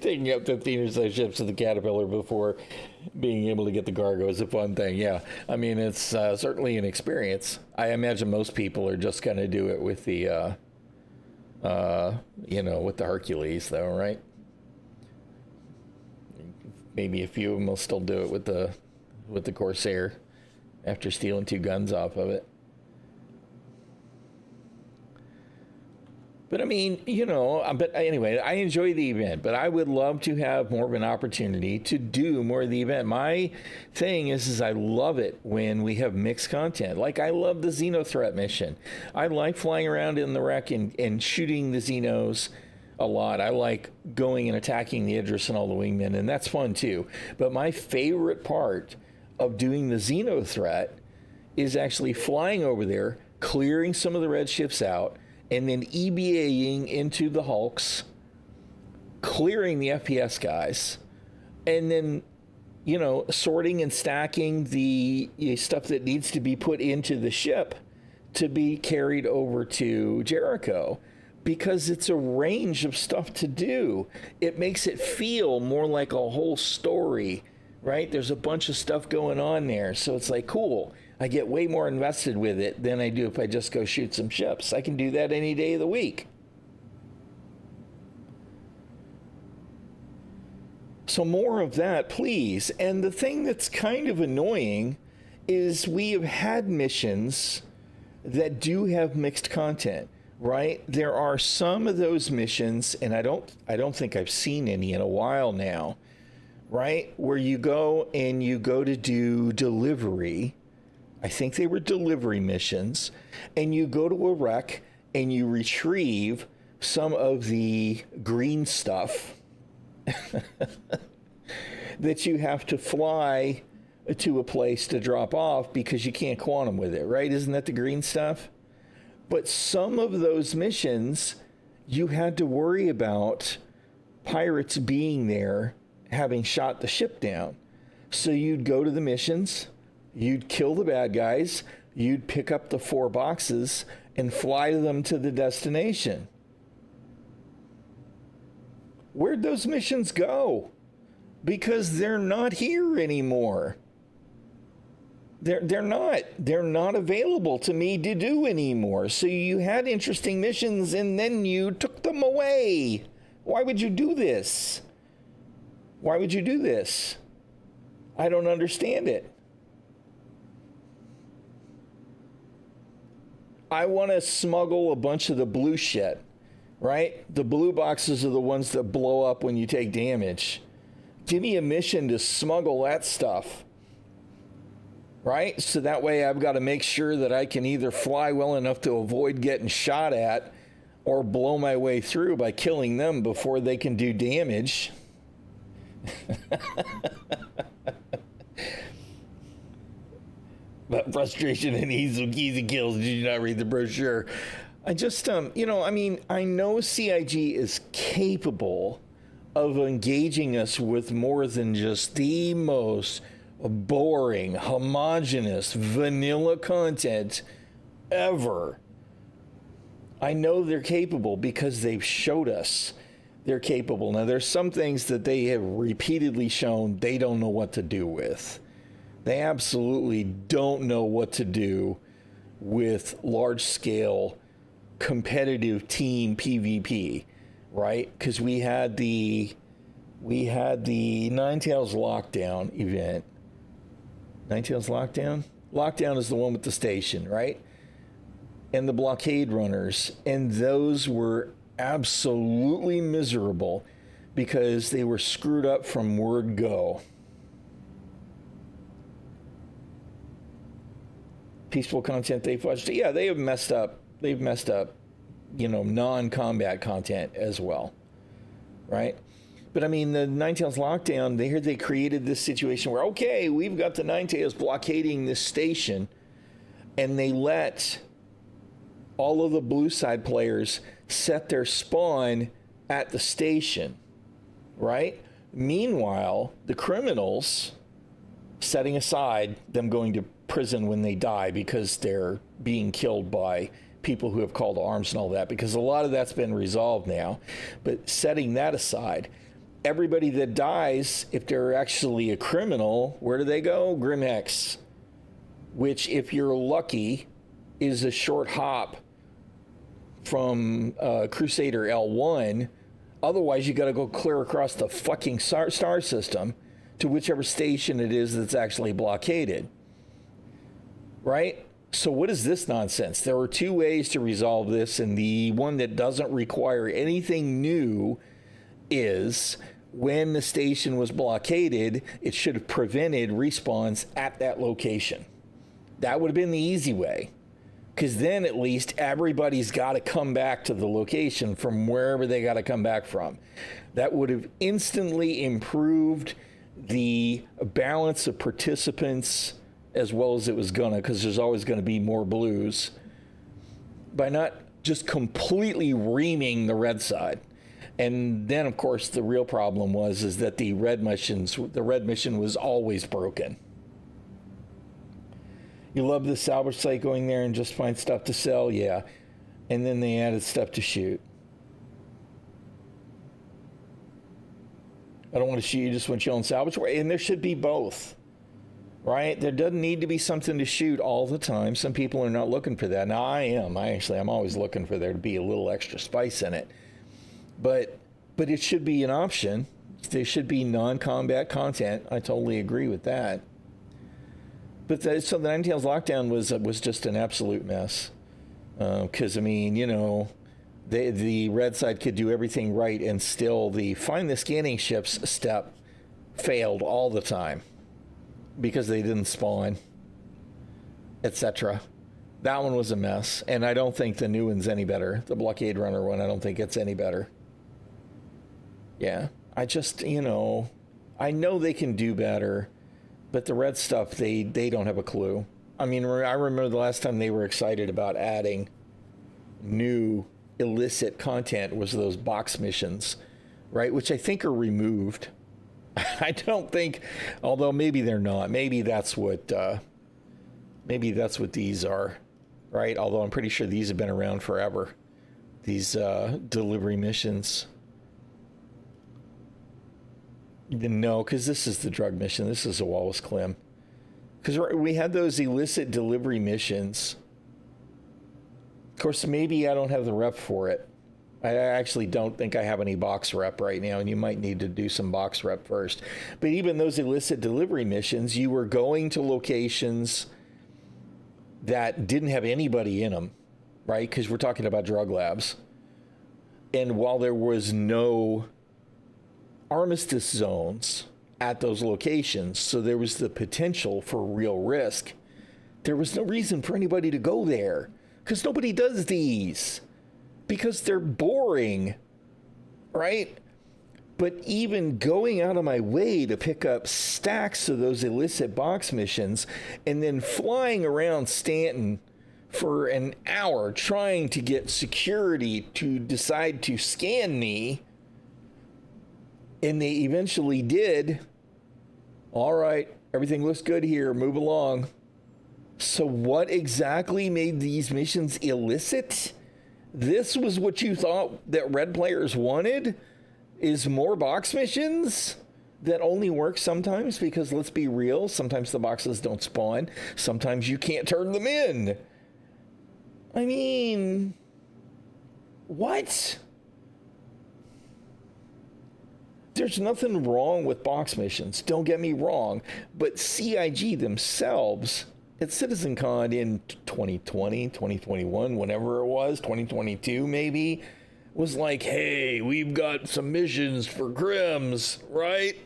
Taking up 15 or so ships to the Caterpillar before being able to get the cargo is a fun thing. Yeah, I mean, it's certainly an experience. I imagine most people are just going to do it with the, with the Hercules, though, right? Maybe a few of them will still do it with the Corsair after stealing 2 guns off of it. But I mean, but anyway, I enjoy the event, but I would love to have more of an opportunity to do more of the event. My thing is I love it when we have mixed content. Like I love the Xeno threat mission. I like flying around in the wreck and shooting the Xenos a lot. I like going and attacking the Idris and all the wingmen, and that's fun too. But my favorite part of doing the Xeno threat is actually flying over there, clearing some of the red ships out, and then EBAing into the Hulks, clearing the FPS guys, and then, sorting and stacking the stuff that needs to be put into the ship to be carried over to Jericho. Because it's a range of stuff to do. It makes it feel more like a whole story, right? There's a bunch of stuff going on there. So it's like, cool. I get way more invested with it than I do if I just go shoot some ships. I can do that any day of the week. So more of that, please. And the thing that's kind of annoying is we have had missions that do have mixed content, right? There are some of those missions, and I don't think I've seen any in a while now, right? Where you go to do delivery. I think they were delivery missions, and you go to a wreck and you retrieve some of the green stuff that you have to fly to a place to drop off because you can't quantum with it, right? Isn't that the green stuff? But some of those missions, you had to worry about pirates being there, having shot the ship down. So you'd go to the missions, you'd kill the bad guys, you'd pick up the 4 boxes and fly them to the destination. Where'd those missions go? Because they're not here anymore. They're not available to me to do anymore. So you had interesting missions and then you took them away. Why would you do this? Why would you do this? I don't understand it. I want to smuggle a bunch of the blue shit, right? The blue boxes are the ones that blow up when you take damage. Give me a mission to smuggle that stuff, right? So that way I've got to make sure that I can either fly well enough to avoid getting shot at or blow my way through by killing them before they can do damage. But frustration and easy kills. Did you not read the brochure? I just, I know CIG is capable of engaging us with more than just the most boring, homogenous, vanilla content ever. I know they're capable because they've showed us they're capable. Now, there's some things that they have repeatedly shown they don't know what to do with. They absolutely don't know what to do with large-scale competitive team PvP, right? Because we had the Ninetales Lockdown event. Ninetales Lockdown? Lockdown is the one with the station, right? And the blockade runners, and those were absolutely miserable because they were screwed up from word go. Peaceful content they fudged. Yeah, they have messed up. They've messed up, non-combat content as well, right? But I mean, the Ninetales Lockdown, they created this situation where, okay, we've got the Ninetales blockading this station, and they let all of the blue side players set their spawn at the station, right? Meanwhile, the criminals, setting aside them going to prison when they die because they're being killed by people who have called to arms and all that, because a lot of that's been resolved now. But setting that aside, everybody that dies, if they're actually a criminal, where do they go? Grimhex, which, if you're lucky, is a short hop from Crusader L1. Otherwise, you got to go clear across the fucking star system to whichever station it is that's actually blockaded, right? So what is this nonsense? There are two ways to resolve this, and the one that doesn't require anything new is when the station was blockaded, it should have prevented respawns at that location. That would have been the easy way, because then at least everybody's got to come back to the location from wherever they got to come back from. That would have instantly improved the balance of participants as well as it was gonna, because there's always going to be more blues, by not just completely reaming the red side. And then, of course, the real problem is that the red mission was always broken. You love the salvage site, going there and just find stuff to sell, yeah. And then they added stuff to shoot. I don't want to shoot, you just want to chill and salvage. And there should be both, right? There doesn't need to be something to shoot all the time. Some people are not looking for that. Now, I am. I'm always looking for there to be a little extra spice in it. But it should be an option. There should be non-combat content. I totally agree with that. But so the Ninetales Lockdown was just an absolute mess. Because, the red side could do everything right, and still the find the scanning ships step failed all the time because they didn't spawn, etc. That one was a mess, and I don't think the new one's any better. The blockade runner one, I don't think it's any better. Yeah, I just, I know they can do better, but the red stuff, they don't have a clue. I mean, I remember the last time they were excited about adding new illicit content was those box missions, right? Which I think are removed. I don't think, although maybe they're not. Maybe that's what these are, right? Although I'm pretty sure these have been around forever. These delivery missions. No, because this is the drug mission. This is a Wallace Clem. Because we had those illicit delivery missions. Of course, maybe I don't have the rep for it. I actually don't think I have any box rep right now, and you might need to do some box rep first. But even those illicit delivery missions, you were going to locations that didn't have anybody in them, right? Because we're talking about drug labs. And while there was no armistice zones at those locations, so there was the potential for real risk, there was no reason for anybody to go there, because nobody does these, because they're boring, right? But even going out of my way to pick up stacks of those illicit box missions and then flying around Stanton for an hour trying to get security to decide to scan me, and they eventually did. All right, everything looks good here, move along. So what exactly made these missions illicit? This was what you thought that red players wanted? Is more box missions that only work sometimes? Because let's be real, sometimes the boxes don't spawn. Sometimes you can't turn them in. I mean, what? There's nothing wrong with box missions, don't get me wrong, but CIG themselves at CitizenCon in 2020, 2021, whenever it was, 2022 maybe, was like, hey, we've got some missions for Grims, right?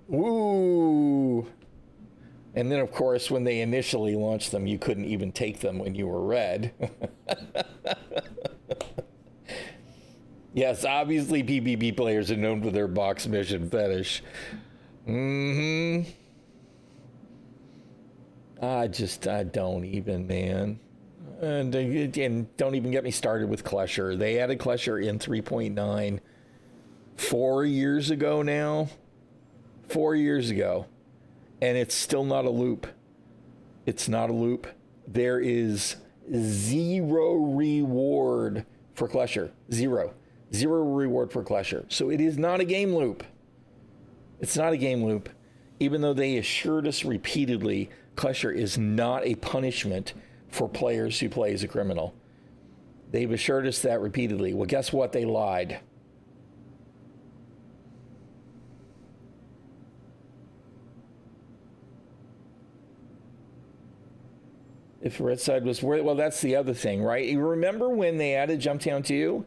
Woo! And then, of course, when they initially launched them, you couldn't even take them when you were red. Yes, obviously PvP players are known for their box mission fetish. I don't even, man. And don't even get me started with Klesher. They added Klesher in 3.9 4 years ago now. 4 years ago. And it's still not a loop. It's not a loop. There is zero reward for Klesher. Zero reward for Klesher. So it is not a game loop. It's not a game loop. Even though they assured us repeatedly, Klesher is not a punishment for players who play as a criminal. They've assured us that repeatedly. Well, guess what? They lied. If Red Side was worth, well, that's the other thing, right? You remember when they added Jumptown 2,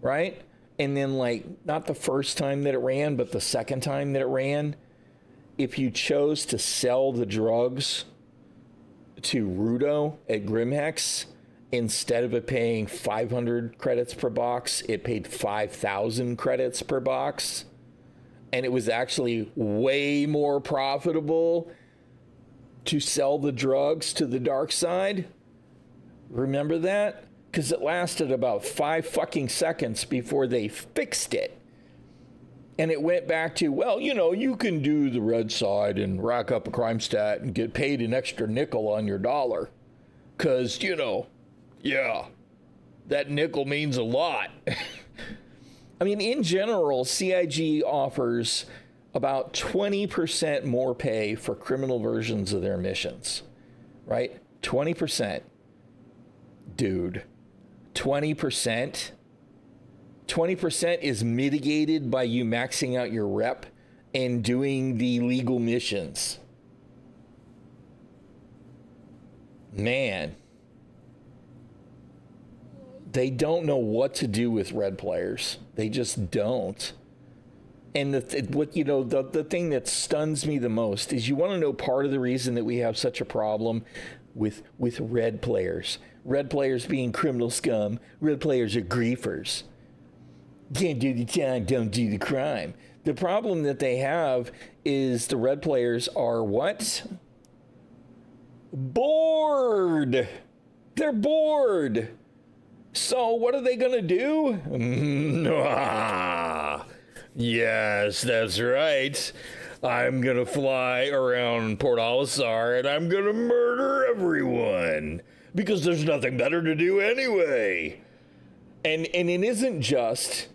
right? And then, like, not the first time that it ran, but the second time that it ran, if you chose to sell the drugs to Rudo at Grimhex, instead of it paying 500 credits per box, it paid 5,000 credits per box. And it was actually way more profitable to sell the drugs to the dark side. Remember that? Because it lasted about 5 fucking seconds before they fixed it. And it went back to, well, you know, you can do the red side and rack up a crime stat and get paid an extra nickel on your dollar. Because, you know, yeah, that nickel means a lot. I mean, in general, CIG offers about 20% more pay for criminal versions of their missions, right? 20%. Dude, 20%? 20% is mitigated by you maxing out your rep and doing the legal missions. Man. They don't know what to do with red players. They just don't. And the thing that stuns me the most is, you want to know part of the reason that we have such a problem with red players. Red players being criminal scum. Red players are griefers. Can't do the time, don't do the crime. The problem that they have is the red players are what? Bored. They're bored. So what are they going to do? Yes, that's right. I'm going to fly around Port Alisar and I'm going to murder everyone because there's nothing better to do anyway. And it isn't just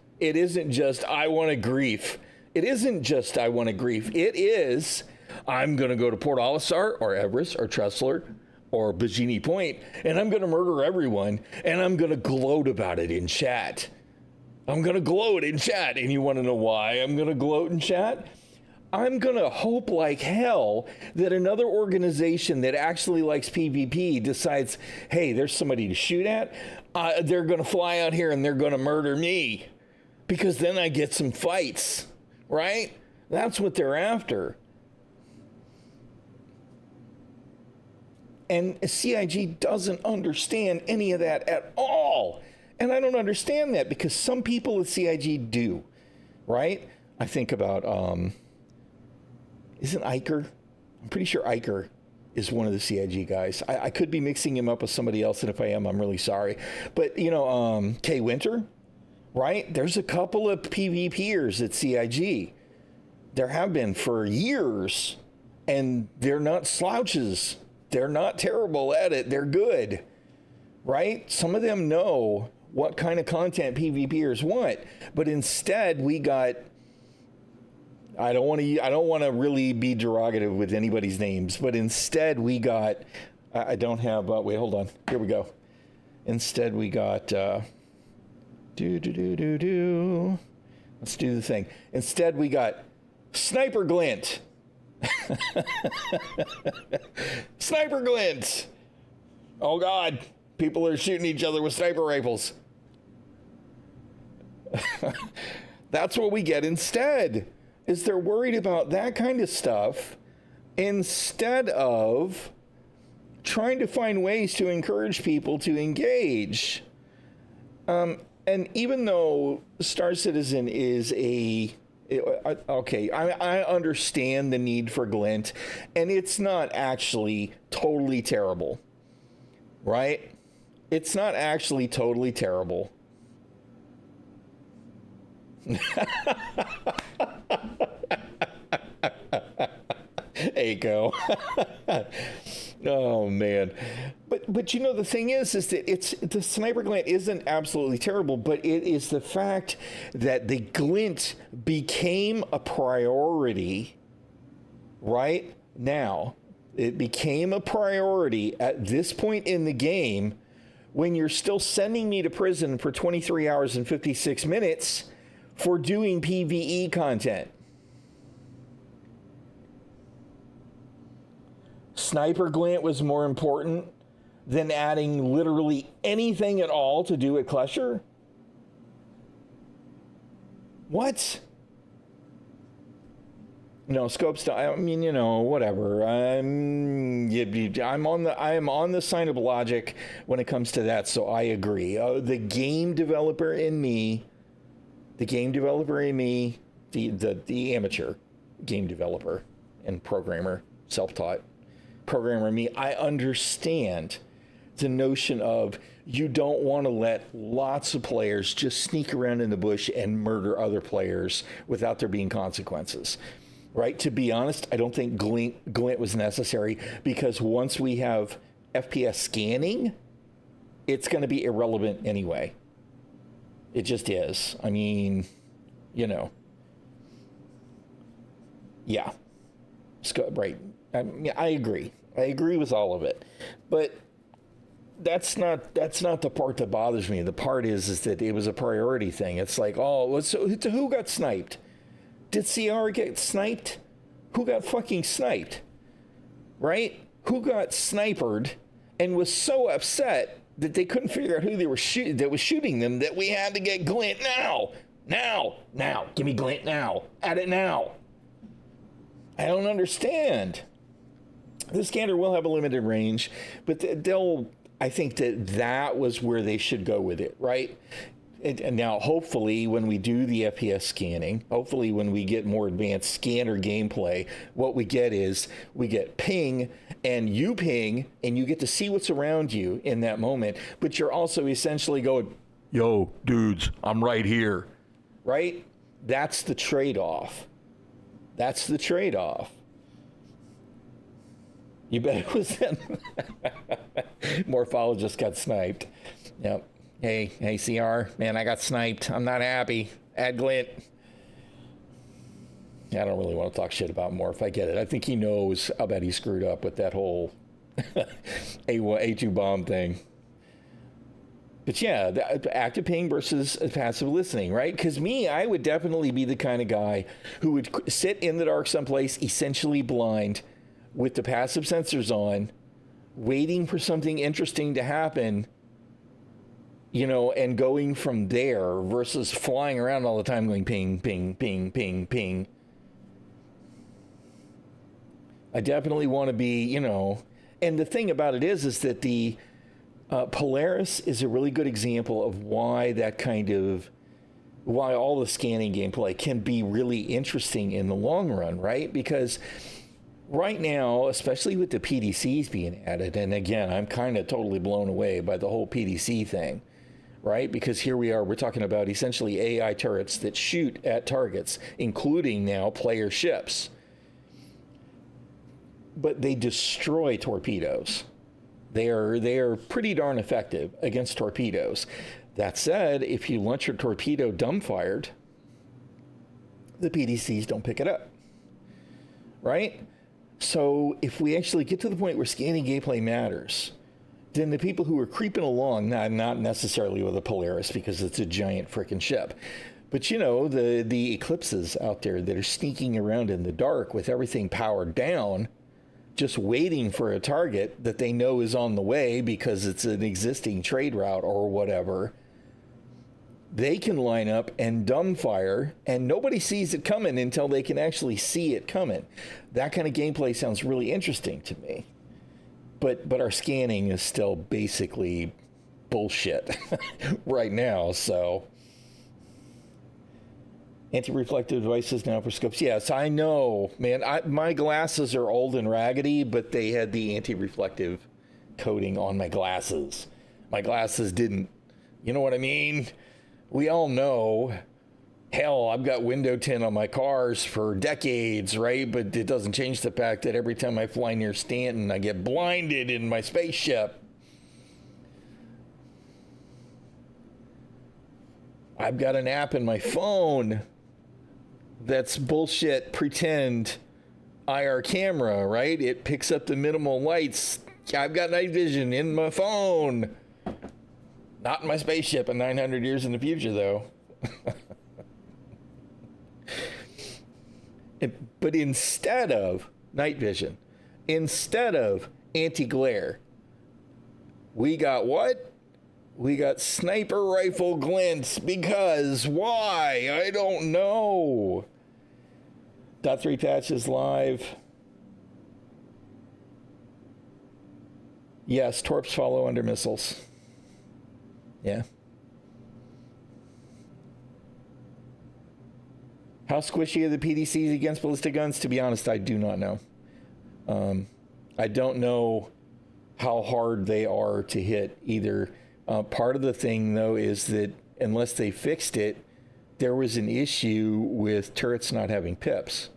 I want to grief. It isn't just I want to grief. It is I'm going to go to Port Alisar or Everest or Tressler or Bajini Point, and I'm going to murder everyone, and I'm going to gloat about it in chat. I'm going to gloat in chat, and you want to know why I'm going to gloat in chat? I'm going to hope like hell that another organization that actually likes PvP decides, hey, there's somebody to shoot at. They're going to fly out here, and they're going to murder me, because then I get some fights, right? That's what they're after. And CIG doesn't understand any of that at all. And I don't understand that, because some people at CIG do, right? I think about, isn't Iker? I'm pretty sure Iker is one of the CIG guys. I could be mixing him up with somebody else, and if I am, I'm really sorry. But, Kay Winter, right? There's a couple of PvPers at CIG. There have been for years, and they're not slouches. They're not terrible at it. They're good, right? Some of them know what kind of content PvPers want, but instead we got, I don't want to really be derogative with anybody's names, but instead we got, I don't have, wait, hold on. Here we go. Instead we got, let's do the thing. Instead we got Sniper Glint. Sniper Glint. Oh God, people are shooting each other with sniper rifles. That's what we get instead. Is they're worried about that kind of stuff instead of trying to find ways to encourage people to engage. And even though Star Citizen is I understand the need for glint, and it's not actually totally terrible, right? It's not actually totally terrible. Echo. Oh man. But the thing is that the sniper glint isn't absolutely terrible, but it is the fact that the glint became a priority right now. It became a priority at this point in the game when you're still sending me to prison for 23 hours and 56 minutes for doing PvE content. Sniper glint was more important than adding literally anything at all to do at Klesher? What? No, scopes. I mean, whatever. I am on the side of logic when it comes to that, so I agree. The game developer in me, the amateur game developer and programmer, self-taught programmer in me, I understand the notion of you don't want to let lots of players just sneak around in the bush and murder other players without there being consequences. Right? To be honest, I don't think glint was necessary, because once we have FPS scanning, it's going to be irrelevant anyway. It just is. I mean, yeah. Right. I agree. I agree with all of it. But that's not the part that bothers me. The part is that it was a priority thing. It's like, so who got sniped? Did CR get sniped? Who got fucking sniped? Right? Who got snipered and was so upset that they couldn't figure out who they were that was shooting them, that we had to get glint now. Give me glint now. Add it now. I don't understand. The scanner will have a limited range, but I think that was where they should go with it, right? And now, hopefully, when we do the FPS scanning, hopefully when we get more advanced scanner gameplay, what we get is we get ping, and you get to see what's around you in that moment, but you're also essentially going, yo, dudes, I'm right here, right? That's the trade-off. You bet it was them. Morphologist got sniped. Yep. Hey, CR, man, I got sniped. I'm not happy. Add glint. I don't really want to talk shit about Morph. I get it. I think he knows how bad he screwed up with that whole A2 bomb thing. But yeah, the active ping versus passive listening, right? Because I would definitely be the kind of guy who would sit in the dark someplace, essentially blind, with the passive sensors on, waiting for something interesting to happen, and going from there versus flying around all the time going ping, ping, ping, ping, ping. I definitely want to be, and the thing about it is that the Polaris is a really good example of why all the scanning gameplay can be really interesting in the long run, right? Because right now, especially with the PDCs being added, and again, I'm kind of totally blown away by the whole PDC thing, right? Because here we are, we're talking about essentially AI turrets that shoot at targets, including now player ships. But they destroy torpedoes. They are pretty darn effective against torpedoes. That said, if you launch your torpedo dumbfired, the PDCs don't pick it up, right? So if we actually get to the point where scanning gameplay matters, then the people who are creeping along, not necessarily with a Polaris because it's a giant frickin' ship, but you know, the Eclipses out there that are sneaking around in the dark with everything powered down, just waiting for a target that they know is on the way because it's an existing trade route or whatever, they can line up and dumbfire, and nobody sees it coming until they can actually see it coming. That kind of gameplay sounds really interesting to me. But our scanning is still basically bullshit right now, so... Anti-reflective devices now for scopes. Yes, I know, man. My glasses are old and raggedy, but they had the anti-reflective coating on my glasses. My glasses didn't. You know what I mean? We all know. Hell, I've got window tint on my cars for decades, right? But it doesn't change the fact that every time I fly near Stanton, I get blinded in my spaceship. I've got an app in my phone that's bullshit pretend IR camera, right? It picks up the minimal lights. I've got night vision in my phone. Not in my spaceship in 900 years in the future, though. But instead of night vision, instead of anti-glare, we got what? We got sniper rifle glints, because why? I don't know. .3 patch is live. Yes, torps follow under missiles. Yeah. How squishy are the PDCs against ballistic guns? To be honest, I do not know. I don't know how hard they are to hit either. Part of the thing, though, is that unless they fixed it, there was an issue with turrets not having pips.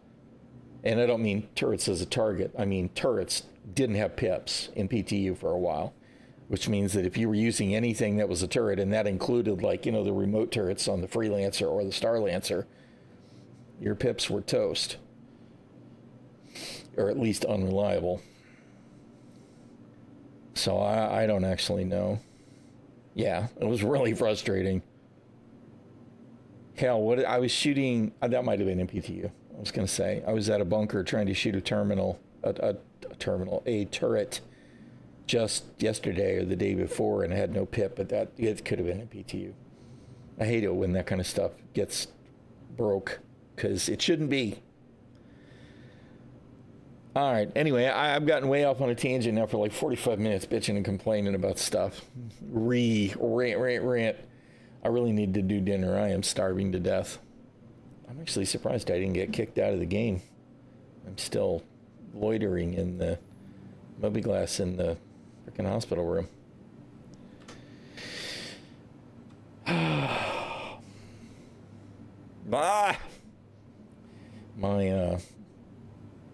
And I don't mean turrets as a target. I mean turrets didn't have pips in PTU for a while, which means that if you were using anything that was a turret, and that included, like, you know, the remote turrets on the Freelancer or the Starlancer, your pips were toast, or at least unreliable. So I don't actually know. Yeah, it was really frustrating. Hell, what I was shooting, that might have been in PTU. I was going to say, I was at a bunker trying to shoot a turret just yesterday or the day before, and I had no pip, but it could have been in PTU. I hate it when that kind of stuff gets broke, because it shouldn't be. All right. Anyway, I've gotten way off on a tangent now for like 45 minutes bitching and complaining about stuff. Rant. I really need to do dinner. I am starving to death. I'm actually surprised I didn't get kicked out of the game. I'm still loitering in the mobiGlas in the freaking hospital room.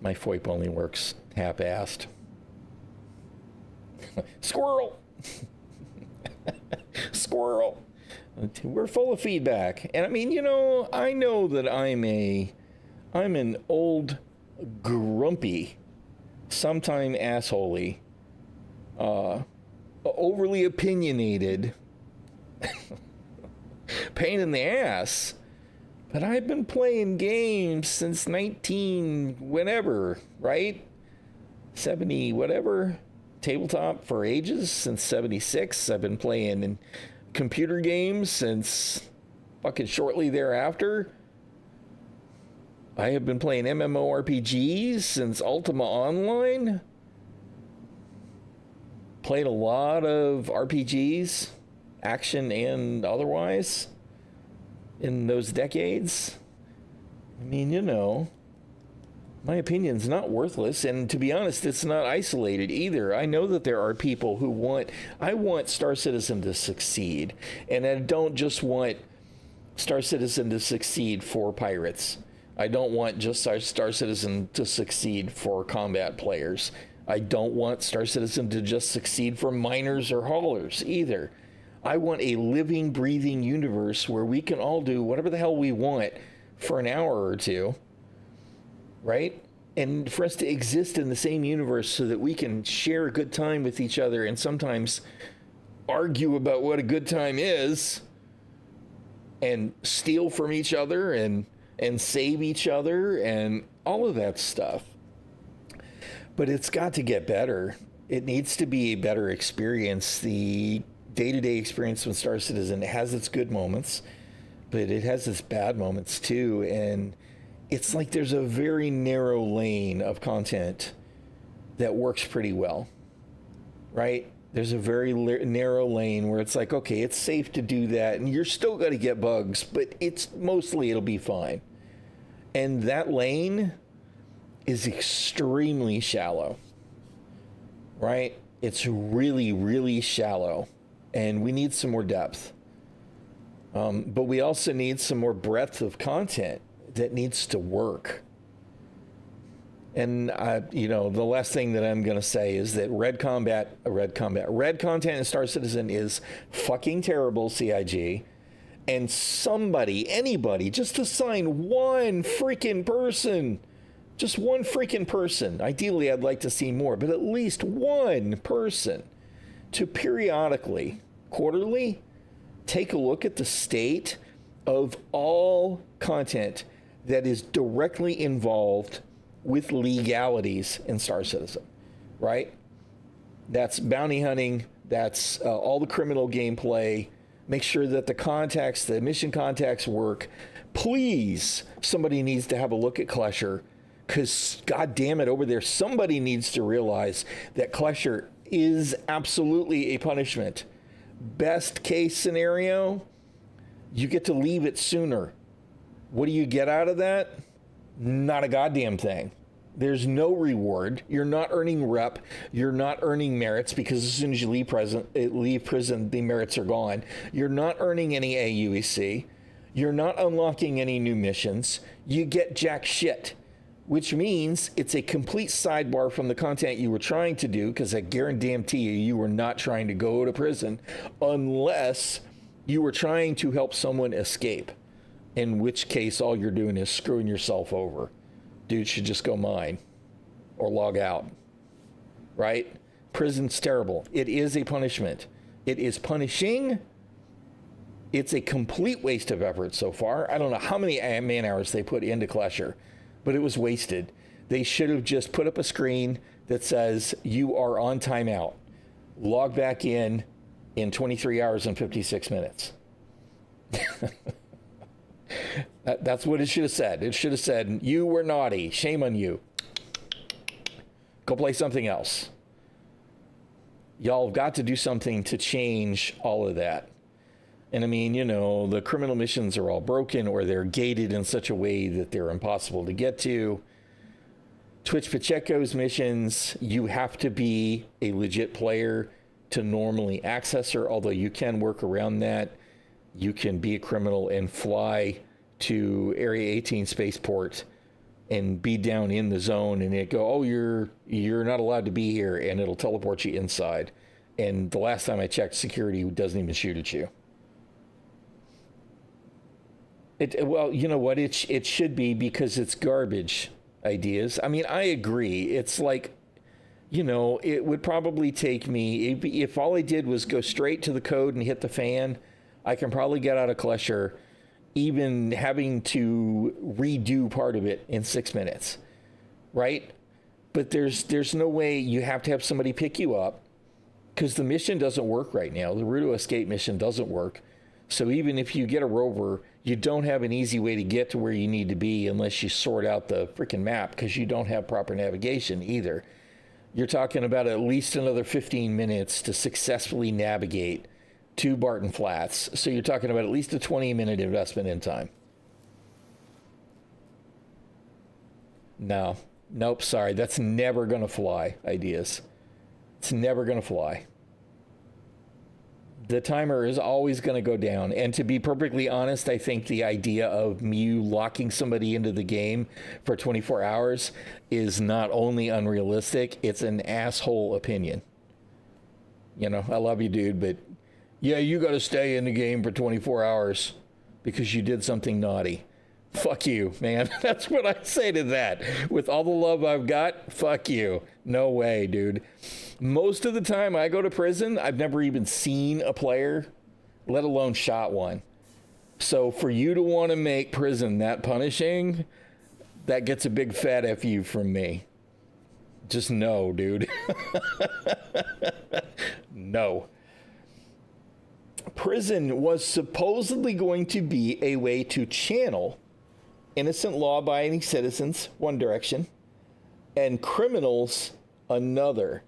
My FOIP only works half-assed. Squirrel! Squirrel! We're full of feedback. And I mean, you know, I know that I'm an old, grumpy, sometime assholey, overly opinionated, pain in the ass. But I've been playing games since 19 whenever, right? 70 whatever, tabletop for ages, since 76. I've been playing in computer games since fucking shortly thereafter. I have been playing MMORPGs since Ultima Online. Played a lot of RPGs, action and otherwise, in those decades. I mean, you know, My opinion's not worthless, and to be honest, it's not isolated either. I know that there are people who I want Star Citizen to succeed, and I don't just want Star Citizen to succeed for pirates. I don't want just our Star Citizen to succeed for combat players. I don't want Star Citizen to just succeed for miners or haulers either. I want a living, breathing universe where we can all do whatever the hell we want for an hour or two, right? And for us to exist in the same universe so that we can share a good time with each other and sometimes argue about what a good time is and steal from each other and save each other and all of that stuff. But it's got to get better. It needs to be a better experience. The day-to-day experience with Star Citizen has its good moments, but it has its bad moments too. And it's like there's a very narrow lane of content that works pretty well, right? There's a very narrow lane where it's like, okay, it's safe to do that, and you're still going to get bugs, but it'll be fine. And that lane is extremely shallow, right? It's really, really shallow, and we need some more depth. But we also need some more breadth of content that needs to work. And the last thing that I'm going to say is that red content in Star Citizen is fucking terrible, CIG. And anybody, just assign one freaking person. Just one freaking person. Ideally, I'd like to see more, but at least one person to periodically, quarterly, take a look at the state of all content that is directly involved with legalities in Star Citizen, right? That's bounty hunting. That's all the criminal gameplay. Make sure that the mission contacts work. Please, somebody needs to have a look at Klesher, because God damn it, over there, somebody needs to realize that Klesher is absolutely a punishment. Best case scenario, you get to leave it sooner. What do you get out of that? Not a goddamn thing. There's no reward. You're not earning rep. You're not earning merits, because as soon as you leave prison, the merits are gone. You're not earning any AUEC. You're not unlocking any new missions. You get jack shit, which means it's a complete sidebar from the content you were trying to do, because I guarantee you were not trying to go to prison unless you were trying to help someone escape, in which case all you're doing is screwing yourself over. Dude should just go mine or log out, right? Prison's terrible. It is a punishment. It is punishing. It's a complete waste of effort so far. I don't know how many man hours they put into Klesher, but it was wasted. They should have just put up a screen that says you are on timeout. Log back in 23 hours and 56 minutes. That's what it should have said. It should have said, you were naughty. Shame on you. Go play something else. Y'all have got to do something to change all of that. And I mean, the criminal missions are all broken, or they're gated in such a way that they're impossible to get to. Twitch Pacheco's missions, you have to be a legit player to normally access her, although you can work around that. You can be a criminal and fly to Area 18 spaceport and be down in the zone, and it go, oh, you're not allowed to be here, and it'll teleport you inside. And the last time I checked, security doesn't even shoot at you. Well, you know what? It should be, because it's garbage ideas. I mean, I agree. It's like, it would probably take me, if all I did was go straight to the code and hit the fan, I can probably get out of Klesher, even having to redo part of it in 6 minutes, right? But there's no way. You have to have somebody pick you up, because the mission doesn't work right now. The Ruto escape mission doesn't work. So even if you get a rover, you don't have an easy way to get to where you need to be unless you sort out the freaking map, because you don't have proper navigation either. You're talking about at least another 15 minutes to successfully navigate to Barton Flats. So you're talking about at least a 20-minute investment in time. No. Nope, sorry. That's never going to fly, ideas. It's never going to fly. The timer is always going to go down. And to be perfectly honest, I think the idea of you locking somebody into the game for 24 hours is not only unrealistic, it's an asshole opinion. You know, I love you, dude, but yeah, you got to stay in the game for 24 hours because you did something naughty. Fuck you, man. That's what I say to that. With all the love I've got, fuck you. No way, dude. Most of the time I go to prison, I've never even seen a player, let alone shot one. So for you to want to make prison that punishing, that gets a big fat FU from me. Just no, dude. No. Prison was supposedly going to be a way to channel innocent law-abiding citizens one direction and criminals another,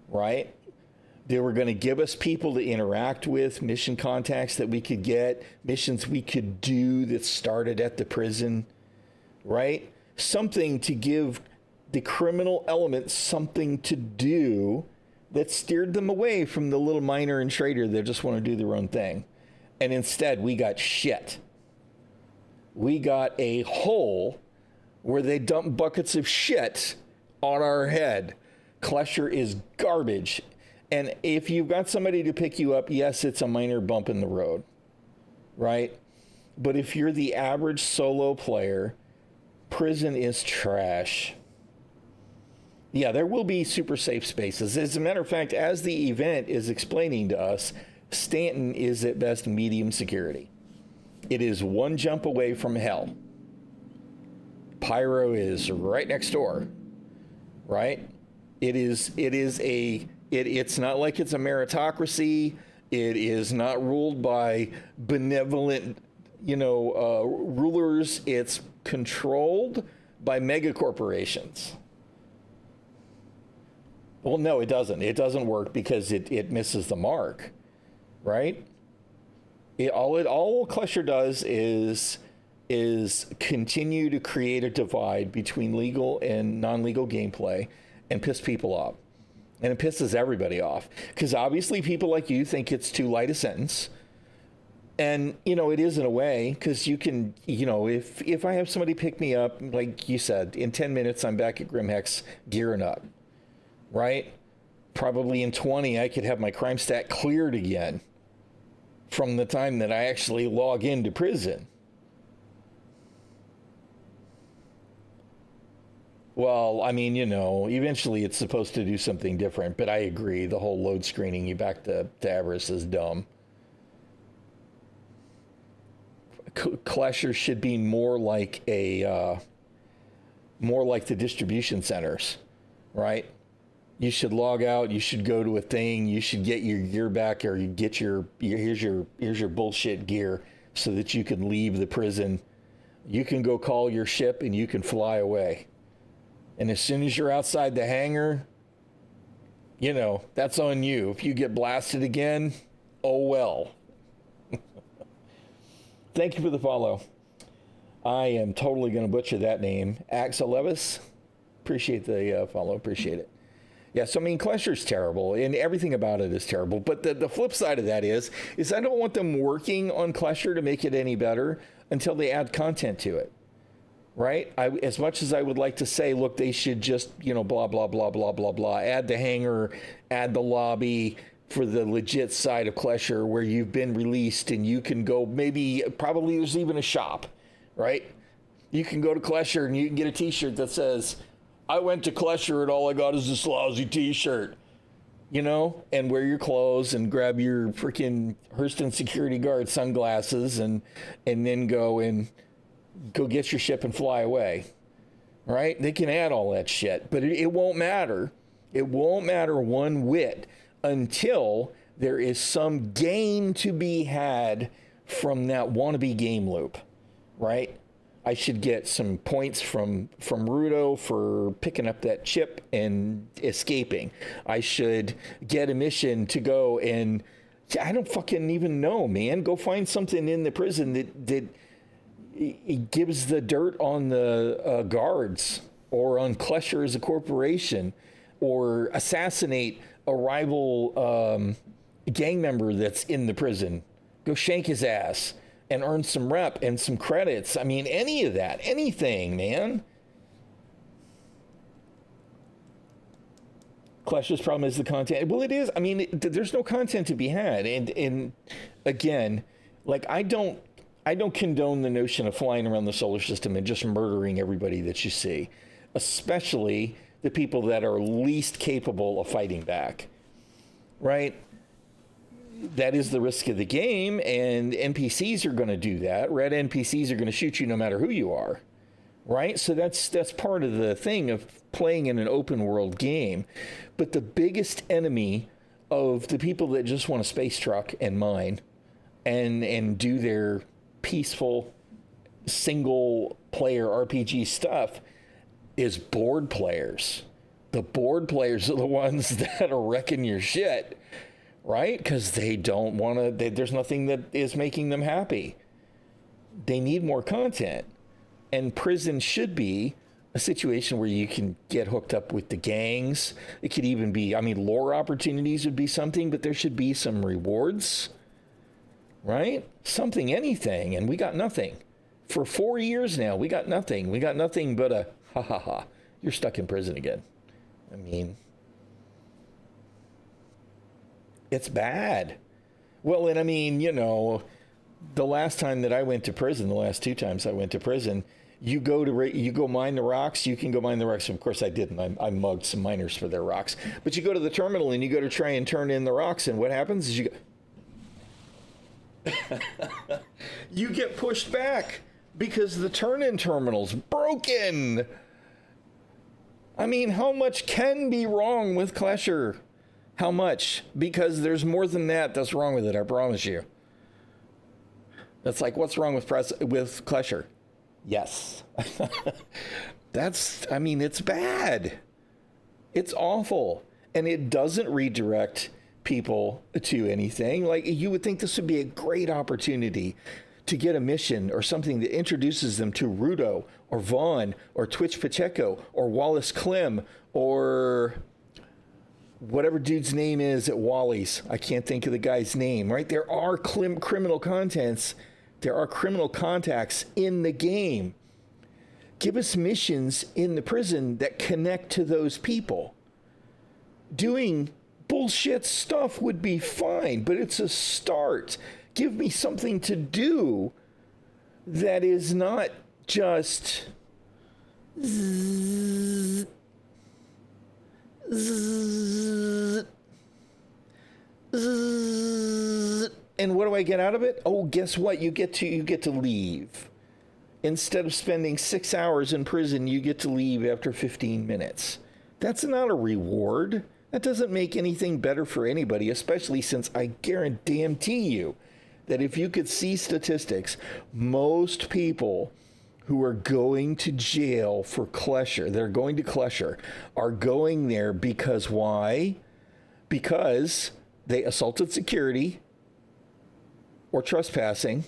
right? They were going to give us people to interact with, mission contacts that we could get, missions we could do that started at the prison, right? Something to give the criminal element something to do that steered them away from the little miner and trader that just want to do their own thing. And instead, we got shit. We got a hole where they dump buckets of shit on our head. Klesher is garbage. And if you've got somebody to pick you up, yes, it's a minor bump in the road, right? But if you're the average solo player, prison is trash. Yeah, there will be super safe spaces. As a matter of fact, as the event is explaining to us, Stanton is at best medium security. It is one jump away from hell. Pyro is right next door, right? It's not like it's a meritocracy. It is not ruled by benevolent, rulers. It's controlled by mega corporations. Well, no, it doesn't. It doesn't work because it misses the mark, right? All Klesher does is continue to create a divide between legal and non-legal gameplay and piss people off. And it pisses everybody off because obviously people like you think it's too light a sentence. And, it is in a way because you can, if I have somebody pick me up, like you said, in 10 minutes, I'm back at Grimhex gearing up, right? Probably in 20, I could have my crime stat cleared again from the time that I actually log into prison. Well, I mean, eventually it's supposed to do something different, but I agree. The whole load screening you back to Avarice is dumb. Klesher should be more like the distribution centers, right? You should log out. You should go to a thing. You should get your gear back, or you get here's your bullshit gear, so that you can leave the prison. You can go call your ship and you can fly away. And as soon as you're outside the hangar, that's on you. If you get blasted again, oh well. Thank you for the follow. I am totally going to butcher that name. Axel Levis. Appreciate the follow. Appreciate it. Yeah, so Klesher's terrible, and everything about it is terrible. But the flip side of that is I don't want them working on Klesher to make it any better until they add content to it. Right? As much as I would like to say, look, they should just, blah, blah, blah, blah, blah, blah, add the hangar, add the lobby for the legit side of Klesher where you've been released and you can go, probably there's even a shop, right? You can go to Klesher and you can get a t-shirt that says, I went to Klesher and all I got is this lousy t-shirt, and wear your clothes and grab your freaking Hurston security guard sunglasses and then go get your ship and fly away, right? They can add all that shit, but it won't matter. It won't matter one whit until there is some gain to be had from that wannabe game loop, right? I should get some points from Rudo for picking up that chip and escaping. I should get a mission to go and I don't fucking even know, man. Go find something in the prison that he gives the dirt on the guards or on Klesher as a corporation, or assassinate a rival gang member that's in the prison. Go shank his ass and earn some rep and some credits. I mean, any of that, anything, man. Klesher's problem is the content. Well, it is. I mean, there's no content to be had. And again, like, I don't condone the notion of flying around the solar system and just murdering everybody that you see, especially the people that are least capable of fighting back, right? That is the risk of the game, and NPCs are going to do that. Red NPCs are going to shoot you no matter who you are, right? So that's part of the thing of playing in an open world game. But the biggest enemy of the people that just want a space truck and mine and do their peaceful single player RPG stuff is board players. The board players are the ones that are wrecking your shit, right? Because they don't want to, there's nothing that is making them happy. They need more content. And prison should be a situation where you can get hooked up with the gangs. It could even be, I mean, lore opportunities would be something, but there should be some rewards, right? Something, anything. And we got nothing. For 4 years now, we got nothing. We got nothing but a, ha ha ha, you're stuck in prison again. I mean, it's bad. Well, and I mean, you know, the last time that I went to prison, the last 2 times I went to prison, you go mine the rocks. You can go mine the rocks. Of course, I didn't. I mugged some miners for their rocks. But you go to the terminal and you go to try and turn in the rocks, and what happens is you get pushed back because the turn-in terminal's broken. I mean, how much can be wrong with Klesher? How much? Because there's more than that's wrong with it, I promise you. That's like, what's wrong with Klesher? Yes. I mean, it's bad. It's awful. And it doesn't redirect people to anything. Like, you would think this would be a great opportunity to get a mission or something that introduces them to Rudo or Vaughn or Twitch Pacheco or Wallace Clem or whatever dude's name is at Wally's. I can't think of the guy's name, right? There are criminal contents. There are criminal contacts in the game. Give us missions in the prison that connect to those people. Doing bullshit stuff would be fine, but it's a start. Give me something to do that is not just zzz, zzz, zzz. And what do I get out of it? Oh, guess what? You get to leave. Instead of spending 6 hours in prison, you get to leave after 15 minutes. That's not a reward. That doesn't make anything better for anybody, especially since I guarantee you that if you could see statistics, most people who are going to jail for Klesher, they're going to Klesher, are going there because why? Because they assaulted security, or trespassing,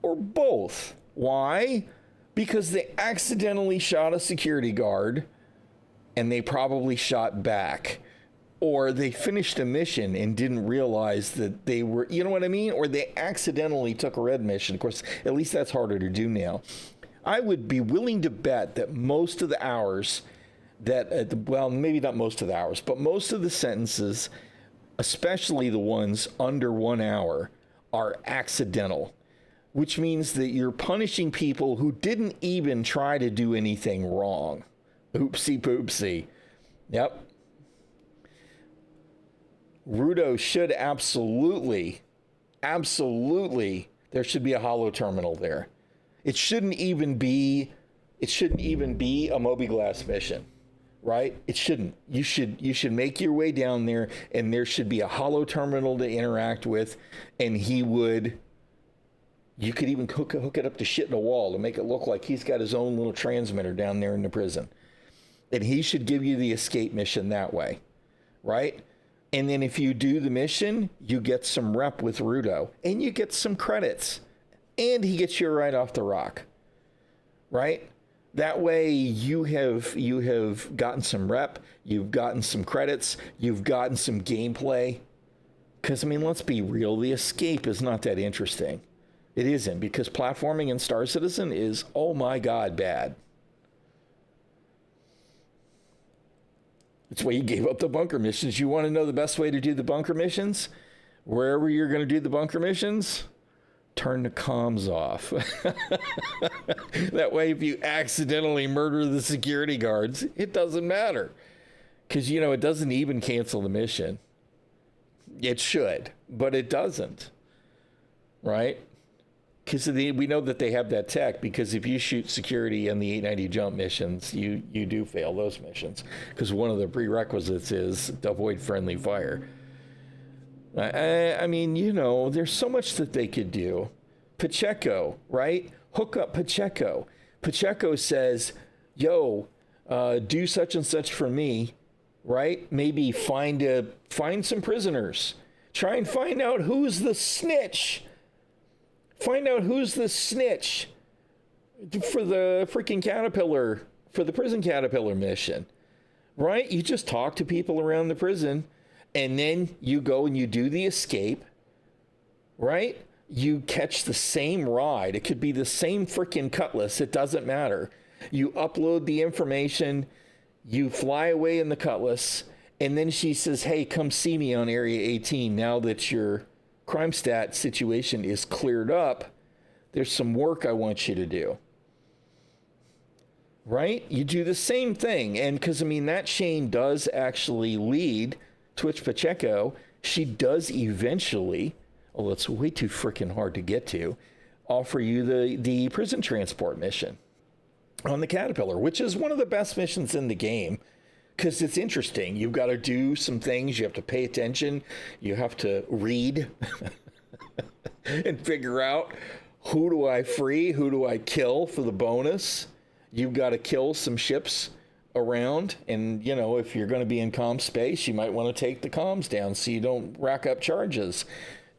or both. Why? Because they accidentally shot a security guard and they probably shot back. Or they finished a mission and didn't realize that they were, you know what I mean? Or they accidentally took a red mission. Of course, at least that's harder to do now. I would be willing to bet that most of the hours well, maybe not most of the hours, but most of the sentences, especially the ones under 1 hour, are accidental, which means that you're punishing people who didn't even try to do anything wrong. Oopsie poopsie. Yep. Rudo should absolutely, there should be a hollow terminal there. It shouldn't even be a Moby Glass mission, right? It shouldn't. You should make your way down there, and there should be a hollow terminal to interact with, and you could even hook it up to shit in a wall to make it look like he's got his own little transmitter down there in the prison. And he should give you the escape mission that way, right? And then if you do the mission, you get some rep with Rudo, and you get some credits. and he gets you right off the rock, right? That way you have gotten some rep, you've gotten some credits, you've gotten some gameplay. Because, I mean, let's be real, the escape is not that interesting. It isn't, because platforming in Star Citizen is, oh my God, bad. That's why you gave up the bunker missions. You want to know the best way to do the bunker missions? Wherever you're going to do the bunker missions, turn the comms off. That way, if you accidentally murder the security guards, it doesn't matter. Because, you know, it doesn't even cancel the mission. It should, but it doesn't. Right? Because we know that they have that tech, because if you shoot security in the 890 jump missions, you do fail those missions. Because one of the prerequisites is to avoid friendly fire. I mean, you know, there's so much that they could do. Pacheco, right? Hook up Pacheco. Pacheco says, yo, do such and such for me, right? Maybe find some prisoners. Try and find out who's the snitch. Find out who's the snitch for the freaking caterpillar, for the prison caterpillar mission, right? You just talk to people around the prison, and then you go and you do the escape, right? You catch the same ride. It could be the same freaking Cutlass. It doesn't matter. You upload the information, you fly away in the Cutlass, and then she says, hey, come see me on Area 18 now that your crime stat situation is cleared up. There's some work I want you to do. Right? You do the same thing. And because, I mean, that chain does actually lead Twitch Pacheco. She does eventually, although it's way too freaking hard to get to, offer you the prison transport mission on the Caterpillar, which is one of the best missions in the game. Because it's interesting. You've got to do some things. You have to pay attention. You have to read and figure out, who do I free? Who do I kill for the bonus? You've got to kill some ships around. And, you know, if you're going to be in comm space, you might want to take the comms down so you don't rack up charges.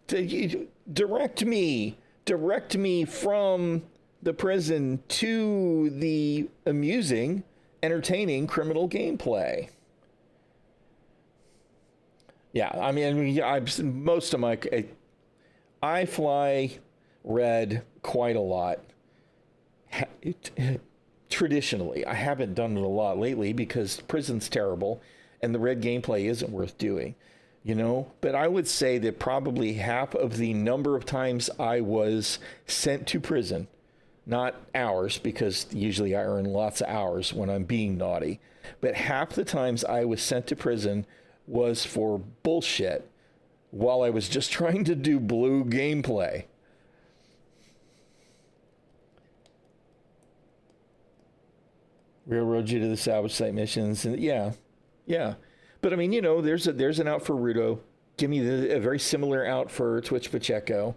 Direct me from the prison to the amusing, entertaining criminal gameplay. Yeah, I mean, most of my, I fly red quite a lot. Traditionally, I haven't done it a lot lately because prison's terrible and the red gameplay isn't worth doing, you know. But I would say that probably half of the number of times I was sent to prison, not hours, because usually I earn lots of hours when I'm being naughty, but half the times I was sent to prison was for bullshit while I was just trying to do blue gameplay. Railroad you to the salvage site missions, and yeah. But I mean, you know, there's an out for Rudo. Give me a very similar out for Twitch Pacheco.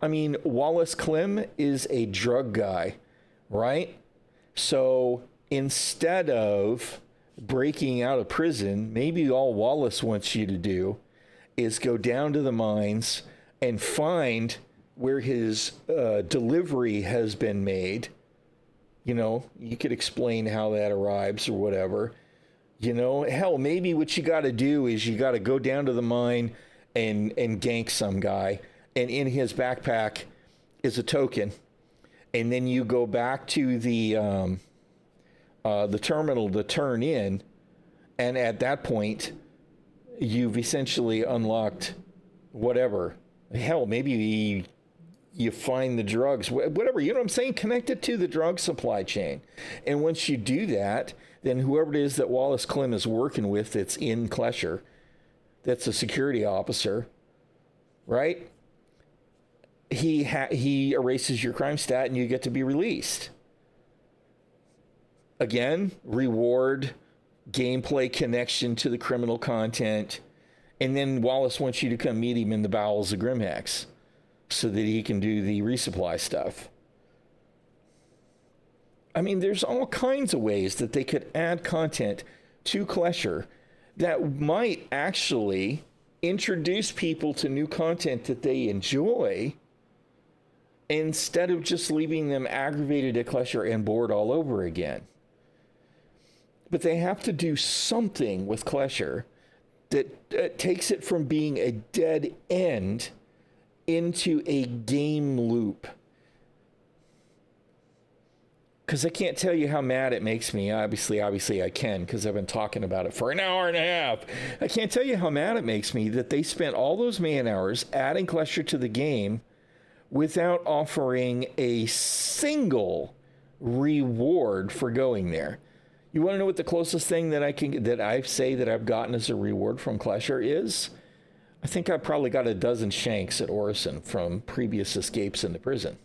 I mean, Wallace Clem is a drug guy, right? So instead of breaking out of prison, maybe all Wallace wants you to do is go down to the mines and find where his delivery has been made. You know, you could explain how that arrives or whatever. You know, hell, maybe what you got to do is you got to go down to the mine and gank some guy. And in his backpack is a token. And then you go back to the terminal to turn in. And at that point, you've essentially unlocked whatever. Hell, maybe you find the drugs, whatever, you know what I'm saying? Connect it to the drug supply chain. And once you do that, then whoever it is that Wallace Clem is working with that's in Klesher, that's a security officer, right? He erases your crime stat and you get to be released. Again, reward, gameplay connection to the criminal content. And then Wallace wants you to come meet him in the bowels of Grimhex so that he can do the resupply stuff. I mean, there's all kinds of ways that they could add content to Klesher that might actually introduce people to new content that they enjoy instead of just leaving them aggravated at Klesher and bored all over again. But they have to do something with Klesher that takes it from being a dead end into a game loop. Because I can't tell you how mad it makes me. Obviously I can, because I've been talking about it for an hour and a half. I can't tell you how mad it makes me that they spent all those man hours adding Klesher to the game without offering a single reward for going there. You want to know what the closest thing that I say that I've gotten as a reward from Klesher is? I think I probably got a dozen shanks at Orison from previous escapes into prison.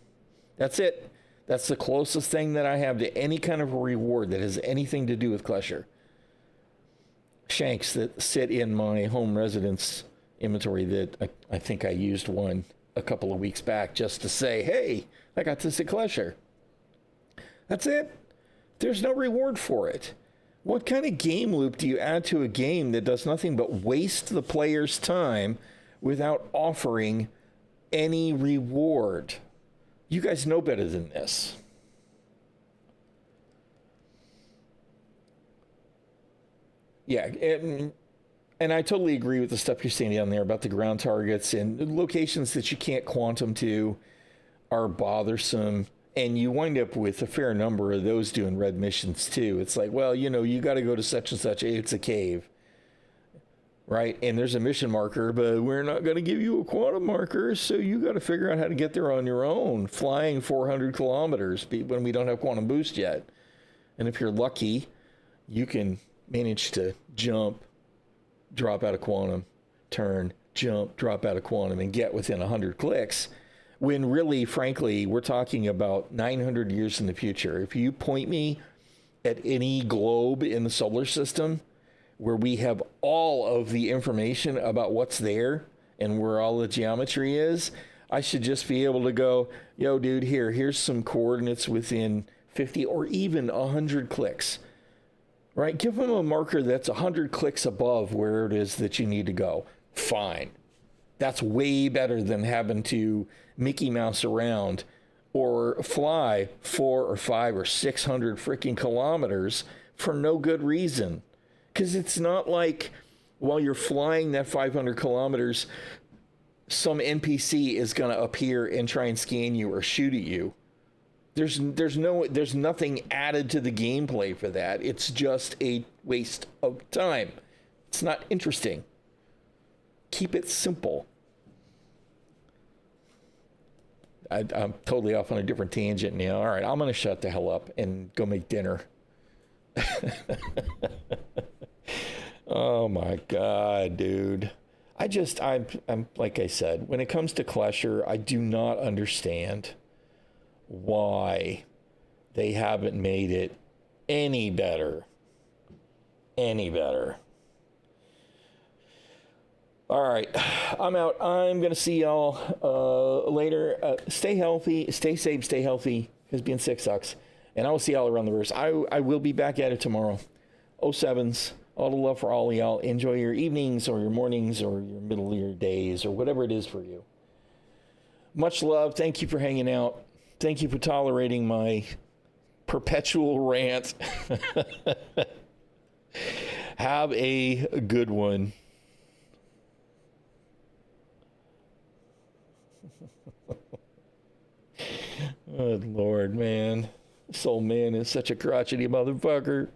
That's it. That's the closest thing that I have to any kind of a reward that has anything to do with Klesher. Shanks that sit in my home residence inventory that I think I used one a couple of weeks back just to say, hey, I got this at Klesher. That's it. There's no reward for it. What kind of game loop do you add to a game that does nothing but waste the player's time without offering any reward? You guys know better than this. Yeah, and I totally agree with the stuff you're saying down there about the ground targets and locations that you can't quantum to are bothersome. And you wind up with a fair number of those doing red missions too. It's like, well, you got to go to such and such. It's a cave. Right? And there's a mission marker, but we're not going to give you a quantum marker, so you got to figure out how to get there on your own, flying 400 kilometers when we don't have quantum boost yet. And if you're lucky, you can manage to jump, drop out of quantum, turn, jump, drop out of quantum, and get within 100 clicks, when really, frankly, we're talking about 900 years in the future. If you point me at any globe in the solar system where we have all of the information about what's there and where all the geometry is, I should just be able to go, yo, dude, here's some coordinates within 50 or even 100 clicks, right? Give them a marker that's 100 clicks above where it is that you need to go. Fine. That's way better than having to Mickey Mouse around or fly 400 or 500 or 600 freaking kilometers for no good reason. Because it's not like while you're flying that 500 kilometers, some NPC is going to appear and try and scan you or shoot at you. There's nothing added to the gameplay for that. It's just a waste of time. It's not interesting. Keep it simple. I'm totally off on a different tangent now. All right, I'm going to shut the hell up and go make dinner. Oh my God, dude. I'm like I said, when it comes to Klesher, I do not understand why they haven't made it any better. Any better. All right, I'm out. I'm going to see y'all later. Stay healthy, stay safe, stay healthy, because being sick sucks. And I will see y'all around the verse. I will be back at it tomorrow. 07s. All the love for all of y'all. Enjoy your evenings or your mornings or your middle of your days or whatever it is for you. Much love. Thank you for hanging out. Thank you for tolerating my perpetual rant. Have a good one. Oh, Lord, man. This old man is such a crotchety motherfucker.